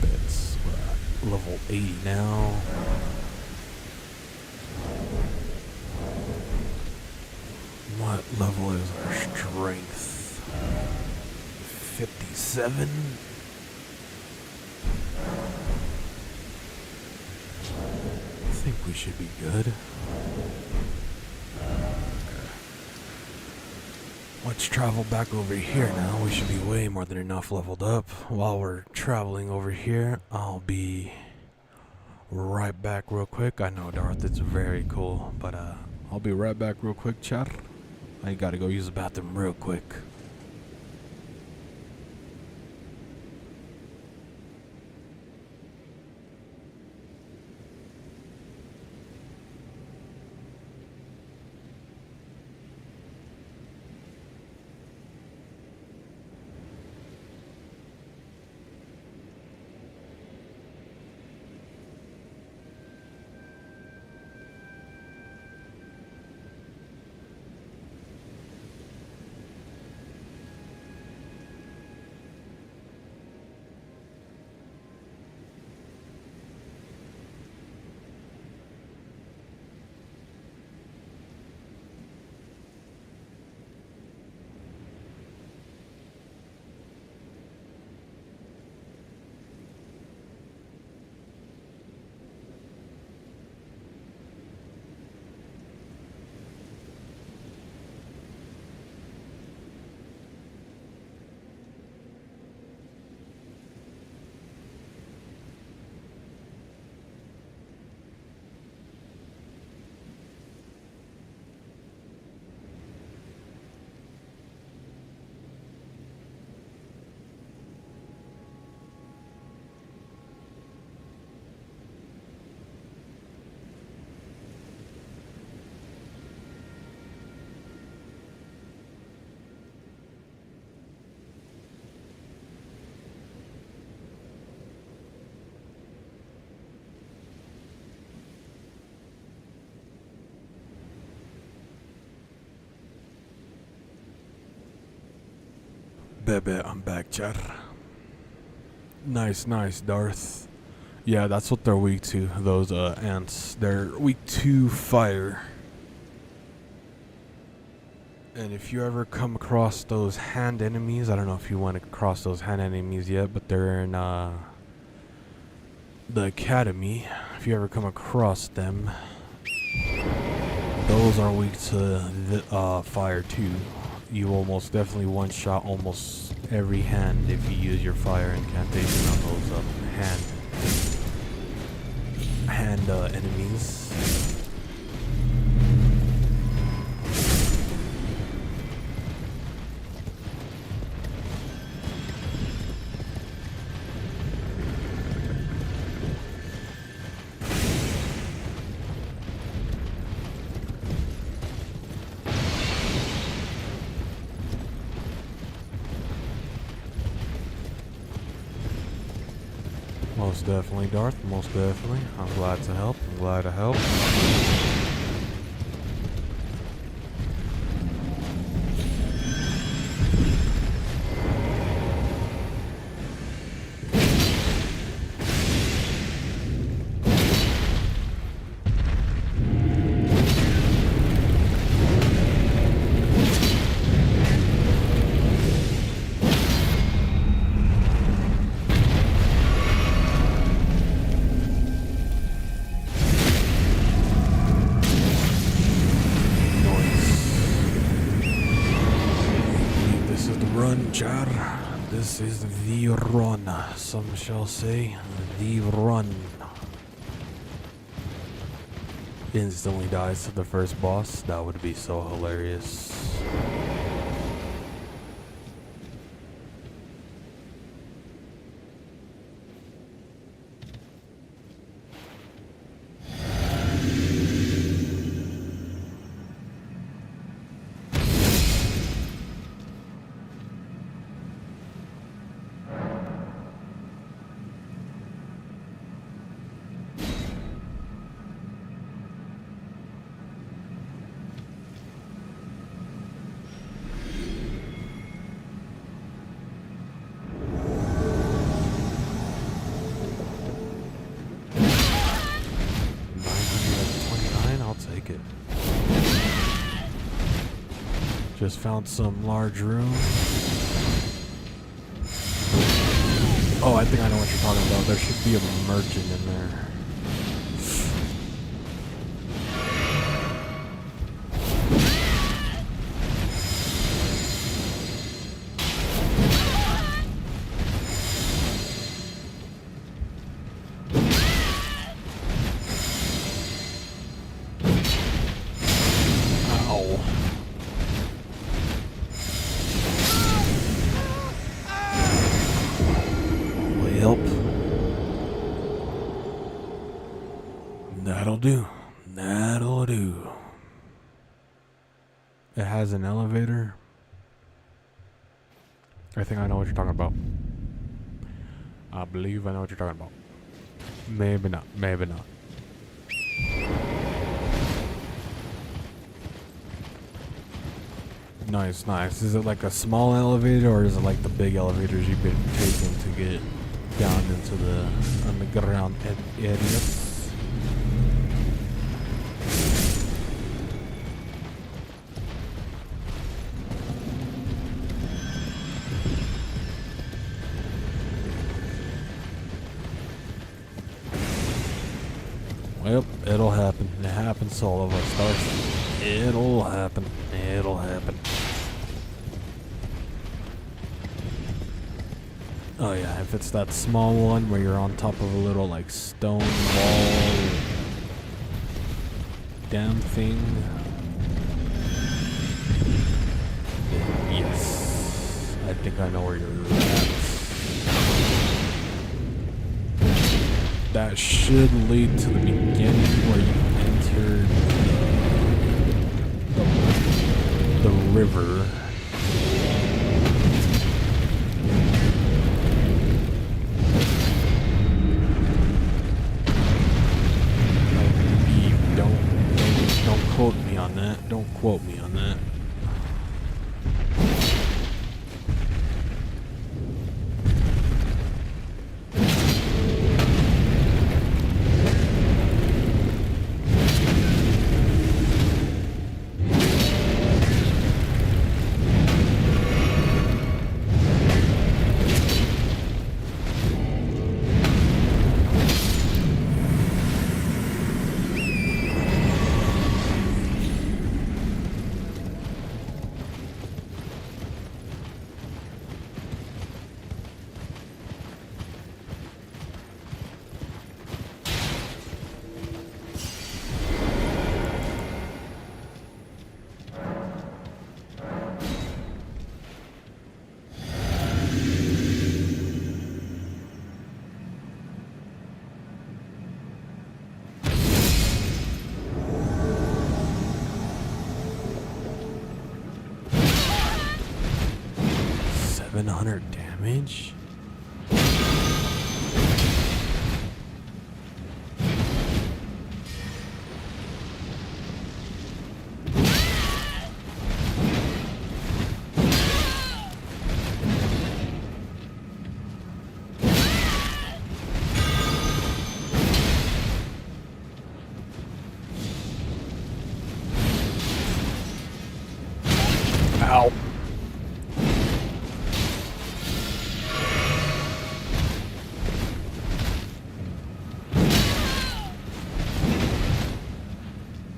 Bits, we're at level 80 now. What level is our strength? 57? I think we should be good. Let's travel back over here now. We should be way more than enough leveled up. While we're traveling over here, I'll be right back real quick. I know, Darth, it's very cool, but I'll be right back real quick, chat. I gotta go use the bathroom real quick. Bet, I'm back, chat. Nice, Darth. Yeah, that's what they're weak to, those ants. They're weak to fire. And if you ever come across those hand enemies, I don't know if you went across those hand enemies yet, but they're in the academy. If you ever come across them, those are weak to fire too. You will most definitely one-shot almost every hand if you use your fire incantation on those hand enemies. Most definitely, Darth. Most definitely. I'm glad to help. I'm glad to help. Char, this is the run. Some shall say the run. Instantly dies to the first boss. That would be so hilarious. Just found some large room. Oh, I think I know what you're talking about. There should be a merchant in there. That'll do. That'll do. It has an elevator. I think I know what you're talking about. I believe I know what you're talking about. Maybe not. Maybe not. Nice, nice. Is it like a small elevator or is it like the big elevators you've been taking to get down into the underground areas? Yep, it'll happen. It happens to all of us, Darth. It'll happen. It'll happen. Oh yeah, if it's that small one where you're on top of a little like stone wall damn thing, then yes, I think I know where you're at. That should lead to the beginning where you enter the river. Don't quote me on that. Don't quote me on that. Damage. Ow.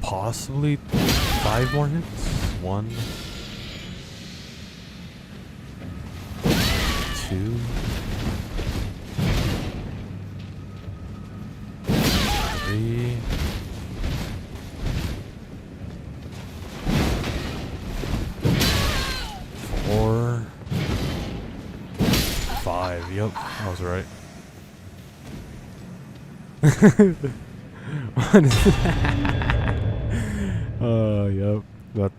Possibly 5 more hits. 1, 2, 3. 4, 5. Yep, I was right. What is that? Yep.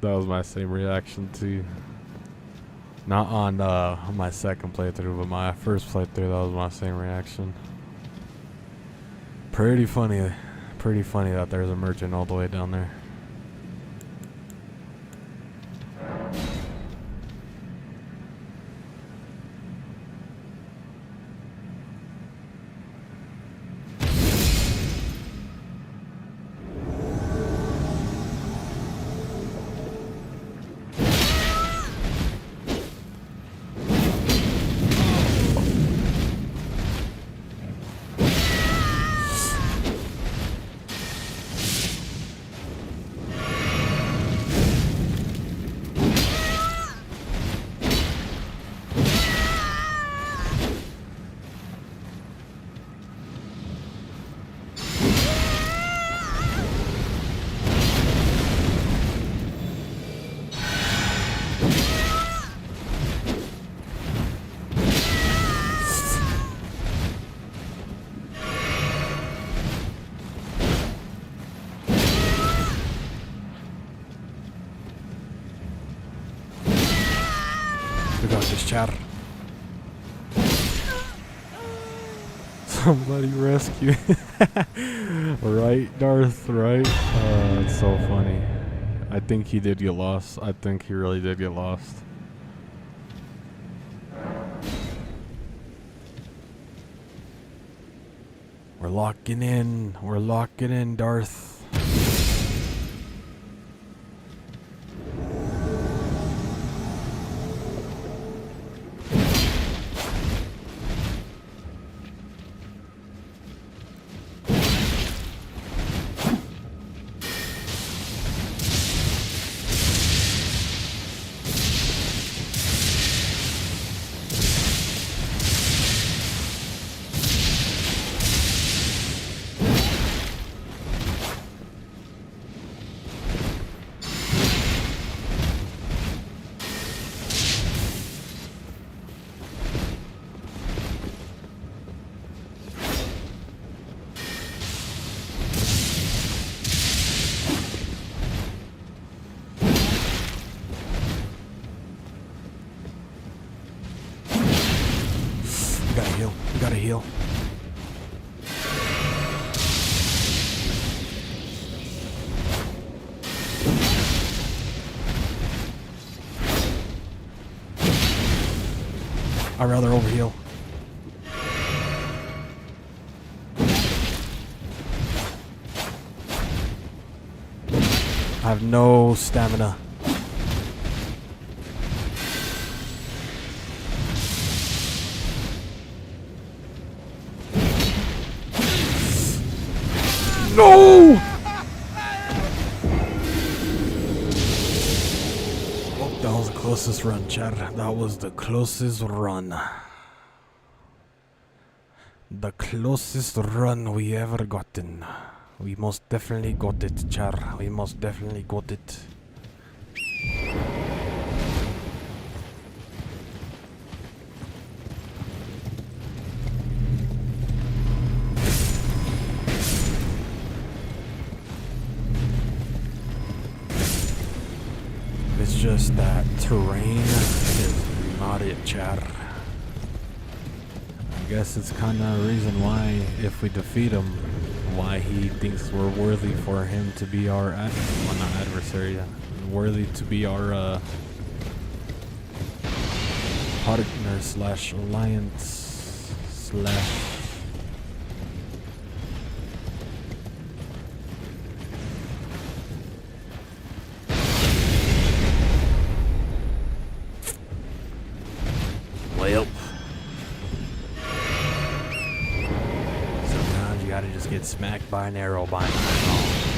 That was my same reaction too. Not on my second playthrough, but my first playthrough, that was my same reaction. Pretty funny that there's a merchant all the way down there. We got this, Char. Somebody rescue. Right, Darth, right? It's so funny. I think he did get lost. I think he really did get lost. We're locking in. We're locking in, Darth. We gotta heal. I'd rather overheal. I have no stamina. No! Oh, that was the closest run, Chad. That was the closest run. The closest run we ever gotten. We most definitely got it, Char. We most definitely got it. It's just that terrain is not it, Char. I guess it's kind of a reason why, if we defeat him, why he thinks we're worthy for him to be our well, not adversary, worthy to be our partner slash alliance slash get smacked by an arrow by an iron golem.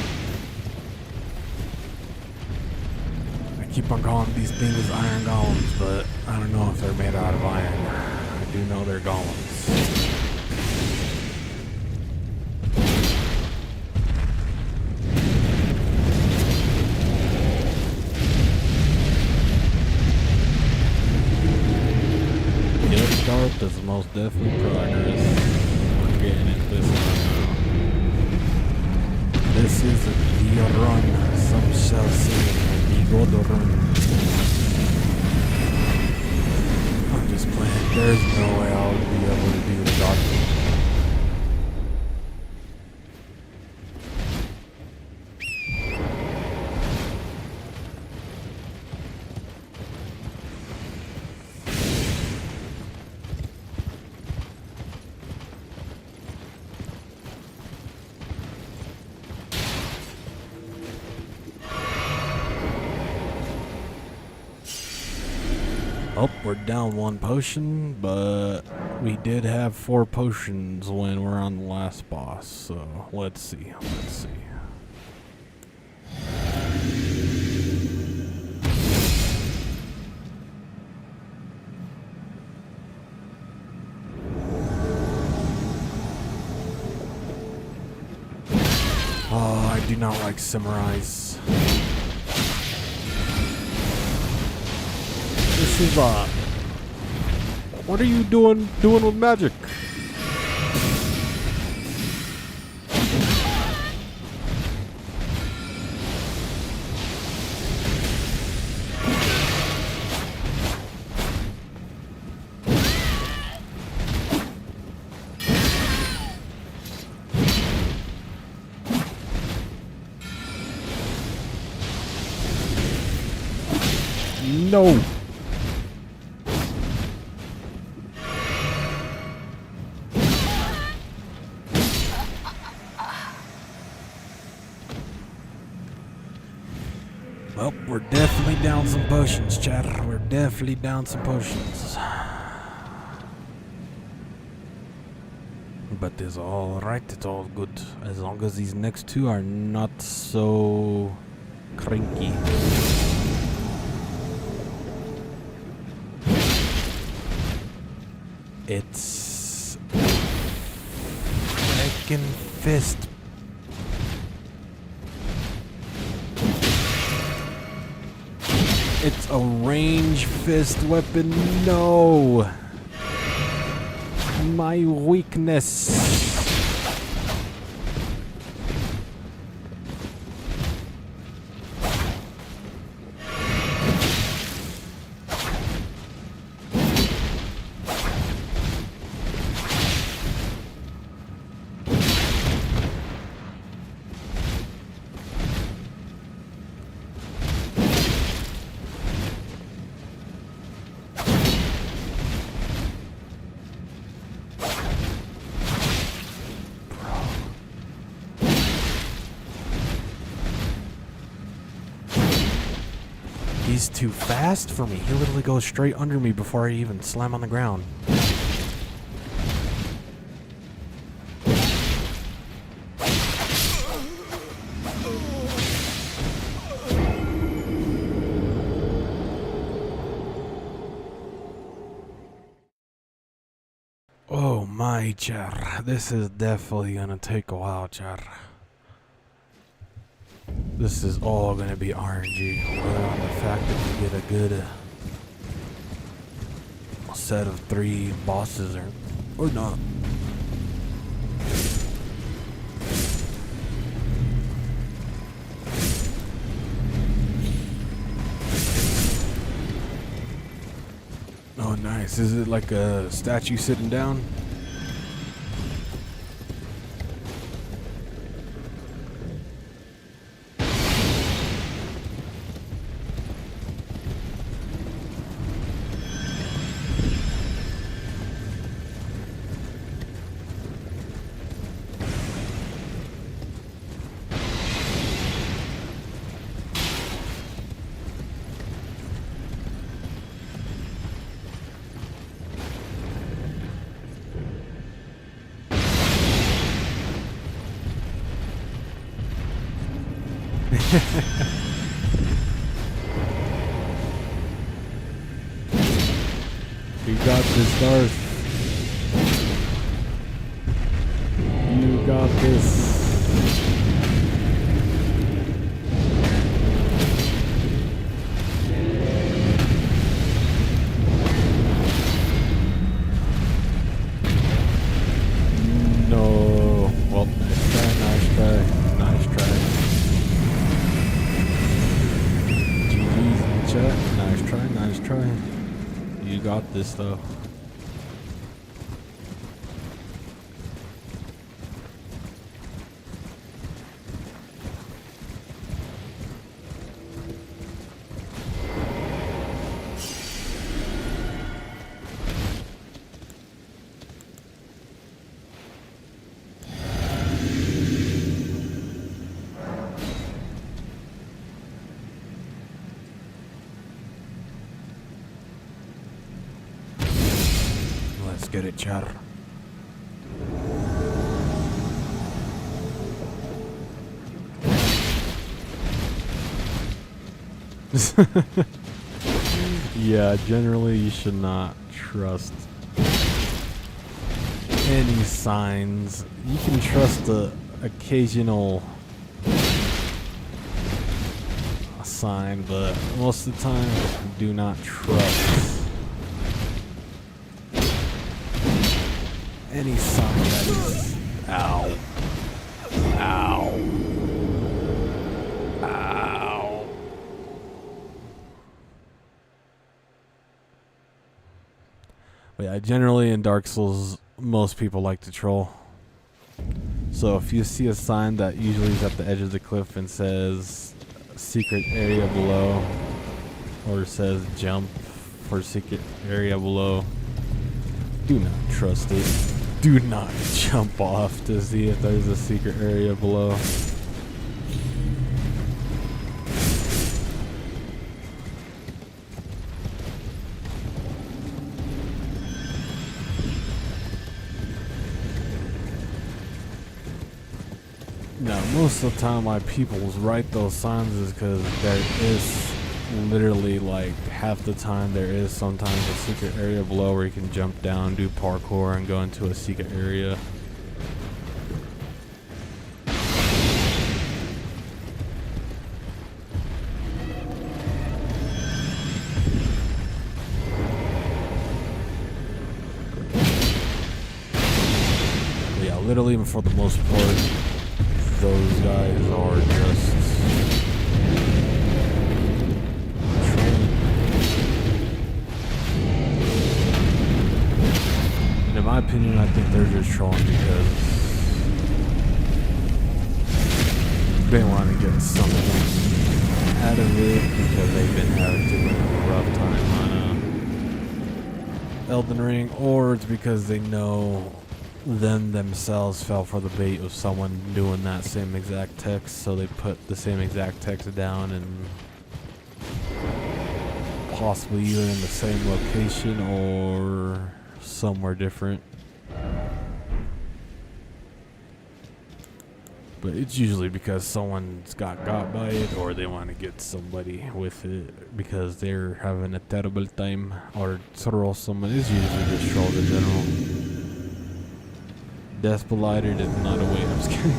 I keep on calling these things iron golems, but I don't know if they're made out of iron. I do know they're golems. This is most definitely progress. We're getting into this one now. This is the run. Some shall say the good run. I'm just playing. There's no way I'll be able to do the dodge. Oh, we're down 1 potion, but we did have 4 potions when we're on the last boss, so let's see. Oh, I do not like samurais. This is what are you doing with magic? No. Well, we're definitely down some potions, chat. We're definitely down some potions. But it's alright, it's all good. As long as these next 2 are not so cranky. It's freaking fist. It's a range fist weapon. No. My weakness. He's too fast for me. He literally goes straight under me before I even slam on the ground. Oh my, char. This is definitely gonna take a while, char. This is all gonna be RNG. Whether on the fact that we get a good set of 3 bosses or not. Oh, nice. Is it like a statue sitting down? You got this, Darth. You got this. No. Well, nice try. GG's in the chat. Nice try. You got this though. Let's get it, Char. Yeah, generally you should not trust any signs. You can trust the occasional sign, but most of the time, do not trust any sign that is. Ow. Ow. Ow. But yeah, generally in Dark Souls, most people like to troll. So if you see a sign that usually is at the edge of the cliff and says secret area below, or says jump for secret area below, do not trust it. Do not jump off to see if there's a secret area below. Now, most of the time why people write those signs is because there is literally like half the time there is sometimes a secret area below where you can jump down, do parkour, and go into a secret area. But yeah, literally for the most part, those guys are just in my opinion, I think they're just trolling because they want to get something out of it because they've been having a rough time on Elden Ring, or it's because they know themselves fell for the bait of someone doing that same exact text, so they put the same exact text down and possibly either in the same location or somewhere different. But it's usually because someone's got by it, or they want to get somebody with it because they're having a terrible time, or troll someone. It's usually just trolls in general. Death Blighted is not a way. I'm just kidding.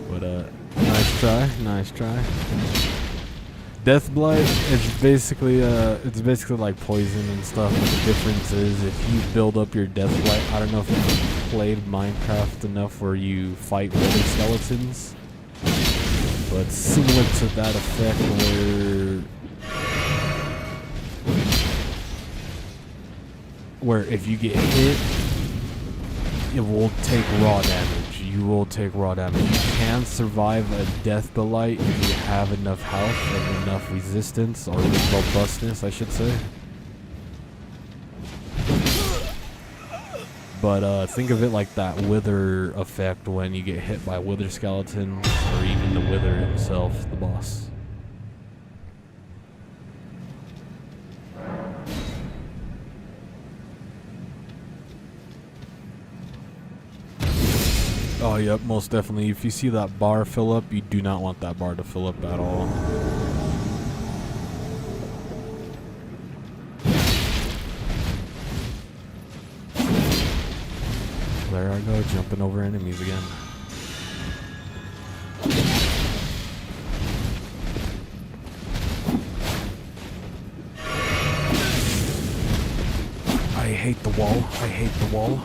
But nice try. Death Blight is basically like poison and stuff. But the difference is if you build up your Death Blight, I don't know if you've played Minecraft enough where you fight wither skeletons, but similar to that effect where if you get hit, it will take raw damage. You will take raw damage. You can survive a Death Blight if you have enough health and enough resistance, or robustness, I should say. But think of it like that wither effect when you get hit by wither skeletons, or even the wither himself, the boss. Oh, yep, most definitely. If you see that bar fill up, you do not want that bar to fill up at all. There I go, jumping over enemies again. I hate the wall. I hate the wall.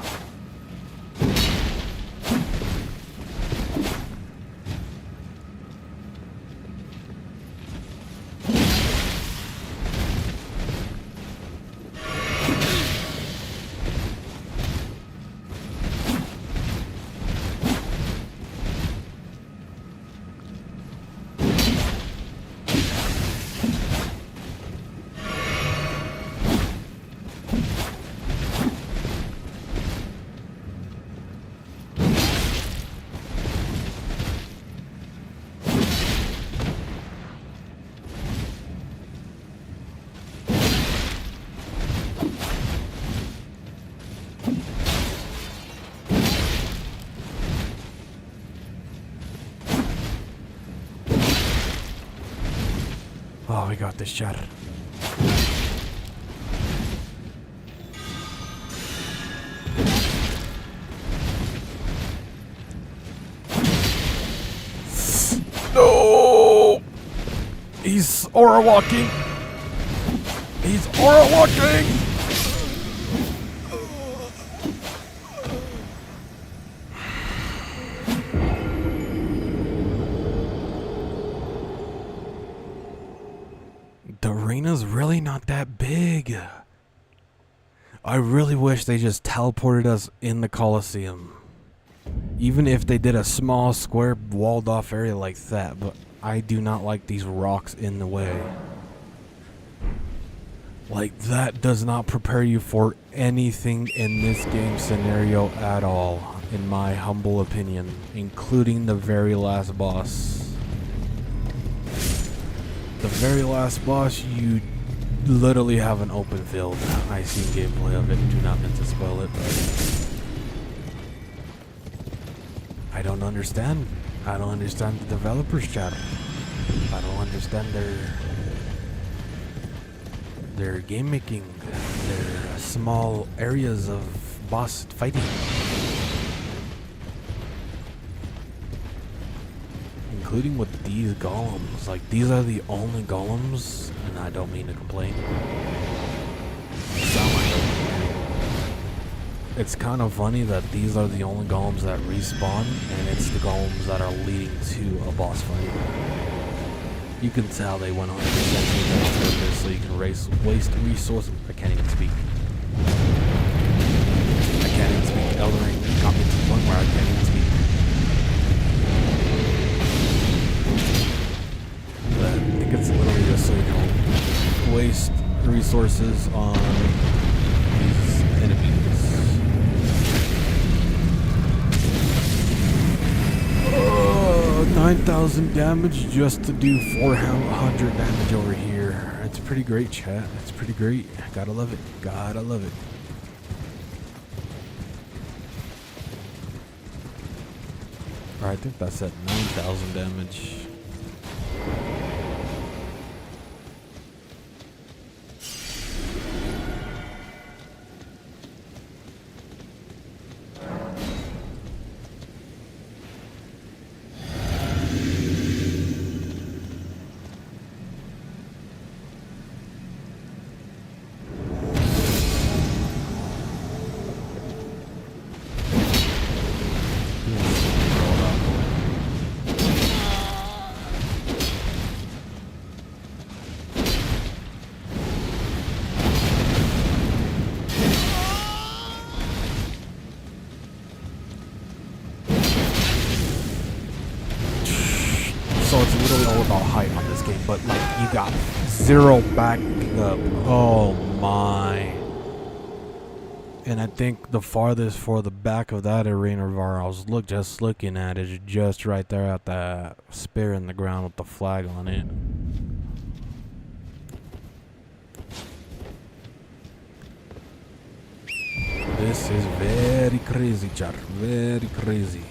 Oh, we got this shot. No! He's aura walking. He's aura walking. The arena's really not that big. I really wish they just teleported us in the Coliseum. Even if they did a small square walled off area like that, but I do not like these rocks in the way. Like, that does not prepare you for anything in this game scenario at all, in my humble opinion, including the very last boss. The very last boss, you literally have an open field. I seen gameplay of it, do not mean to spoil it, but I don't understand. I don't understand the developers, chat. I don't understand their game making, their small areas of boss fighting. Including with these golems. Like, these are the only golems, and I don't mean to complain. Sound like it. It's kind of funny that these are the only golems that respawn, and it's the golems that are leading to a boss fight. You can tell they went 100% to that purpose, so you can waste resources. I can't even speak. I can't even speak. Elden Ring got me to the point where I can't even speak. But I think it's literally just so you don't waste resources on these enemies. 9,000 damage just to do 400 damage over here. It's pretty great, chat. It's pretty great. Gotta love it. Gotta love it. Alright, I think that's at 9,000 damage. So it's literally all about height on this game, but like you got zero backing up. Oh my. And I think the farthest for the back of that arena bar I was just looking at is just right there at that spear in the ground with the flag on it. This is very crazy, chat. Very crazy.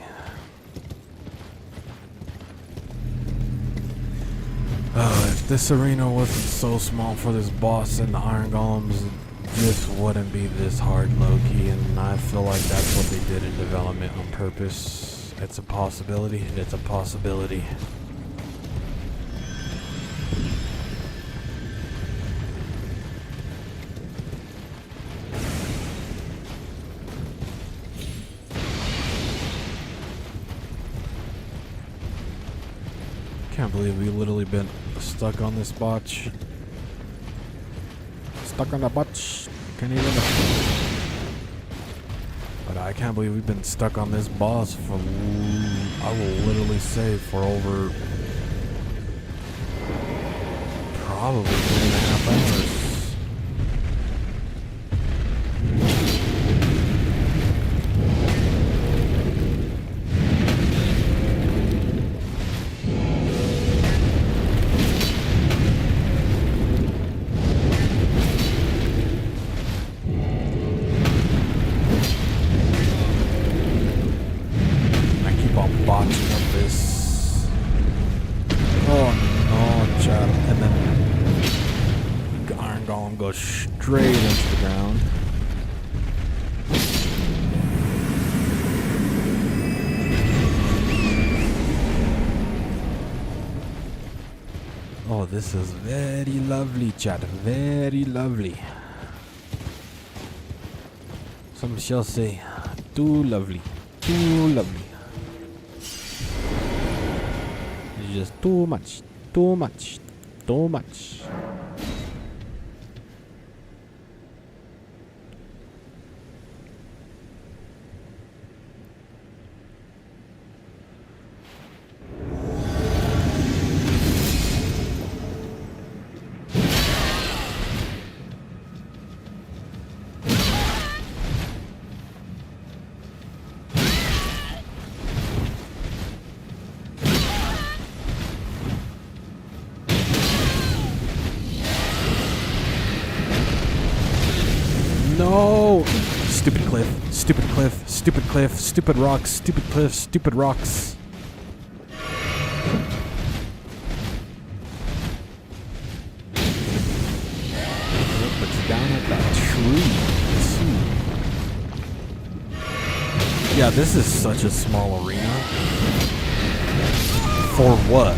If this arena wasn't so small for this boss and the iron golems, this wouldn't be this hard, low-key, and I feel like that's what they did in development on purpose. It's a possibility. It's a possibility. Can't believe we literally been stuck on this botch. Stuck on the botch. Can't even. But I can't believe we've been stuck on this boss for, I will literally say, for over probably 3.5 hours. Botching up this. Oh no, child. And then the iron golem goes straight into the ground. Oh, this is very lovely, chat. Very lovely. Some shall say, too lovely. Too lovely. Just too much, too much, too much. No! Stupid cliff, stupid cliff, stupid cliff, stupid rocks, stupid cliff, stupid rocks. Yep, it's down at that tree. Yeah, this is such a small arena. For what?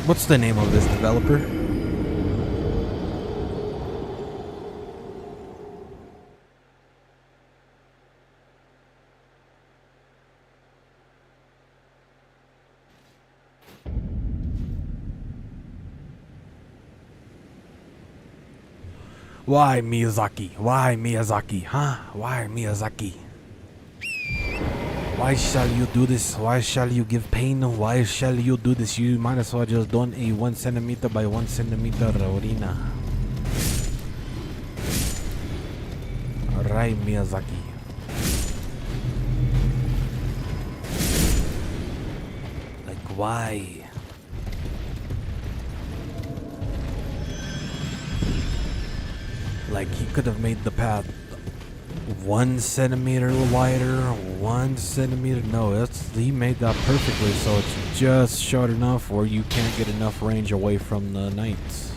What's the name of this developer? Why Miyazaki? Why Miyazaki? Huh? Why Miyazaki? Why shall you do this? Why shall you give pain? Why shall you do this? You might as well just done a 1 centimeter by 1 centimeter arena. Alright, Miyazaki. Like, why? Like, he could have made the path 1 centimeter wider, 1 centimeter. No, he made that perfectly, so it's just short enough where you can't get enough range away from the knights,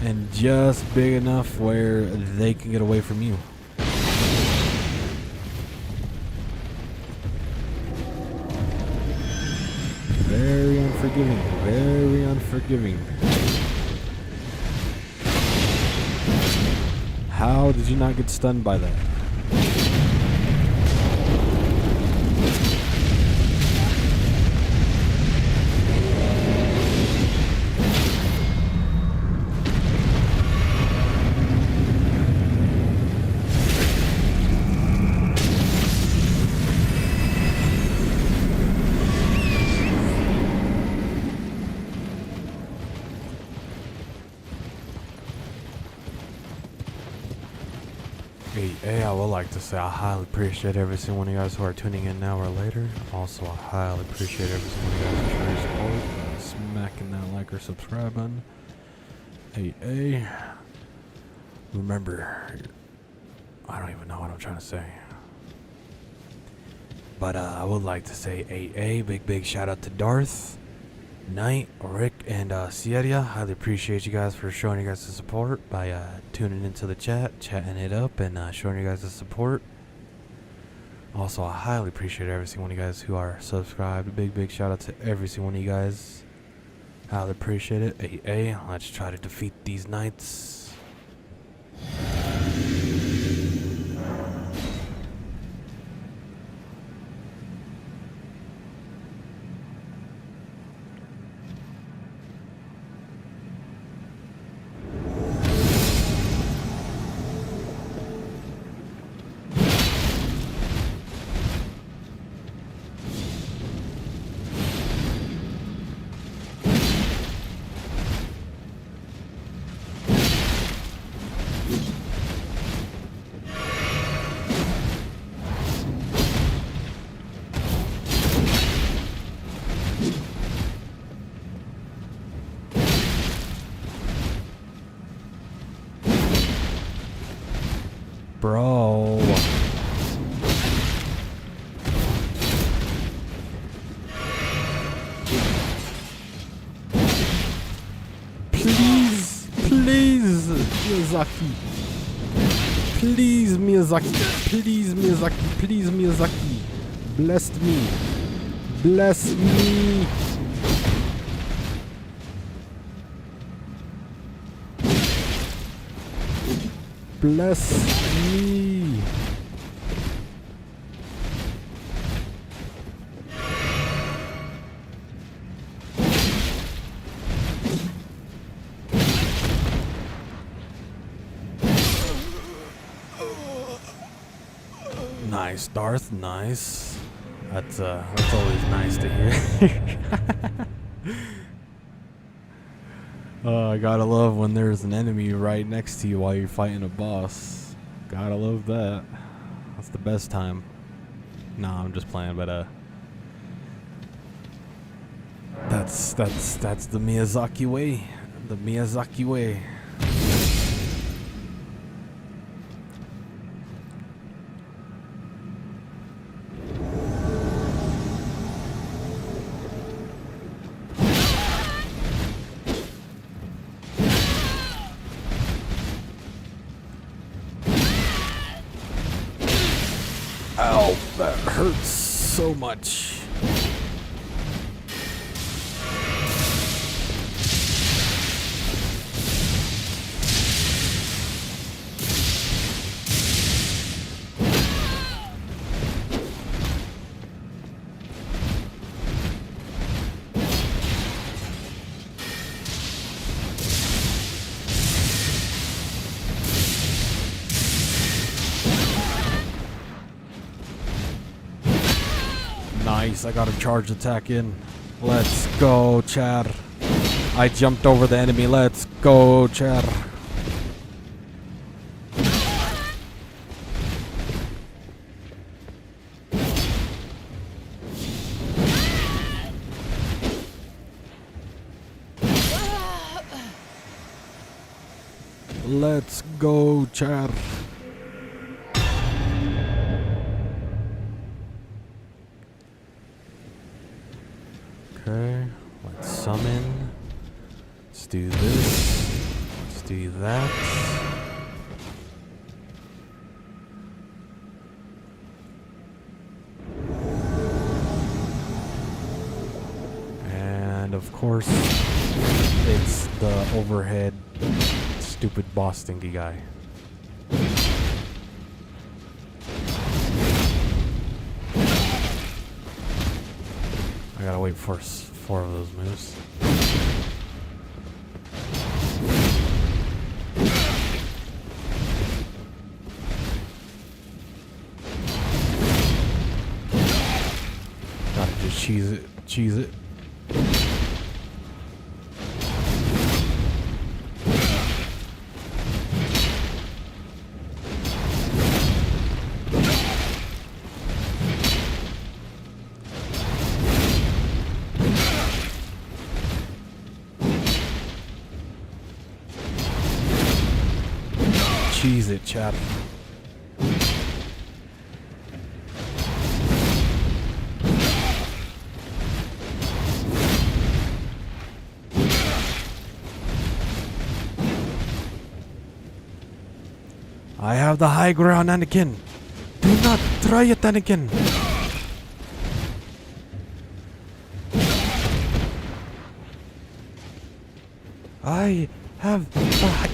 and just big enough where they can get away from you. Very unforgiving. Very unforgiving. How did you not get stunned by that? Hey, I would like to say I highly appreciate every single one of you guys who are tuning in now or later. Also, I highly appreciate every single one of you guys who share your support, smacking that like or subscribe button. Hey, remember, I don't even know what I'm trying to say. But I would like to say big shout out to Darth. night, Rick and Sierra. Highly appreciate you guys for showing you guys the support by tuning into the chat, chatting it up, and showing you guys the support. Also, I highly appreciate every single one of you guys who are subscribed. Big shout out to every single one of you guys. Highly appreciate it. Hey, let's try to defeat these knights. Bro. Please, Miyazaki. Please, Miyazaki. Bless me. Bless me. Bless me. Nice, Darth. Nice. That's always nice to hear. I gotta love when there's an enemy right next to you while you're fighting a boss. Gotta love that. That's the best time. Nah, I'm just playing, but that's the Miyazaki way. The Miyazaki way. Ow, that hurts so much. Nice, I got a charge attack in. Let's go, Chad. I jumped over the enemy. Let's go, Chad. Let's go, Chad. Okay, let's summon. Let's do this. Let's do that. And of course, it's the overhead stupid boss thingy guy. I gotta wait for 4 of those moves. Gotta just cheese it. Cheese it, Chad. I have the high ground, Anakin. Do not try it, Anakin. I have the high...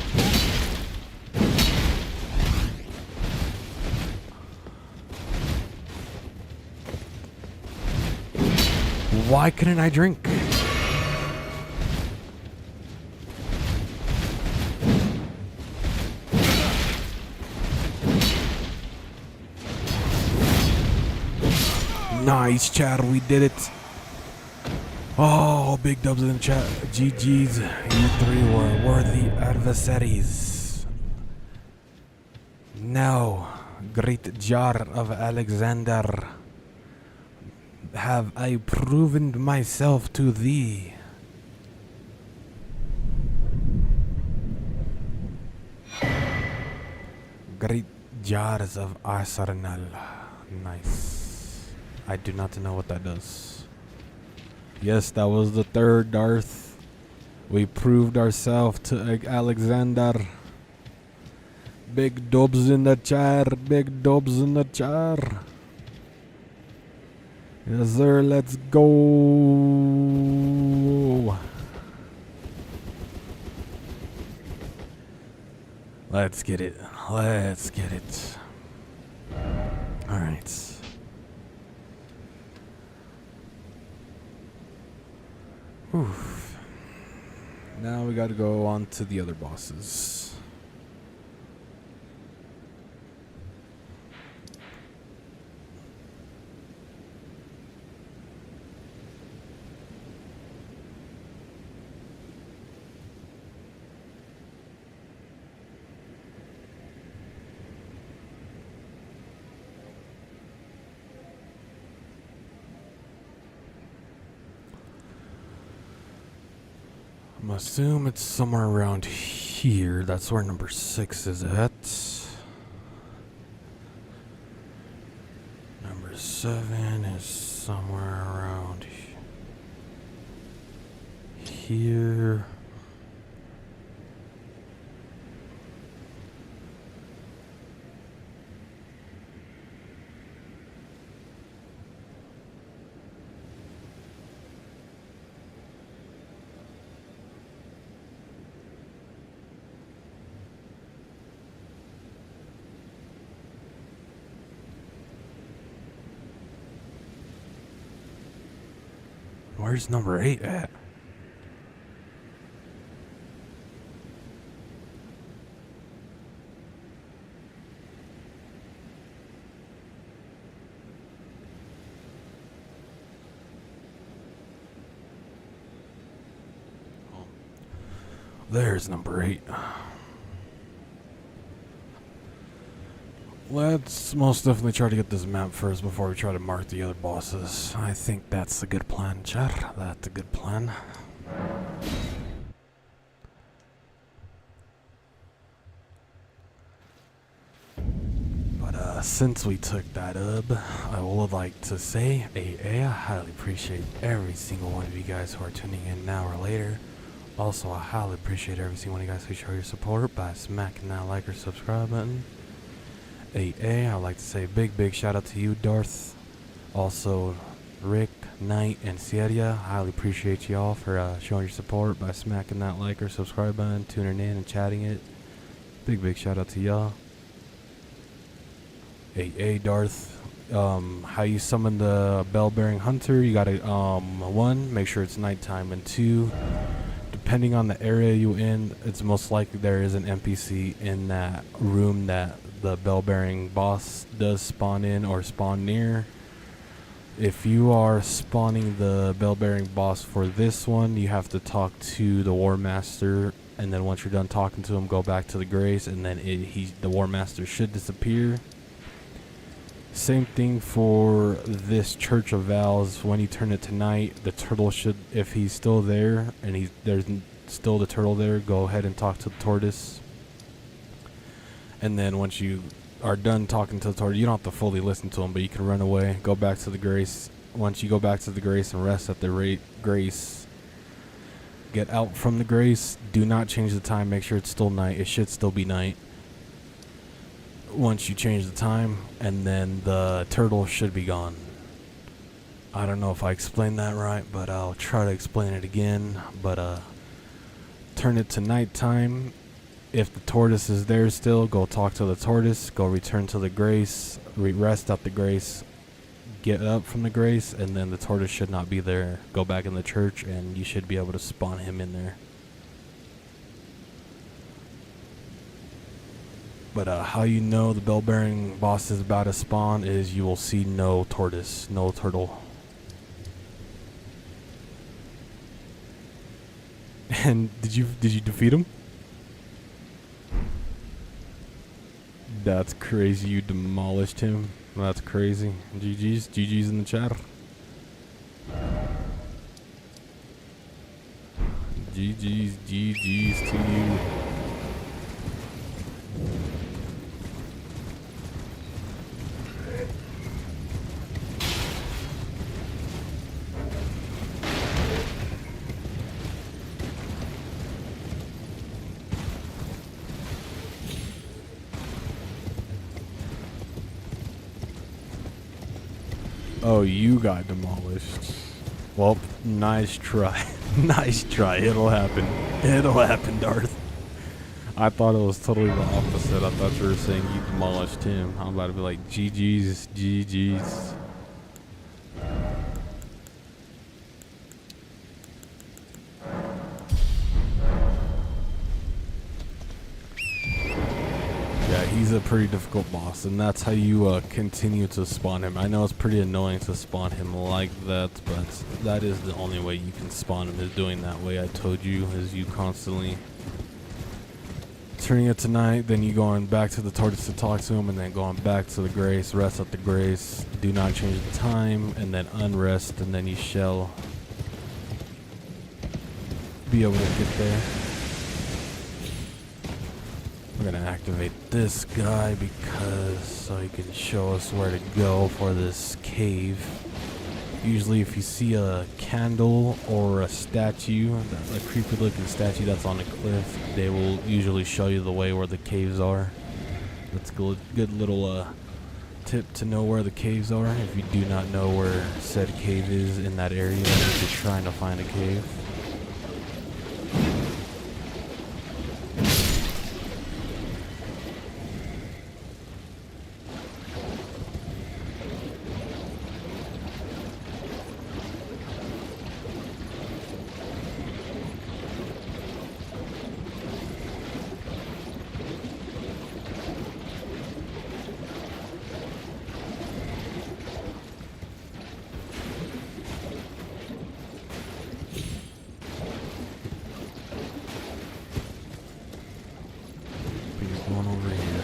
Why couldn't I drink? Nice, chat. We did it. Oh, big dubs in the chat. GG's. You three were worthy adversaries. Now, great jar of Alexander. Have I proven myself to thee? Great jars of arsenal. Nice. I do not know what that does. Yes, that was the third Darth. We proved ourselves to Alexander. Big dubs in the chair. Big dubs in the chair. Yes, sir. Let's go. Let's get it. Let's get it. All right. Oof. Now we got to go on to the other bosses. I'm assume it's somewhere around here. That's where number 6 is at. Number 7 is somewhere around here. Where's number 8 at? Oh. There's number 8. Let's most definitely try to get this map first before we try to mark the other bosses. I think that's a good plan, chat. That's a good plan. But since we took that up, I would like to say, I highly appreciate every single one of you guys who are tuning in now or later. Also, I highly appreciate every single one of you guys who show your support by smacking that like or subscribe button. I'd like to say big shout out to you, Darth. Also, Rick, Knight, and Sierra. Highly appreciate y'all for showing your support by smacking that like or subscribe button, tuning in and chatting it. Big shout out to y'all. Darth. How you summon the bell-bearing hunter? You gotta 1, make sure it's nighttime, and 2, depending on the area you in, it's most likely there is an NPC in that room that the bell-bearing boss does spawn in or spawn near. If you are spawning the bell-bearing boss for this one, you have to talk to the War Master, and then once you're done talking to him, go back to the Grace, and then the War Master should disappear. Same thing for this Church of Vows. When you turn it to night, the turtle should, if he's still there and there's still the turtle there, go ahead and talk to the tortoise. And then once you are done talking to the tortoise, you don't have to fully listen to him, but you can run away, go back to the Grace. Once you go back to the Grace and rest at the Grace, get out from the Grace. Do not change the time. Make sure it's still night. It should still be night. once you change the time, and then the turtle should be gone. I don't know if I explained that right, but I'll try to explain it again. But turn it to nighttime. If the tortoise is there still, go talk to the tortoise. Go return to the grace. Rest at the grace. Get up from the grace, and then the tortoise should not be there. Go back in the church, and you should be able to spawn him in there. But how you know the bell-bearing boss is about to spawn is you will see no tortoise, no turtle. And did you defeat him? That's crazy. You demolished him. That's crazy. GG's in the chat. GG's to you. Oh, you got demolished. Well, nice try. Nice try. It'll happen. It'll happen, Darth. I thought it was totally the opposite. I thought you were saying you demolished him. I'm about to be like, GG's. Yeah, he's a pretty difficult boss, and that's how you continue to spawn him. I know it's pretty annoying to spawn him like that, but that is the only way you can spawn him, is doing that way I told you, is you constantly turning it to night, then you going back to the tortoise to talk to him, and then going back to the grace, rest at the grace, do not change the time, and then unrest, and then you shall be able to get there. We're gonna activate this guy because so he can show us where to go for this cave. Usually if you see a candle or a statue, a creepy looking statue that's on a cliff, they will usually show you the way where the caves are. That's a good little tip to know where the caves are. If you do not know where said cave is in that area, if you're trying to find a cave. Going over here.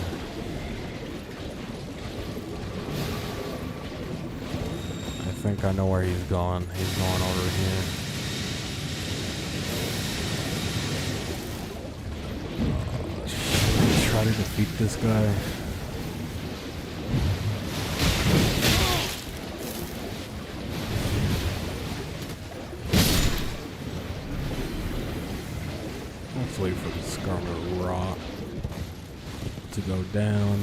I think I know where he's going. He's going over here. Try to defeat this guy. Let's wait for the Scarlet Rock to go down.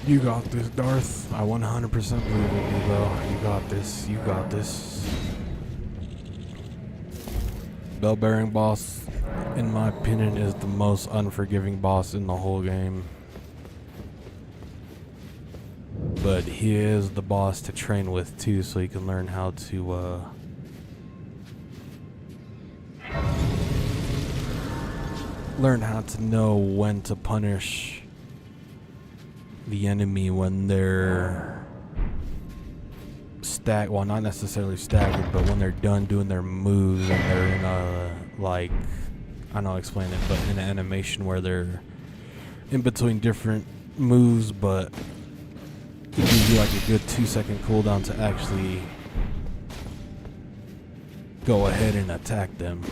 You got this, Darth. I 100% believe in you, bro. You got this. You got this. Bell-bearing boss, in my opinion, is the most unforgiving boss in the whole game. But he is the boss to train with, too, so you can learn how to, learn how to know when to punish the enemy when they're well, not necessarily staggered, but when they're done doing their moves and they're in a, like, I know I explained it, but in animation where they're in between different moves, but it gives you like a good 2-second cooldown to actually go ahead and attack them.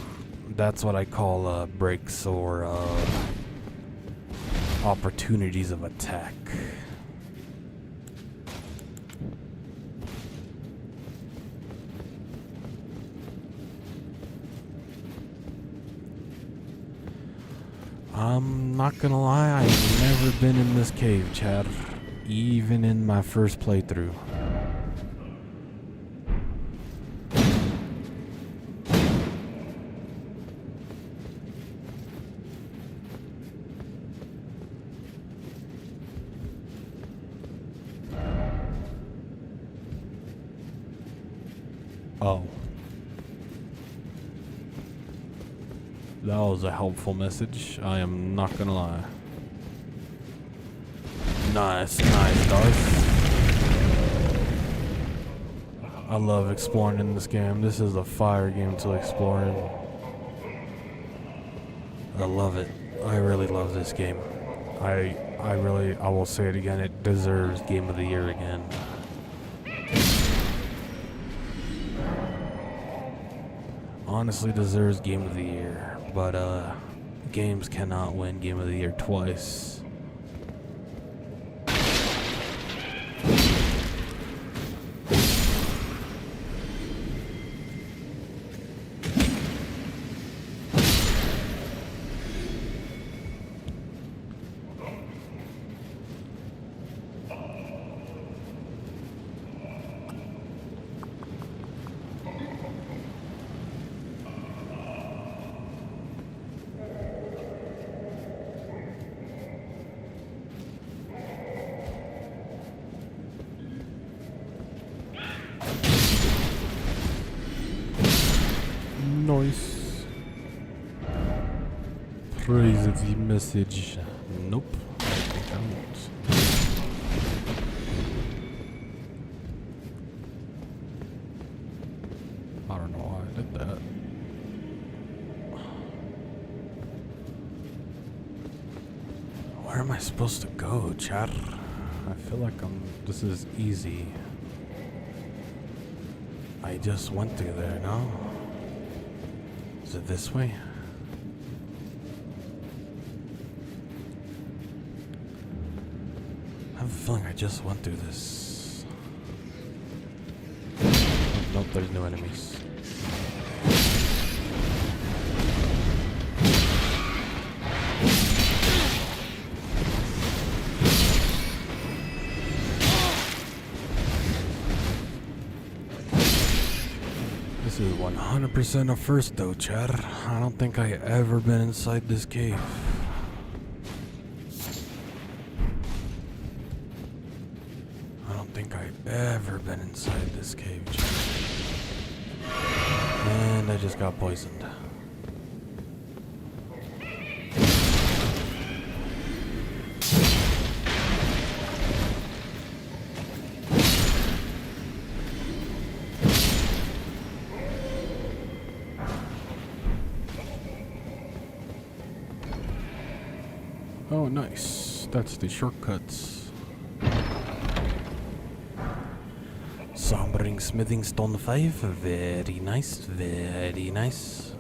That's what I call breaks or opportunities of attack. I'm not gonna lie, I've never been in this cave, Chad. Even in my first playthrough. Oh. That was a helpful message, I am not gonna lie. Nice, Darth. I love exploring in this game. This is a fire game to explore in. I love it. I really love this game. I will say it again, it deserves Game of the Year again. Honestly deserves Game of the Year, but games cannot win Game of the Year twice. Nice. Praise the message. Nope. I think I won't. I don't know why I did that. Where am I supposed to go, chat? I feel like this is easy. I just went through there, no? Is it this way? I have a feeling I just went through this. Oh, nope, there's no enemies. This is 100% a first though, Chad. I don't think I ever been inside this cave. I don't think I ever been inside this cave, Chad. And I just got poisoned. Oh, nice. That's the shortcuts. Sombering Smithing Stone 5. Very nice, very nice.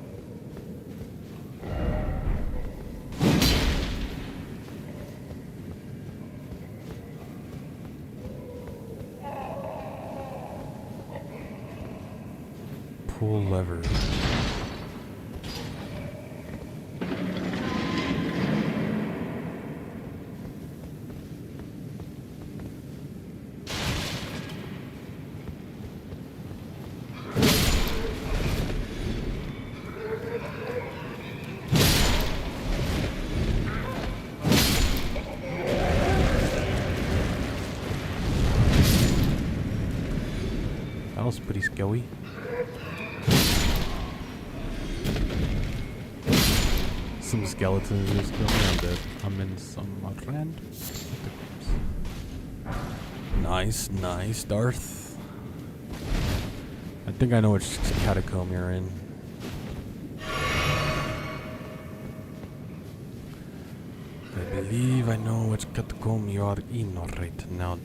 Pull lever. That was pretty scary. Some skeletons just going around there. I'm in some random. Nice, nice, Darth. I think I know which catacomb you're in. believe I know which catacomb you are in right now.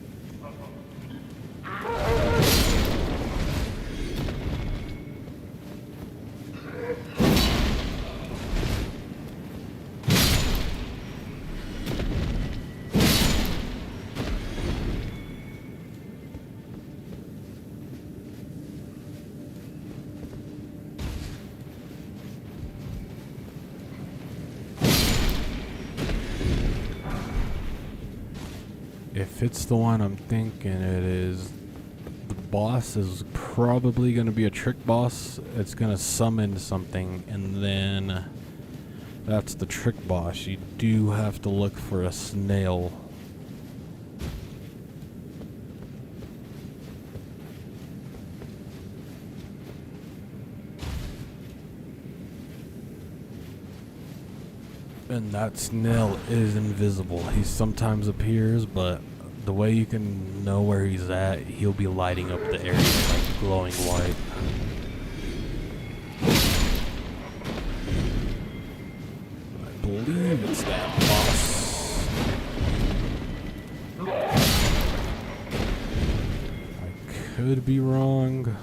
If it's the one I'm thinking it is, the boss is probably going to be a trick boss. It's going to summon something, and then that's the trick boss. You do have to look for a snail. And that snail is invisible. He sometimes appears, but the way you can know where he's at, he'll be lighting up the area like glowing white. I believe it's that boss. I could be wrong.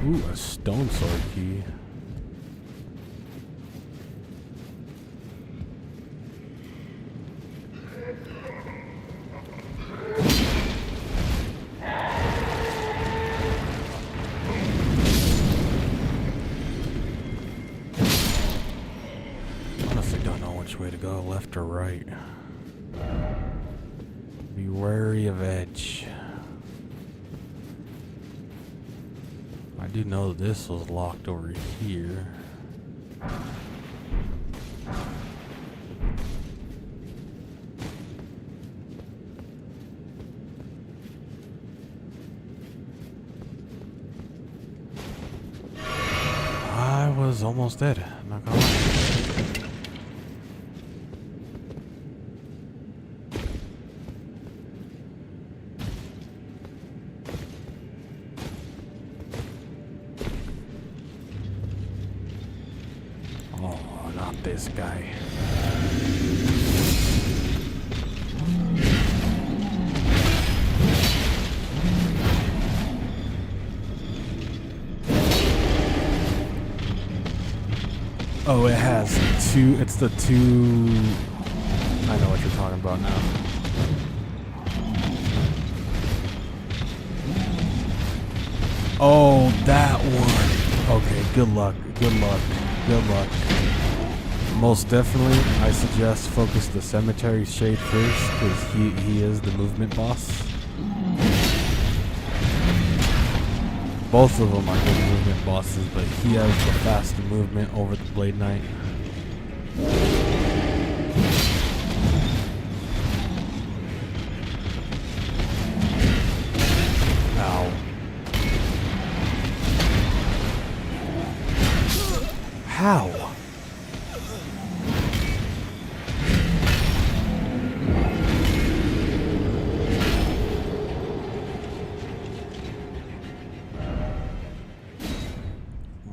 Ooh, a stone sword key. Honestly don't know which way to go, left or right. Be wary of edge. I do know this was locked over here. I was almost dead, not gonna lie. Oh, not this guy. Oh, it has two. It's the two. I know what you're talking about now. Oh, that one. Okay, good luck. Good luck. Good luck. Most definitely, I suggest focus the cemetery shade first, because he is the movement boss. Both of them are good movement bosses, but he has the faster movement over the Blade Knight. Ow. How?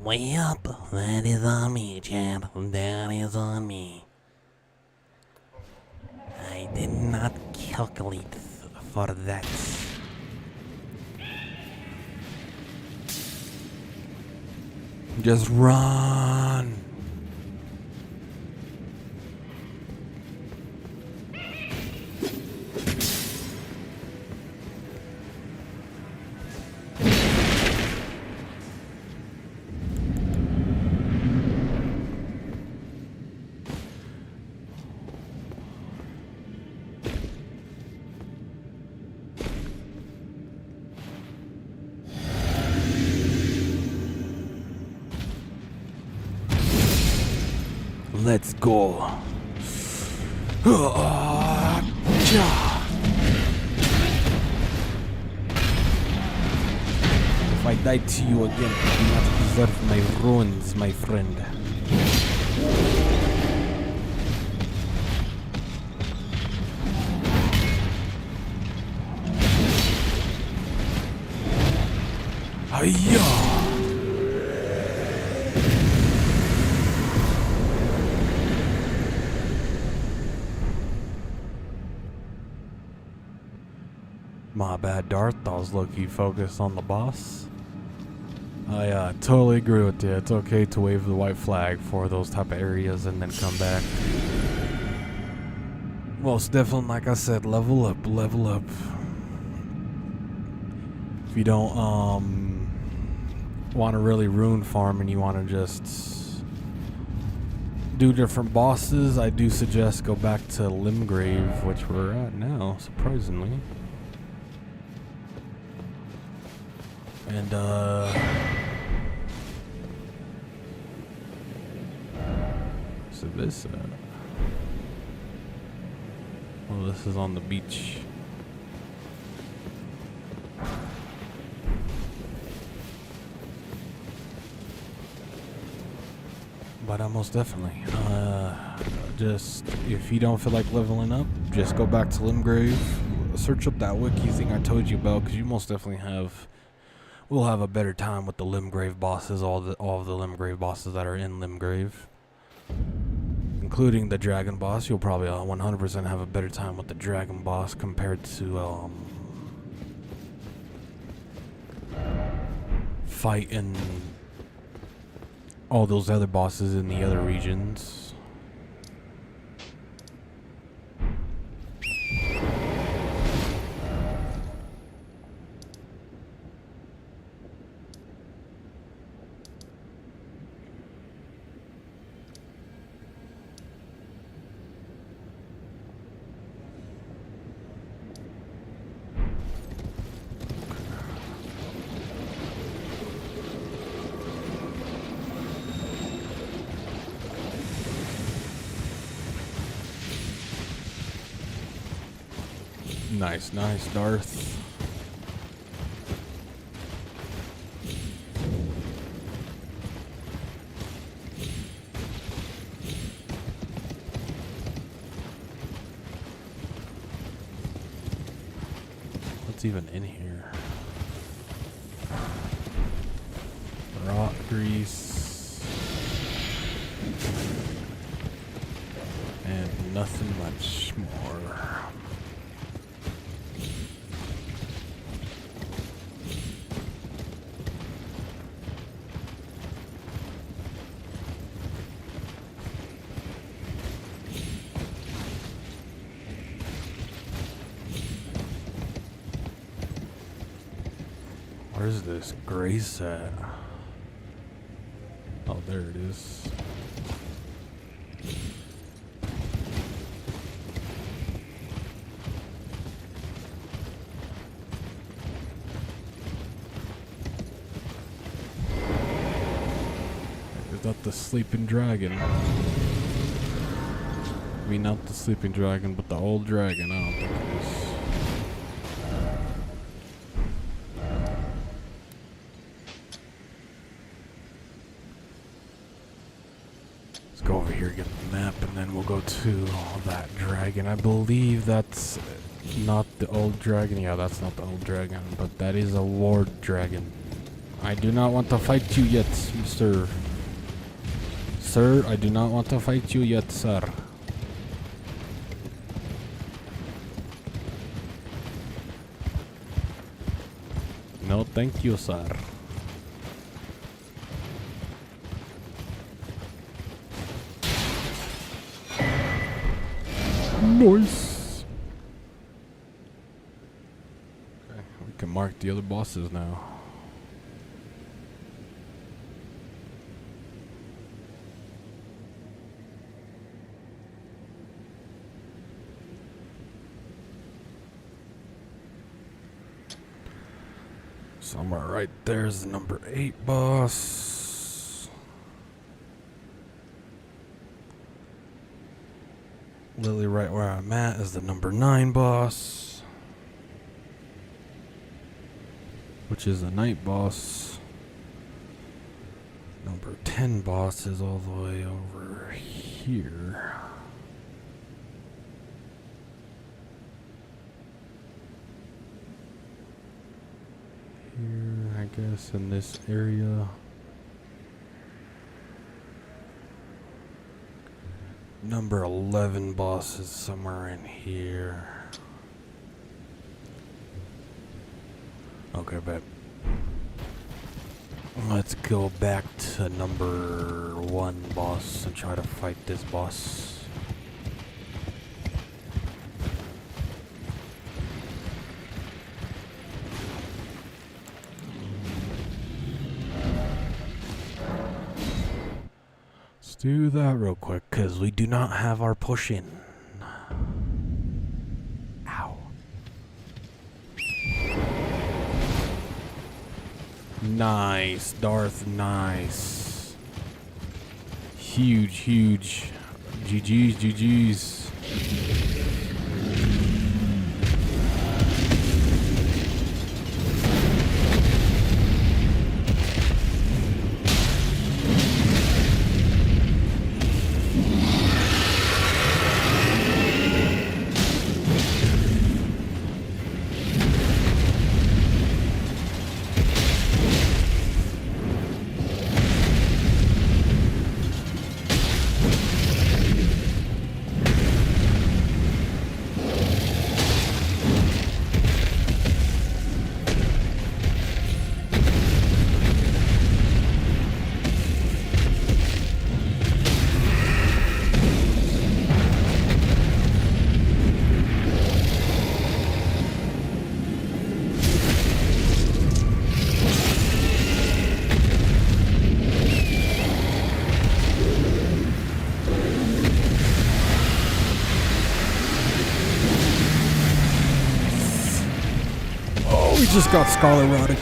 Way up. That is on me, champ. That is on me. I did not calculate for that. Just run. Let's go. If I die to you again, I do not deserve my ruins, my friend. Hiya! My bad, Darth. I was low-key focused on the boss. I totally agree with you. It's okay to wave the white flag for those type of areas and then come back. Most definitely, like I said, level up, level up. If you don't want to really rune farm and you want to just do different bosses, I do suggest go back to Limgrave, which we're at now, surprisingly. And so this well, this is on the beach. But most definitely, just if you don't feel like leveling up, just go back to Limgrave, search up that wiki thing I told you about, because you most definitely will have a better time with the Limgrave bosses, all of the Limgrave bosses that are in Limgrave, including the dragon boss. You'll probably 100% have a better time with the dragon boss compared to fighting all those other bosses in the other regions. Nice, nice, Darth. What's even in here? Rock grease. And nothing much more. Where's this grace at? Oh, there it is. Is that the sleeping dragon? I mean, not the sleeping dragon, but the old dragon. I don't think it is. Go over here, get the map, and then we'll go to that dragon. I believe that's not the old dragon. Yeah, that's not the old dragon, but that is a ward dragon. I do not want to fight you yet, sir. Sir, I do not want to fight you yet, sir. No, thank you, sir. Nice. Okay, we can mark the other bosses now. Somewhere right there is the number 8 boss. Lily right where I'm at is the number 9 boss, which is a night boss. Number 10 boss is all the way over here. Here, I guess in this area. Number 11 boss is somewhere in here. Okay, bet. Let's go back to number 1 boss and try to fight this boss. Let's do that real quick, because we do not have our push in. Ow. Nice, Darth, nice. Huge, huge. GG's, GG's. We just got Scarlet Rotted.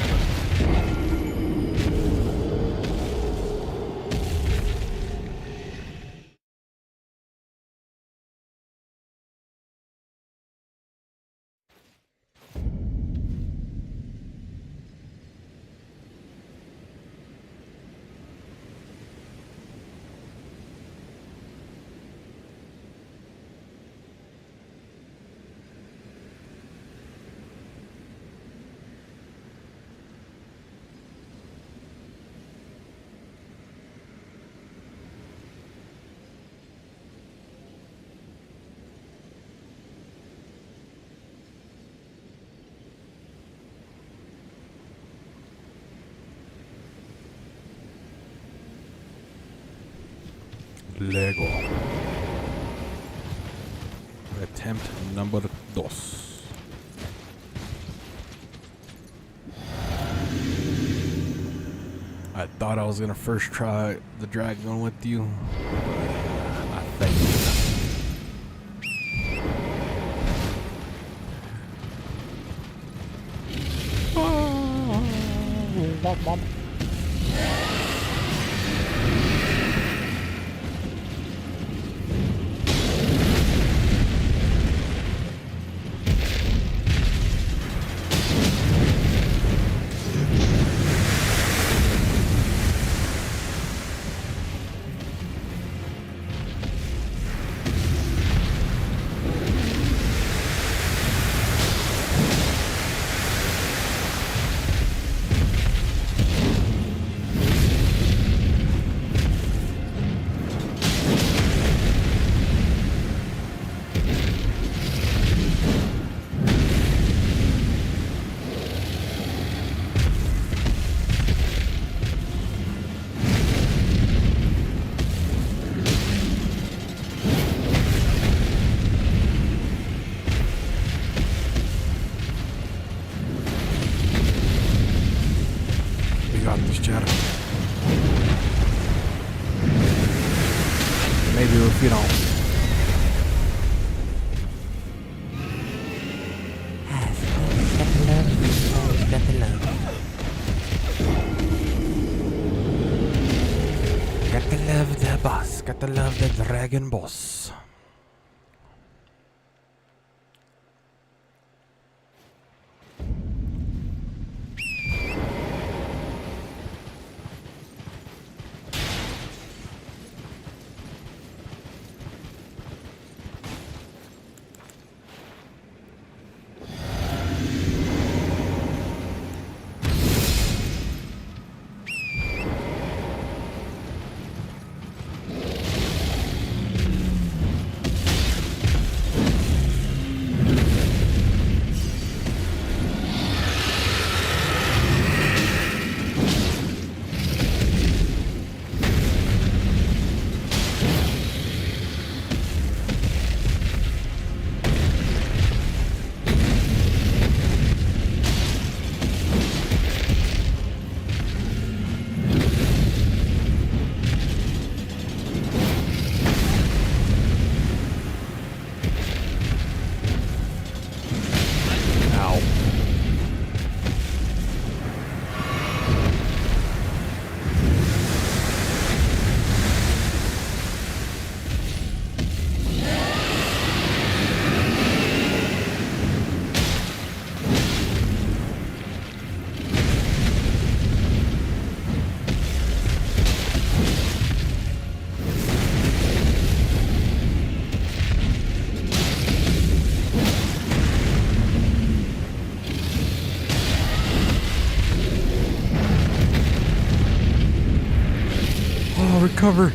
Lego. Attempt number 2. I thought I was gonna first try the dragon with you, but I failed. Maybe if you don't. Gotta love the boss. Gotta love the dragon boss. cover.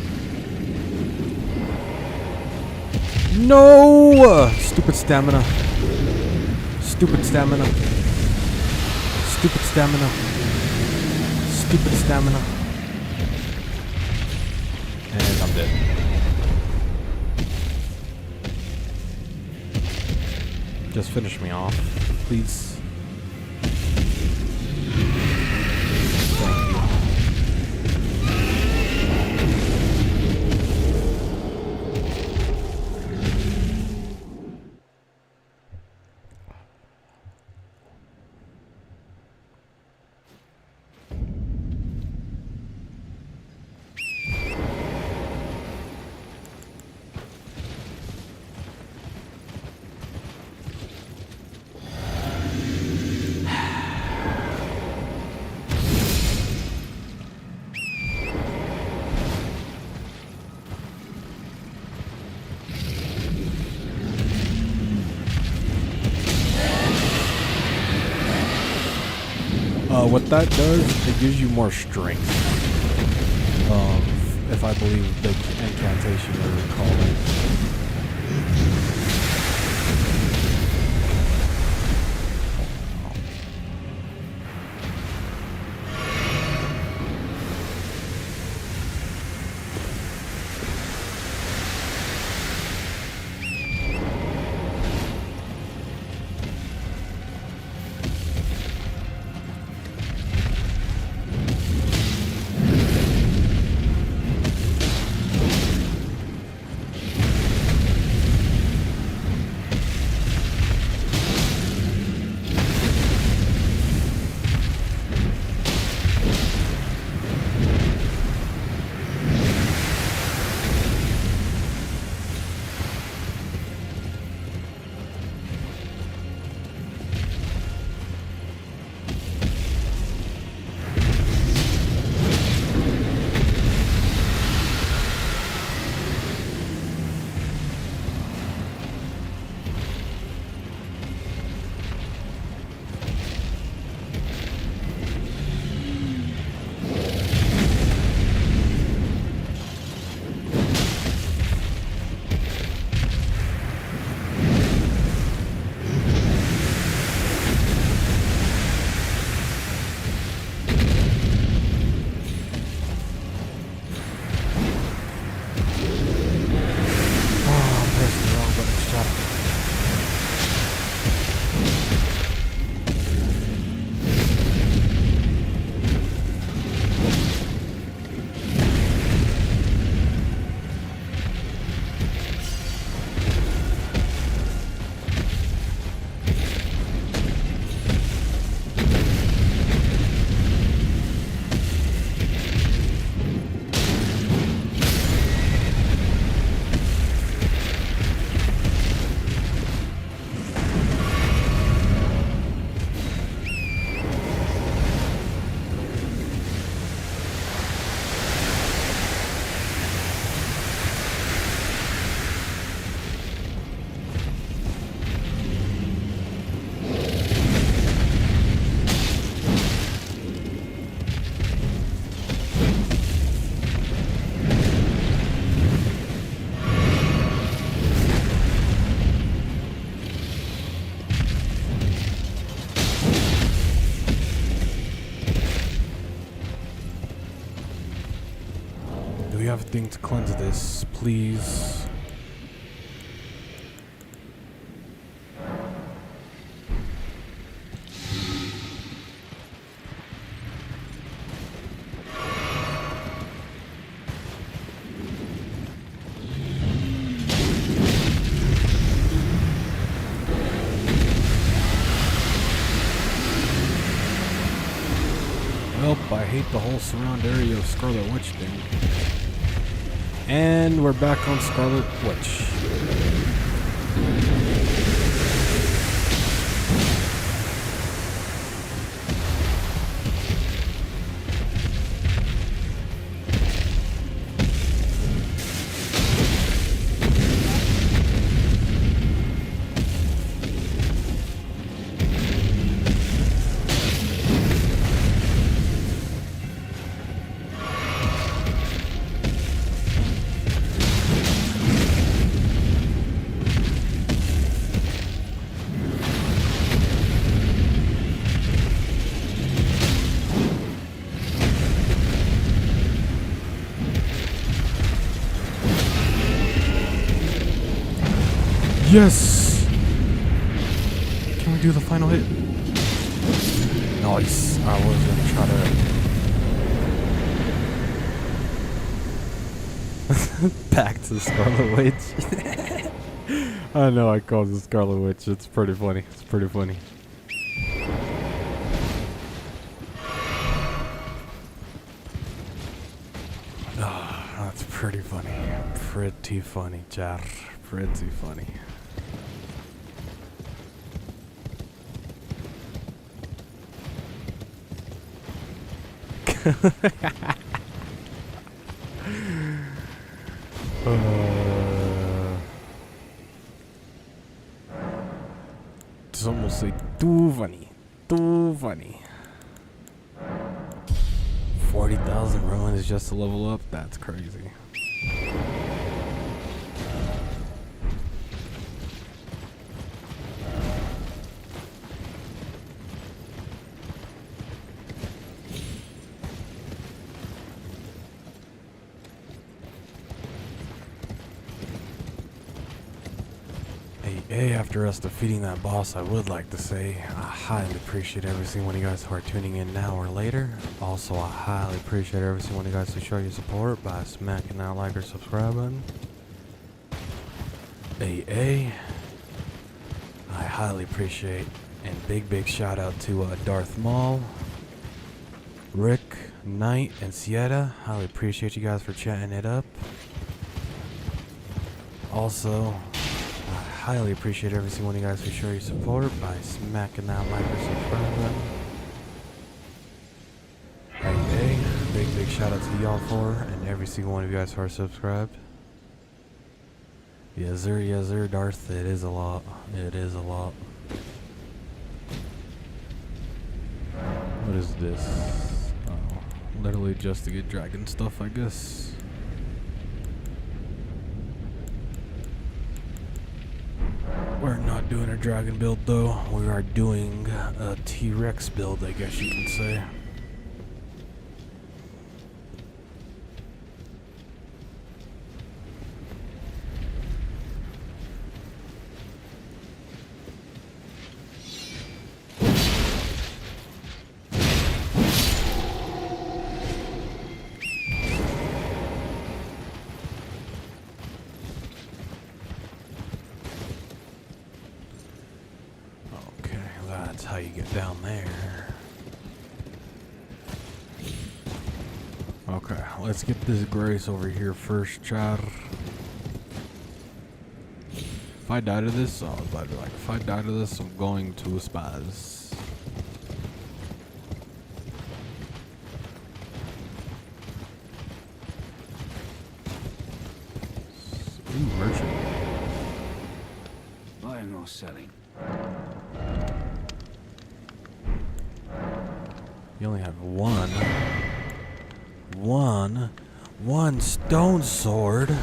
No! Stupid stamina. Stupid stamina. Stupid stamina. Stupid stamina. And I'm dead. Just finish me off, please. Thank you. What that does, it gives you more strength. If I believe the incantation or call it. We have a thing to cleanse this, please. Well, I hate the whole surround area of Scarlet Witch thing. And we're back on Scarlet Witch. Yes! Can we do the final hit? Nice. I was gonna try to... Back to the Scarlet Witch. I know I called the Scarlet Witch. It's pretty funny. It's pretty funny. That's pretty funny. Pretty funny, chat. Pretty funny. Someone say too funny. Too funny. 40,000 ruin is just to level up? That's crazy. Hey, after us defeating that boss, I would like to say I highly appreciate every single one of you guys who are tuning in now or later. Also, I highly appreciate every single one of you guys who show your support by smacking that like or subscribe button. I highly appreciate, and big shout out to Darth Maul, Rick, Knight, and Sieta. Highly appreciate you guys for chatting it up. Also, I highly appreciate every single one of you guys who show your support by smacking that like or subscribe button. Big shout out to y'all for, and every single one of you guys who are subscribed. Yes sir, Darth, it is a lot. It is a lot. What is this? Oh, literally just to get dragon stuff, I guess. We're not doing a dragon build though. We are doing a T-Rex build, I guess you can say. That's how you get down there. Okay, let's get this Grace over here first, chat. If I die to this, I was about to be like, if I die to this, I'm going to Spaz. Ooh, merchant. Buying or selling? You only have one stone sword.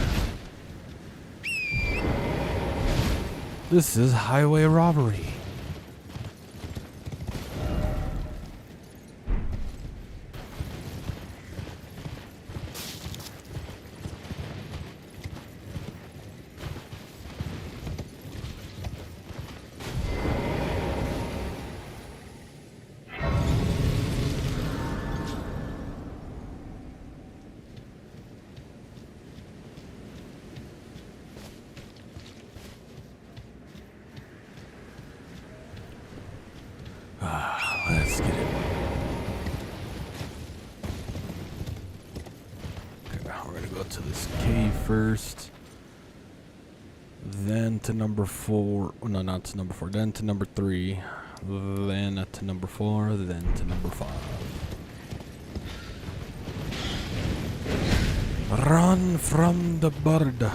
This is highway robbery. Let's get it. Okay, we're gonna go to this cave first. Then to number 4. No, not to number 4. Then to number 3. Then to number 4. Then to number 5. Run from the bird.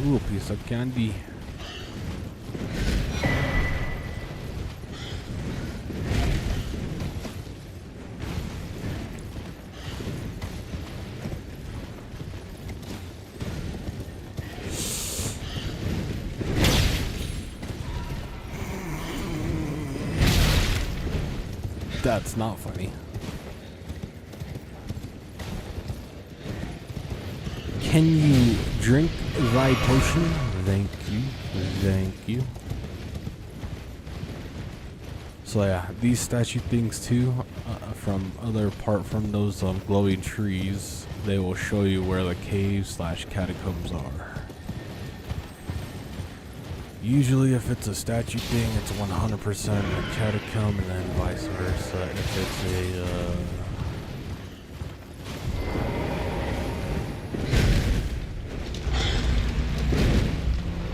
Ooh, a piece of candy. That's not funny. Can you drink thy potion. Thank you. Thank you. So yeah, these statue things too, apart from those glowing trees, they will show you where the caves / catacombs are. Usually if it's a statue thing, it's 100% a catacomb, and then vice versa. If it's a...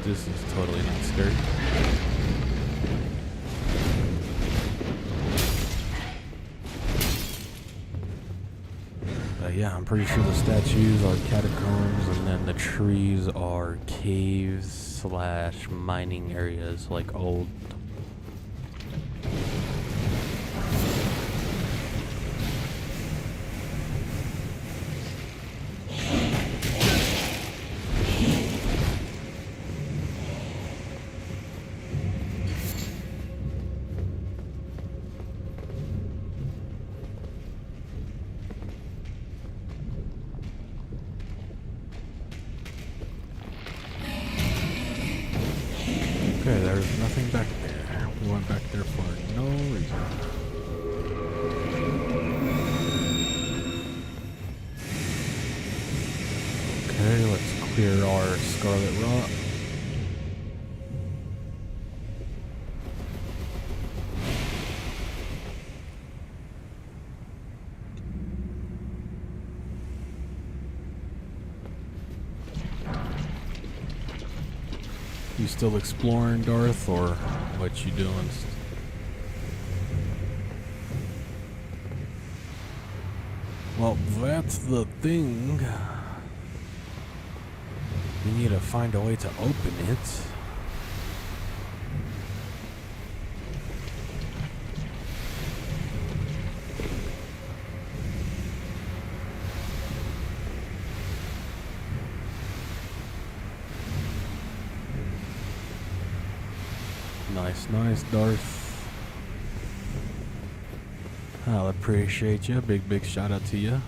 This is totally not scary. Yeah, I'm pretty sure the statues are catacombs, and then the trees are caves / mining areas, like old. Okay, there's nothing back there. We went back there for no reason. Okay, let's clear our scarlet rot. You still exploring, Darth, or what you doing? Well, that's the thing. You need to find a way to open it. Nice, Darth. I'll appreciate you. Big shout out to you.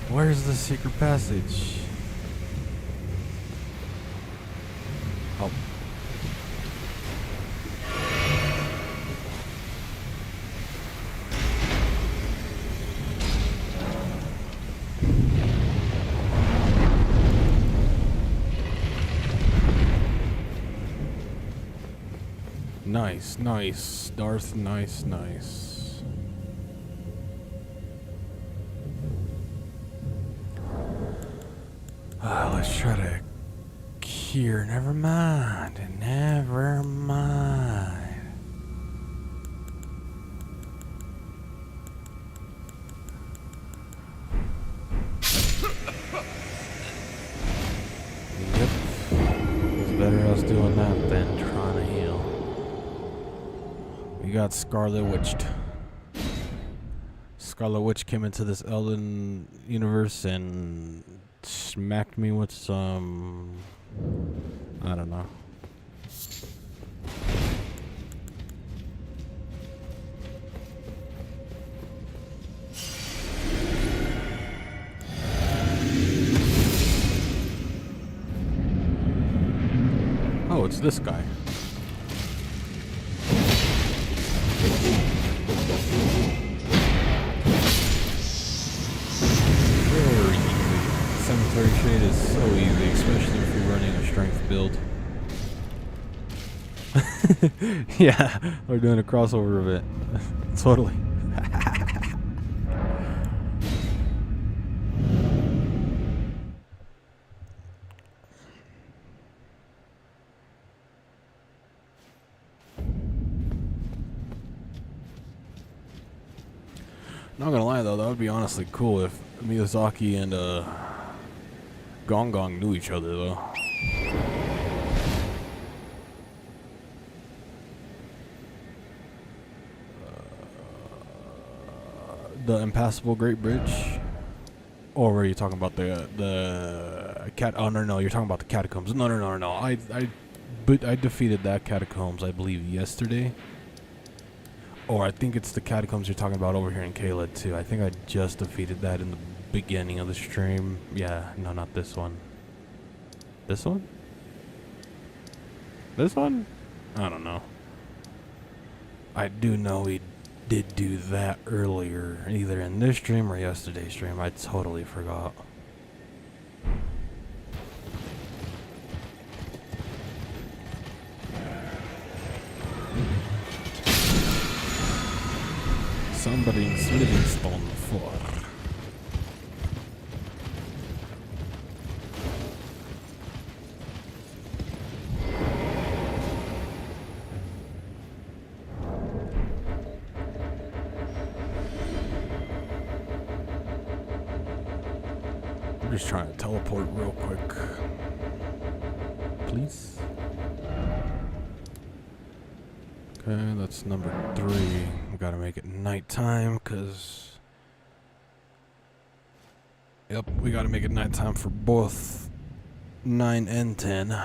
Where's the secret passage? Oh. Nice, Darth, nice. Let's try to cure. Never mind. Yep. It's better us doing that than trying to heal. We got Scarlet Witched. Scarlet Witch came into this Elden universe and smacked me with some... I don't know. Oh, it's this guy. Very easy. Cemetery Shade is so easy, especially if you're running a strength build. Yeah, we're doing a crossover of it. Totally. Not gonna lie though, that would be honestly cool if Miyazaki and Gong Gong knew each other though. The impassable Great Bridge? Or were you talking about the cat? Oh no, you're talking about the catacombs. No. I defeated that catacombs, I believe, yesterday. Or I think it's the catacombs you're talking about over here in Caelid too. I think I just defeated that in the beginning of the stream. Yeah, no, not this one. This one? This one? I don't know. I do know we did do that earlier, either in this stream or yesterday's stream. I totally forgot. Somebody's Livingstone floor. I'm just trying to teleport real quick. Please. Okay, that's number 3. We gotta make it nighttime, cause... Yep, we gotta make it nighttime for both 9 and 10.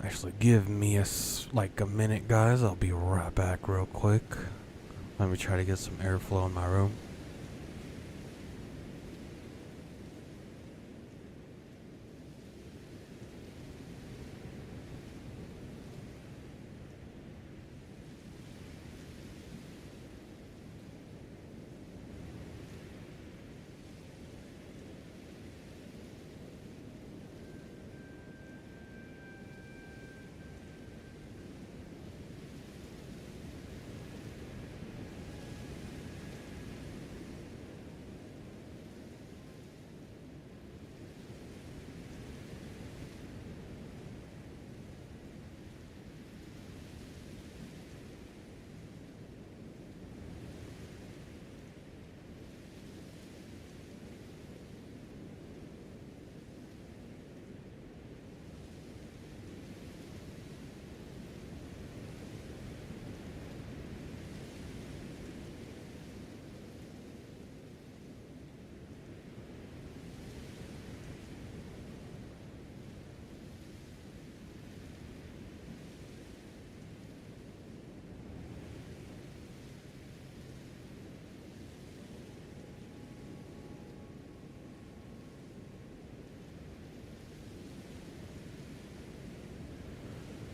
Actually, give me like a minute, guys. I'll be right back real quick. Let me try to get some airflow in my room.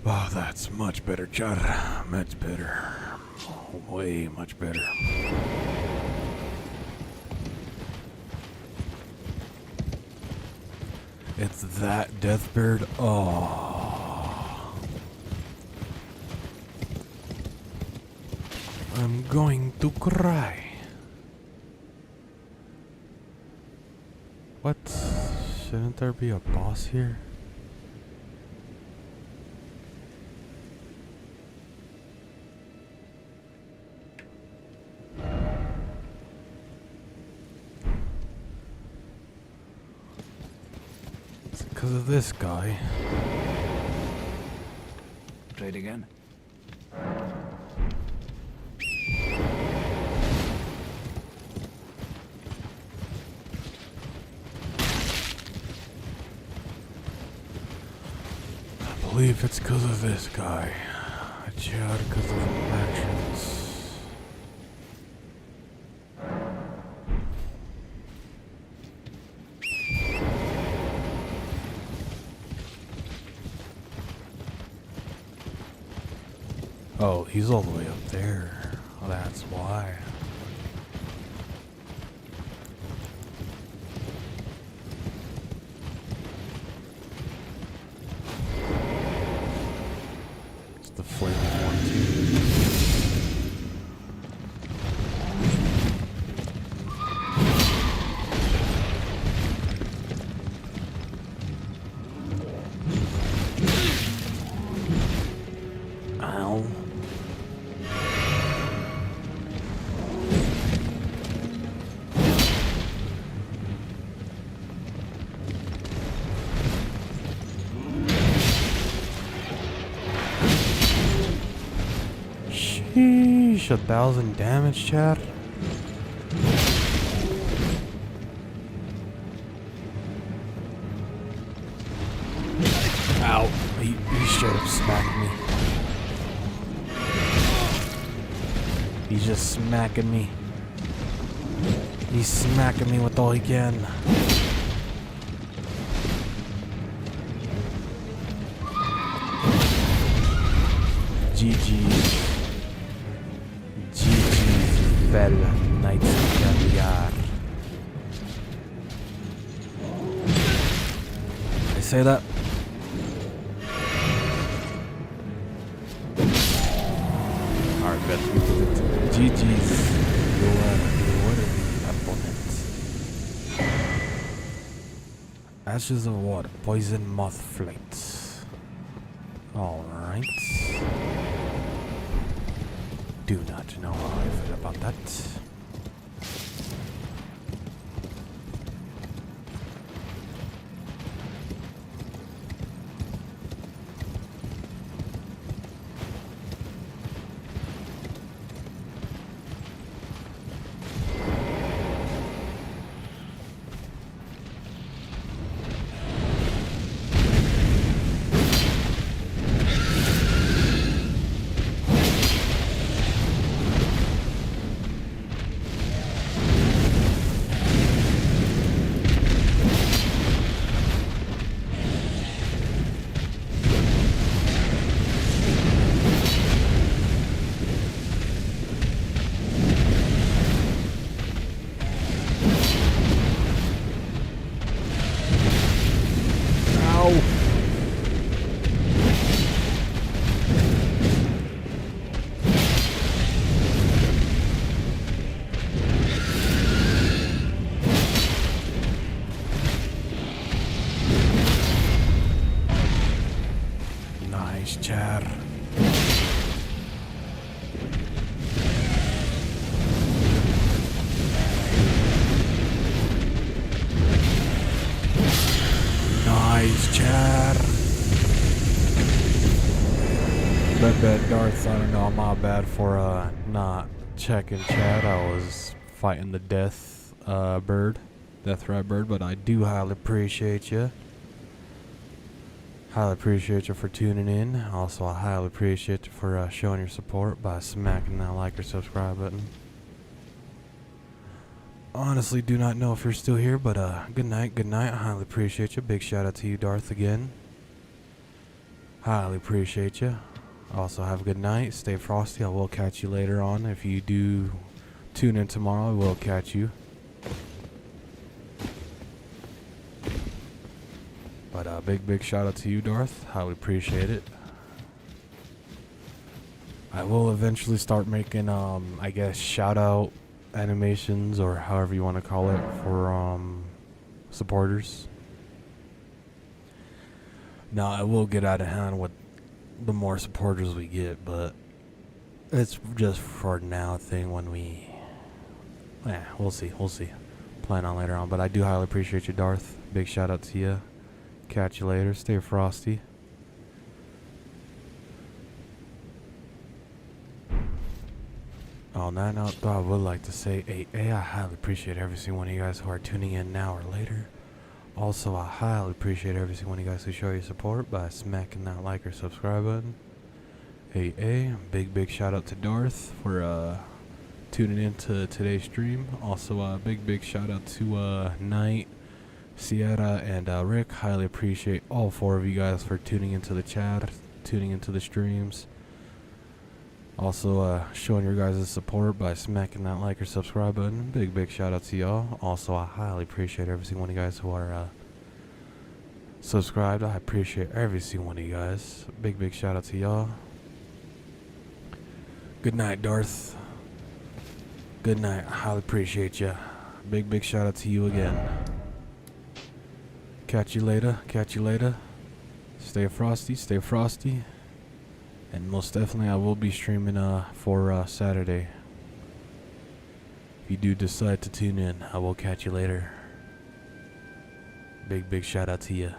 Oh, that's much better, Chad. Much better. Way much better. It's that Deathbeard. Oh. I'm going to cry. What? Shouldn't there be a boss here? Because of this guy. Try it again. I believe it's because of this guy. Chad, because of the merchants. Oh, he's all the way up there. Oh, that's why. It's the flaming one too. Sheesh, 1,000 damage, chat. Ow. He straight up smacked me. He's just smacking me. He's smacking me with all he can. GG. GG. Fell Knights of Caviar. I say that. Alright, bet. GG's. What are the opponents? Ashes of Water. Poison Moth Flight. Alright. Do not know how I feel about that. Nice, Chad. Nice, Chad. Bet, Darth. I don't know. My bad for not checking chat. I was fighting the death rat bird, but I do highly appreciate you. Highly appreciate you for tuning in. Also, I highly appreciate you for showing your support by smacking that like or subscribe button. Honestly, do not know if you're still here, but good night, good night. I highly appreciate you. Big shout out to you, Darth, again. Highly appreciate you. Also, have a good night. Stay frosty. I will catch you later on. If you do tune in tomorrow, I will catch you. But big shout out to you, Darth. Highly appreciate it. I will eventually start making, I guess, shout out animations or however you want to call it for supporters. Now, it will get out of hand with the more supporters we get, but it's just for now thing when we... we'll see. Plan on later on. But I do highly appreciate you, Darth. Big shout out to you. Catch you later. Stay frosty. On that note, though, I would like to say, I highly appreciate every single one of you guys who are tuning in now or later. Also, I highly appreciate every single one of you guys who show your support by smacking that like or subscribe button. Big shout out to Darth for tuning in to today's stream. Also, big shout out to Knight, Sierra, and Rick. Highly appreciate all four of you guys for tuning into the chat, tuning into the streams. Also, showing your guys' support by smacking that like or subscribe button. Big shout out to y'all. Also, I highly appreciate every single one of you guys who are subscribed. I appreciate every single one of you guys. Big shout out to y'all. Good night, Darth. Good night. I highly appreciate you. Big shout out to you again. Catch you later. Stay frosty. And most definitely I will be streaming for Saturday. If you do decide to tune in, I will catch you later. Big shout out to you.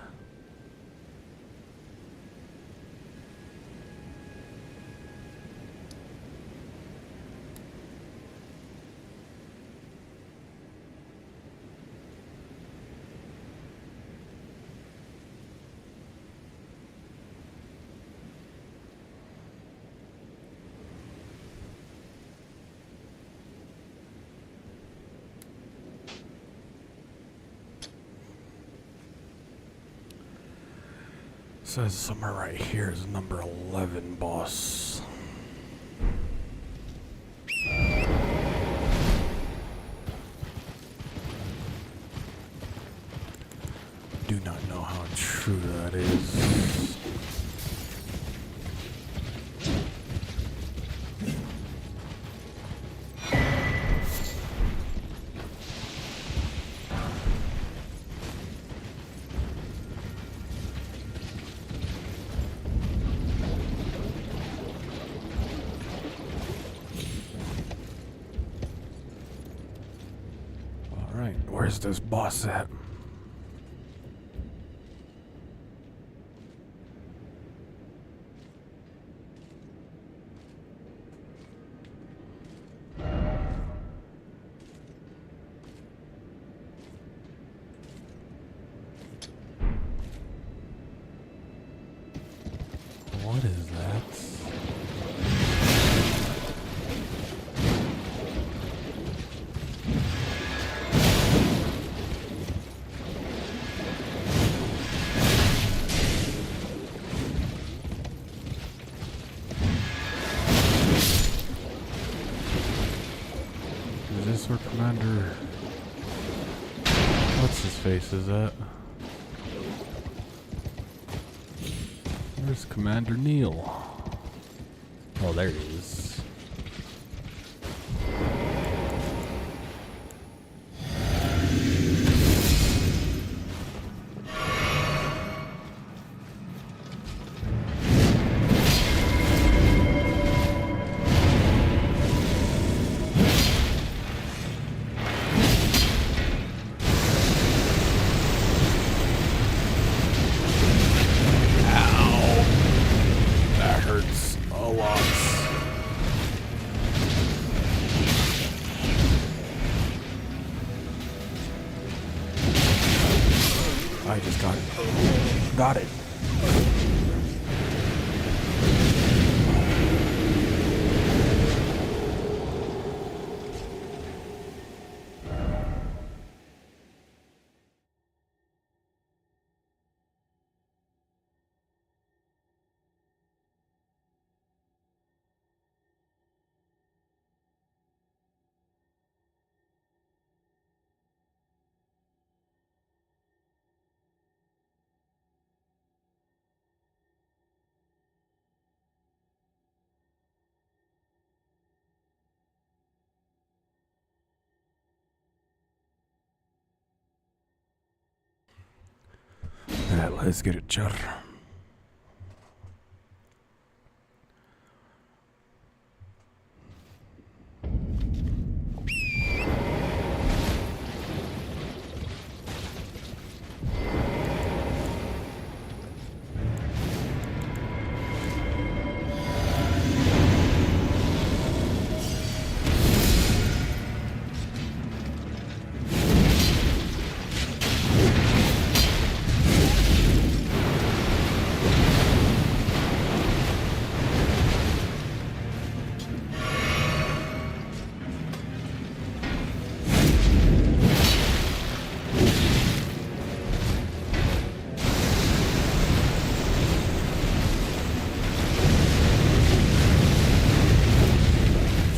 Says somewhere right here is number 11, boss. Do not know how true that is. Alright, where's this boss at? What is that? Is this where Commander... What's his face is at? Where's Commander Neil? Oh, there he is. That hurts a lot. I just got it. Got it. Alright, let's get it, Char.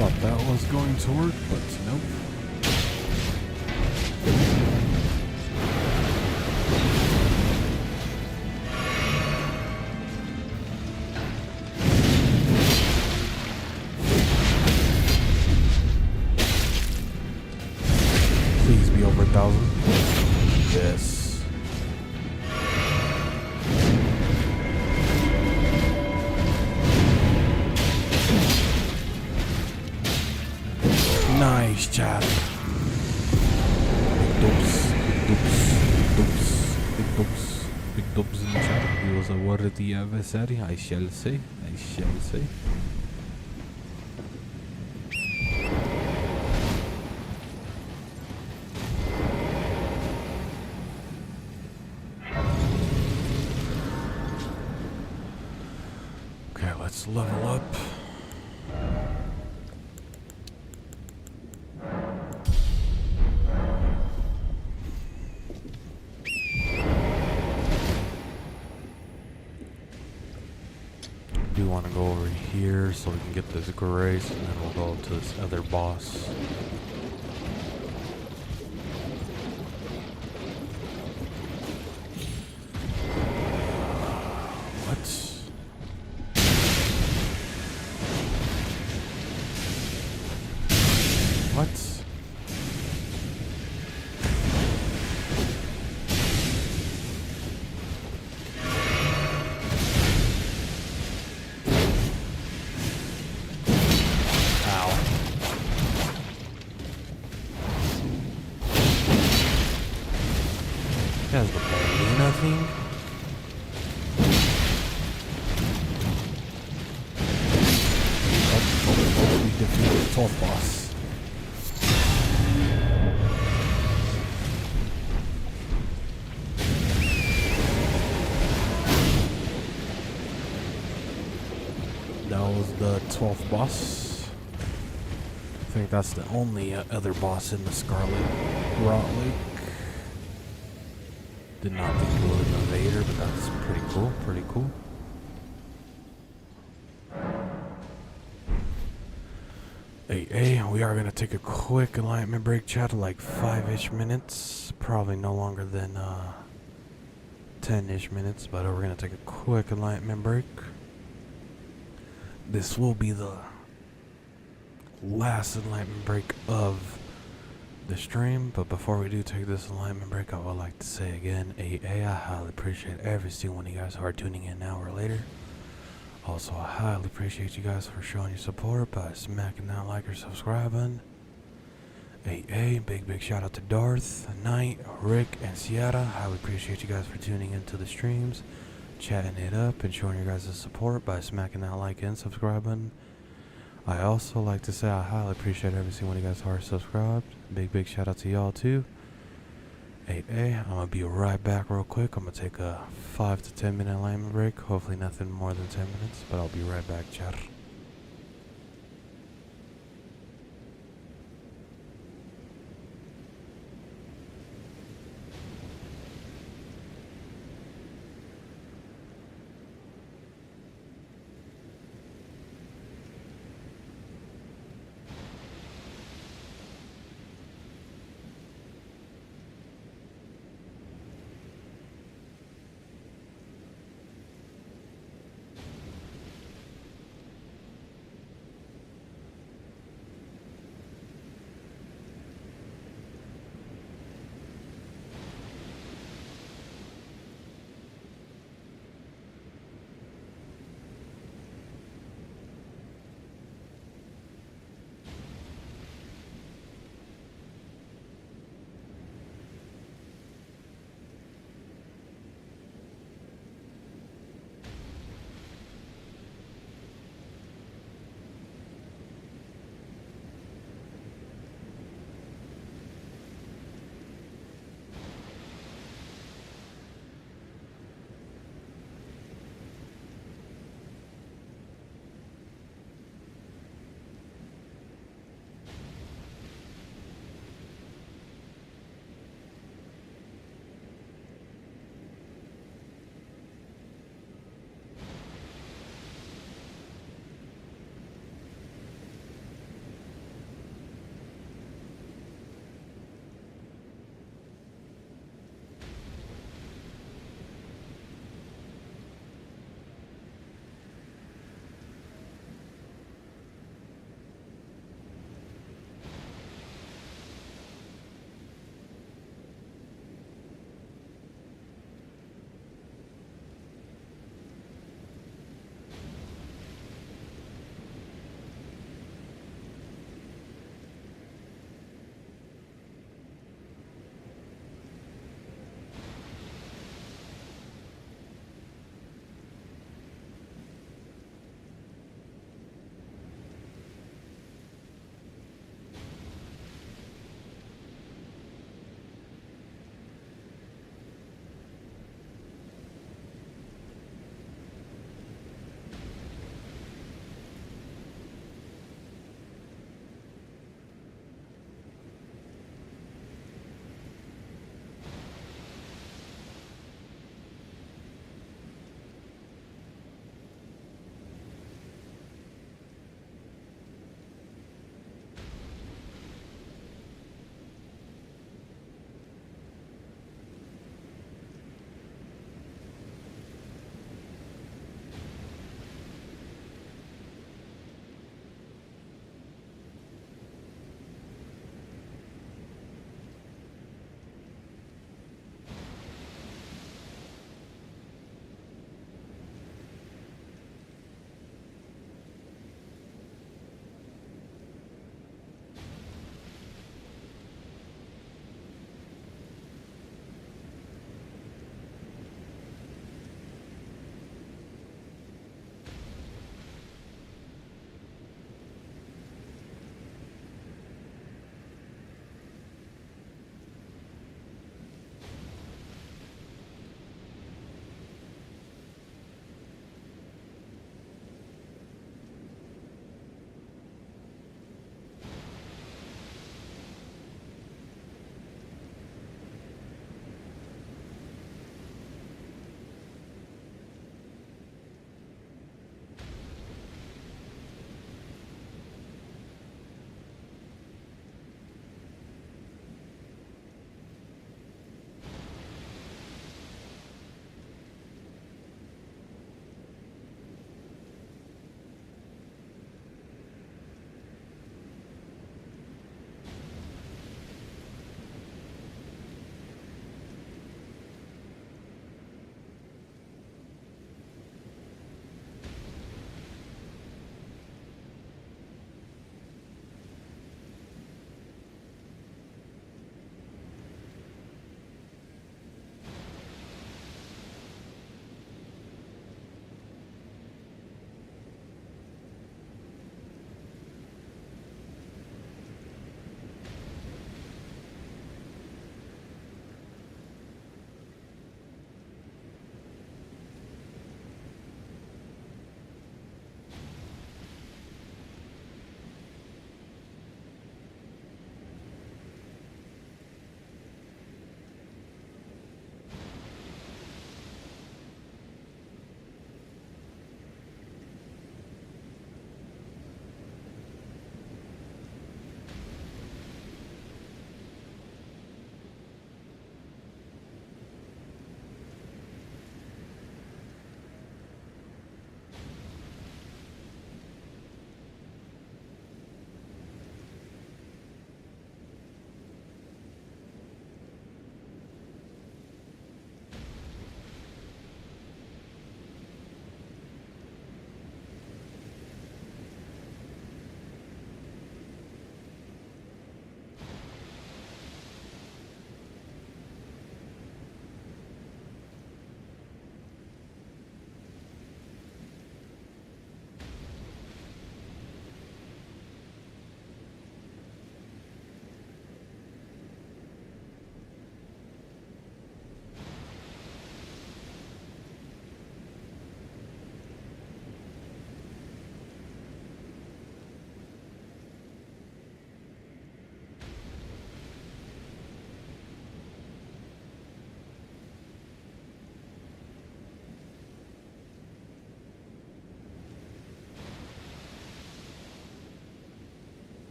Thought that was going to work, but nope. Please be over 1,000. Yes. Nice job. Big dubs, big dubs, big dubs, big dubs, big dubs in the chat. He was a worthy adversary, I shall say, I shall say. Okay, let's level up. do want to go over here so we can get this grace, and then we'll go to this other boss. What? That's the Paulina thing. Oh, we defeated the 12th boss. That was the 12th boss. I think that's the only other boss in the Scarlet Rot Lake. Did not think it was an invader, but that's pretty cool, pretty cool. Hey, we are gonna take a quick enlightenment break, chat, like 5-ish minutes. Probably no longer than 10-ish minutes, but we're gonna take a quick enlightenment break. This will be the last enlightenment break of the stream, but before we do take this enlightenment break, I would like to say again, I highly appreciate every single one of you guys who are tuning in now or later. Also, I highly appreciate you guys for showing your support by smacking that like or subscribe button. Big shout out to Darth, Knight, Rick, and Sierra. Highly appreciate you guys for tuning into the streams, chatting it up, and showing your guys' support by smacking that like and subscribe button. I also like to say I highly appreciate every single one of you guys who are subscribed. Big shout out to y'all too. I'm gonna be right back real quick. I'm gonna take a 5 to 10 minute enlightenment break. Hopefully nothing more than 10 minutes, but I'll be right back, chat.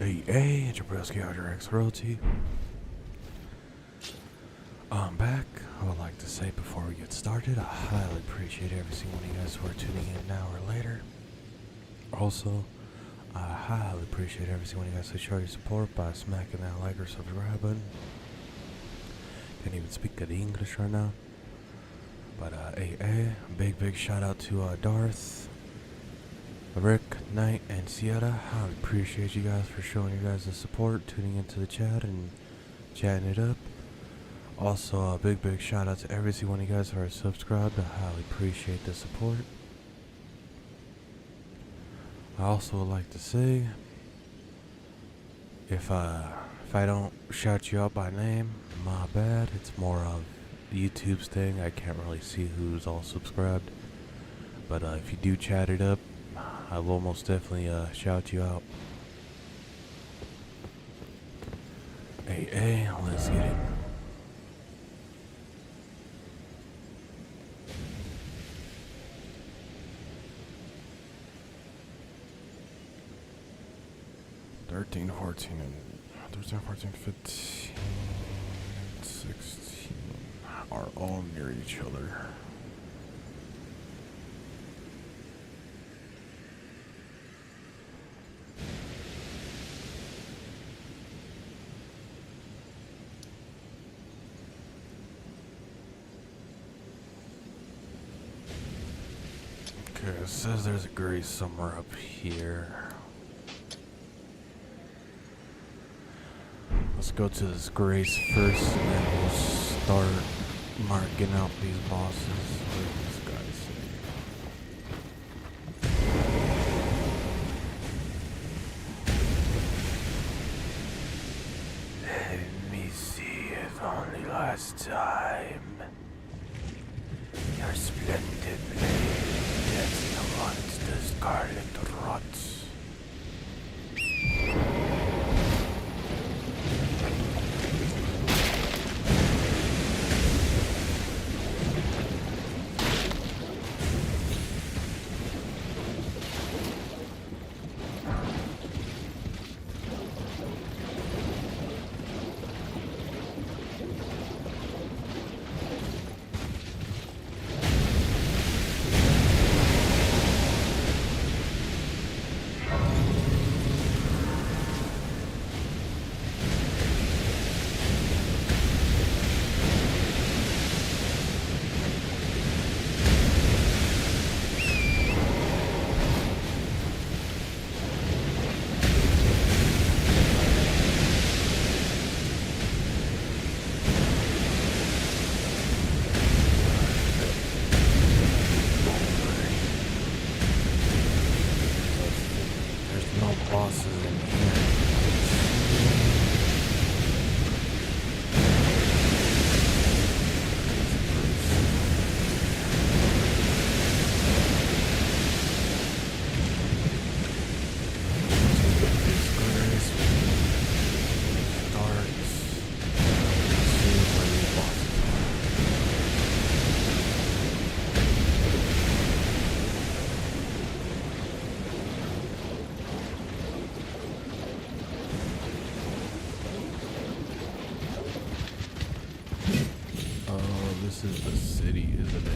Hey, it's your broski out your ex royalty. I'm back. I would like to say before we get started, I highly appreciate every single one of you guys who are tuning in now or later. Also, I highly appreciate every single one of you guys who show your support by smacking that like or subscribe button. Can't even speak good English right now. But big shout out to Darth, Rick, Knight, and Sierra. I appreciate you guys for showing your guys the support, tuning into the chat and chatting it up. Also, a big shout out to every single one of you guys who are subscribed. I highly appreciate the support. I also would like to say, if I don't shout you out by name, my bad. It's more of YouTube's thing. I can't really see who's all subscribed. But if you do chat it up, I will most definitely shout you out. Hey, let's get it. Thirteen, 14, 15, 16 are all near each other. Okay, it says there's a grace somewhere up here. Let's go to this grace first, and then we'll start marking out these bosses. What did this guy say? Let me see if only last time. Your splendid blade gets amongst the scarlet rots. This is the city, isn't it?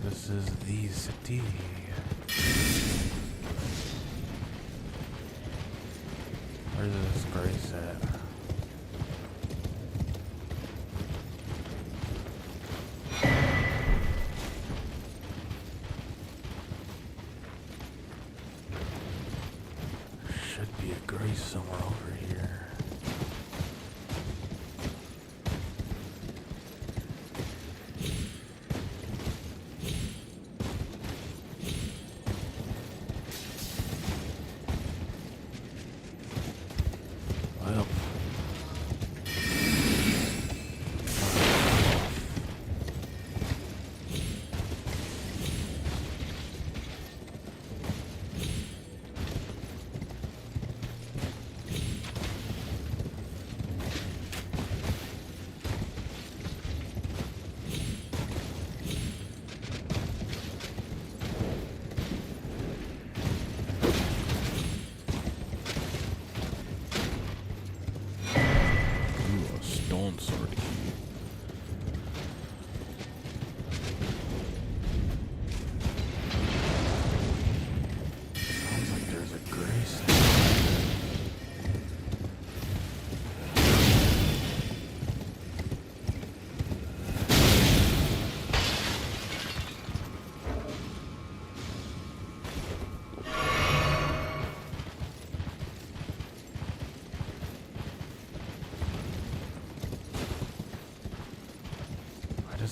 This is the city. Where's this grace at? Should be a grace somewhere over here. Well,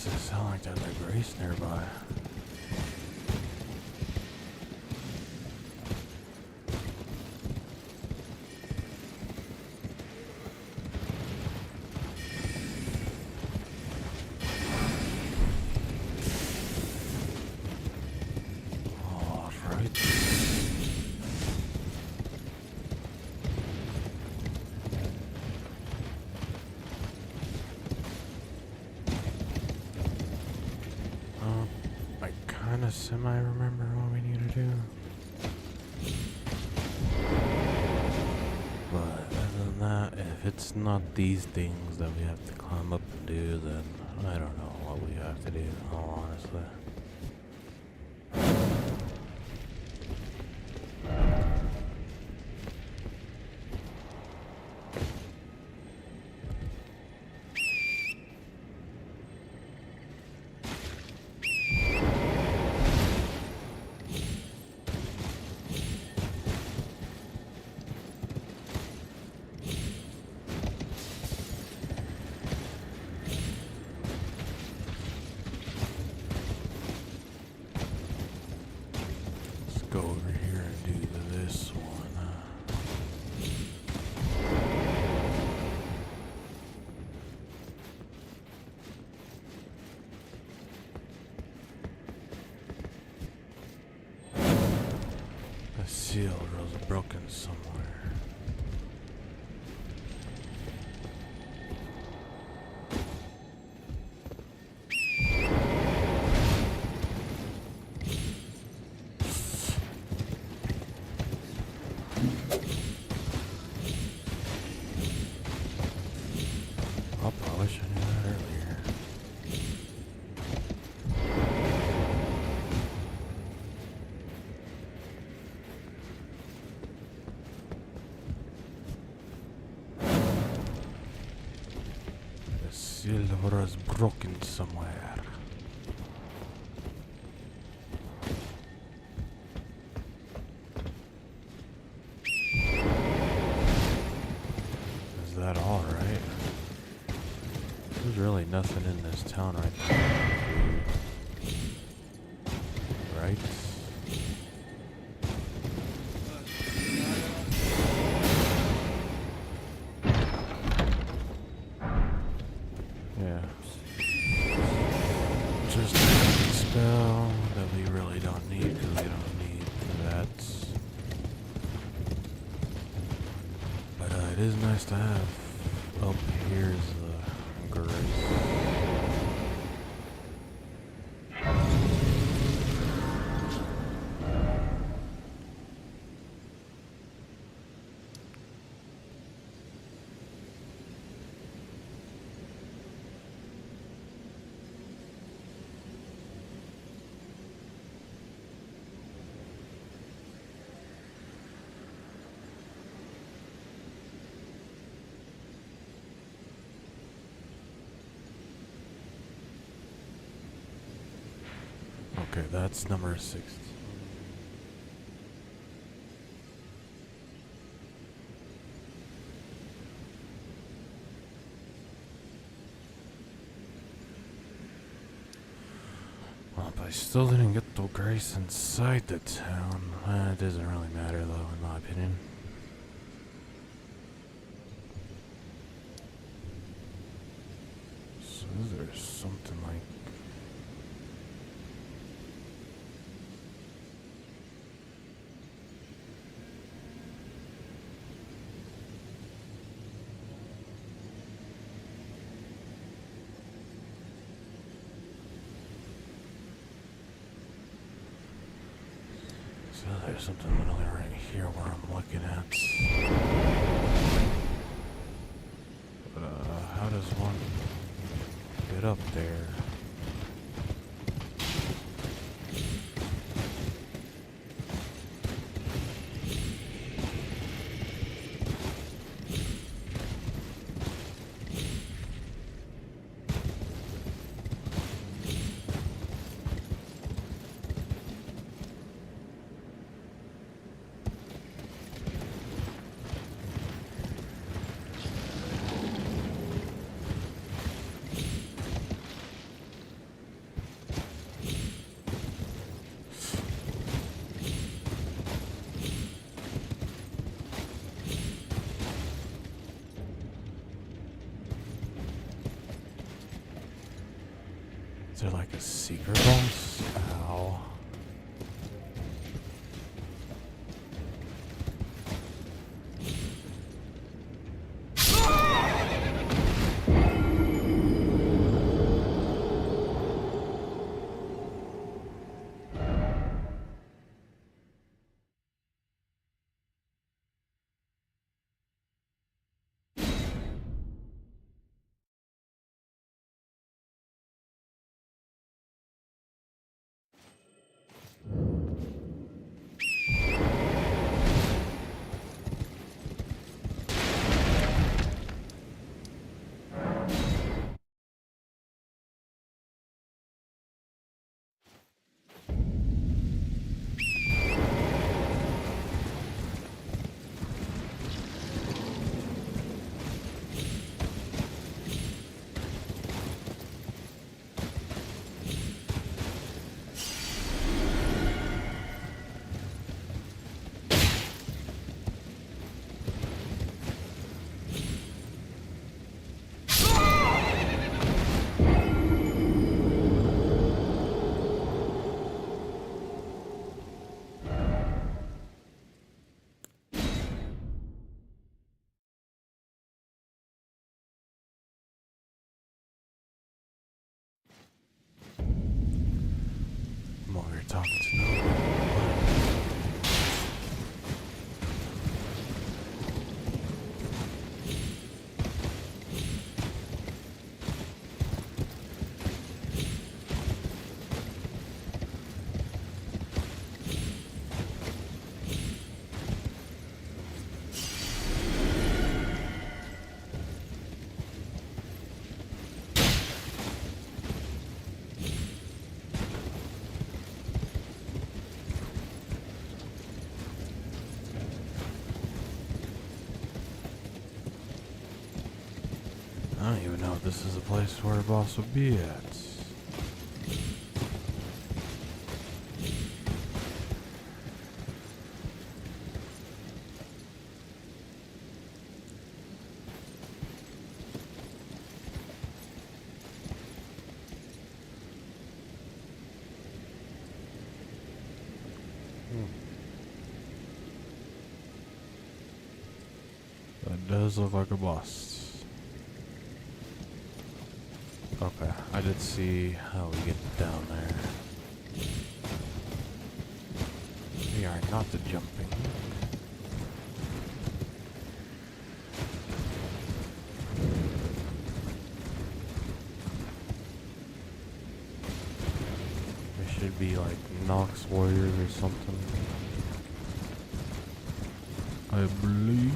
Does it sound like there's a grace nearby? Alright. I kinda semi-remember what we need to do. But other than that, if it's not these things that we have to climb up and do, then I don't know what we have to do, honestly. Go over here and do this one. The seal was broken somewhere. Oh, I wish I knew that earlier. The silver is broken somewhere. Is that all right? There's really nothing in this town right now. Right? Yeah. Just a spell that we really don't need because we don't need that. But it is nice to have. Up here's the grace. Okay, that's number 6. Well, but I still didn't get the grace inside the town. It doesn't really matter, though, in my opinion. So is there something like... So there's something literally right here where I'm looking at. But, how does one get up there? there like a secret boss? Ow. I'm over here talking to no one. I don't even know if this is a place where a boss would be at. That does look like a boss. Okay, I did see how we get down there. We are not the jumping. There should be like Nox warriors or something. I believe.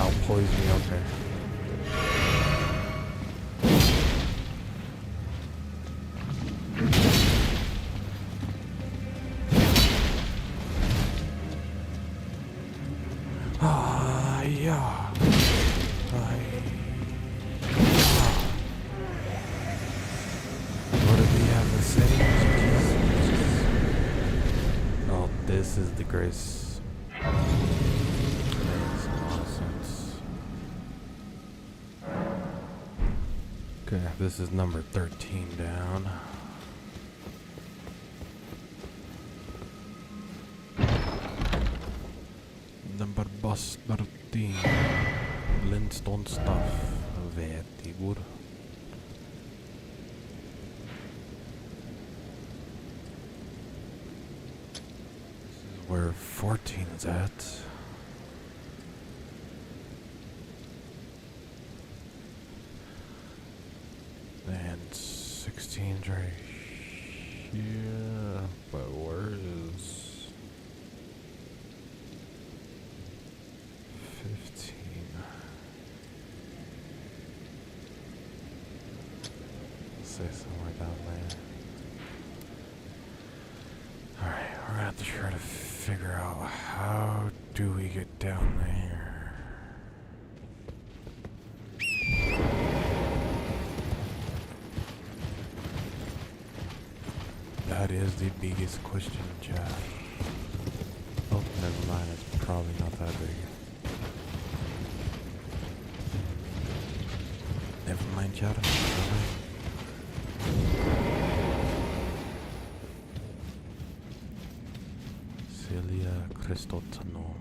Outpoise me, okay. Ah, yeah. What did we have to say? Oh, this is the grace. Okay, this is number 13 down. Number bus 13. Glintstone stuff. Very good. This is where 14 is at. And 16's right here, but where is 15? Let's say somewhere down there. Alright, We're gonna have to try to figure out how do we get down there. That is the biggest question, Chad. Oh, never mind. It's probably not that big. Never mind, Chad. Celia Cristotano.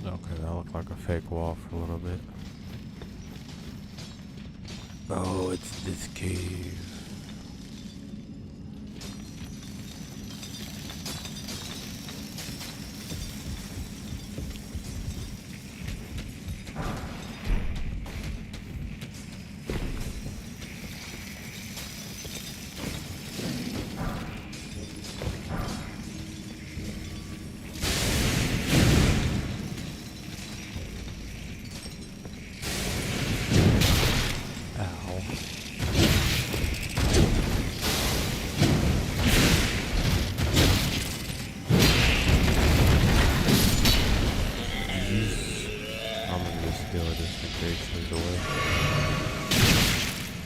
Okay, that looked like a fake wall for a little bit. Oh, it's this cave.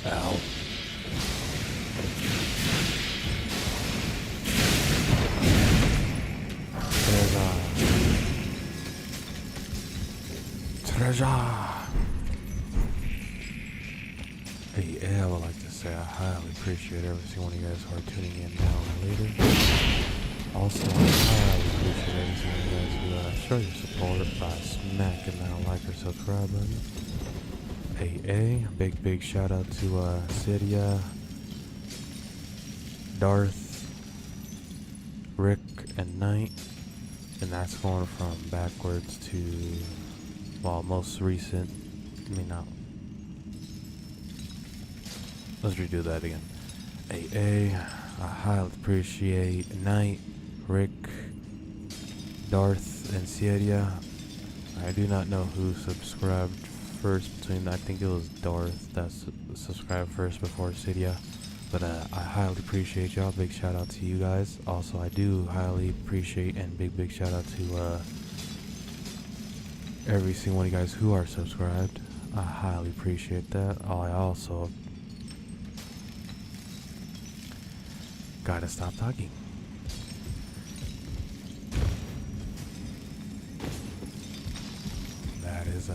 Ow. Treasure. Hey, I would like to say I highly appreciate every single one of you guys who are tuning in now and later. Also, I highly appreciate every single one of you guys who show your support by smacking that like or subscribe button. A big shout out to Cydia, Darth, Rick, and Knight, and that's going from backwards to, well, most recent. Let's redo that again. I highly appreciate Knight, Rick, Darth, and Cydia. I do not know who subscribed first between, I think it was Darth that subscribed first before Cydia, but I highly appreciate y'all. Big shout out to you guys. Also, I do highly appreciate and big shout out to every single one of you guys who are subscribed. I highly appreciate that. I also gotta stop talking. That is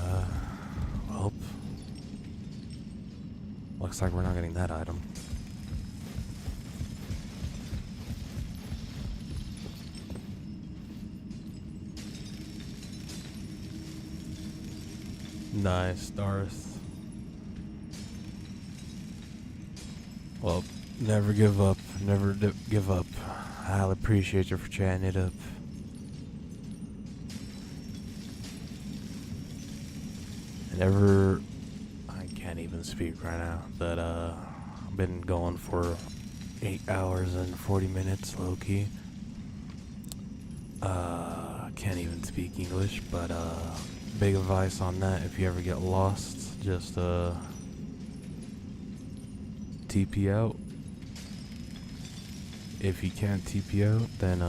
well, looks like we're not getting that item. Nice, Darth. Well, never give up. Never give up. I highly appreciate you for chatting it up. I can't even speak right now. That I've been going for 8 hours and 40 minutes, low key. Can't even speak English, but big advice on that: if you ever get lost, just TP out. If you can't TP out, then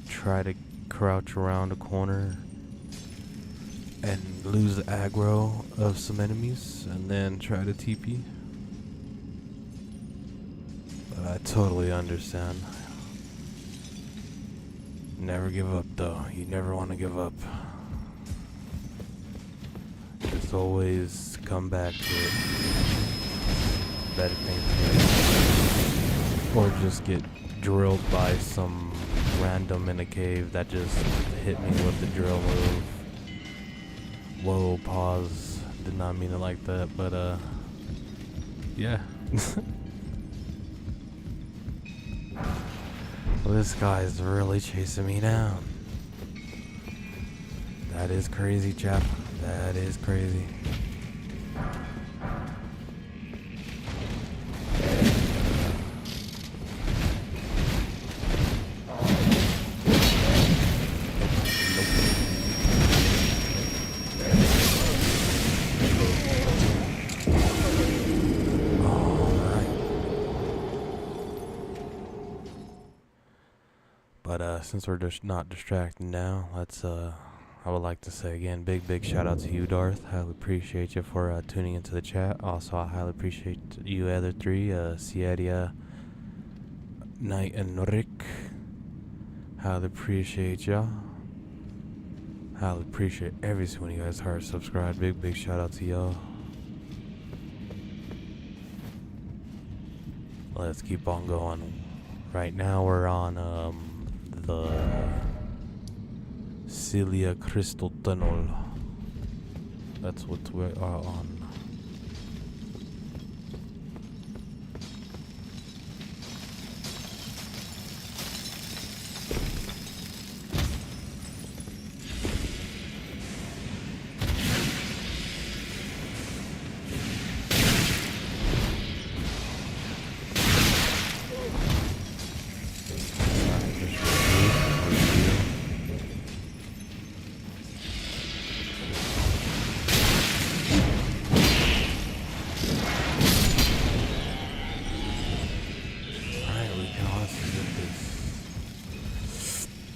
try to crouch around a corner and lose the aggro of some enemies, and then try to TP. But I totally understand. Never give up, though. You never want to give up. Just always come back to it. Better thing to do. Or just get drilled by some random in a cave that just hit me with the drill move. Whoa, pause. Did not mean it like that, but yeah. Well, this guy's really chasing me down. That is crazy, chap. That is crazy. since we're just not distracted now, let's I would like to say again, big shout out to you, Darth. Highly appreciate you for tuning into the chat. Also, I highly appreciate you other three, Siedia, Knight, and Rick. Highly appreciate y'all. Highly appreciate every single one of you guys who are subscribed. Big shout out to y'all. Let's keep on going. Right now we're on the Celia Crystal Tunnel. That's what we are on.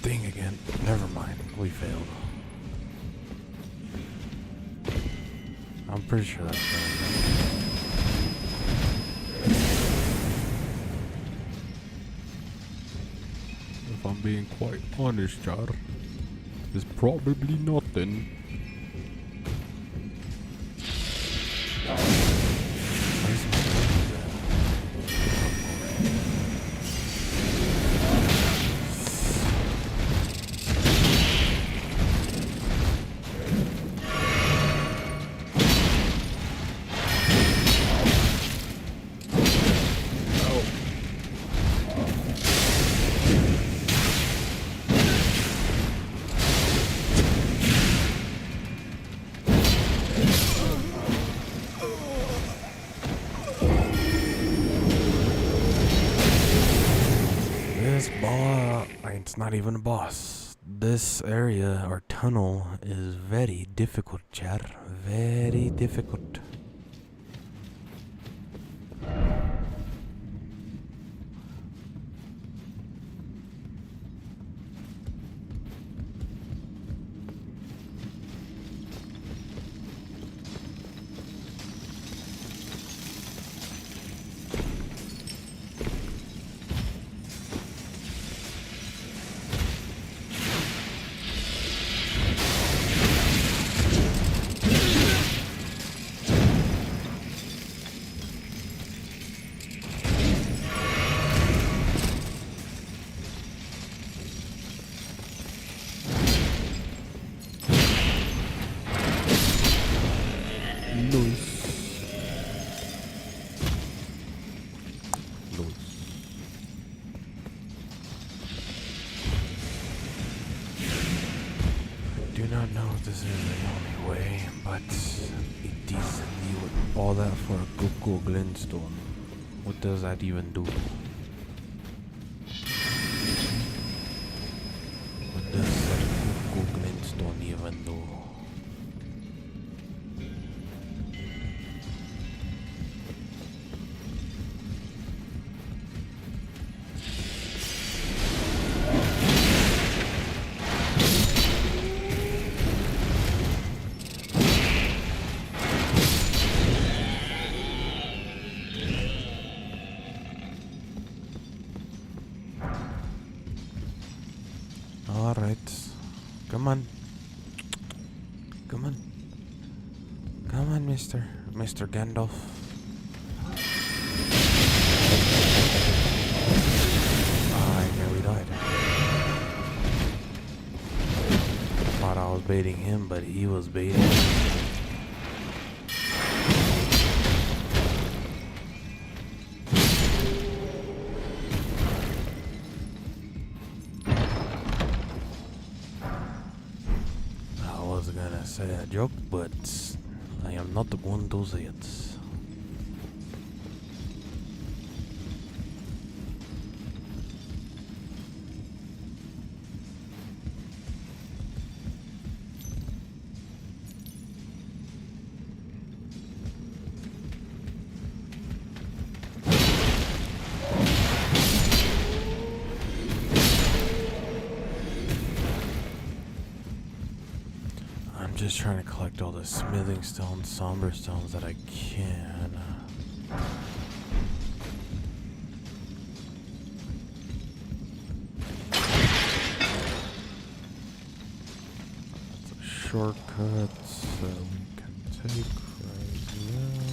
Thing again. Never mind. We failed. I'm pretty sure that's right. If I'm being quite honest, Jar, it's probably nothing. It's not even a boss. This area or tunnel is very difficult, chat. Very difficult. I do not know if this is the only way, but it decently with all that for a Goku Glintstone. What does that even do? What does that Goku Glintstone even do? Alright. Come on. Come on. Come on, Mr. Gandalf. I nearly died. Thought I was baiting him, but he was baiting me. Say a joke, but I am not going to say it. I'm just trying to collect all the smithing stones, somber stones that I can. That's a shortcut, so we can take right now.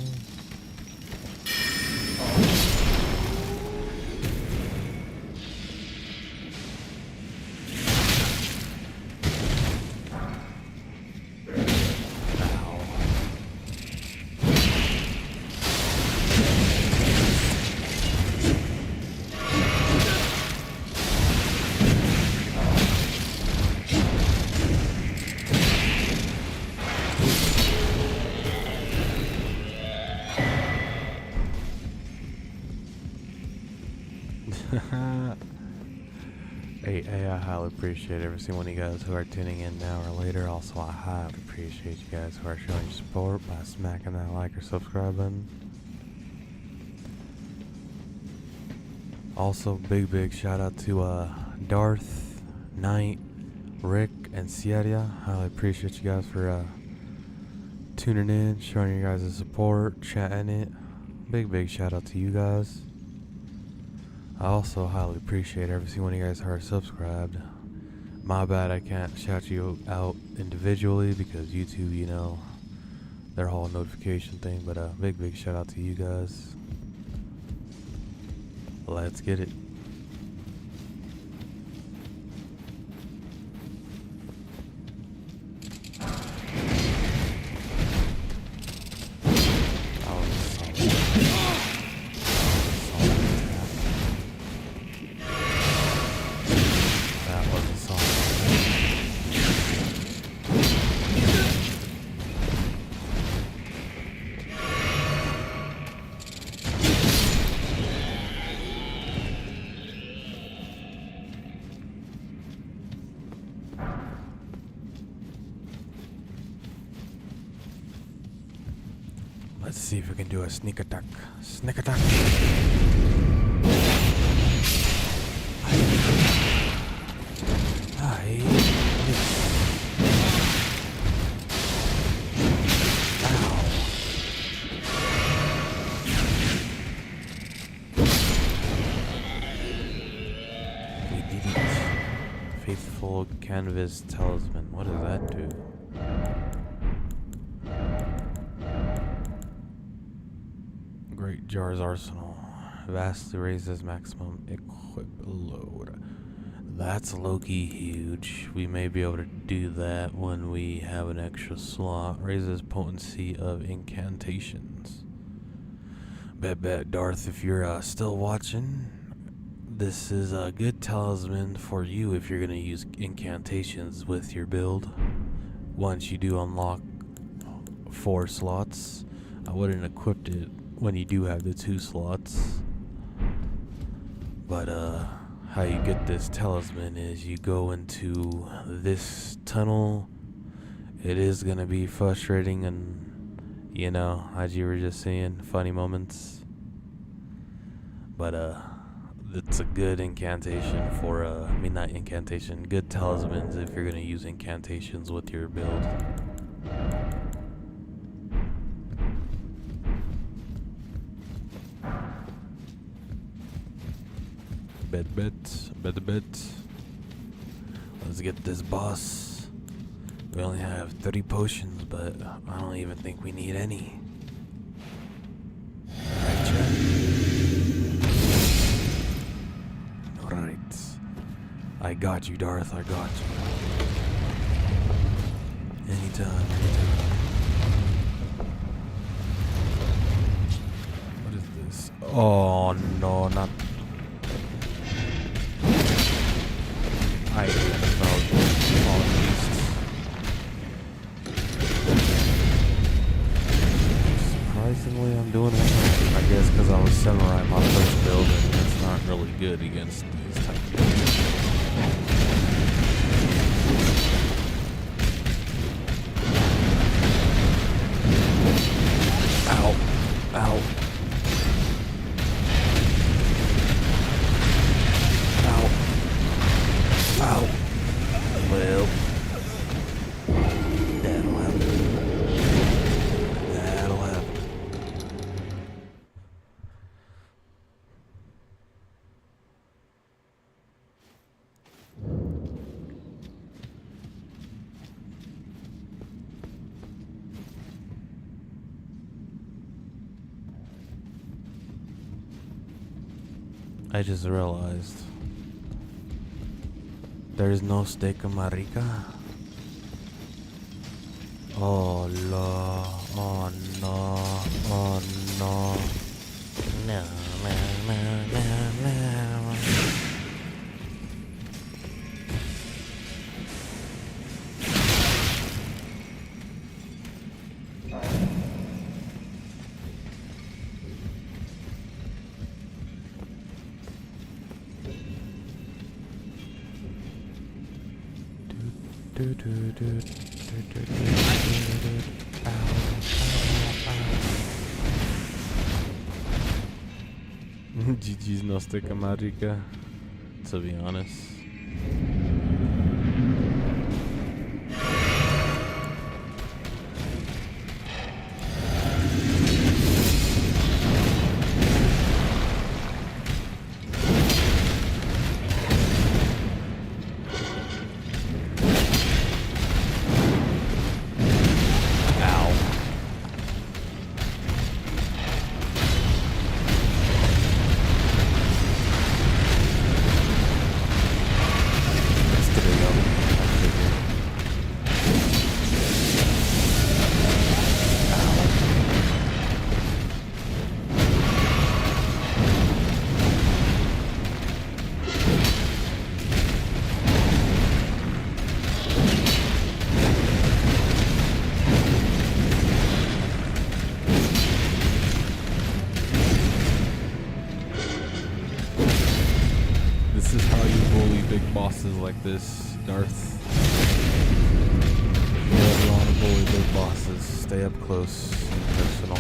Hey, I highly appreciate every single one of you guys who are tuning in now or later. Also, I highly appreciate you guys who are showing your support by smacking that like or subscribe button. Also, big shout out to Darth, Knight, Rick, and Sierra. Highly appreciate you guys for tuning in, showing you guys the support, chatting it. Big shout out to you guys. I also highly appreciate every single one of you guys who are subscribed. My bad I can't shout you out individually because YouTube, you know, their whole notification thing. But big shout out to you guys. Let's get it. Let's see if we can do a sneak attack. Sneak attack. Hi. Ow. We did it. Faithful canvas talisman. What does that do? Great Jar's arsenal vastly raises maximum equip load. That's low-key huge. We may be able to do that when we have an extra slot. Raises potency of incantations. Bet, Darth, if you're still watching, this is a good talisman for you if you're gonna use incantations with your build. Once you do unlock 4 slots, I wouldn't equip it when you do have the 2 slots. But how you get this talisman is you go into this tunnel. It is gonna be frustrating and, you know, as you were just saying, funny moments. But it's a good incantation for not incantation, good talismans if you're gonna use incantations with your build. Bet. Let's get this boss. We only have 30 potions, but I don't even think we need any. Right, Chad? Alright. I got you, Darth. I got you. Anytime. What is this? Oh, no, not... I felt fallen beast. Surprisingly, I'm doing it. I guess because I was samurai my first build, and it's not really good against these type of builds. Ow. Ow. Ow. Well, that'll I just realized there's no steak in Marica. Oh no, oh no, oh no. No, no, no, no, no. GG's no stick in Marica, to be honest. This is how you bully big bosses like this, Darth. You never want to bully big bosses. Stay up close and personal.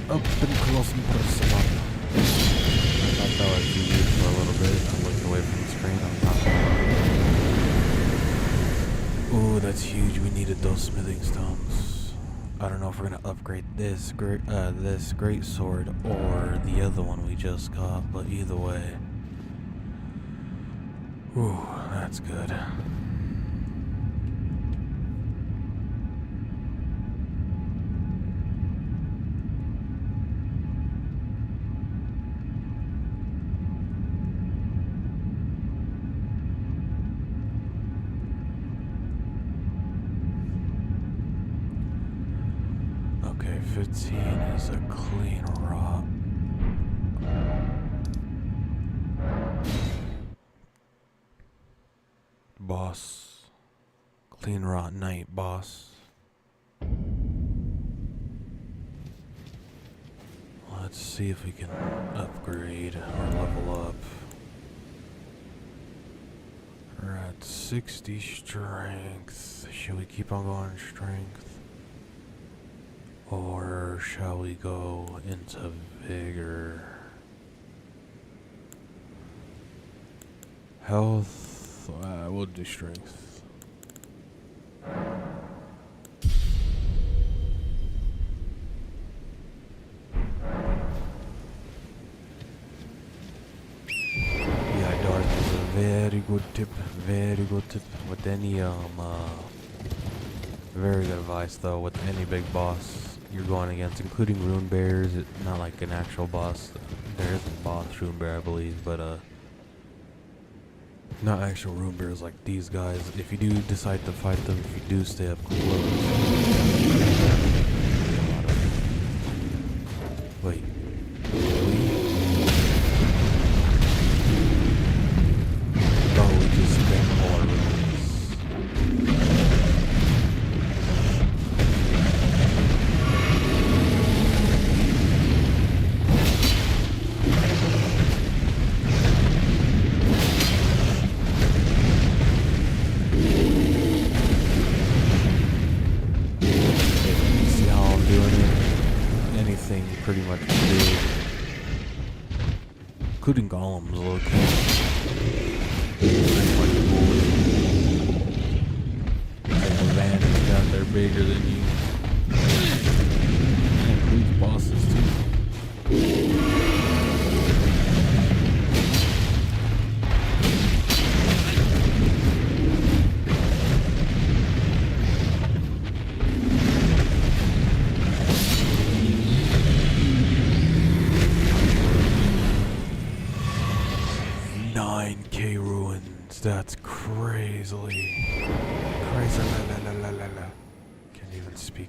Up and close and personal. I thought that was easy for a little bit. I looked away from the screen. Ooh, that's huge. We needed those smithing stones. I don't know if we're gonna upgrade this great sword or the other one we just got, but either way. Ooh, that's good. Okay, 15 is a clean rot. Boss. Clean rot night, boss. Let's see if we can upgrade or level up. We're at 60 strength. Should we keep on going strength? Or shall we go into vigor? Health, we'll do strength. Yeah, Darth is a very good tip with any very good advice though with any big boss you're going against, including rune bears. It's not like an actual boss. There is a boss rune bear, I believe, but not actual rune bears like these guys. If you do decide to fight them, if you do stay up close. Wait. Oh, we just spent all our runes. Pretty much do, including golems. Look, the bandits out there bigger than you. That includes bosses too. That's crazily. Crazy. La, la, la, la, la, la. Can't even speak.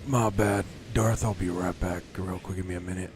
My bad. Darth, I'll be right back. Real quick, give me a minute.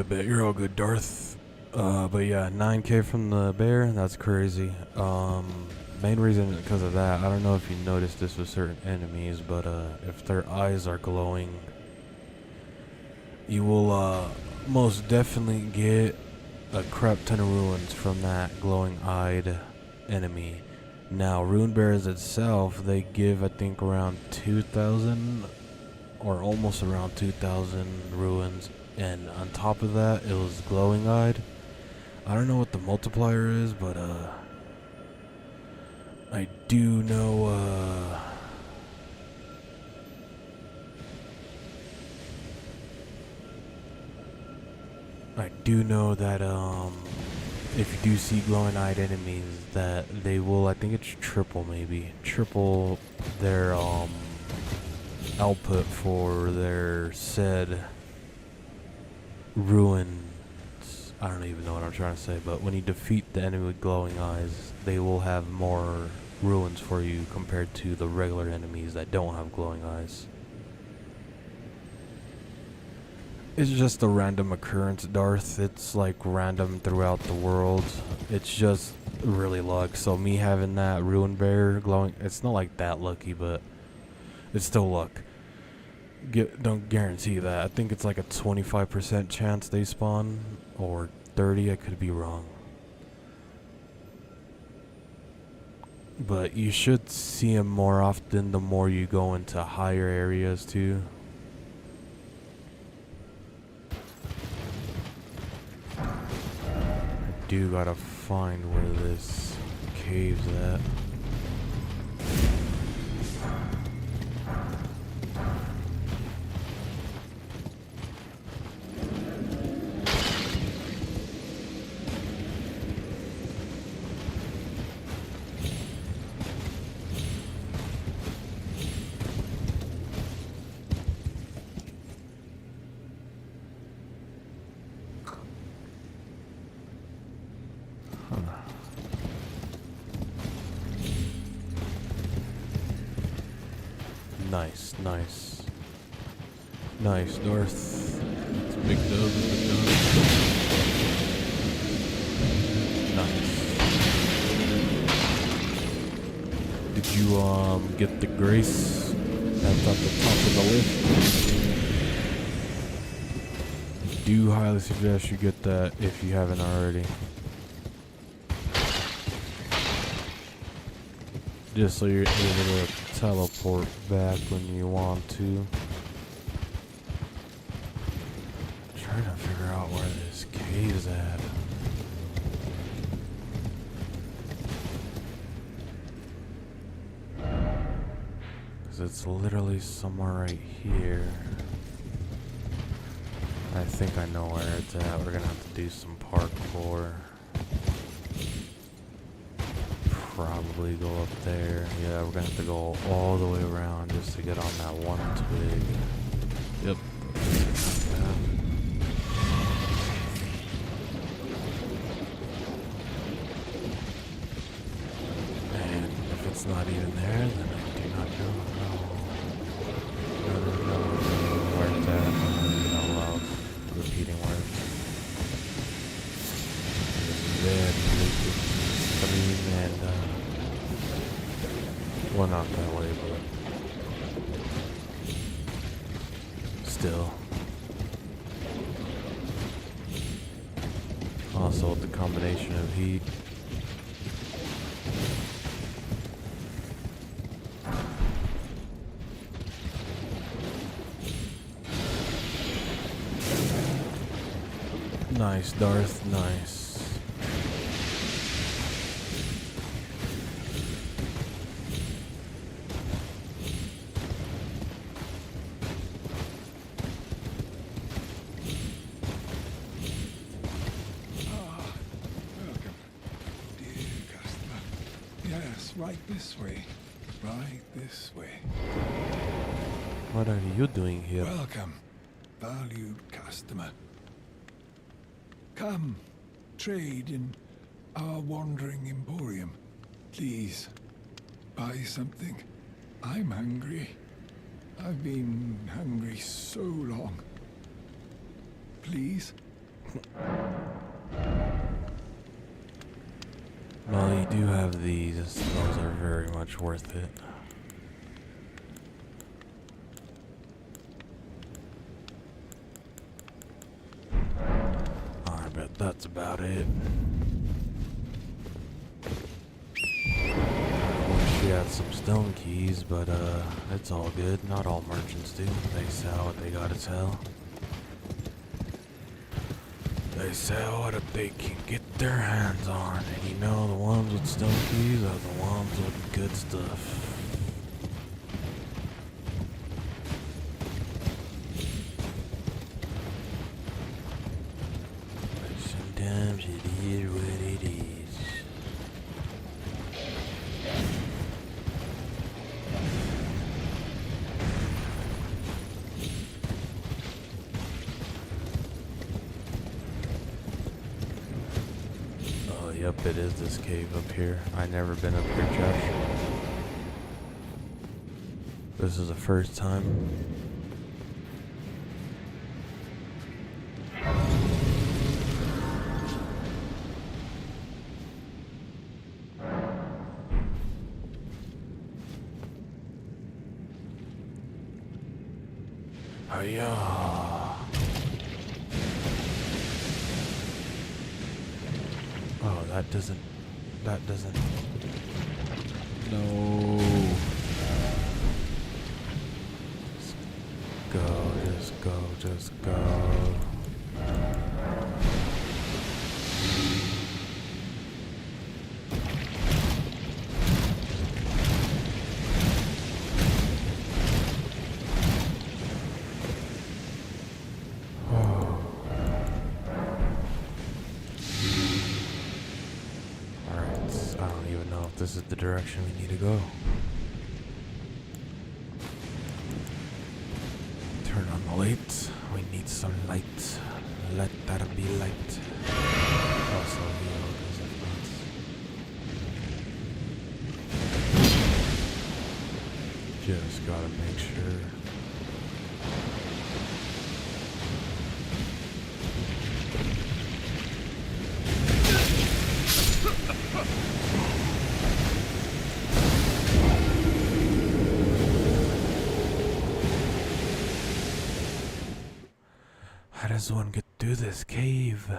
Bet, you're all good, Darth. But yeah, 9K from the bear, that's crazy. Main reason because of that, I don't know if you noticed this with certain enemies, but if their eyes are glowing, you will most definitely get a crap ton of ruins from that glowing-eyed enemy. Now, rune bears itself, they give, I think, around 2,000 or almost around 2,000 ruins. And on top of that, it was glowing-eyed. I don't know what the multiplier is, but I do know that if you do see glowing-eyed enemies, that they will, I think it's triple their output for their said ruins. I don't even know what I'm trying to say, but when you defeat the enemy with glowing eyes, they will have more ruins for you compared to the regular enemies that don't have glowing eyes. It's just a random occurrence, Darth. It's like random throughout the world. It's just really luck. So me having that ruin bear glowing, it's not like that lucky, but it's still luck. Don't guarantee that. I think it's like a 25% chance they spawn, or 30, I could be wrong. But you should see them more often the more you go into higher areas too. I do gotta find where this cave's at. Nice, nice. Nice, Darth. It's a big dub, big dub. Nice. Did you get the grace that's at the top of the list? Do highly suggest you get that if you haven't already. Just so you're able to teleport back when you want to. Trying to figure out where this cave is at. Cause it's literally somewhere right here. I think I know where it's at. We're gonna have to do some parkour. Probably go up there. Yeah, we're gonna have to go all the way around just to get on that one twig. Yep. And if it's not even there, then I do not know. No. Where it's at. I don't love repeating words. Very extreme and well, not that way, but still. Also, with the combination of heat. Nice, Darth, nice. Right this way. Right this way. What are you doing here? Welcome, valued customer. Come, trade in our wandering emporium. Please, buy something. I'm hungry. I've been hungry so long. Please? Well, you do have these. Those are very much worth it. I bet that's about it. I wish we had some stone keys, but it's all good. Not all merchants do. They sell what they gotta sell. They sell what they can get their hands on, and you know the ones with stone keys are the ones with good stuff. But sometimes it is what it is. Yep, it is this cave up here. I never been up here, Josh. This is the first time. Hiya. Oh, that doesn't, no. Just go. This is the direction we need to go. Turn on the lights. We need some light. Let that be light. Also, heal, because if not, just gotta make sure. does one get through this cave?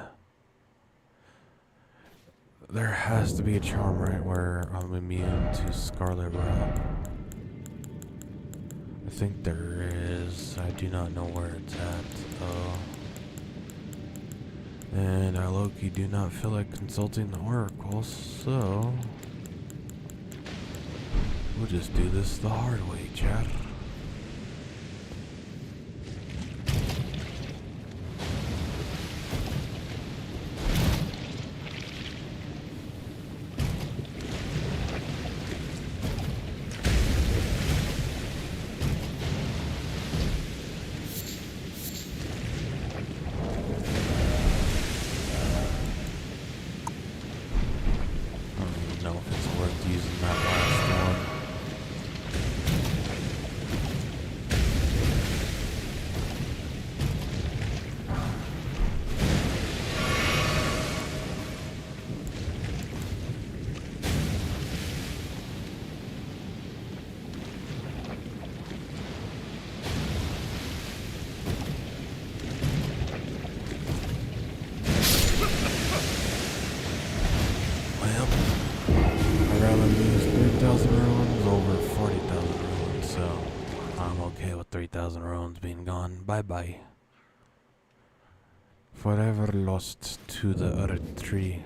There has to be a charm right where I'm immune to Scarlet Rot. I think there is. I do not know where it's at, though. And I low-key do not feel like consulting the Oracle, so we'll just do this the hard way, chat. I'd rather lose 3,000 runes over 40,000 runes, so I'm okay with 3,000 runes being gone. Bye-bye. Forever lost to the earth tree.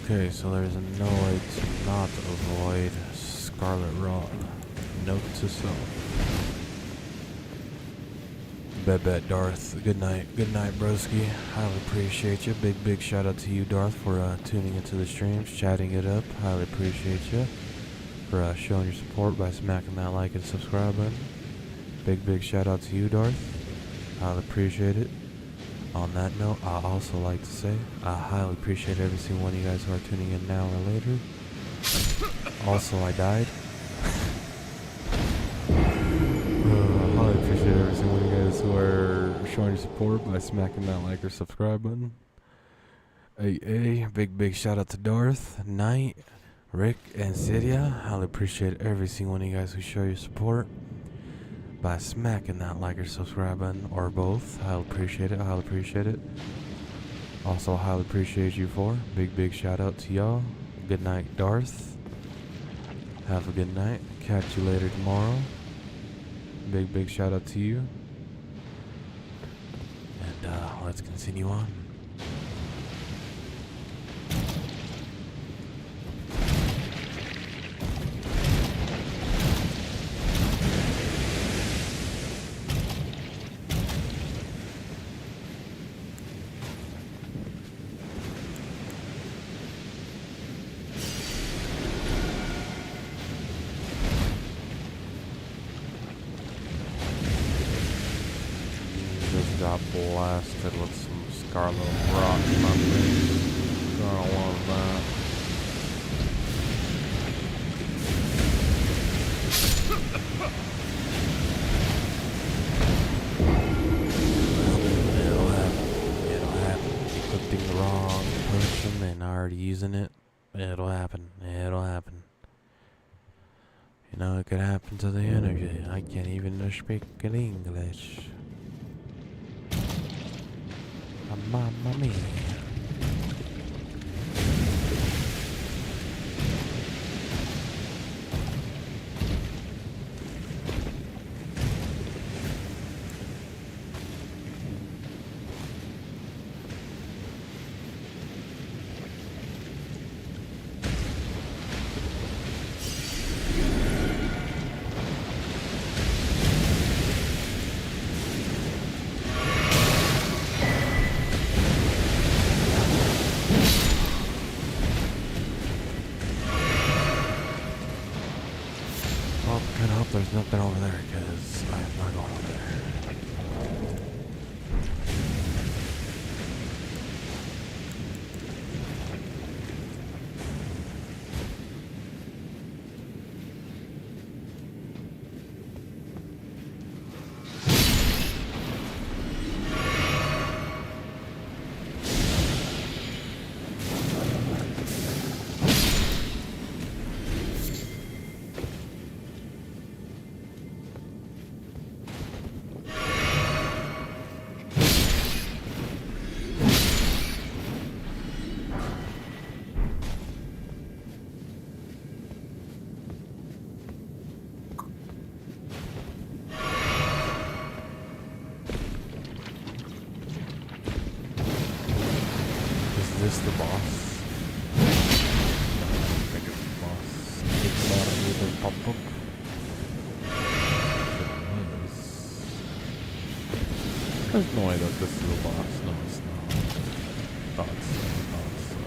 Okay, so there's no way to not avoid Scarlet Rot. Note to self. Bet Darth. Good night, broski. Highly appreciate you. Big shout out to you, Darth, for tuning into the streams, chatting it up. Highly appreciate you for showing your support by smacking that like and subscribe button. Big shout out to you, Darth. Highly appreciate it. On that note, I also like to say I highly appreciate every single one of you guys who are tuning in now or later. Also, I died. I highly appreciate every single one of you guys who are showing your support by smacking that like or subscribe button. Big shout out to Darth, Knight, Rick, and Cydia. Highly appreciate every single one of you guys who show your support by smacking that like or subscribe button, or both. I'll appreciate it. Also, highly appreciate you for. Big shout out to y'all. Good night, Darth. Have a good night. Catch you later tomorrow. Big shout out to you. And let's continue on. Got blasted with some Scarlet Rot in my face. Don't want that. It'll happen. Equipping the wrong potion and already using it. It'll happen. You know, it could happen to the energy. I can't even speak in English. Mamma mia. I hope there's nothing over there, because I'm not going over there. this the boss? I think it's the boss. It's not either pop up. There's no way that this is the boss. No, it's not. Thought so.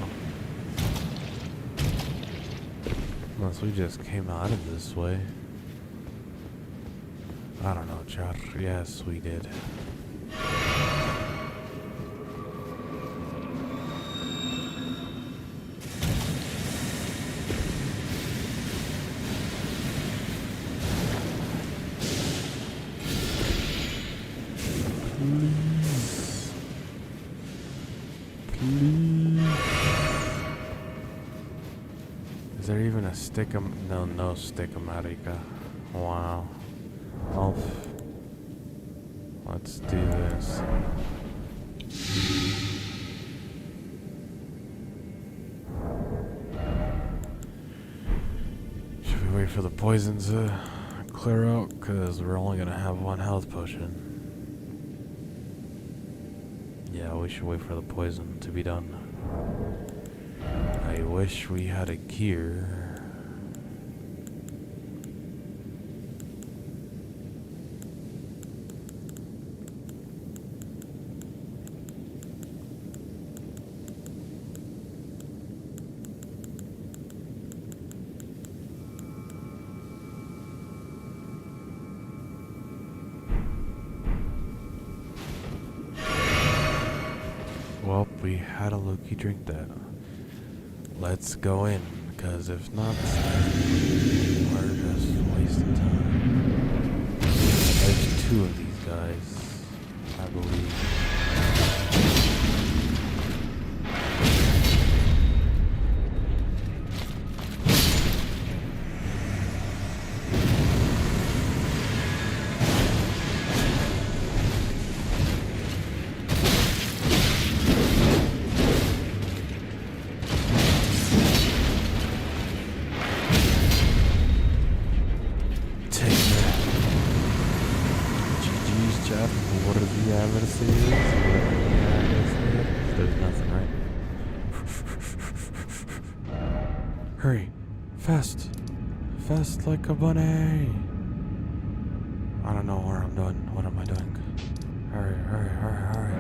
Unless we just came out of this way. I don't know, Char. Yes, we did. Is there even a stickum? No, no stickamarica. Wow. Oh, let's do this. Should we wait for the poison to clear out? Because we're only going to have one health potion. Yeah, we should wait for the poison to be done. I wish we had a gear. Well, we had a Loki drink that. Let's go in, because if not, we're just wasting time. There's two of these guys, I believe. What does he have to say? There's nothing, right? Hurry. Fast. Fast like a bunny. I don't know where I'm doing. What am I doing? Hurry, hurry, hurry, hurry.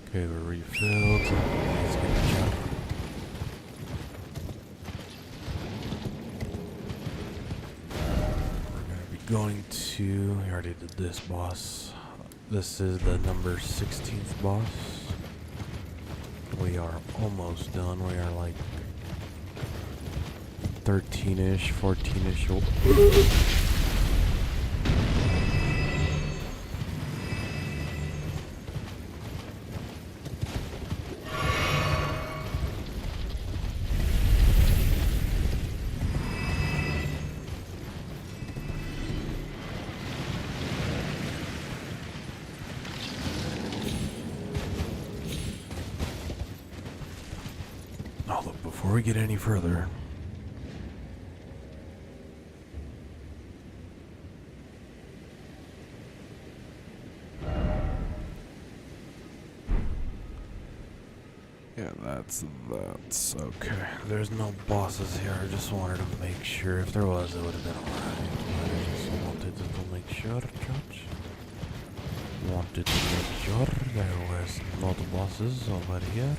Okay, we're refilled. Let's get a jump. We're gonna be going to. We already did this boss. This is the number 16th boss. We are almost done. We are like 13-ish, 14-ish. Oh, look, before we get any further, yeah, that's okay. There's no bosses here. I just wanted to make sure. If there was, it would have been alright. I just wanted to make sure, Judge. Wanted to make sure there was no bosses over here.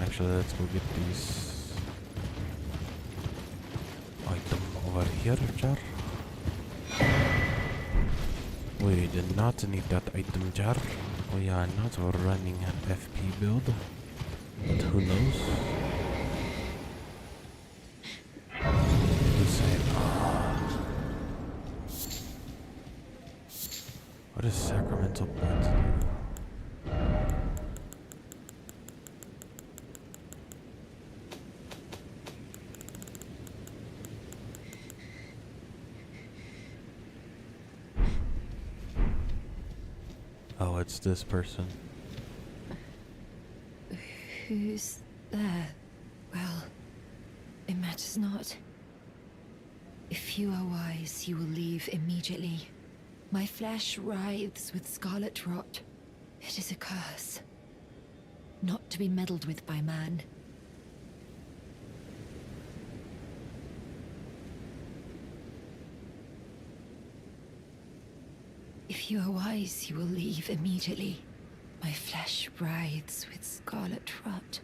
Actually, let's go get these item over here, Jar. We did not need that item, Jar. We are not running an FP build, but who knows? Who's saying, what is Sacramental Blood to do? Oh, it's this person. Who's there? Well, matters not. If you are wise, you will leave immediately. My flesh writhes with scarlet rot. It is a curse, not to be meddled with by man. If you are wise, you will leave immediately. My flesh writhes with scarlet rot.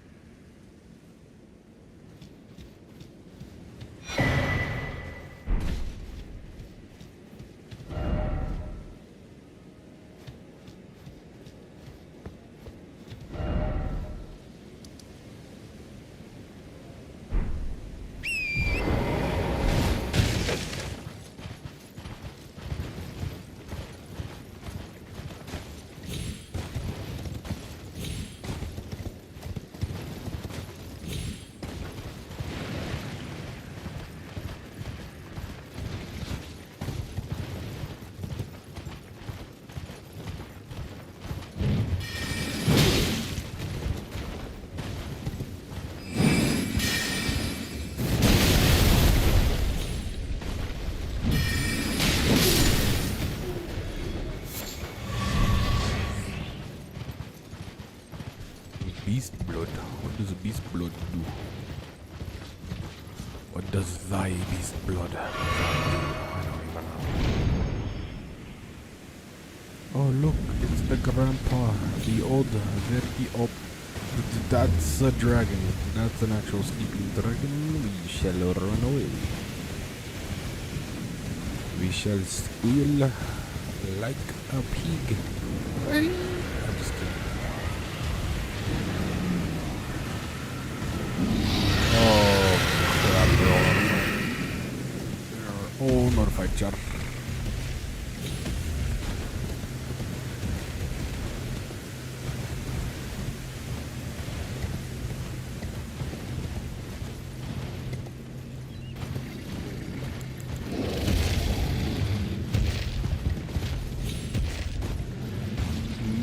Beast blood. What does beast blood do? What does thy beast blood do? I don't even know. Oh look, it's the grandpa, the old, very old. That's a dragon. That's an actual sleeping dragon. We shall run away. We shall squeal like a pig. I'm just kidding. Oh, notified jar.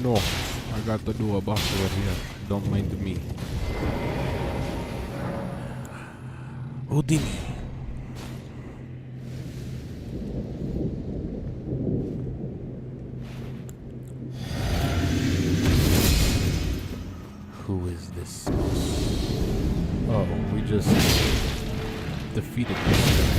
No, I got to do a boss over here. Don't mind me. Houdini. Who is this? Oh, we just defeated this guy.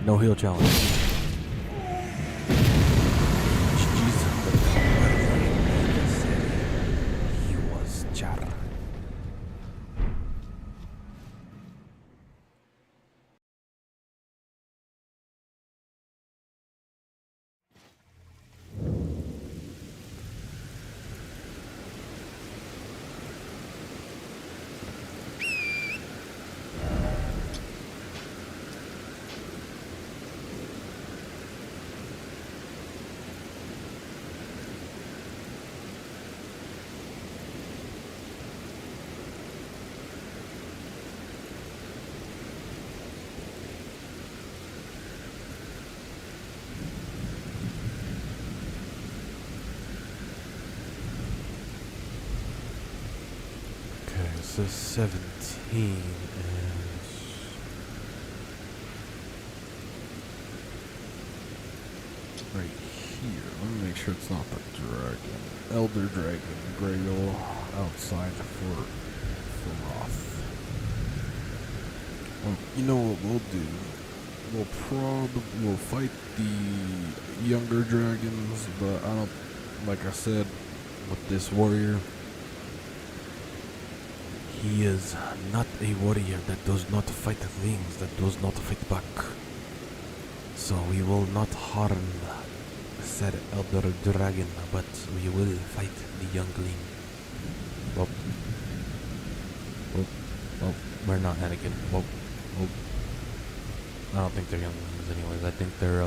No heal challenge. He was Char. So 17 is right here. Let me make sure it's not the dragon. Elder Dragon Grail outside for Roth. You know what we'll do? We'll fight the younger dragons, but I don't, like I said, with this warrior, he is not a warrior that does not fight things, that does not fight back. So we will not harm said elder dragon, but we will fight the youngling. Well, we're not Anakin. Well, I don't think they're younglings anyways. I think they're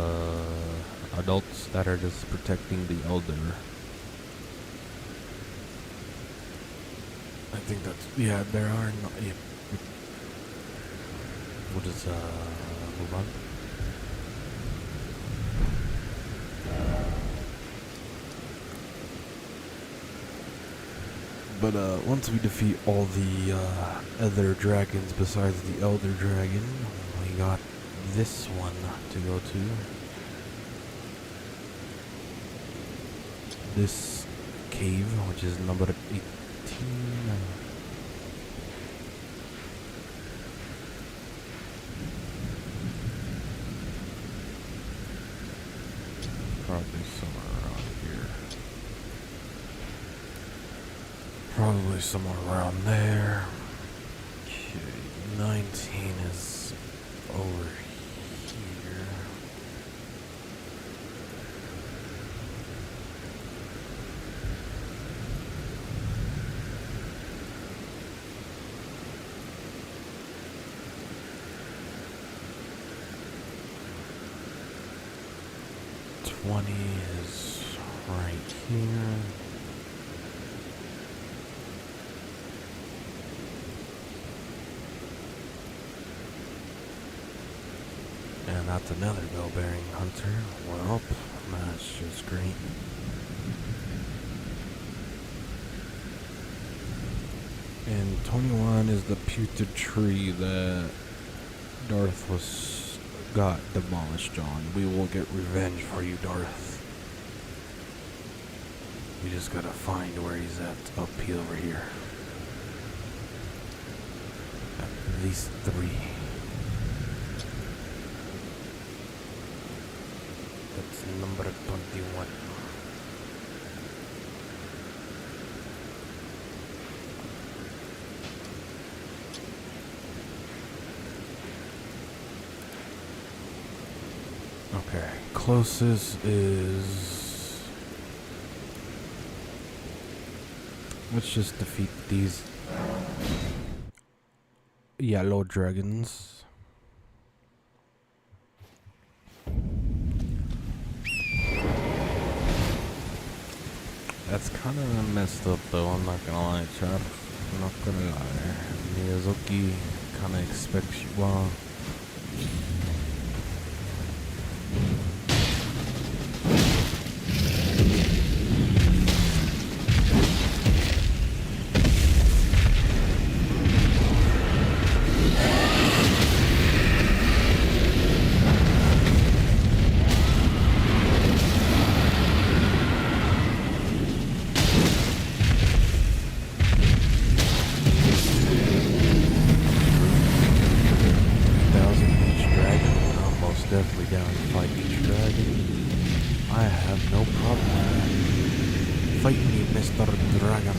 adults that are just protecting the elder. I think that's, yeah, there are not, yeah. We'll just, move on. But once we defeat all the other dragons besides the Elder Dragon, we got this one to go to. This cave, which is number 18. Probably somewhere around here. Probably somewhere around there. Okay, 19 is over here. Is right here. And that's another bell-bearing hunter. Well, that's just great. And 21 is the putrid tree that Darth got demolished on. We will get revenge for you, Darth. We just gotta find where he's at. Up over here. At least 3. That's number 21. Okay, closest is... Let's just defeat these yellow dragons. That's kind of messed up though, I'm not gonna lie, chap. I'm not gonna lie. Miyazuki kind of expects you, well... Definitely down to fight each dragon. I have no problem with that. Fight me, Mr. Dragon.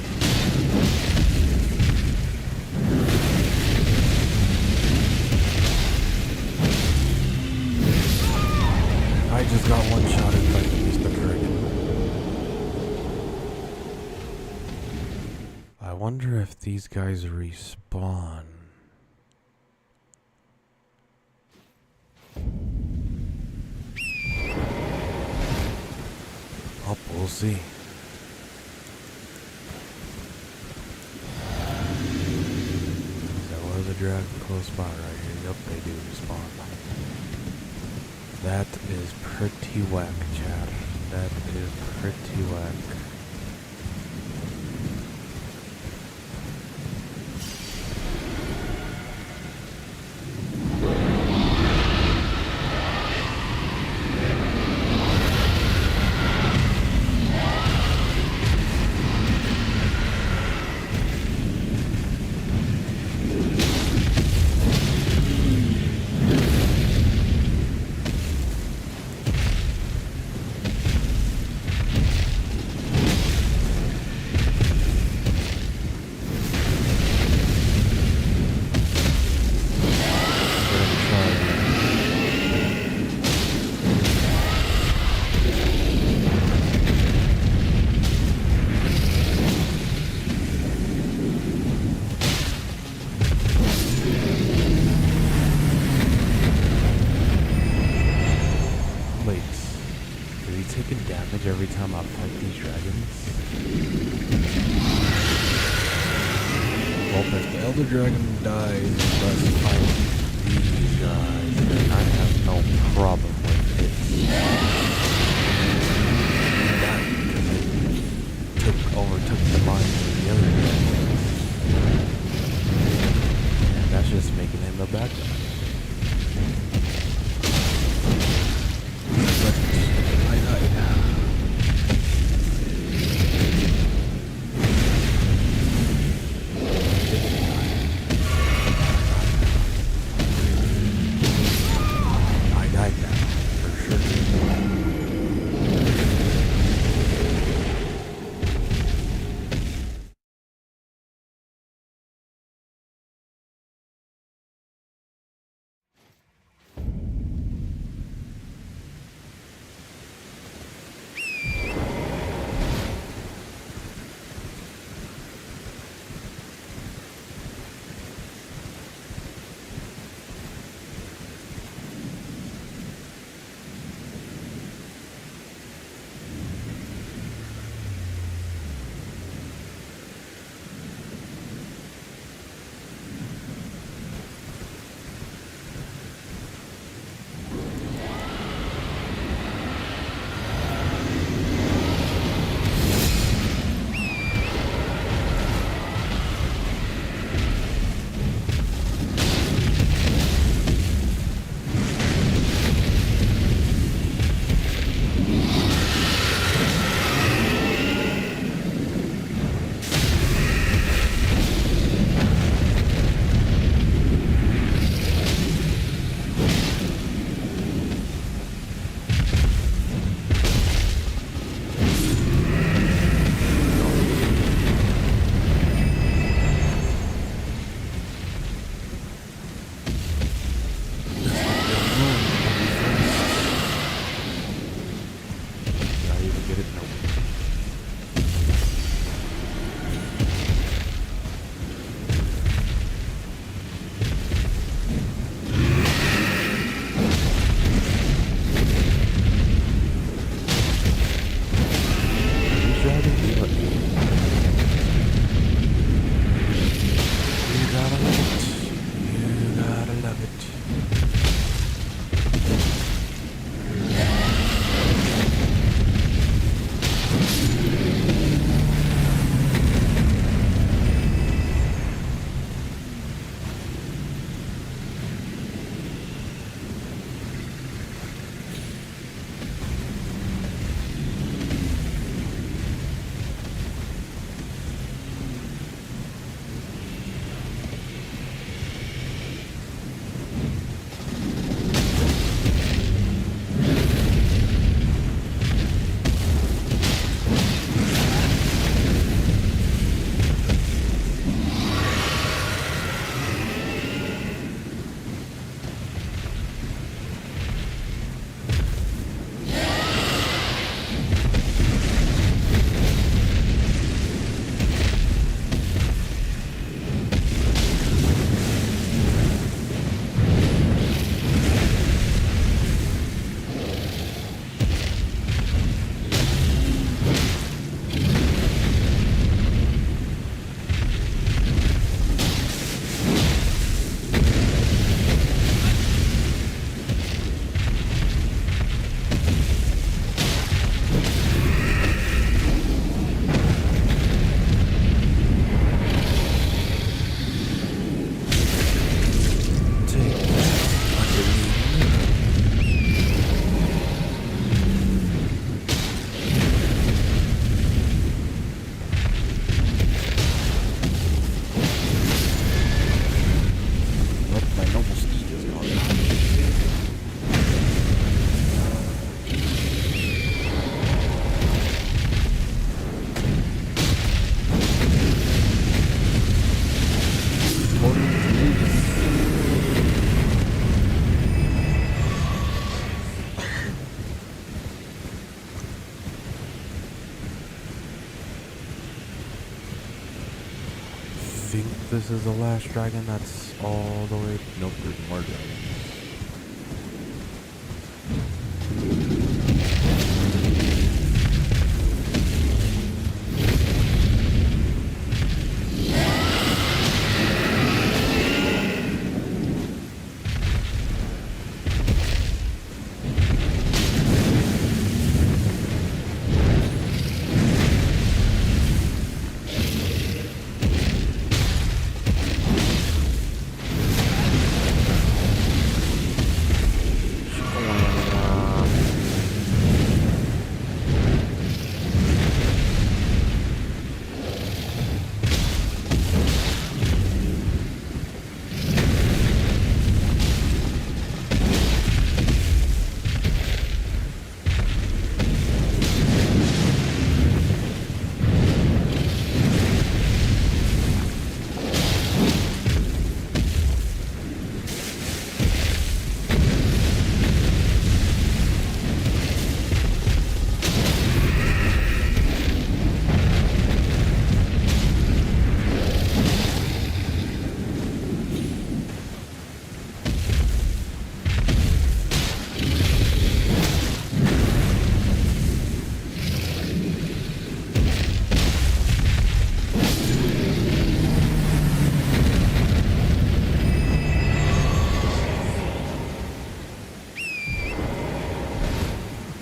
I just got one shot at fighting Mr. Dragon. I wonder if these guys respawn. We'll see. There was a dragon close by right here. Yup, they do respawn. That is pretty whack, chat. That is pretty whack. Every time I fight these dragons. Well, if the Elder Dragon dies, let's fight these guys, then I have no problem with it. That because it overtook the mind of the other dragon. this is the last dragon that's all the way. Nope, there's more dragons.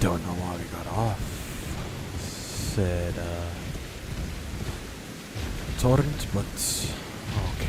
Don't know why we got off. Said, torrent, but okay.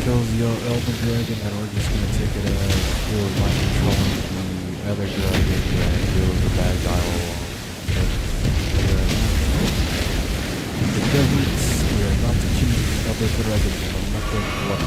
Kills the Elden Dragon, and we're just gonna take it as it was by controlling the other dragon, and it was a bad guy all along. The deserts, we are not to choose other dragons, no matter what.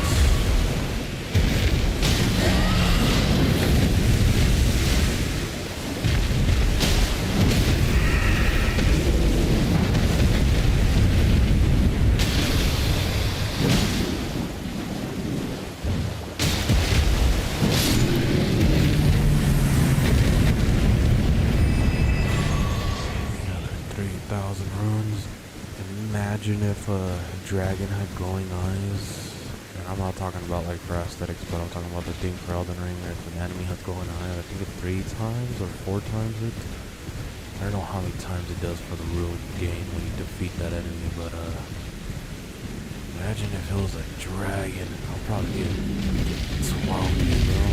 Imagine if a dragon had glowing eyes. And I'm not talking about like for aesthetics, but I'm talking about the thing for Elden Ring. If an enemy had glowing eyes, I think it's 3 times or 4 times it. I don't know how many times it does for the real game when you defeat that enemy, but imagine if it was a dragon. I'll probably get 12 bro.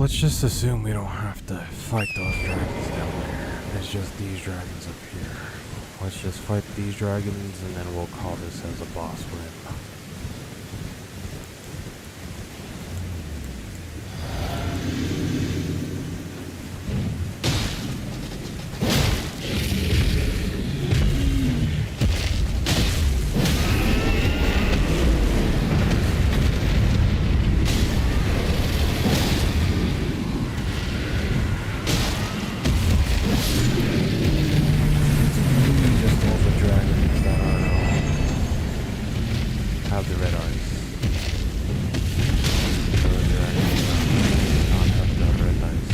let's just assume we don't have to fight those dragons down there. It's just these dragons up here. Let's just fight these dragons and then we'll call this as a boss win. Have the red eyes. The dragons not have the red eyes.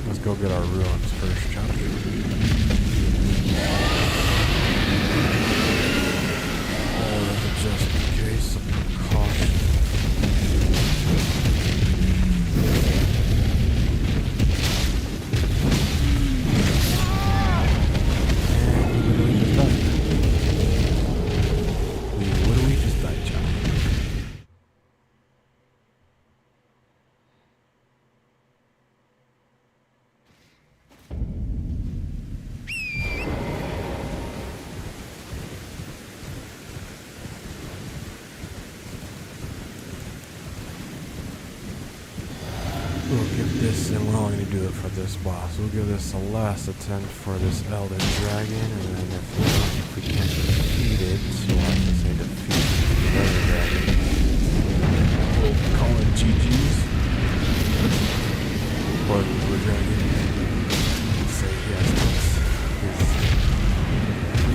Let's go get our ruins first, shall we? Just in case of precaution. And what do we just die, John? We'll give this, and we're only going to do it for this boss. We'll give this a last attempt for this Elden Dragon, and then if we can't defeat it, so I have to say defeat the other dragon, we'll call it GG's. Or the dragon, say yes,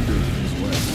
his west.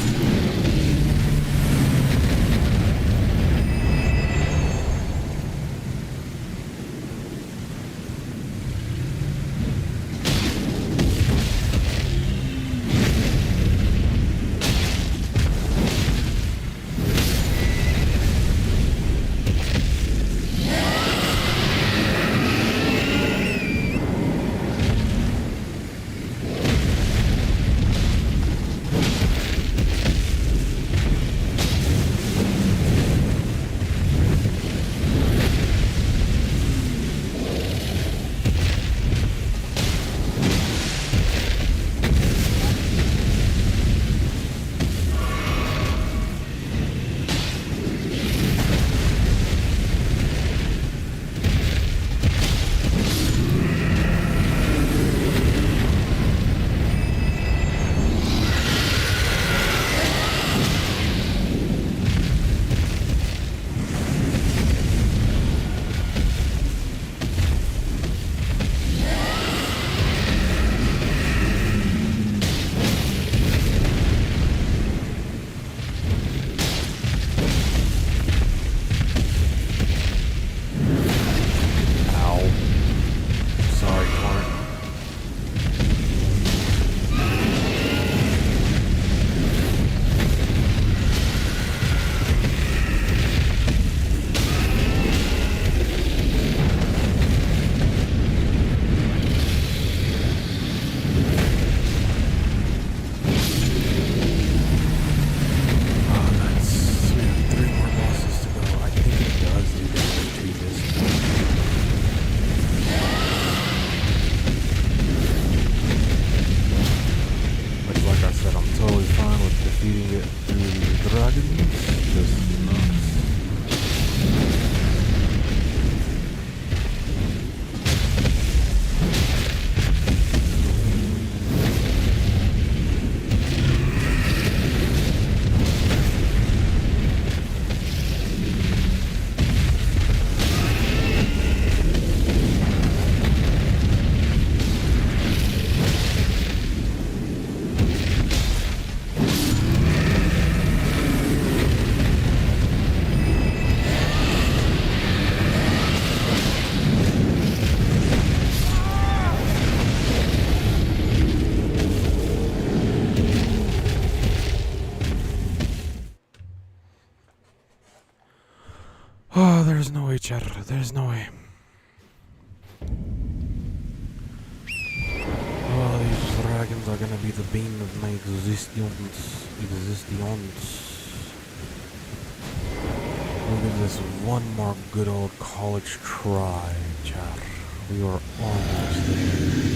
dragons just nuts. Oh, there's no way, Char. There's no way. Oh, these dragons are gonna be the bane of my existence. We'll give this one more good old college try, Char. We are almost there.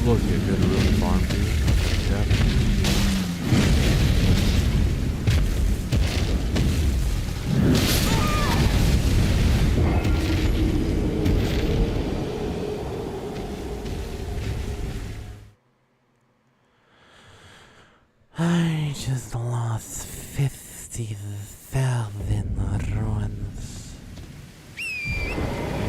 Look at good room farm, dude. Yeah. I just lost 50,000 ruins.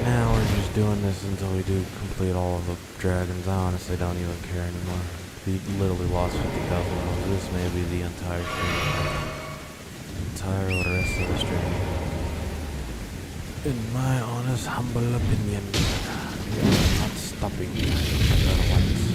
Now we're just doing this until we do complete all of the dragons. I honestly don't even care anymore. We literally lost 50,000 ruins. This may be the entire stream. Entire rest of the stream. In my honest, humble opinion, we are not stopping otherwise.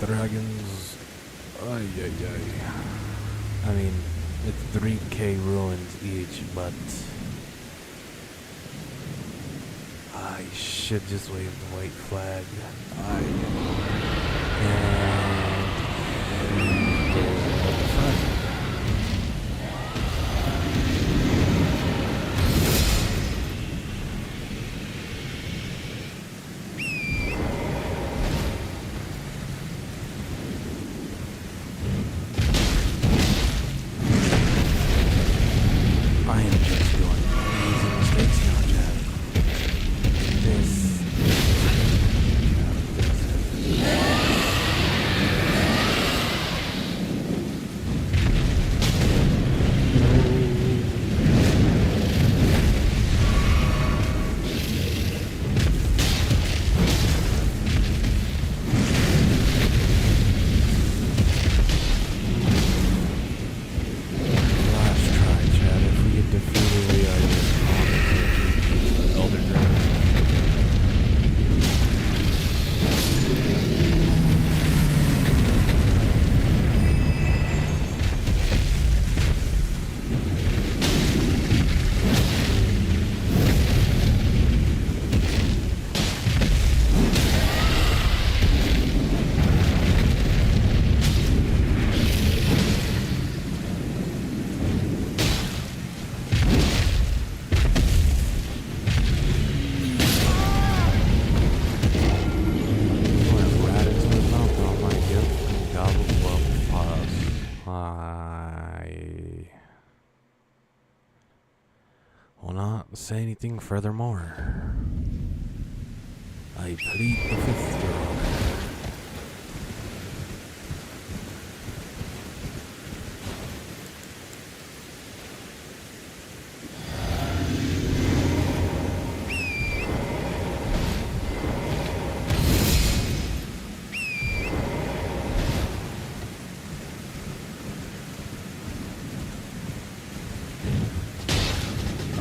Dragons. Ay, ay, ay. I mean, it's 3k ruins each, but I should just wave the white flag. say anything furthermore. I plead the fifth, Your Honor.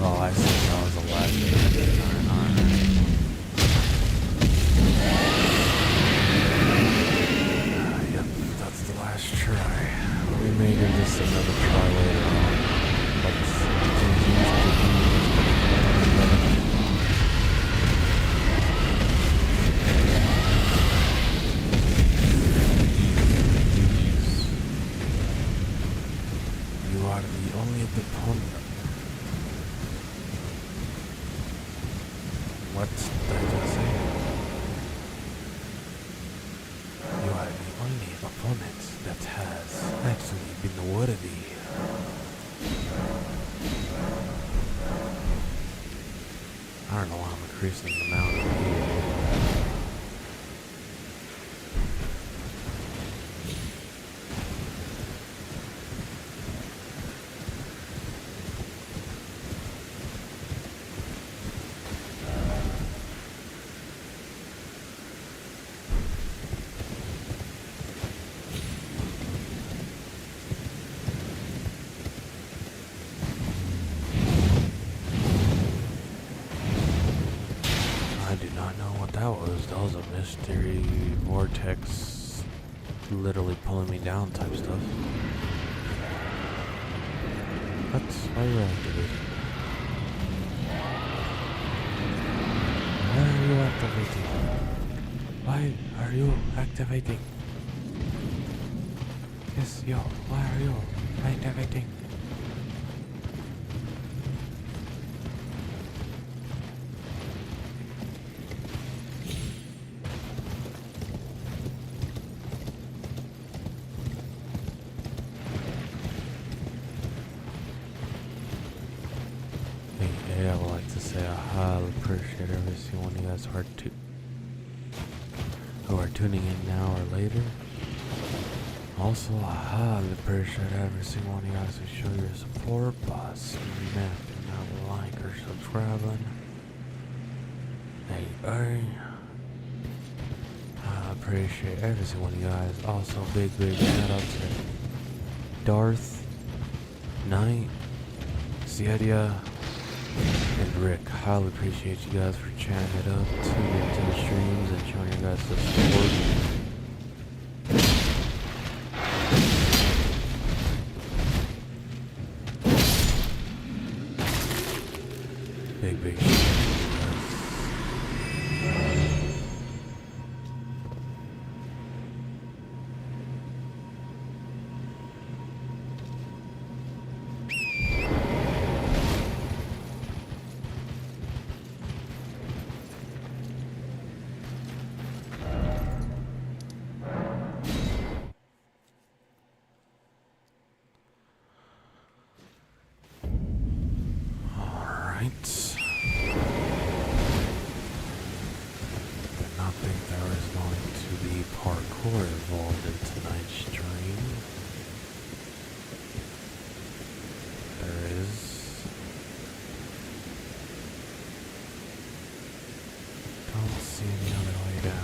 Oh, I see. That was the last thing. Yep, that's the last try. We may give this another try later on. You are the only opponent. What did I just say? You are the only opponent that has actually been worthy. I don't know why I'm increasing the amount of healing. I do not know what that was. That was a mystery vortex literally pulling me down type stuff. Why are you activating? Why are you activating? Why are you activating? Yes, yo, why are you activating? I would like to say I highly appreciate every single one of you guys who are tuning in now or later. Also, I highly appreciate every single one of you guys who show your support by snapping that like or subscribing. Hey, I appreciate every single one of you guys. Also, big shout out to Darth, Knight, Ciedia, and Rick. Highly appreciate you guys for chatting it up, tuning into the streams, and showing you guys the support. Big shout out to you guys. Did not think there was going to be parkour involved in tonight's stream. There is. Don't see any other way down.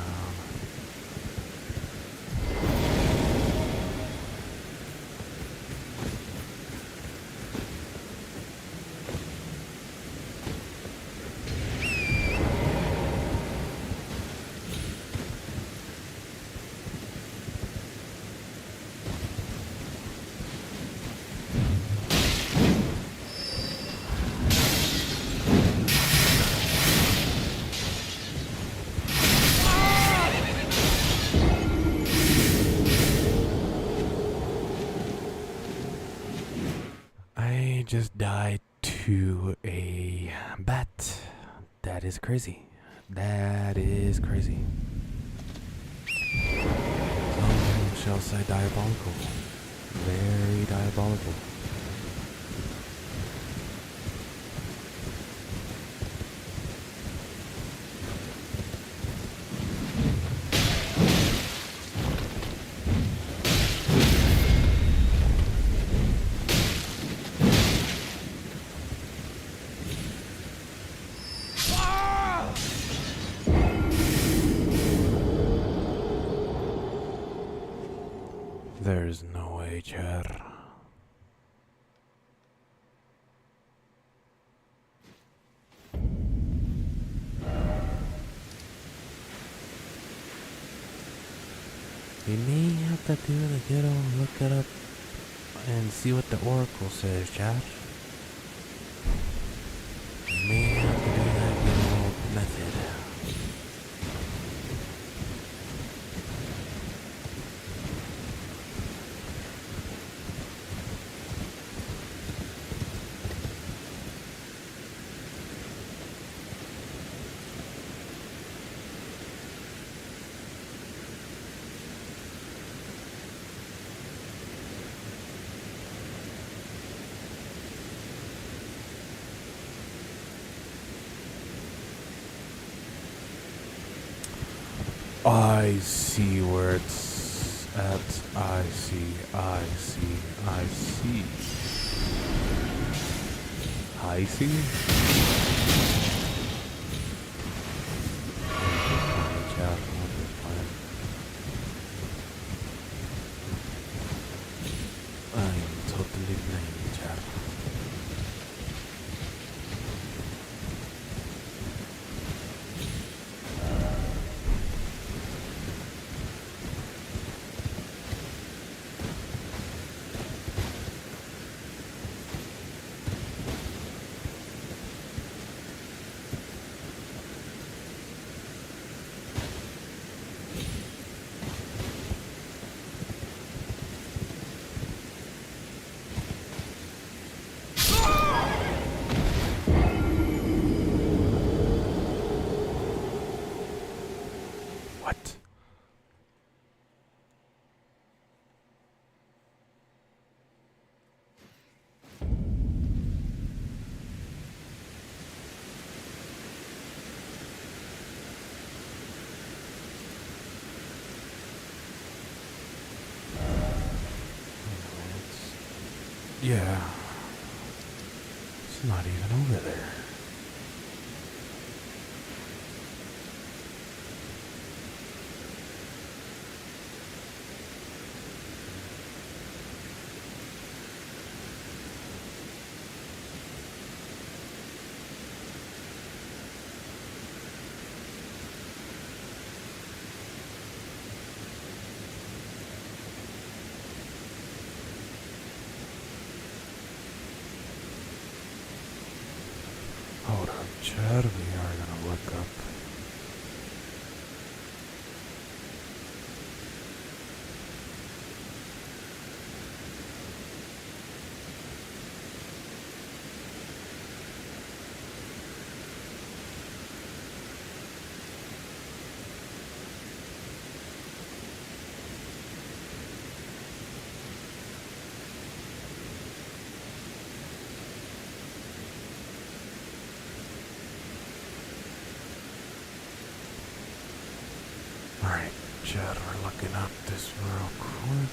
I just died to a bat. That is crazy. That is crazy. Some shall say diabolical. Very diabolical. There's no way, Chad. We may have to do the good old look it up and see what the Oracle says, Chad. We may have to do that good old method. I see where it's at. I see. I see. I am totally blind, Chad. What? Yeah. It's not even over there. Hold up, Chad. We are gonna look up. Alright, Chad, we're looking up this real quick.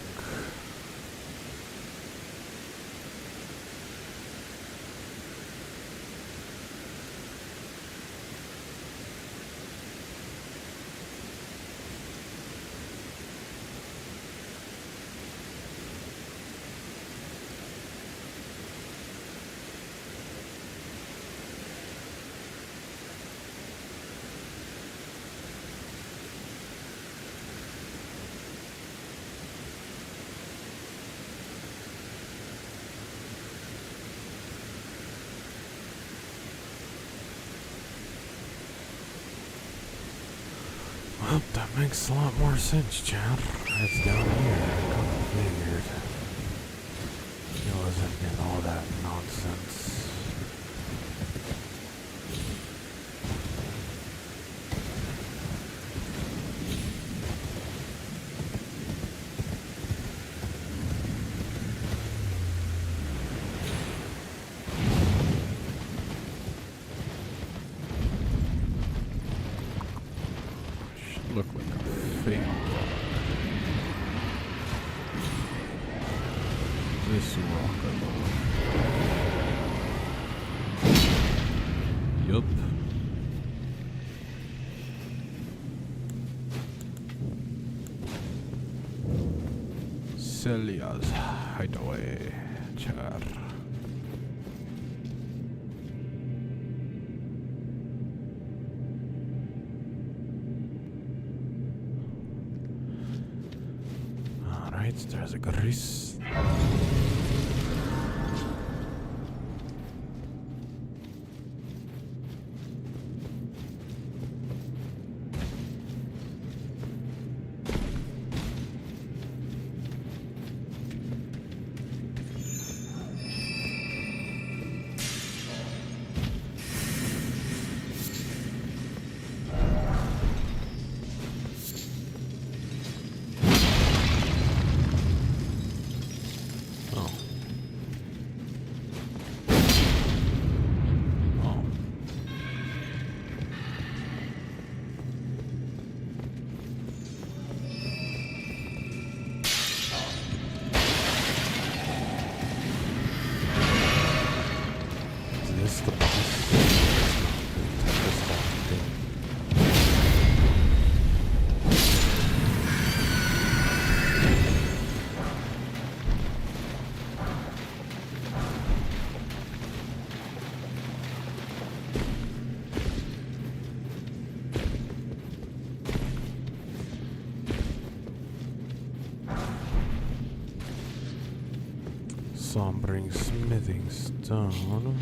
Well, that makes a lot more sense, Chad. It's down here. I kind of figured. It wasn't in all that nonsense. Look like a fake. This rock alone. Yup. Celia's hideaway. Char. Alright, there's a grease. Is the boss? Sombring smithing stone.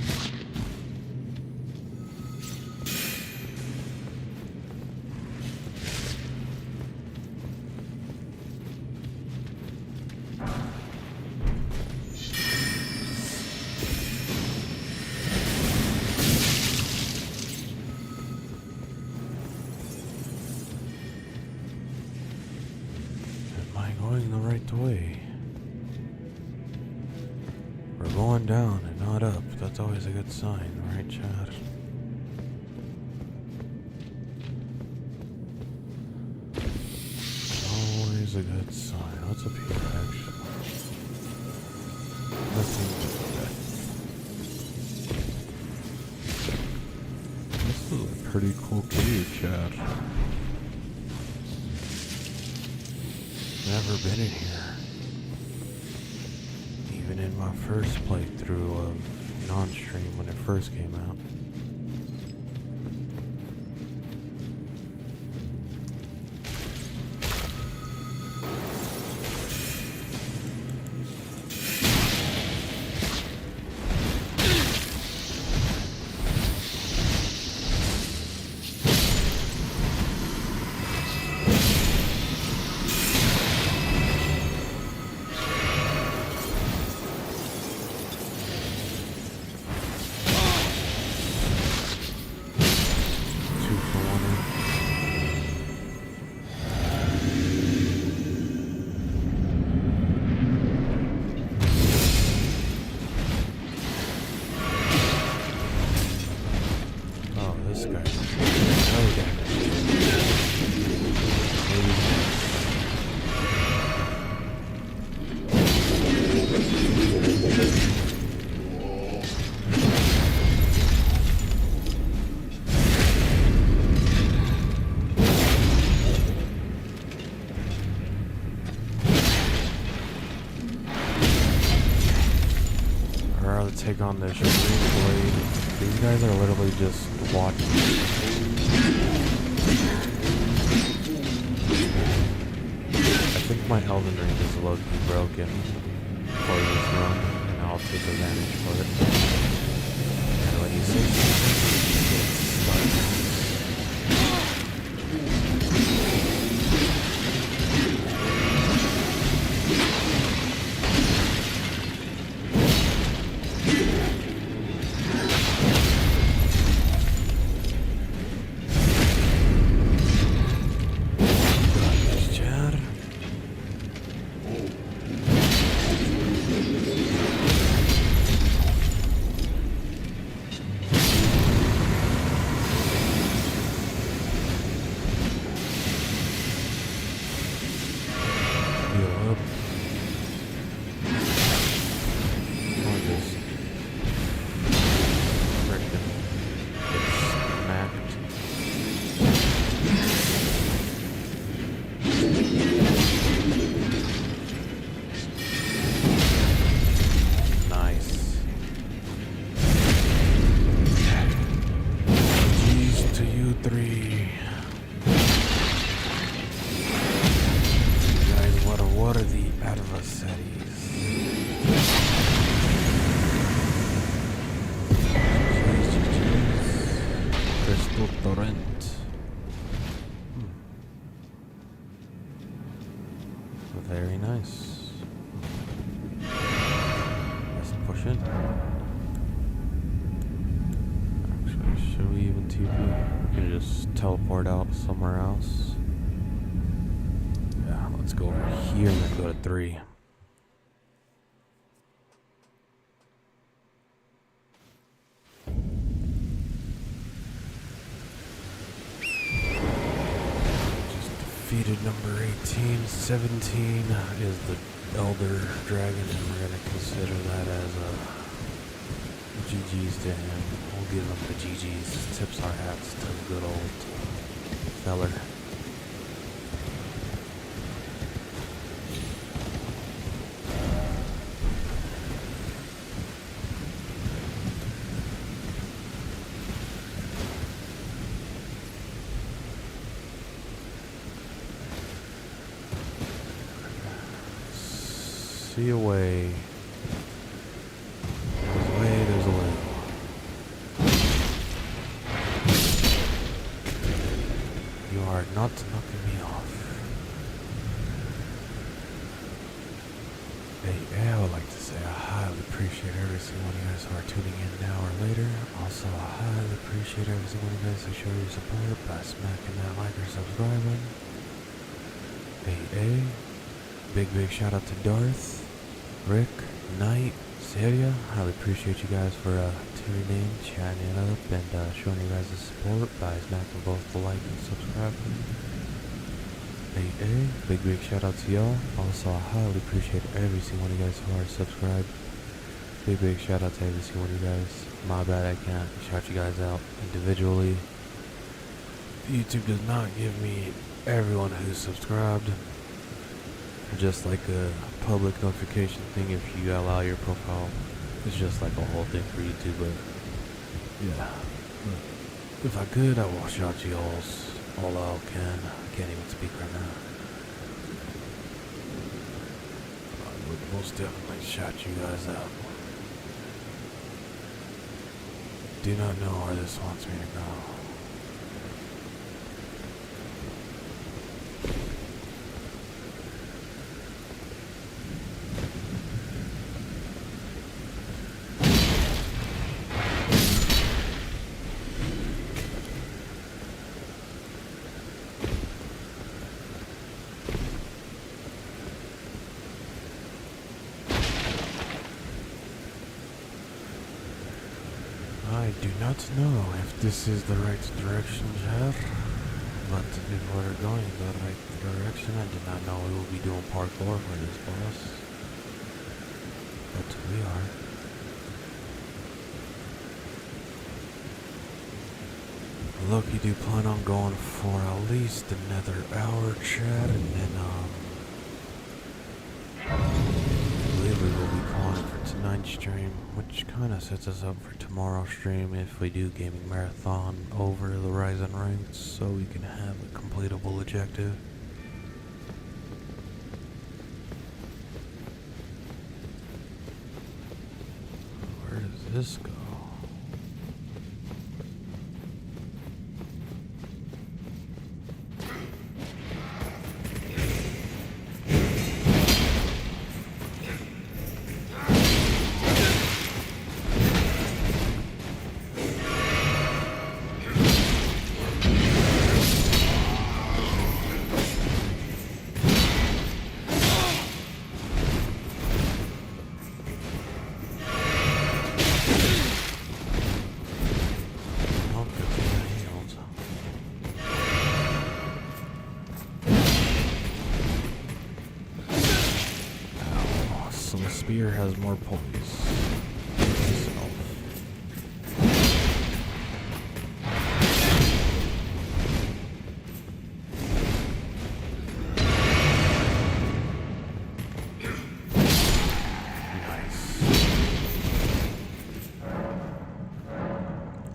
Am I going the right way? We're going down and not up. That's always a good sign, right, Chad? Always a good sign. What's up here, actually? Nothing but death. This is a pretty cool cave, Chad. Never been in here. Even in my first playthrough of non-stream when it first came out. Take on this blade. These guys are literally just watching. I think my Elden Ring is low-key broken for this run, and I'll take advantage for it. And when you say Very nice. Let's push in. Actually, should we even TP? We can just teleport out somewhere else. Yeah, let's go over here and then go to 3. Defeated number 18. 17 is the Elder Dragon, and we're going to consider that as a GG's to him. We'll give him the GG's. Tips our hats to the good old feller. See a way. There's a way, there's a way. You are not knocking me off. Hey, I would like to say I highly appreciate every single one of you guys who are tuning in now or later. Also, I highly appreciate every single one of you guys who show your support by smacking that like or subscribing. Hey, big shout out to Darth, Rick, Knight, Celia. Highly appreciate you guys for tuning in, chatting it up, and showing you guys the support by smacking both the like and subscribe button. Hey, big shout out to y'all. Also, I highly appreciate every single one of you guys who are subscribed. Big shout out to every single one of you guys. My bad, I can't shout you guys out individually. YouTube does not give me everyone who's subscribed. Just like a public notification thing if you allow your profile. It's just like a whole thing for YouTube, but yeah. But if I could, I will shout you all out. I can't even speak right now. I would most definitely shout you guys out. Do not know where this wants me to go. I do not know if this is the right direction, Jar, but if we're going the right direction, I did not know we will be doing parkour for this boss, but we are. Look, you do plan on going for at least another hour, Chad, and then I believe we will be calling it for tonight's stream, which kind of sets us up for tomorrow's stream if we do gaming marathon over the Elden Ring, so we can have a completable objective. Where does this go? Spear has more poise. Nice.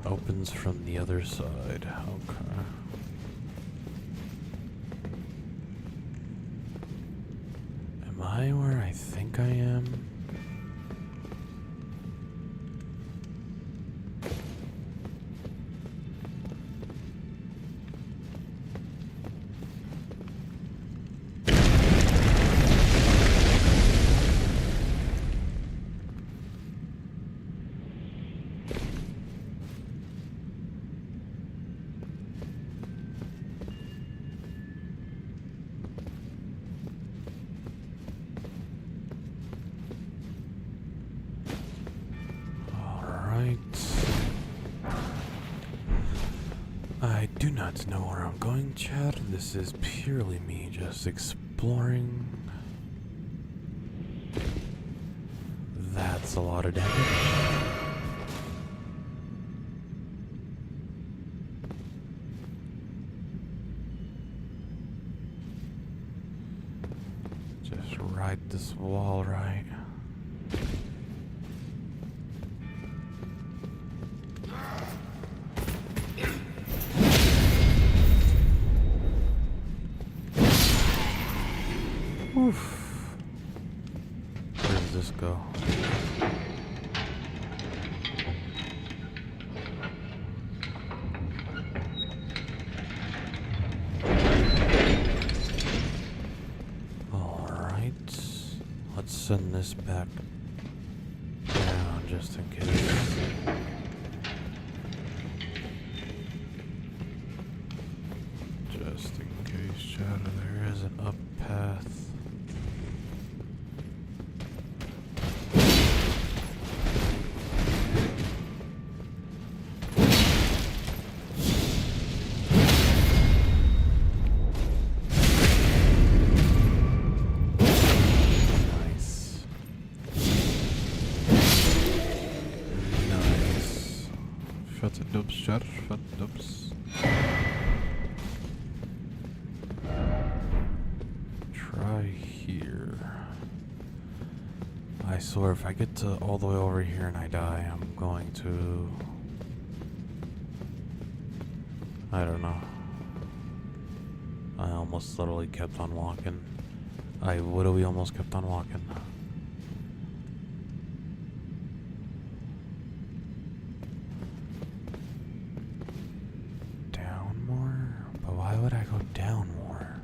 Opens from the other side. Okay. Am I where I think I am? to know where I'm going, Chad. This is purely me just exploring. That's a lot of damage. Just ride this wall right. Oof. Where does this go? Alright. Let's send this back down just in case. Just in case, Shadow, there is an up path. Fette dubs, Chad. Fette dubs. Try here. I swear, if I get to all the way over here and I die, I'm going to... I don't know. I almost literally kept on walking. I literally almost kept on walking. Down more? But why would I go down more?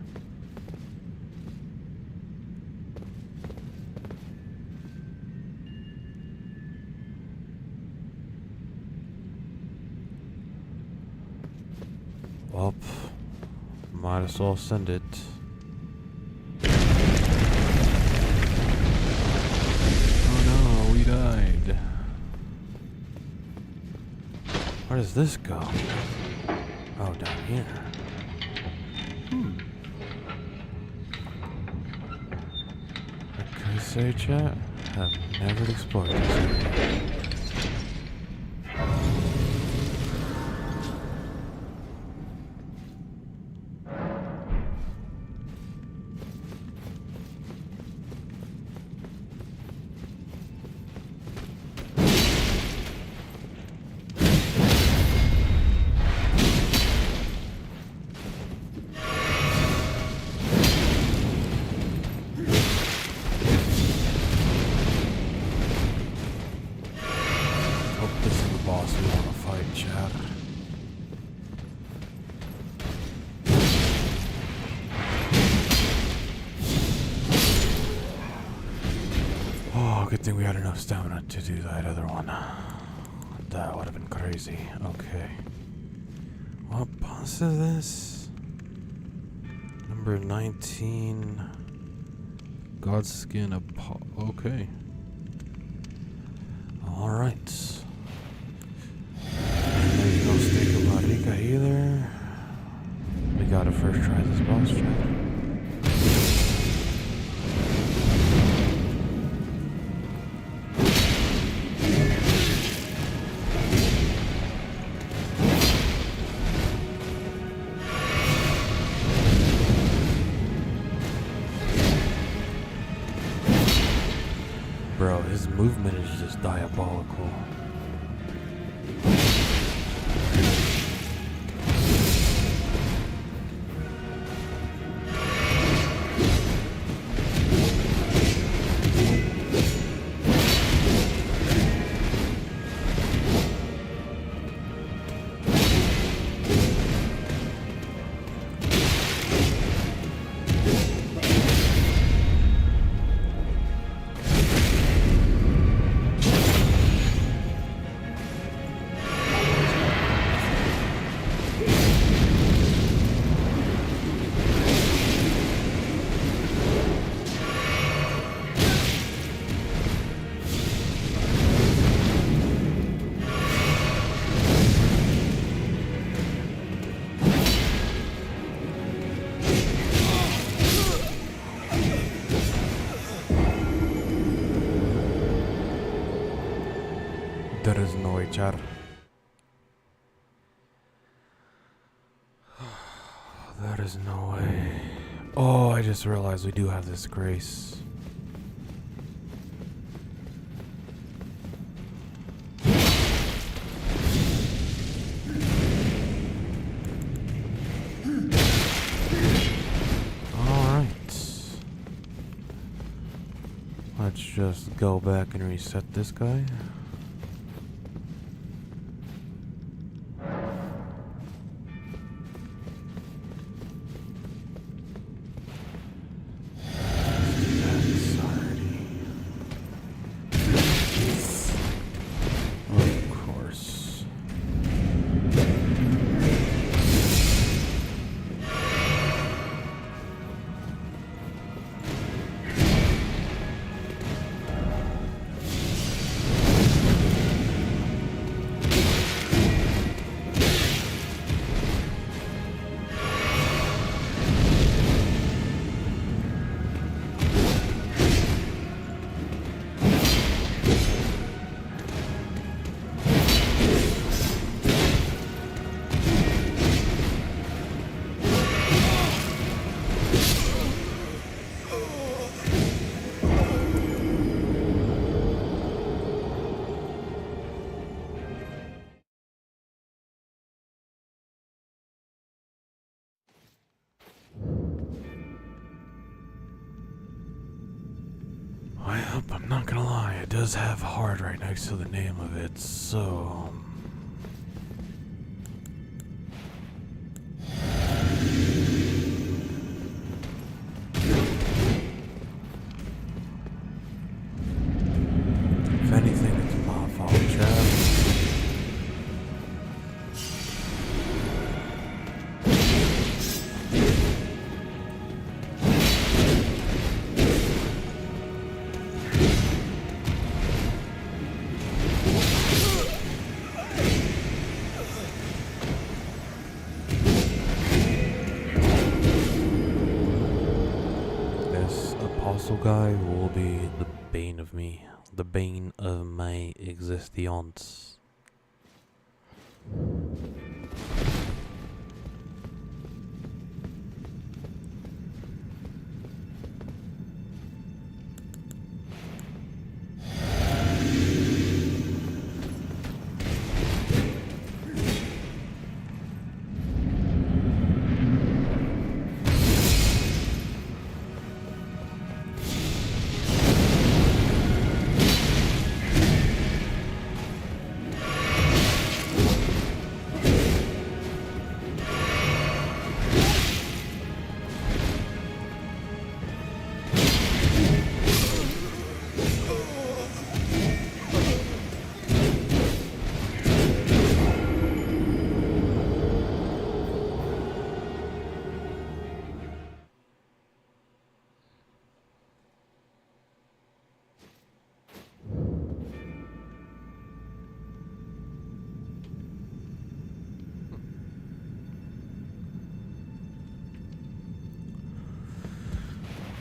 Well, might as well send it. Oh no, we died. Where does this go? Oh, down here. What can I say, chat? I've never explored this area. Good thing we had enough stamina to do that other one. That would have been crazy. Okay. What boss is this? Number 19. Godskin okay. Alright. There's no steak of Marica either. We gotta first try this boss fight. Bro, his movement is just diabolical. char. That is no way. Oh, I just realized we do have this grace. Let's just go back and reset this guy. That's already. Of course. I'm not gonna lie, it does have hard right next to the name of it, so... If anything, it's my fault, Chad. Apostle guy will be the bane of me, the bane of my existence.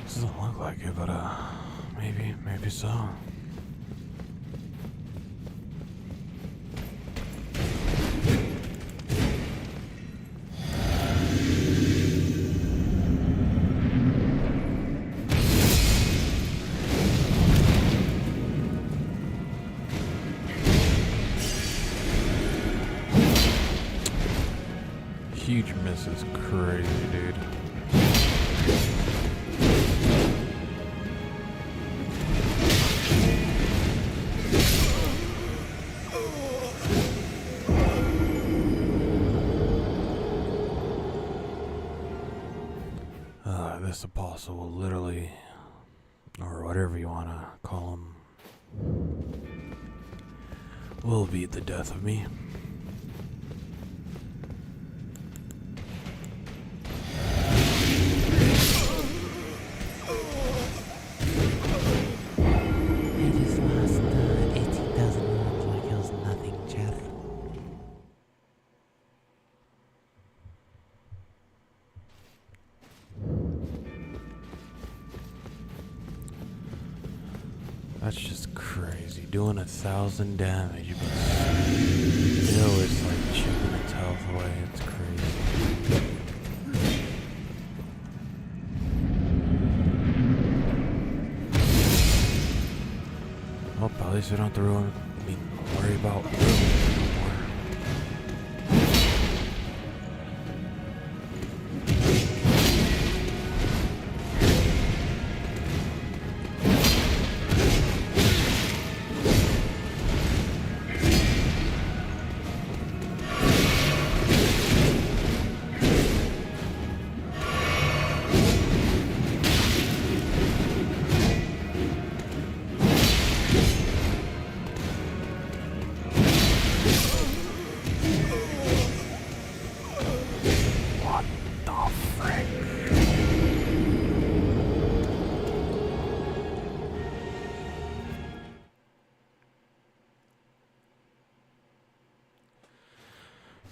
Doesn't look like it, but maybe so. Huge miss is crazy, dude. This apostle will literally, or whatever you want to call him, will be the death of me. I just lost 18,000 rounds like it was nothing, Chad. That's just crazy. Doing 1,000 damage, but still it's like chipping its health away. It's crazy. Well, at least we don't have to worry about ruining it anymore.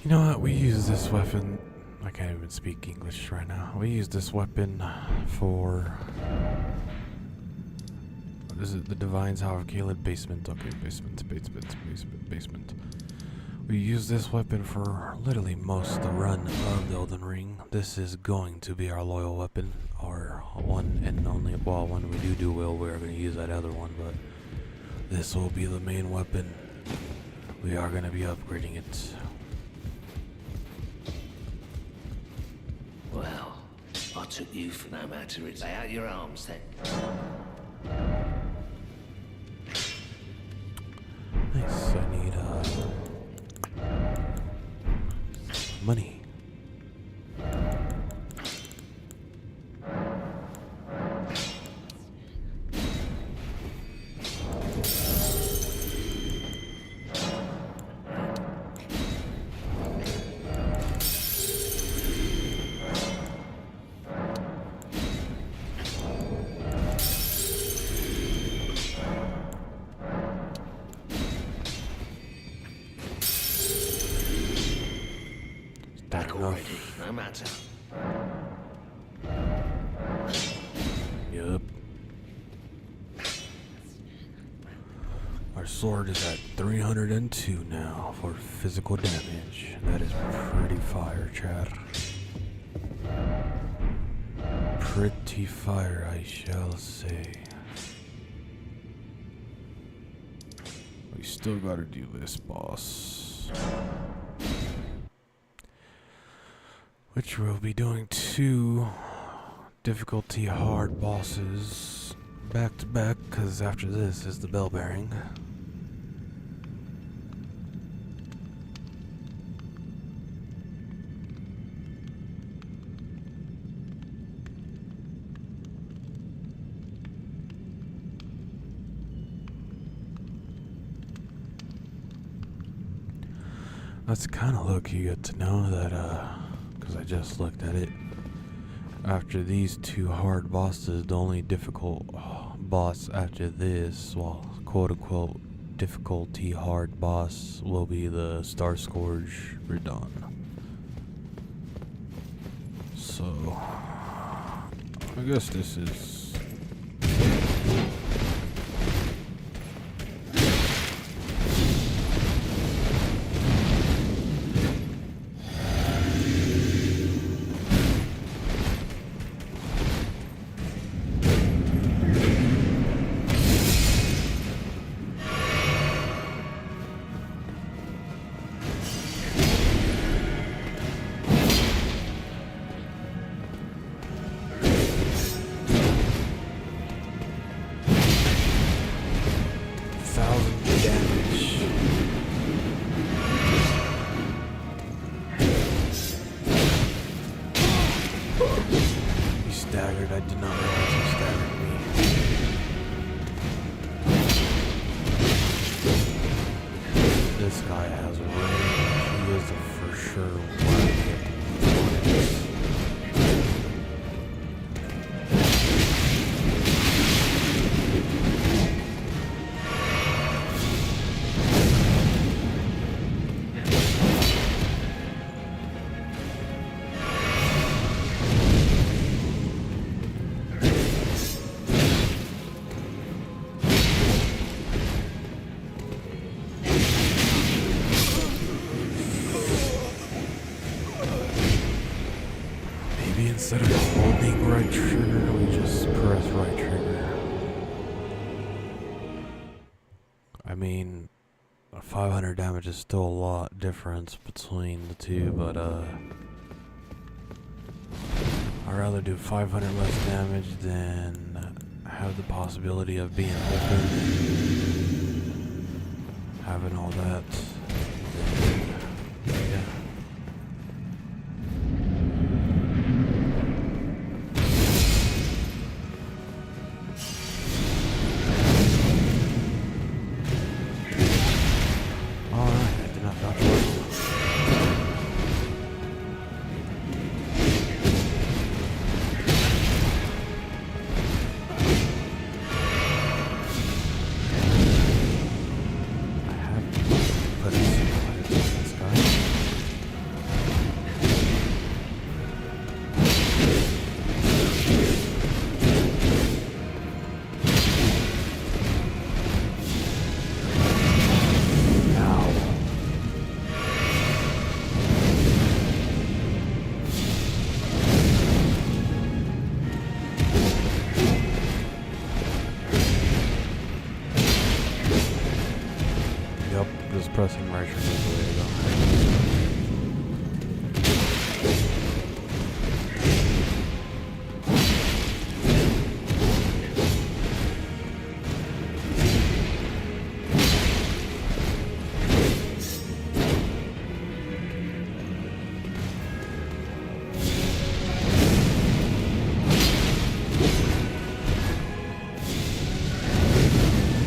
You know what? We use this weapon. I can't even speak English right now. We use this weapon for. What is it? The Divine's House of Caelid basement. Okay, basement. We use this weapon for literally most of the run of the Elden Ring. This is going to be our loyal weapon. Our one and only. Well, when we do well, we're going to use that other one, but this will be the main weapon. We are going to be upgrading it. Well, I took you for no matter. Lay out your arms then. Nice. I need money. Back already, no matter. Yup. Our sword is at 302 now for physical damage. That is pretty fire, Chad. Pretty fire, I shall say. We still gotta do this, boss. Which we'll be doing 2 difficulty hard bosses back to back, because after this is the bell bearing. That's kind of lucky good to know that, because I just looked at it. After these 2 hard bosses, the only difficult boss after this, well, quote-unquote, difficulty hard boss will be the Star Scourge Radon. So, I guess this is... I did not realize he staggered me. This guy has range. He is a for sure one-hit wonder. instead of holding right trigger, we just press right trigger. I mean, 500 damage is still a lot difference between the two, but I'd rather do 500 less damage than have the possibility of being open, having all that. Yeah. Pressing right trigger is the way to go.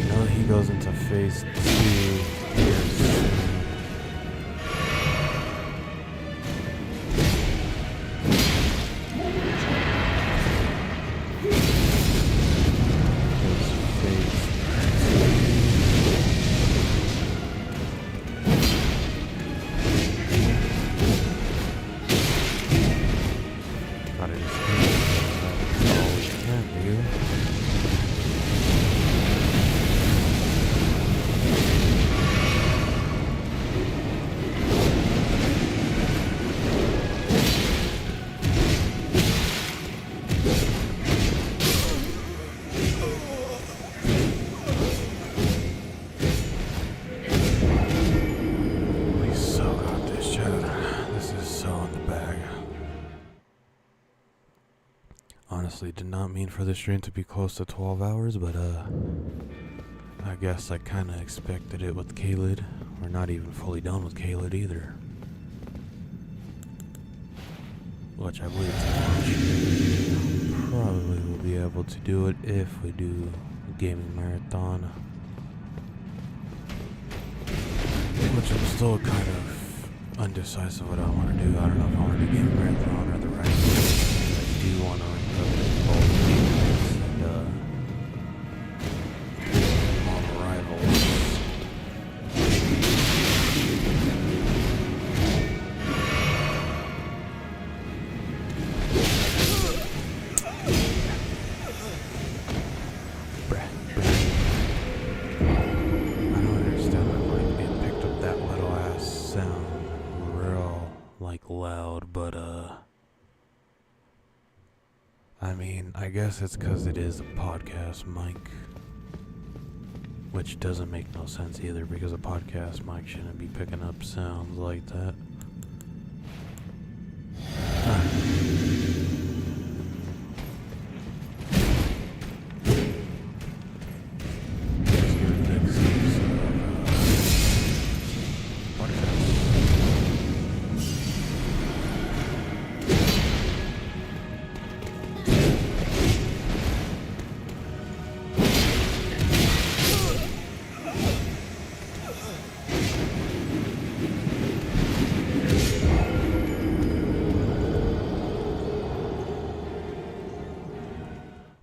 Now he goes into phase 2. Honestly, did not mean for the stream to be close to 12 hours, but I guess I kind of expected it with Caelid. We're not even fully done with Caelid either. Which I believe tomorrow probably will be able to do it if we do a gaming marathon. Which I'm still kind of undecisive what I want to do. I don't know if I want to do gaming marathon or the right. I do want to both games and on arrivals. I don't understand why it picked up that little ass sound real loud, but I mean, I guess it's because it is a podcast mic, which doesn't make no sense either, because a podcast mic shouldn't be picking up sounds like that.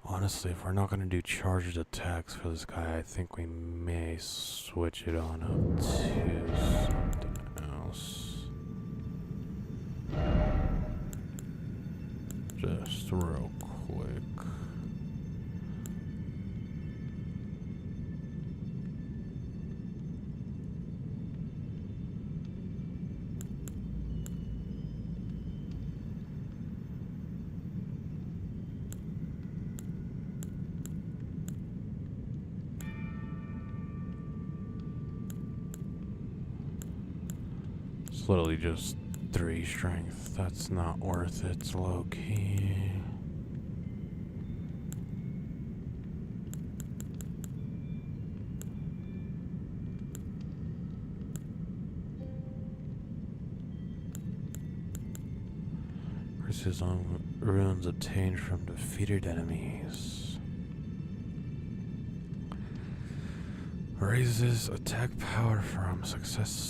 Honestly, if we're not going to do charged attacks for this guy, I think we may switch it on up to something else. Just real quick. It's literally just 3 strength. That's not worth it, low key. Curses on runes obtained from defeated enemies. Raises attack power from successive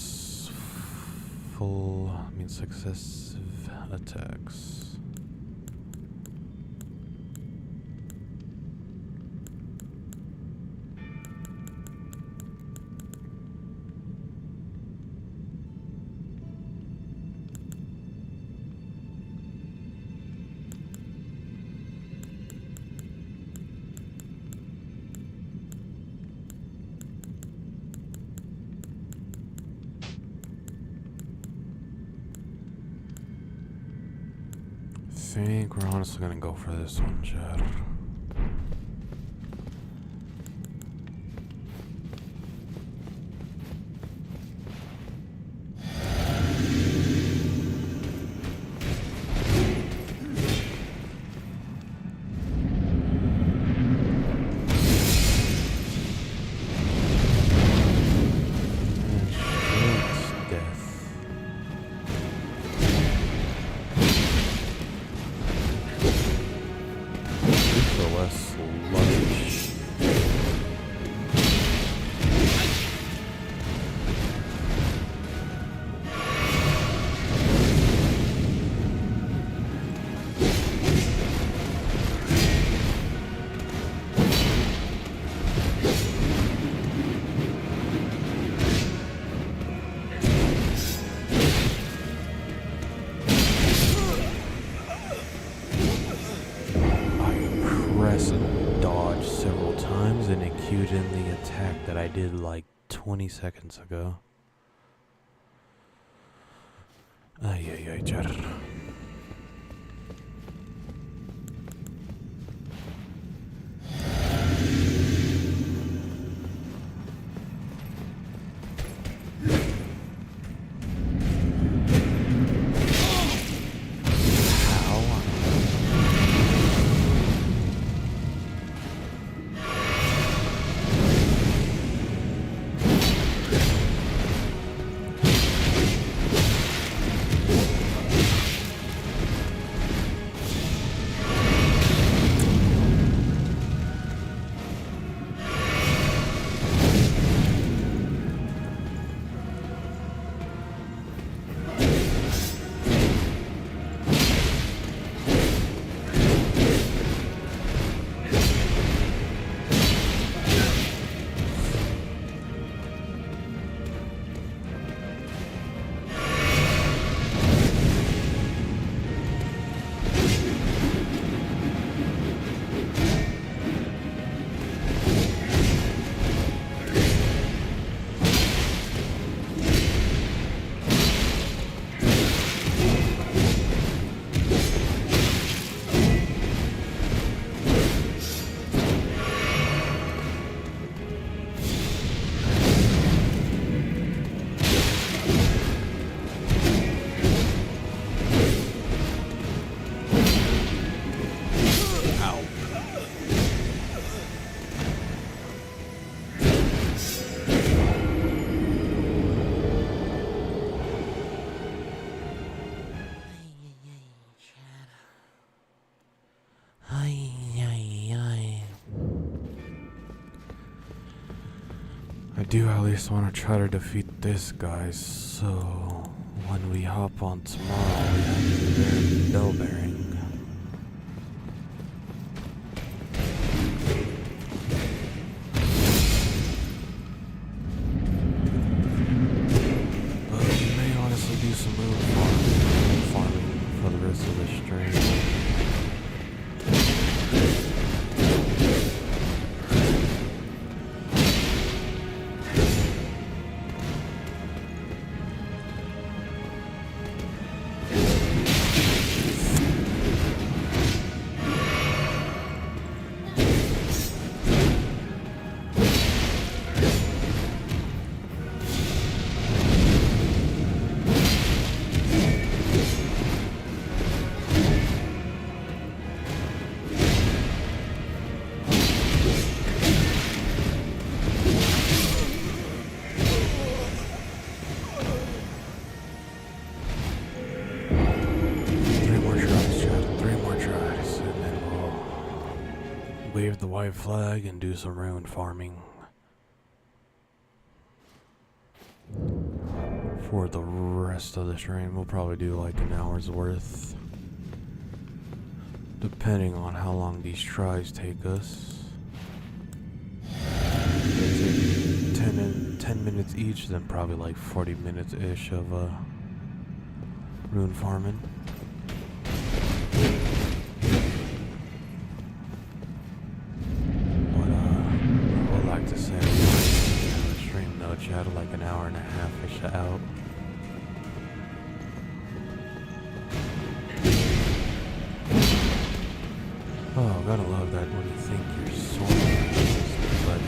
attacks. I think we're honestly gonna go for this one, Chad. Dodge several times and it queued in the attack that I did like 20 seconds ago. Ay, Chad. I do at least want to try to defeat this guy, so when we hop on tomorrow, we have the bell bearing. But we may honestly do some moon farming for the rest of the stream. wave the white flag and do some rune farming. For the rest of the stream, we'll probably do like an hour's worth. Depending on how long these tries take us. They take 10 minutes each, then probably like 40 minutes-ish of rune farming. But I would like to say the stream though, chat, like an hour and a half-ish out. Oh, gotta love that when you think you're sorting, but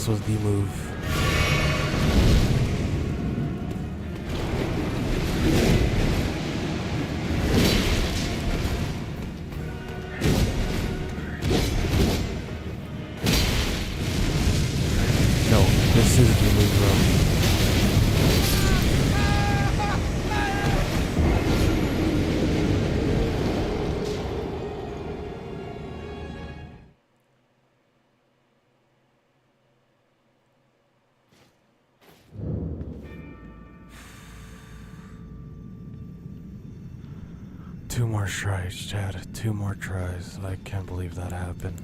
was the move. No, this is the move, bro. Two more tries, Chad. 2 more tries. I can't believe that happened.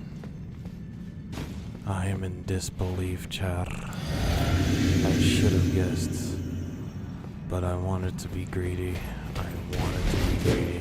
I am in disbelief, Chad. I should have guessed. But I wanted to be greedy. I wanted to be greedy.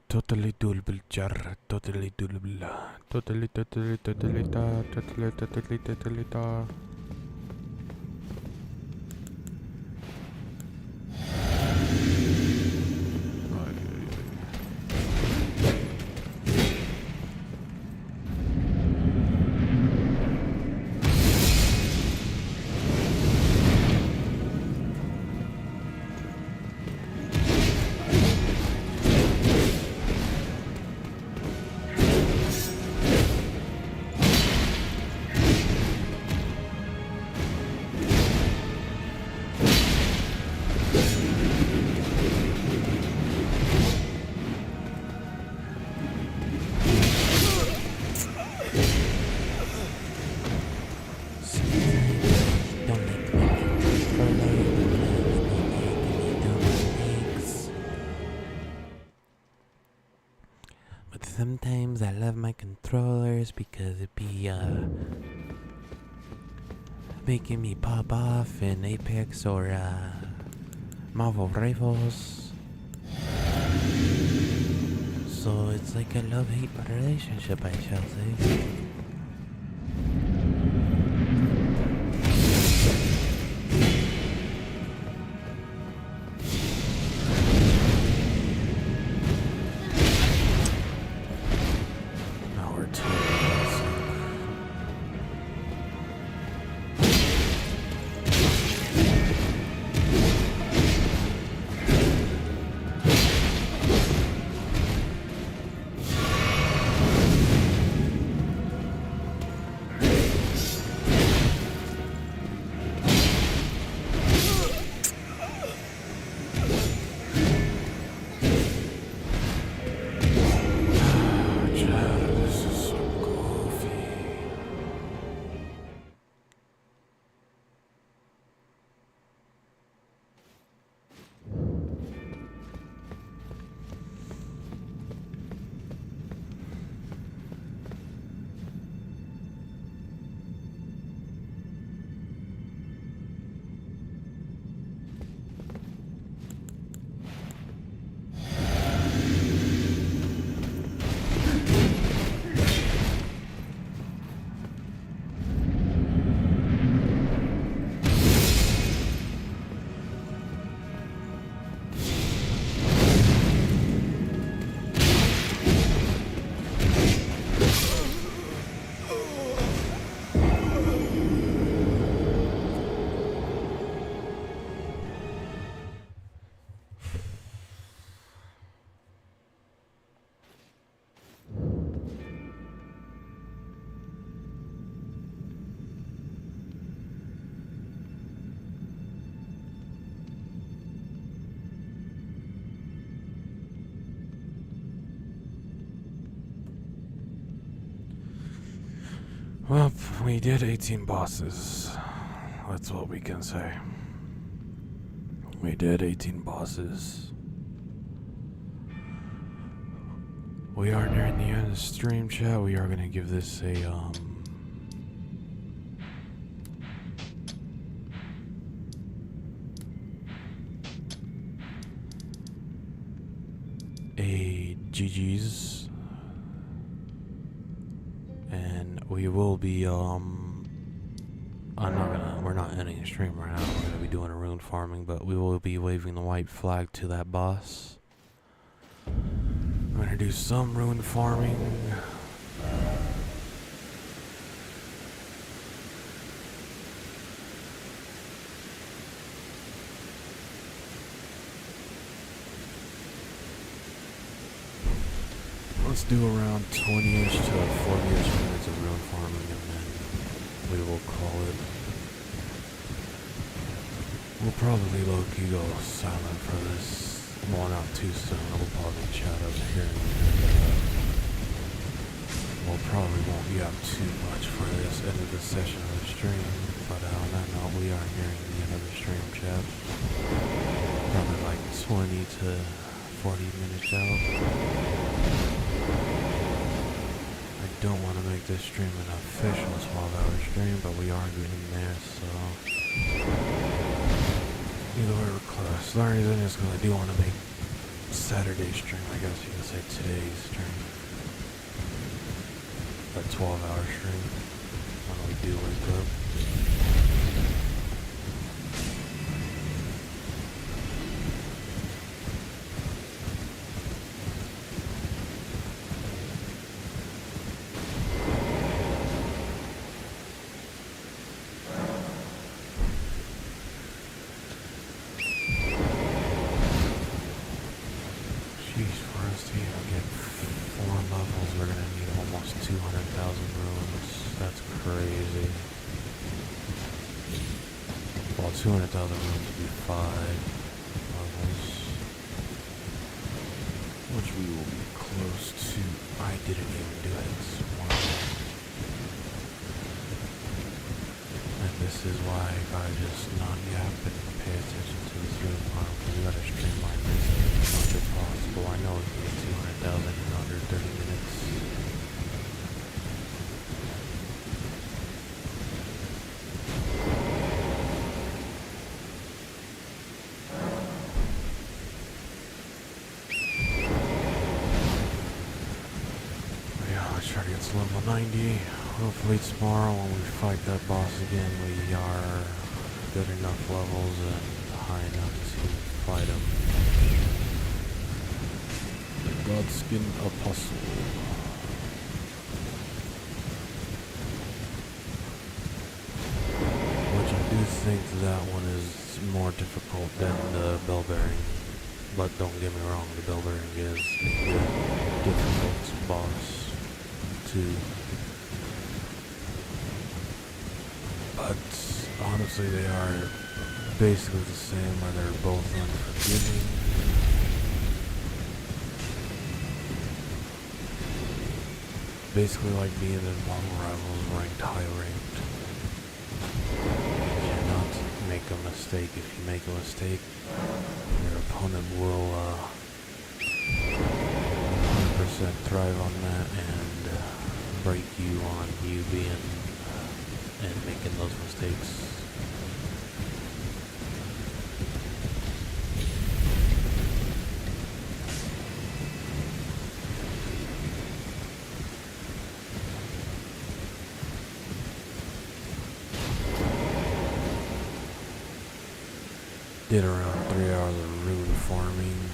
Totally doable, jar. Totally doable. Totally. sometimes I love my controllers because it be making me pop off in Apex or Marvel Rivals. So it's like a love-hate relationship, I shall say. Now we're totally sick. Chad, this is so coffee. Well, we did 18 bosses. That's what we can say. We did 18 bosses. We are nearing the end of the stream, chat. We are gonna give this a GG's, and we will be we're not ending the stream right now. We're gonna be doing a rune farming, but we will be waving the white flag to that boss. I'm gonna do some rune farming. Let's do around 20-ish to 40-ish minutes of rune farming, and then we will call it. We'll probably low-key go silent for this. Well, not too soon. We'll probably chat over here. We'll probably won't be up too much for this end of the session of the stream. But on that note, we are nearing the end of the stream, chat. Probably like 20 to 40 minutes out. I don't want to make this stream an official 12-hour stream, but we are getting there, so either way we're close. The only reason is because I do want to make Saturday stream, I guess you could say today's stream, a 12-hour stream when we do wake up. Well, 200,000 rooms would be 5 levels, which we will be close to. I didn't even do it. Wow. I This is why I gotta just not yap and pay attention to this room file, because we gotta streamline this as much as possible. I know we can get 200,000 in under 30 minutes. Try to get to level 90. Hopefully tomorrow when we fight that boss again, we are good enough levels and high enough to fight him. The Godskin Apostle. Which I do think that one is more difficult than the Bell Bearing. But don't get me wrong, the Bell Bearing is a good, difficult boss. But honestly, they are basically the same, where they're both unforgiving. Basically like being in Model Rivals ranked high ranked. You cannot make a mistake. If you make a mistake, your opponent will 100% thrive on that and break you on you being and making those mistakes. Did around 3 hours of rune farming.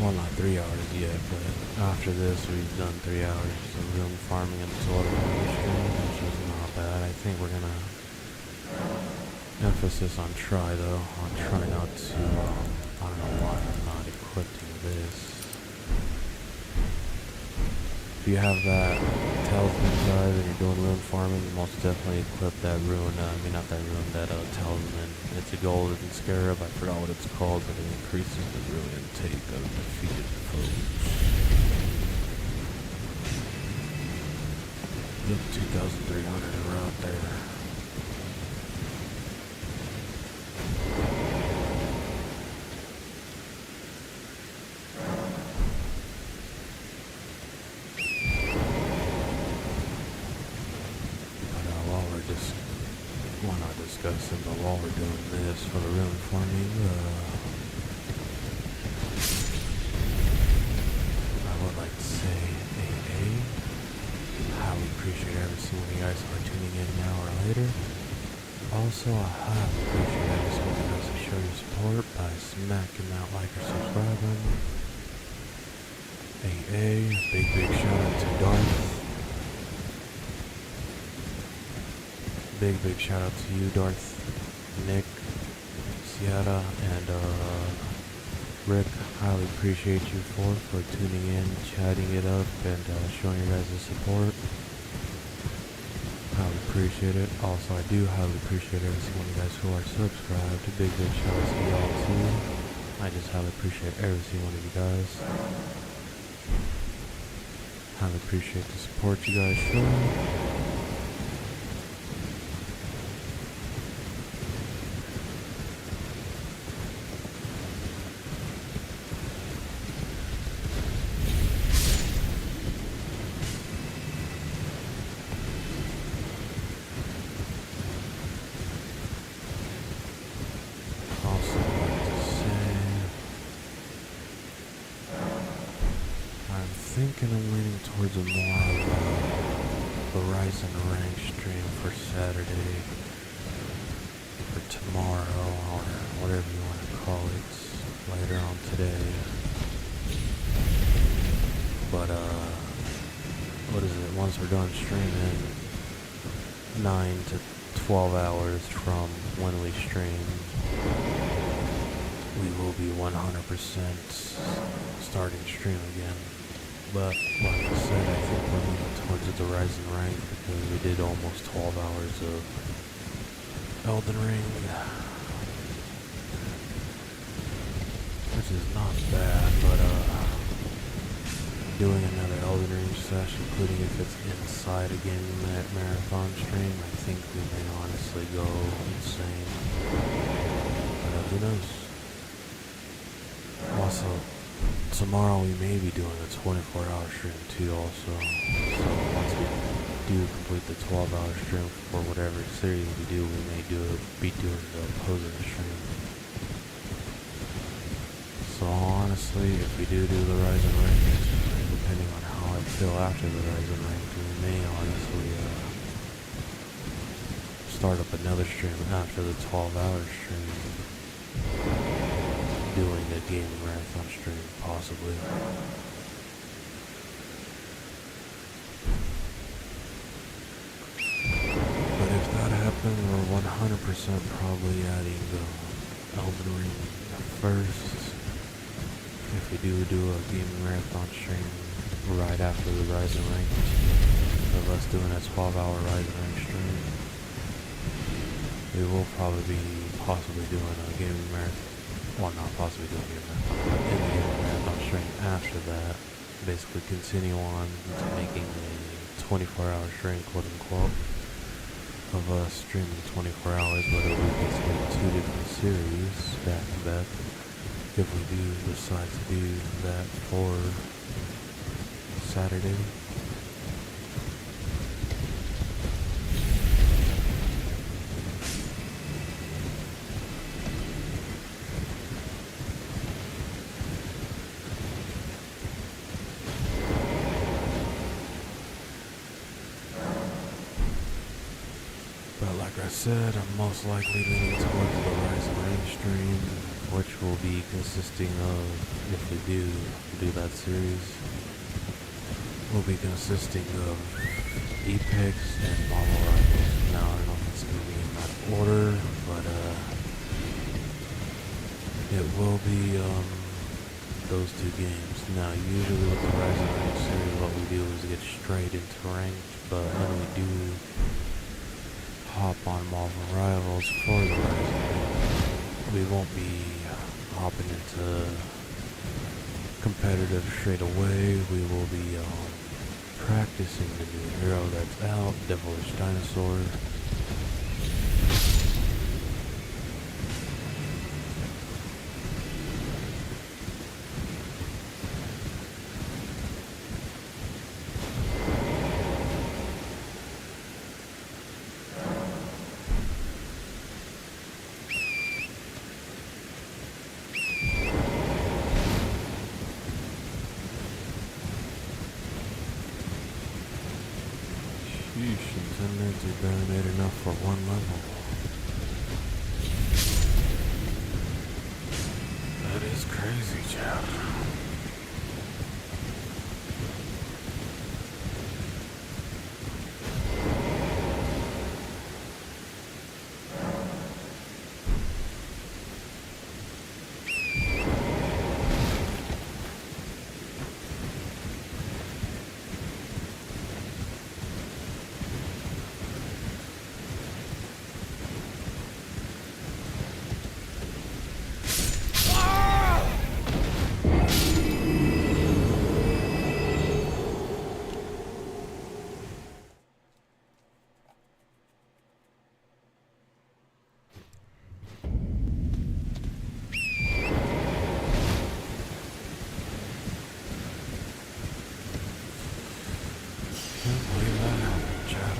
Well, not 3 hours yet, but after this we've done 3 hours of room farming and sort of stream, which is not bad. I think we're gonna emphasis on try though. On try not to, I don't know why I'm not equipping this. If you have that talisman guys and you're doing rune farming, most definitely equip that rune, not that rune, that talisman. It's a golden scarab, I forgot what it's called, but it increases the rune intake of defeated foes. Yep, 2,300 around there. Discussing, but while we're doing this for the rune farming, I would like to say highly appreciate every single one of you guys who are tuning in an hour later. Also, I highly appreciate every single one of you guys who show your support by smacking that like or subscribing. Big shout out to Darth. Big shout out to you, Darth, Nick, Sierra, and Rick. Highly appreciate you for tuning in, chatting it up, and showing your guys' support. Highly appreciate it. Also, I do highly appreciate every single one of you guys who are subscribed. Big shout out to y'all too. I just highly appreciate every single one of you guys. Highly appreciate the support you guys show. Thinking I'm leaning towards a more of a Horizon rank stream for Saturday, for tomorrow, or whatever you want to call it, later on today. But what is it? Once we're done streaming, 9 to 12 hours from when we stream, we will be 100% starting stream again. But like I said, I think we're moving towards the Horizon rank because we did almost 12 hours of Elden Ring, which is not bad, but doing another Elden Ring session, including if it's inside a gaming marathon stream, I think we may honestly go insane. But who knows? Also, tomorrow we may be doing a 24-hour stream too also. So once we do complete the 12-hour stream for whatever series we do, we may be doing the opposing stream. So honestly, if we do the Horizon rank, depending on how I feel after the Horizon rank, we may honestly start up another stream after the 12-hour stream, doing a gaming marathon stream, possibly. But if that happens, we're 100% probably adding the Elden Ring first. If we do a gaming marathon stream right after the Horizon rank, of us doing a 12-hour Horizon rank stream, we will probably be possibly doing a gaming marathon. Well, not possibly doing a gaming marathon, but in the gaming marathon stream after that, basically continue on to making a 24-hour stream, quote unquote, of us streaming 24 hours, but it'll be basically 2 different series back to back. If we do decide to do that for Saturday. But like I said, I'm most likely leaning towards the Horizon Ring stream, which will be consisting of, if we do that series, will be consisting of Apex and Marvel Rivals. Now, I don't know if it's going to be in that order, but it will be those 2 games. Now, usually with the Horizon Ring series, what we do is get straight into ranked, but when we do hop on Marvel Rivals for the Horizon Ring, we won't be hopping into competitive straight away. We will be practicing the new hero that's out, Devilish Dinosaur. Sheesh, in 10 minutes we've barely made enough for 1 level. That is crazy, Chad. Can't believe that happened, Chad.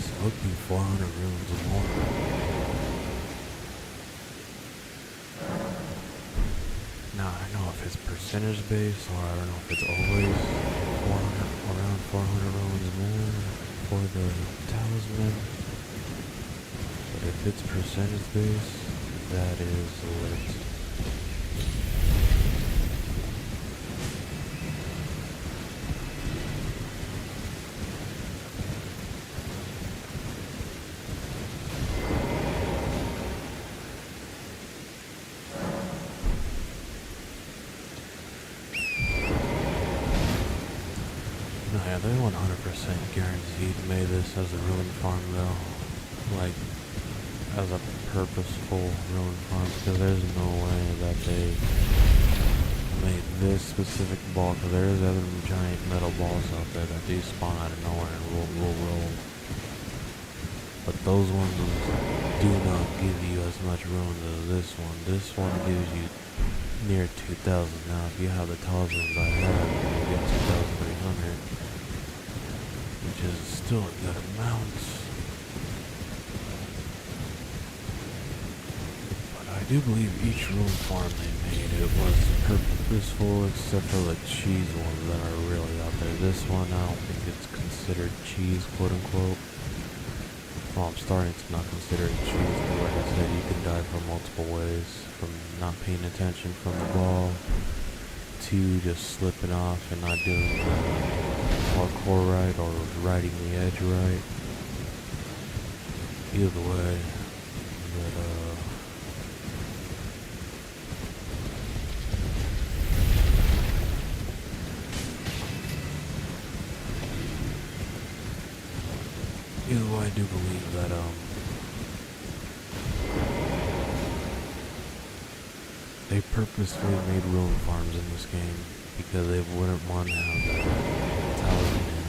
So it would be 400 rooms or more. Now, I don't know if it's percentage based or I don't know if it's always 400, around 400 rooms more for the talisman. But if it's percentage based, that is lit. Yeah, they 100% guaranteed made this as a ruin farm though. Like, as a purposeful ruin farm, because there's no way that they made this specific ball, because there's other giant metal balls out there that do spawn out of nowhere and roll. But those ones do not give you as much ruins as this one. This one gives you near 2,000. Now, if you have the talismans I have, you get 2,300, which is still a good amount. But I do believe each ruin farm they made, it was purposeful, except for the cheese ones that are really out there. This one, I don't think it's considered cheese, quote unquote. Well, I'm starting to not consider it cheese, because like I said, you can die from multiple ways. From not paying attention from the ball, to just slipping off and not doing the parkour right, or riding the edge right. Either way, but either way, I do believe that they purposefully made ruin farms in this game because they wouldn't want to have that talisman.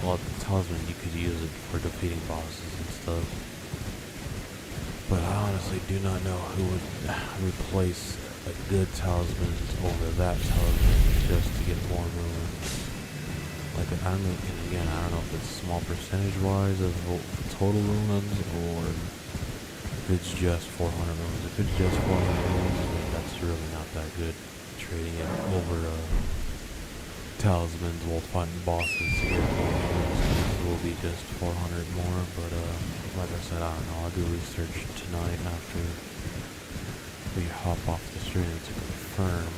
Well, the talisman, you could use it for defeating bosses and stuff. But I honestly do not know who would replace a good talisman over that talisman just to get more ruins. Like, I mean, and again, I don't know if it's small percentage-wise of total ruins, or if it's just 400 ruins. If it's just 400 ruins, then that's really not that good. Trading it over talismans while fighting bosses to get more ruins. It will be just 400 more, but like I said, I don't know. I'll do research tonight after we hop off the stream to confirm.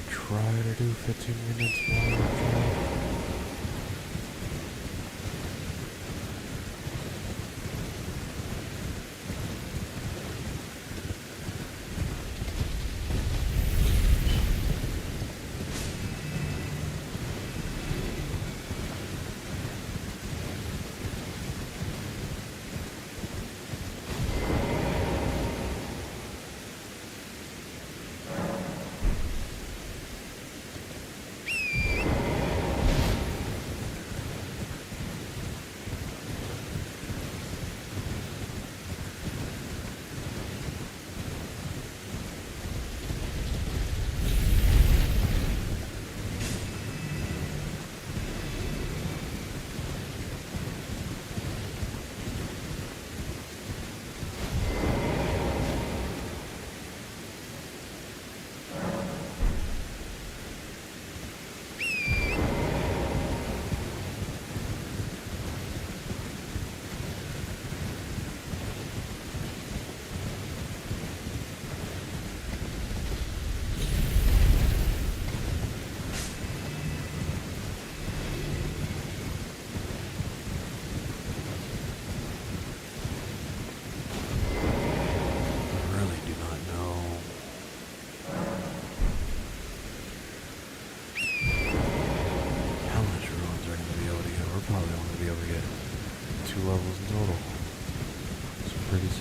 Try to do 15 minutes more.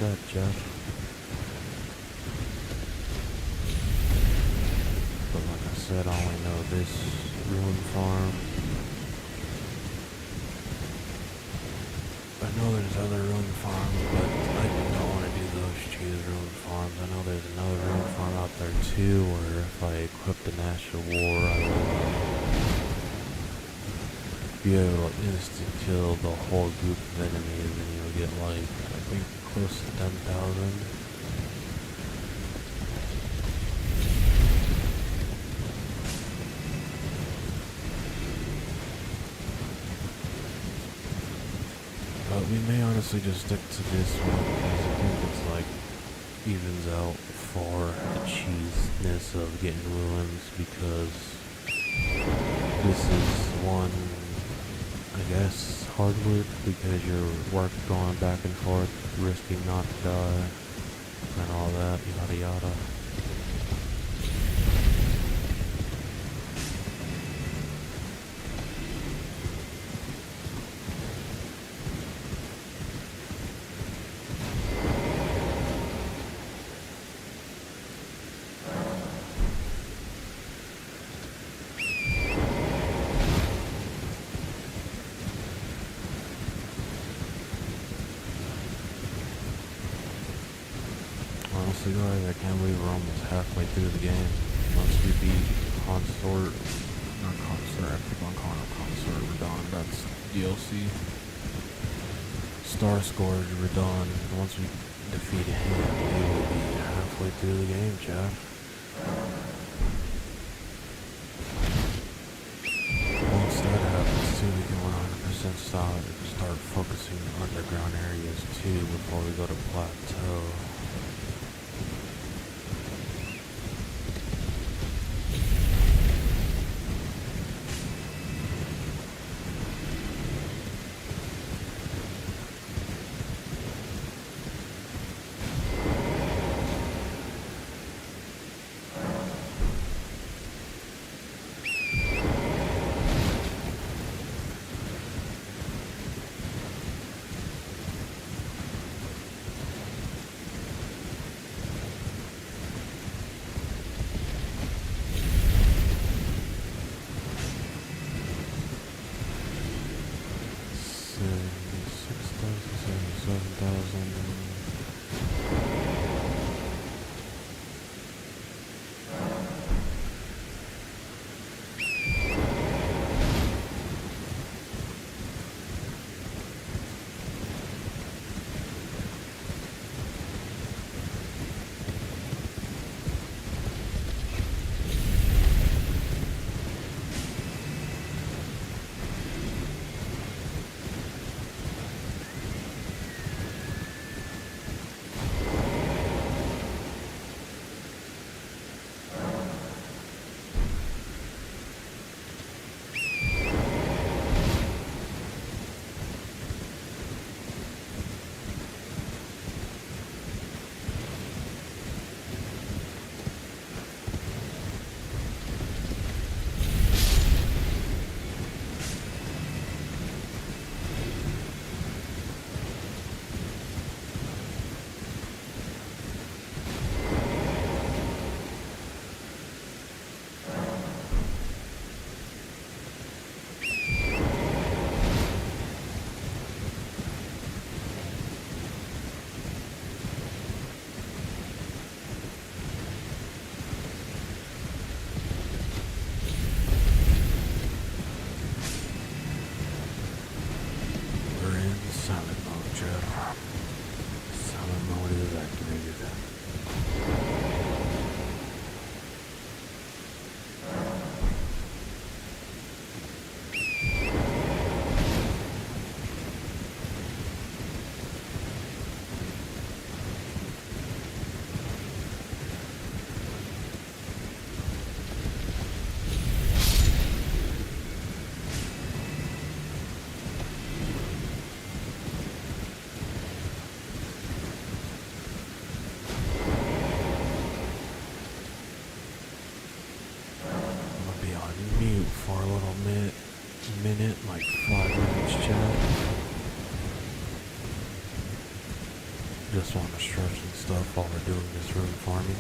Sad, Jeff. But like I said, I only know this ruin farm. I know there's other ruin farms, but I do not want to do those cheese ruin farms. I know there's another ruin farm out there too, where if I equip the National War, I will be able to instant kill the whole group of enemies, and you'll get like, I think, close to 10,000. But we may honestly just stick to this one, because I think it's like evens out for the cheesiness of getting ruins, because This is one, I guess, hard work because you're going back and forth, risking not to die, and all that, yada yada. Honestly guys, I can't believe we're almost halfway through the game. Once we beat Consort, not Consort, I keep on calling him Consort, Radon, that's DLC. Star Scourge, Radon, once we defeat him, we will be halfway through the game, chat. Once that happens too, we can 100% start focusing on underground areas too before we go to Plateau. Minute, like 5 minutes, chat. Just want to stretch and stuff while we're doing this room farming.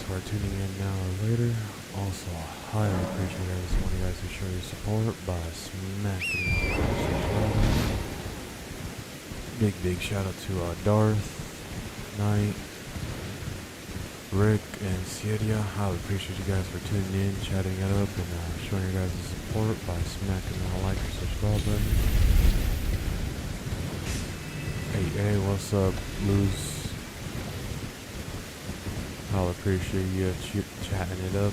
who are tuning in now or later. Also, I highly appreciate every one of you guys who show your support by smacking that like and subscribe button. Big shout out to Darth, Knight, Rick, and Siedia. I highly appreciate you guys for tuning in, chatting it up, and showing your guys' support by smacking that like or subscribe button. Hey, what's up, Luz? I'll appreciate you chatting it up.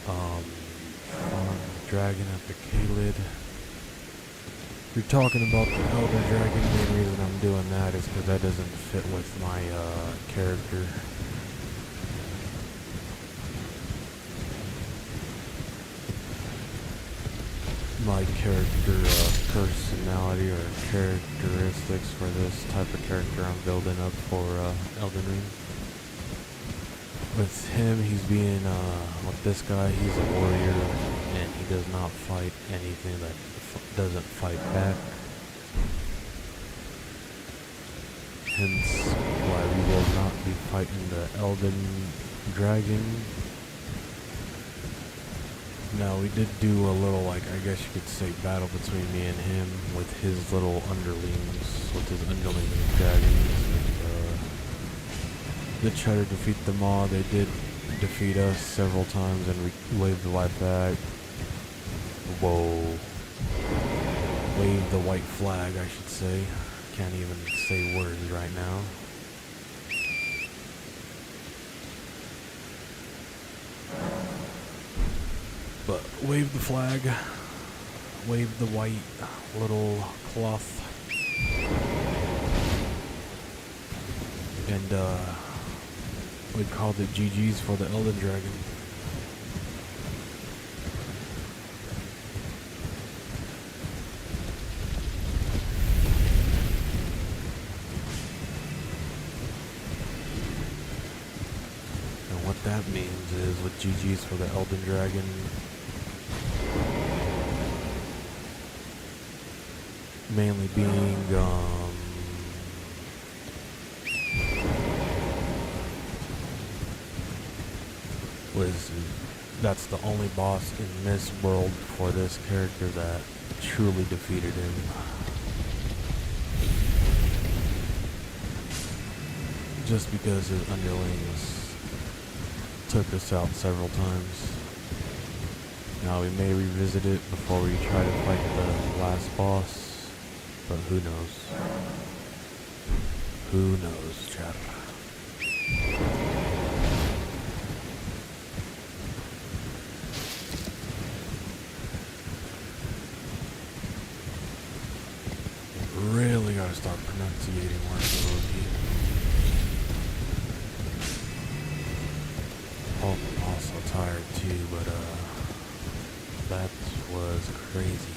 Farm Dragon at the Caelid. You're talking about the Elder Dragon. The main reason I'm doing that is because that doesn't fit with my character. My character personality or characteristics for this type of character I'm building up for Elden Ring. With him, he's being, with this guy, he's a warrior, and he does not fight anything that doesn't fight back. Hence why we will not be fighting the Elden Dragon. Now, we did do a little, like, I guess you could say, battle between me and him with his little underlings, with his underling dragons. And, did try to defeat them all. They did defeat us several times, and we waved the white flag. Whoa. Waved the white flag, I should say. Can't even say words right now. But wave the flag, wave the white little cloth, and we called it GG's for the Elden Dragon. And what that means is with GG's for the Elden Dragon, mainly being, that's the only boss in this world for this character that truly defeated him. Just because his underlings took us out several times. Now we may revisit it before we try to fight the last boss. But who knows? Who knows, chat? Really gotta start pronunciating words a little bit. Oh, I'm also tired too, but that was crazy.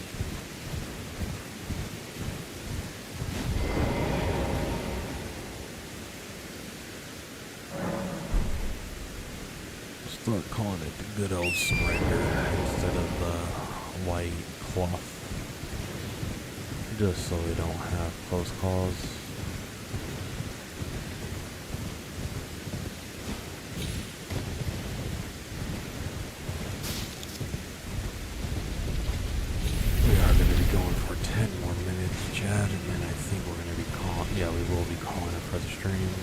Start calling it the good old surrender instead of the white cloth. Just so we don't have close calls. We are going to be going for 10 more minutes, chat, and then I think we're going to be calling, yeah, we will be calling it for the stream.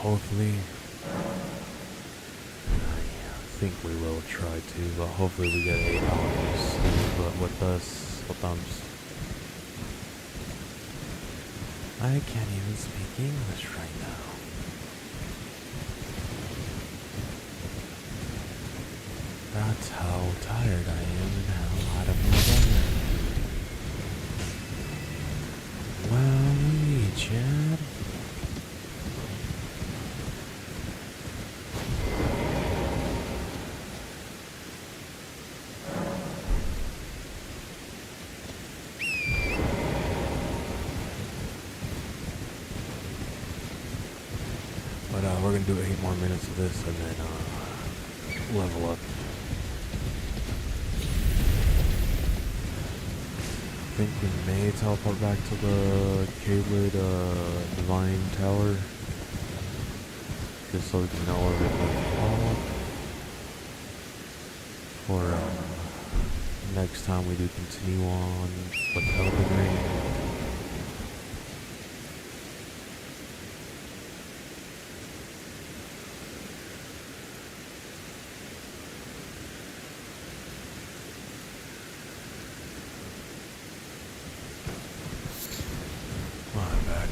Hopefully, I think we will try to, but hopefully we get 8 hours sleep. But with us, I can't even speak English right now. That's how tired I am and how out of my bed. Wow, Chad. But we're gonna do 8 more minutes of this and then level up. think we may teleport back to the Caelid Divine Tower. Just so we can know where we can fall. For next time we do continue on with Elden Ring.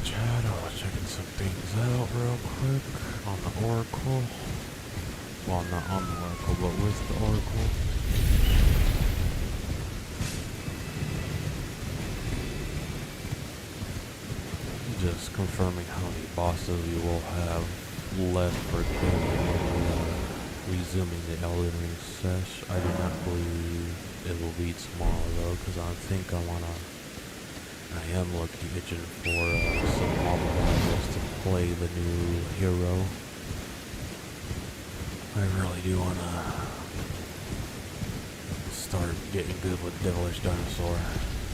Chad, I was checking some things out real quick on the Oracle. Well, not on the Oracle, but with the Oracle. Just confirming how many bosses we will have left for Caelid when we are resuming the Elden Ring sesh. I do not believe it will be tomorrow though, because I think I am looking itching for some Marvel Rivals to play the new hero. I really do want to start getting good with Devilish Dinosaur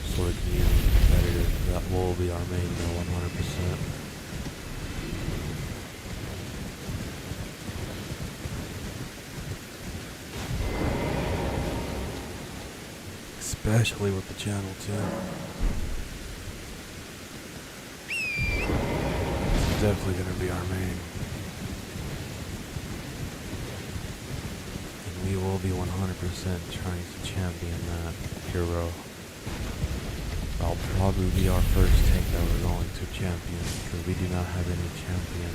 so we can use it competitive. That will be our main though, 100%. Especially with the channel too. Definitely going to be our main. And we will be 100% trying to champion that hero. That'll probably be our first tank that we're going to champion, because we do not have any champion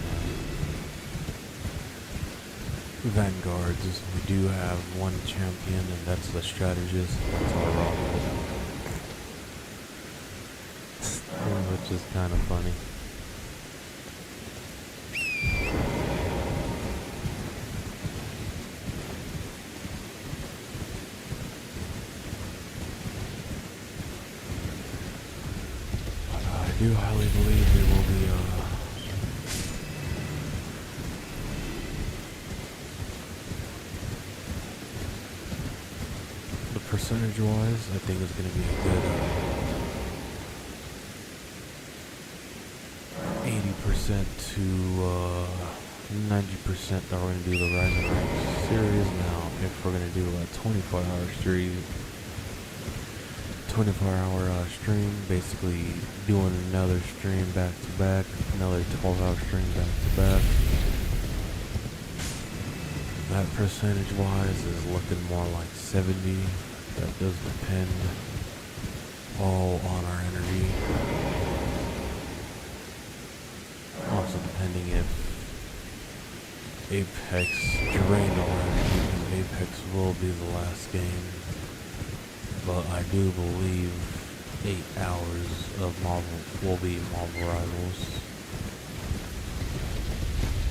vanguards. We do have one champion, and that's the strategist. That's our rocket. Which is kind of funny. I do highly believe we will be, the percentage-wise, I think it's going to be a good, 80% to, 90% that we're going to do the Rise and Rank series. Now, if we're going to do a 24-hour stream, 24-hour stream, basically doing another stream back to back, another 12-hour stream back to back. That percentage-wise is looking more like 70. That does depend all on our energy. Also depending if Apex drained all our energy, because Apex will be the last game. But I do believe 8 hours of Marvel will be Marvel Rivals.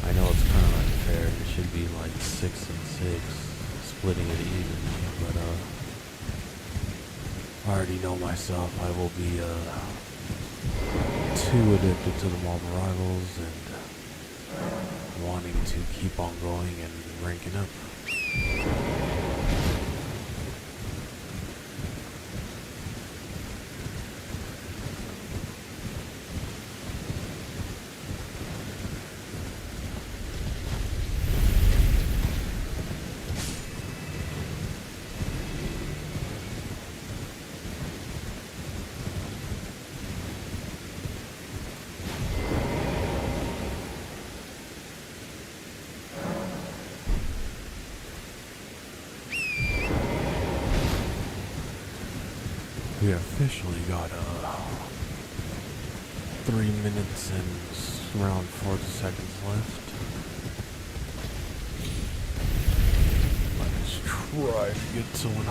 I know it's kind of unfair. It should be like 6 and 6, splitting it evenly. But I already know myself. I will be too addicted to the Marvel Rivals and wanting to keep on going and ranking up. We officially got 3 minutes and around 40 seconds left. Let's try to get to 160,000.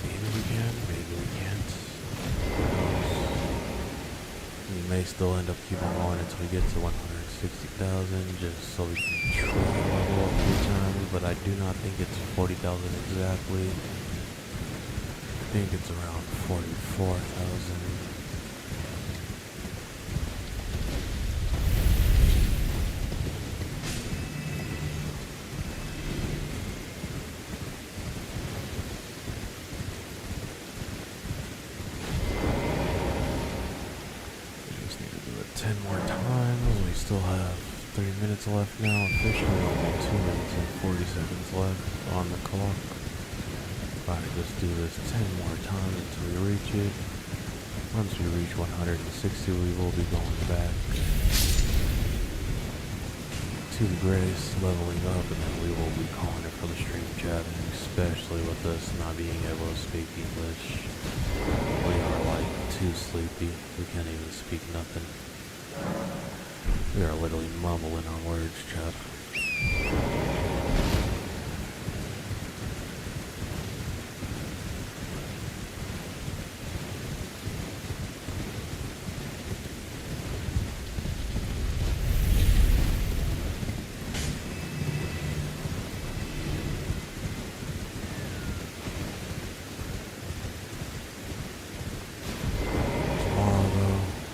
Maybe we can, maybe we can't. Who knows? We may still end up keeping going until we get to 160,000, just so we can try to level up 3 times, but I do not think it's 40,000 exactly. I think it's around 44,000. 10 more times. We still have 3 minutes left now. Officially almost 2 minutes and 40 seconds left on the clock. If I could just do this 10 more times until we reach it. Once we reach 160, we will be going back to the grace, leveling up, and then we will be calling it for the stream chat, especially with us not being able to speak English. We are like too sleepy. We can't even speak nothing. We are literally mumbling our words, chat.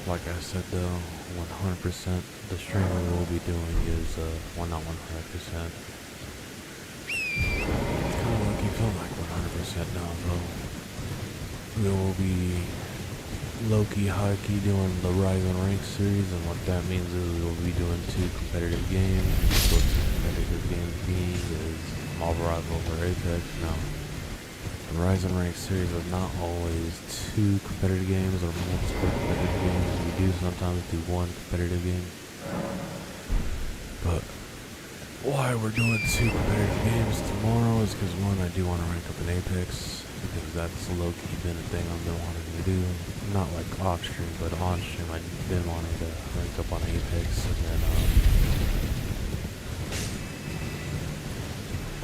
Like I said though, 100% the stream we will be doing is, well not 100%. It's kind of like you feel like 100% now though. We will be low-key, high-key doing the Rise and Rank series, and what that means is we will be doing 2 competitive games. So 2 competitive games being is Marvel Rivals or Apex. Now, the Rise and Rank series are not always 2 competitive games or multiple competitive games. We do sometimes do 1 competitive game. But why we're doing 2 competitive games tomorrow is because 1, I do want to rank up in Apex, because that's low-key been a thing I've been wanting to do. Not like off stream, but on stream I've been wanting to rank up on Apex. And then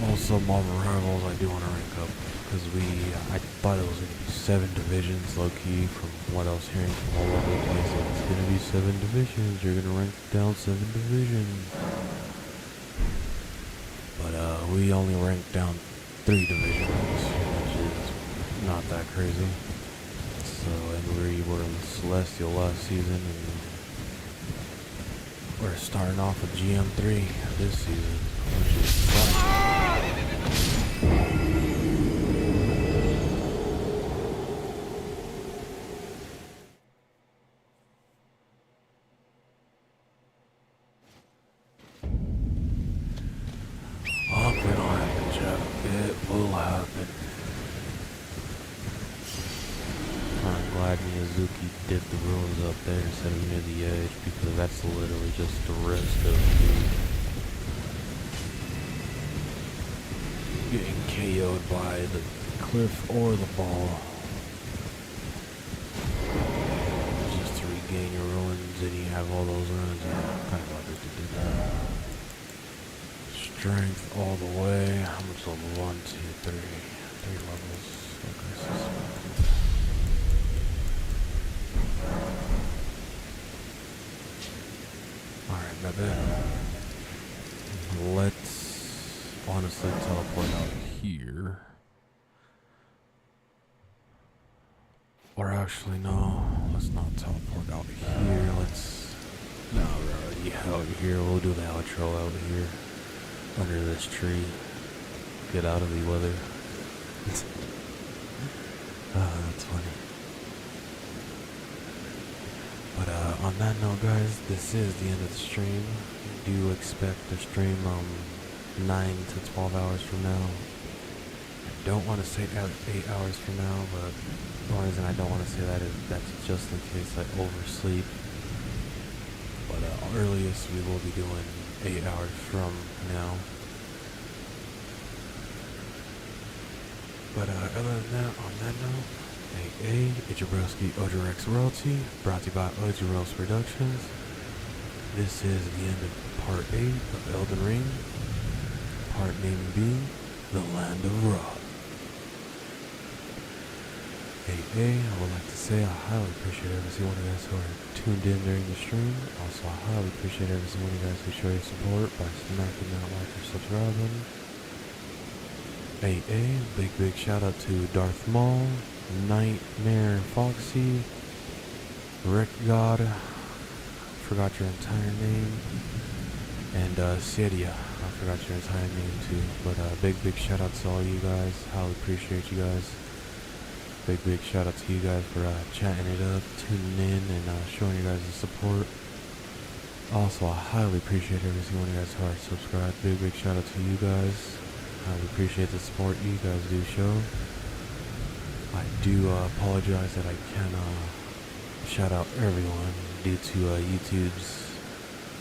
also Marvel Rivals I do want to rank up. Because I thought it was going to be 7 divisions, low-key, from what I was hearing from all over the place. It's going to be 7 divisions, you're going to rank down 7 divisions. But we only ranked down 3 divisions, which is not that crazy. So, and we were in Celestial last season, and we're starting off with GM3 this season, which is fun. Did the ruins up there instead of near the edge, because that's literally just the rest of getting KO'd by the cliff or the ball. Just to regain your ruins, and you have all those ruins. Yeah, kind of like to do that. Strength all the way. How much level? 1, 2, 3. 3 levels. Okay, so alright, not bad. Let's honestly teleport out here. Or actually, no, let's not teleport out here. No, we're already out here. We'll do the outro out here. Under this tree. Get out of the weather. That's funny. But on that note, guys, this is the end of the stream. Do expect the stream 9 to 12 hours from now. I don't want to say 8 hours from now, but the only reason I don't want to say that is that's just in case I oversleep. But earliest we will be doing 8 hours from now. But other than that, on that note, hey, it's your broski, Ojirex Royalty, brought to you by Ojirex Productions. This is the end of part 8 of Elden Ring. Part name being The Land of Rot. Hey, I would like to say I highly appreciate every single one of you guys who are tuned in during the stream. Also, I highly appreciate every single one of you guys who show your support by smacking that like or subscribe button. Big shout out to Darth Maul, Nightmare Foxy, Rick God, forgot your entire name, and Seria, I forgot your entire name too. But big shout out to all you guys. Highly appreciate you guys. Big shout out to you guys for chatting it up, tuning in, and showing you guys the support. Also, I highly appreciate every single one of you guys who are subscribed. Big shout out to you guys. Highly appreciate the support you guys do show. I do apologize that I can't shout out everyone due to YouTube's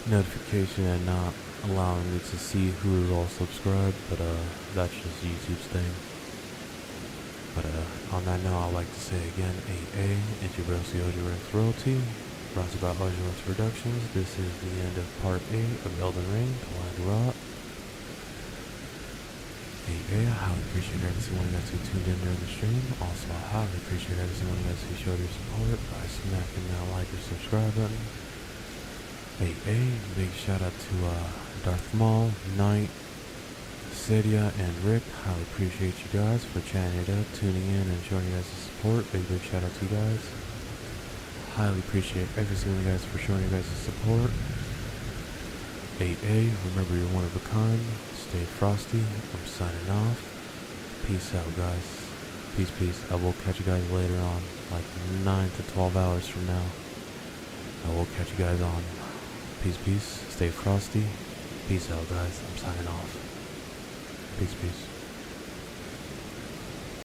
notification and not allowing me to see who is all subscribed, but that's just YouTube's thing. But on that note, I'd like to say again, AA, it's your broski OG Royalty, brought to you by OG Productions. This is the end of part 8 of Elden Ring, The Wild Rot. AA, I highly appreciate every single one of you guys who tuned in during the stream. Also, I highly appreciate every single one of you guys who showed your support by smacking that like or subscribe button. AA, big shout out to Darth Maul, Knight, Cedia, and Rick. Highly appreciate you guys for chatting it up, tuning in, and showing you guys the support. Big shout out to you guys. Highly appreciate every single one of you guys for showing you guys the support. 8A, remember you're one of a kind. Stay frosty. I'm signing off. Peace out, guys. Peace. I will catch you guys later on, like 9 to 12 hours from now. I will catch you guys on. Peace. Stay frosty. Peace out, guys. I'm signing off. Peace.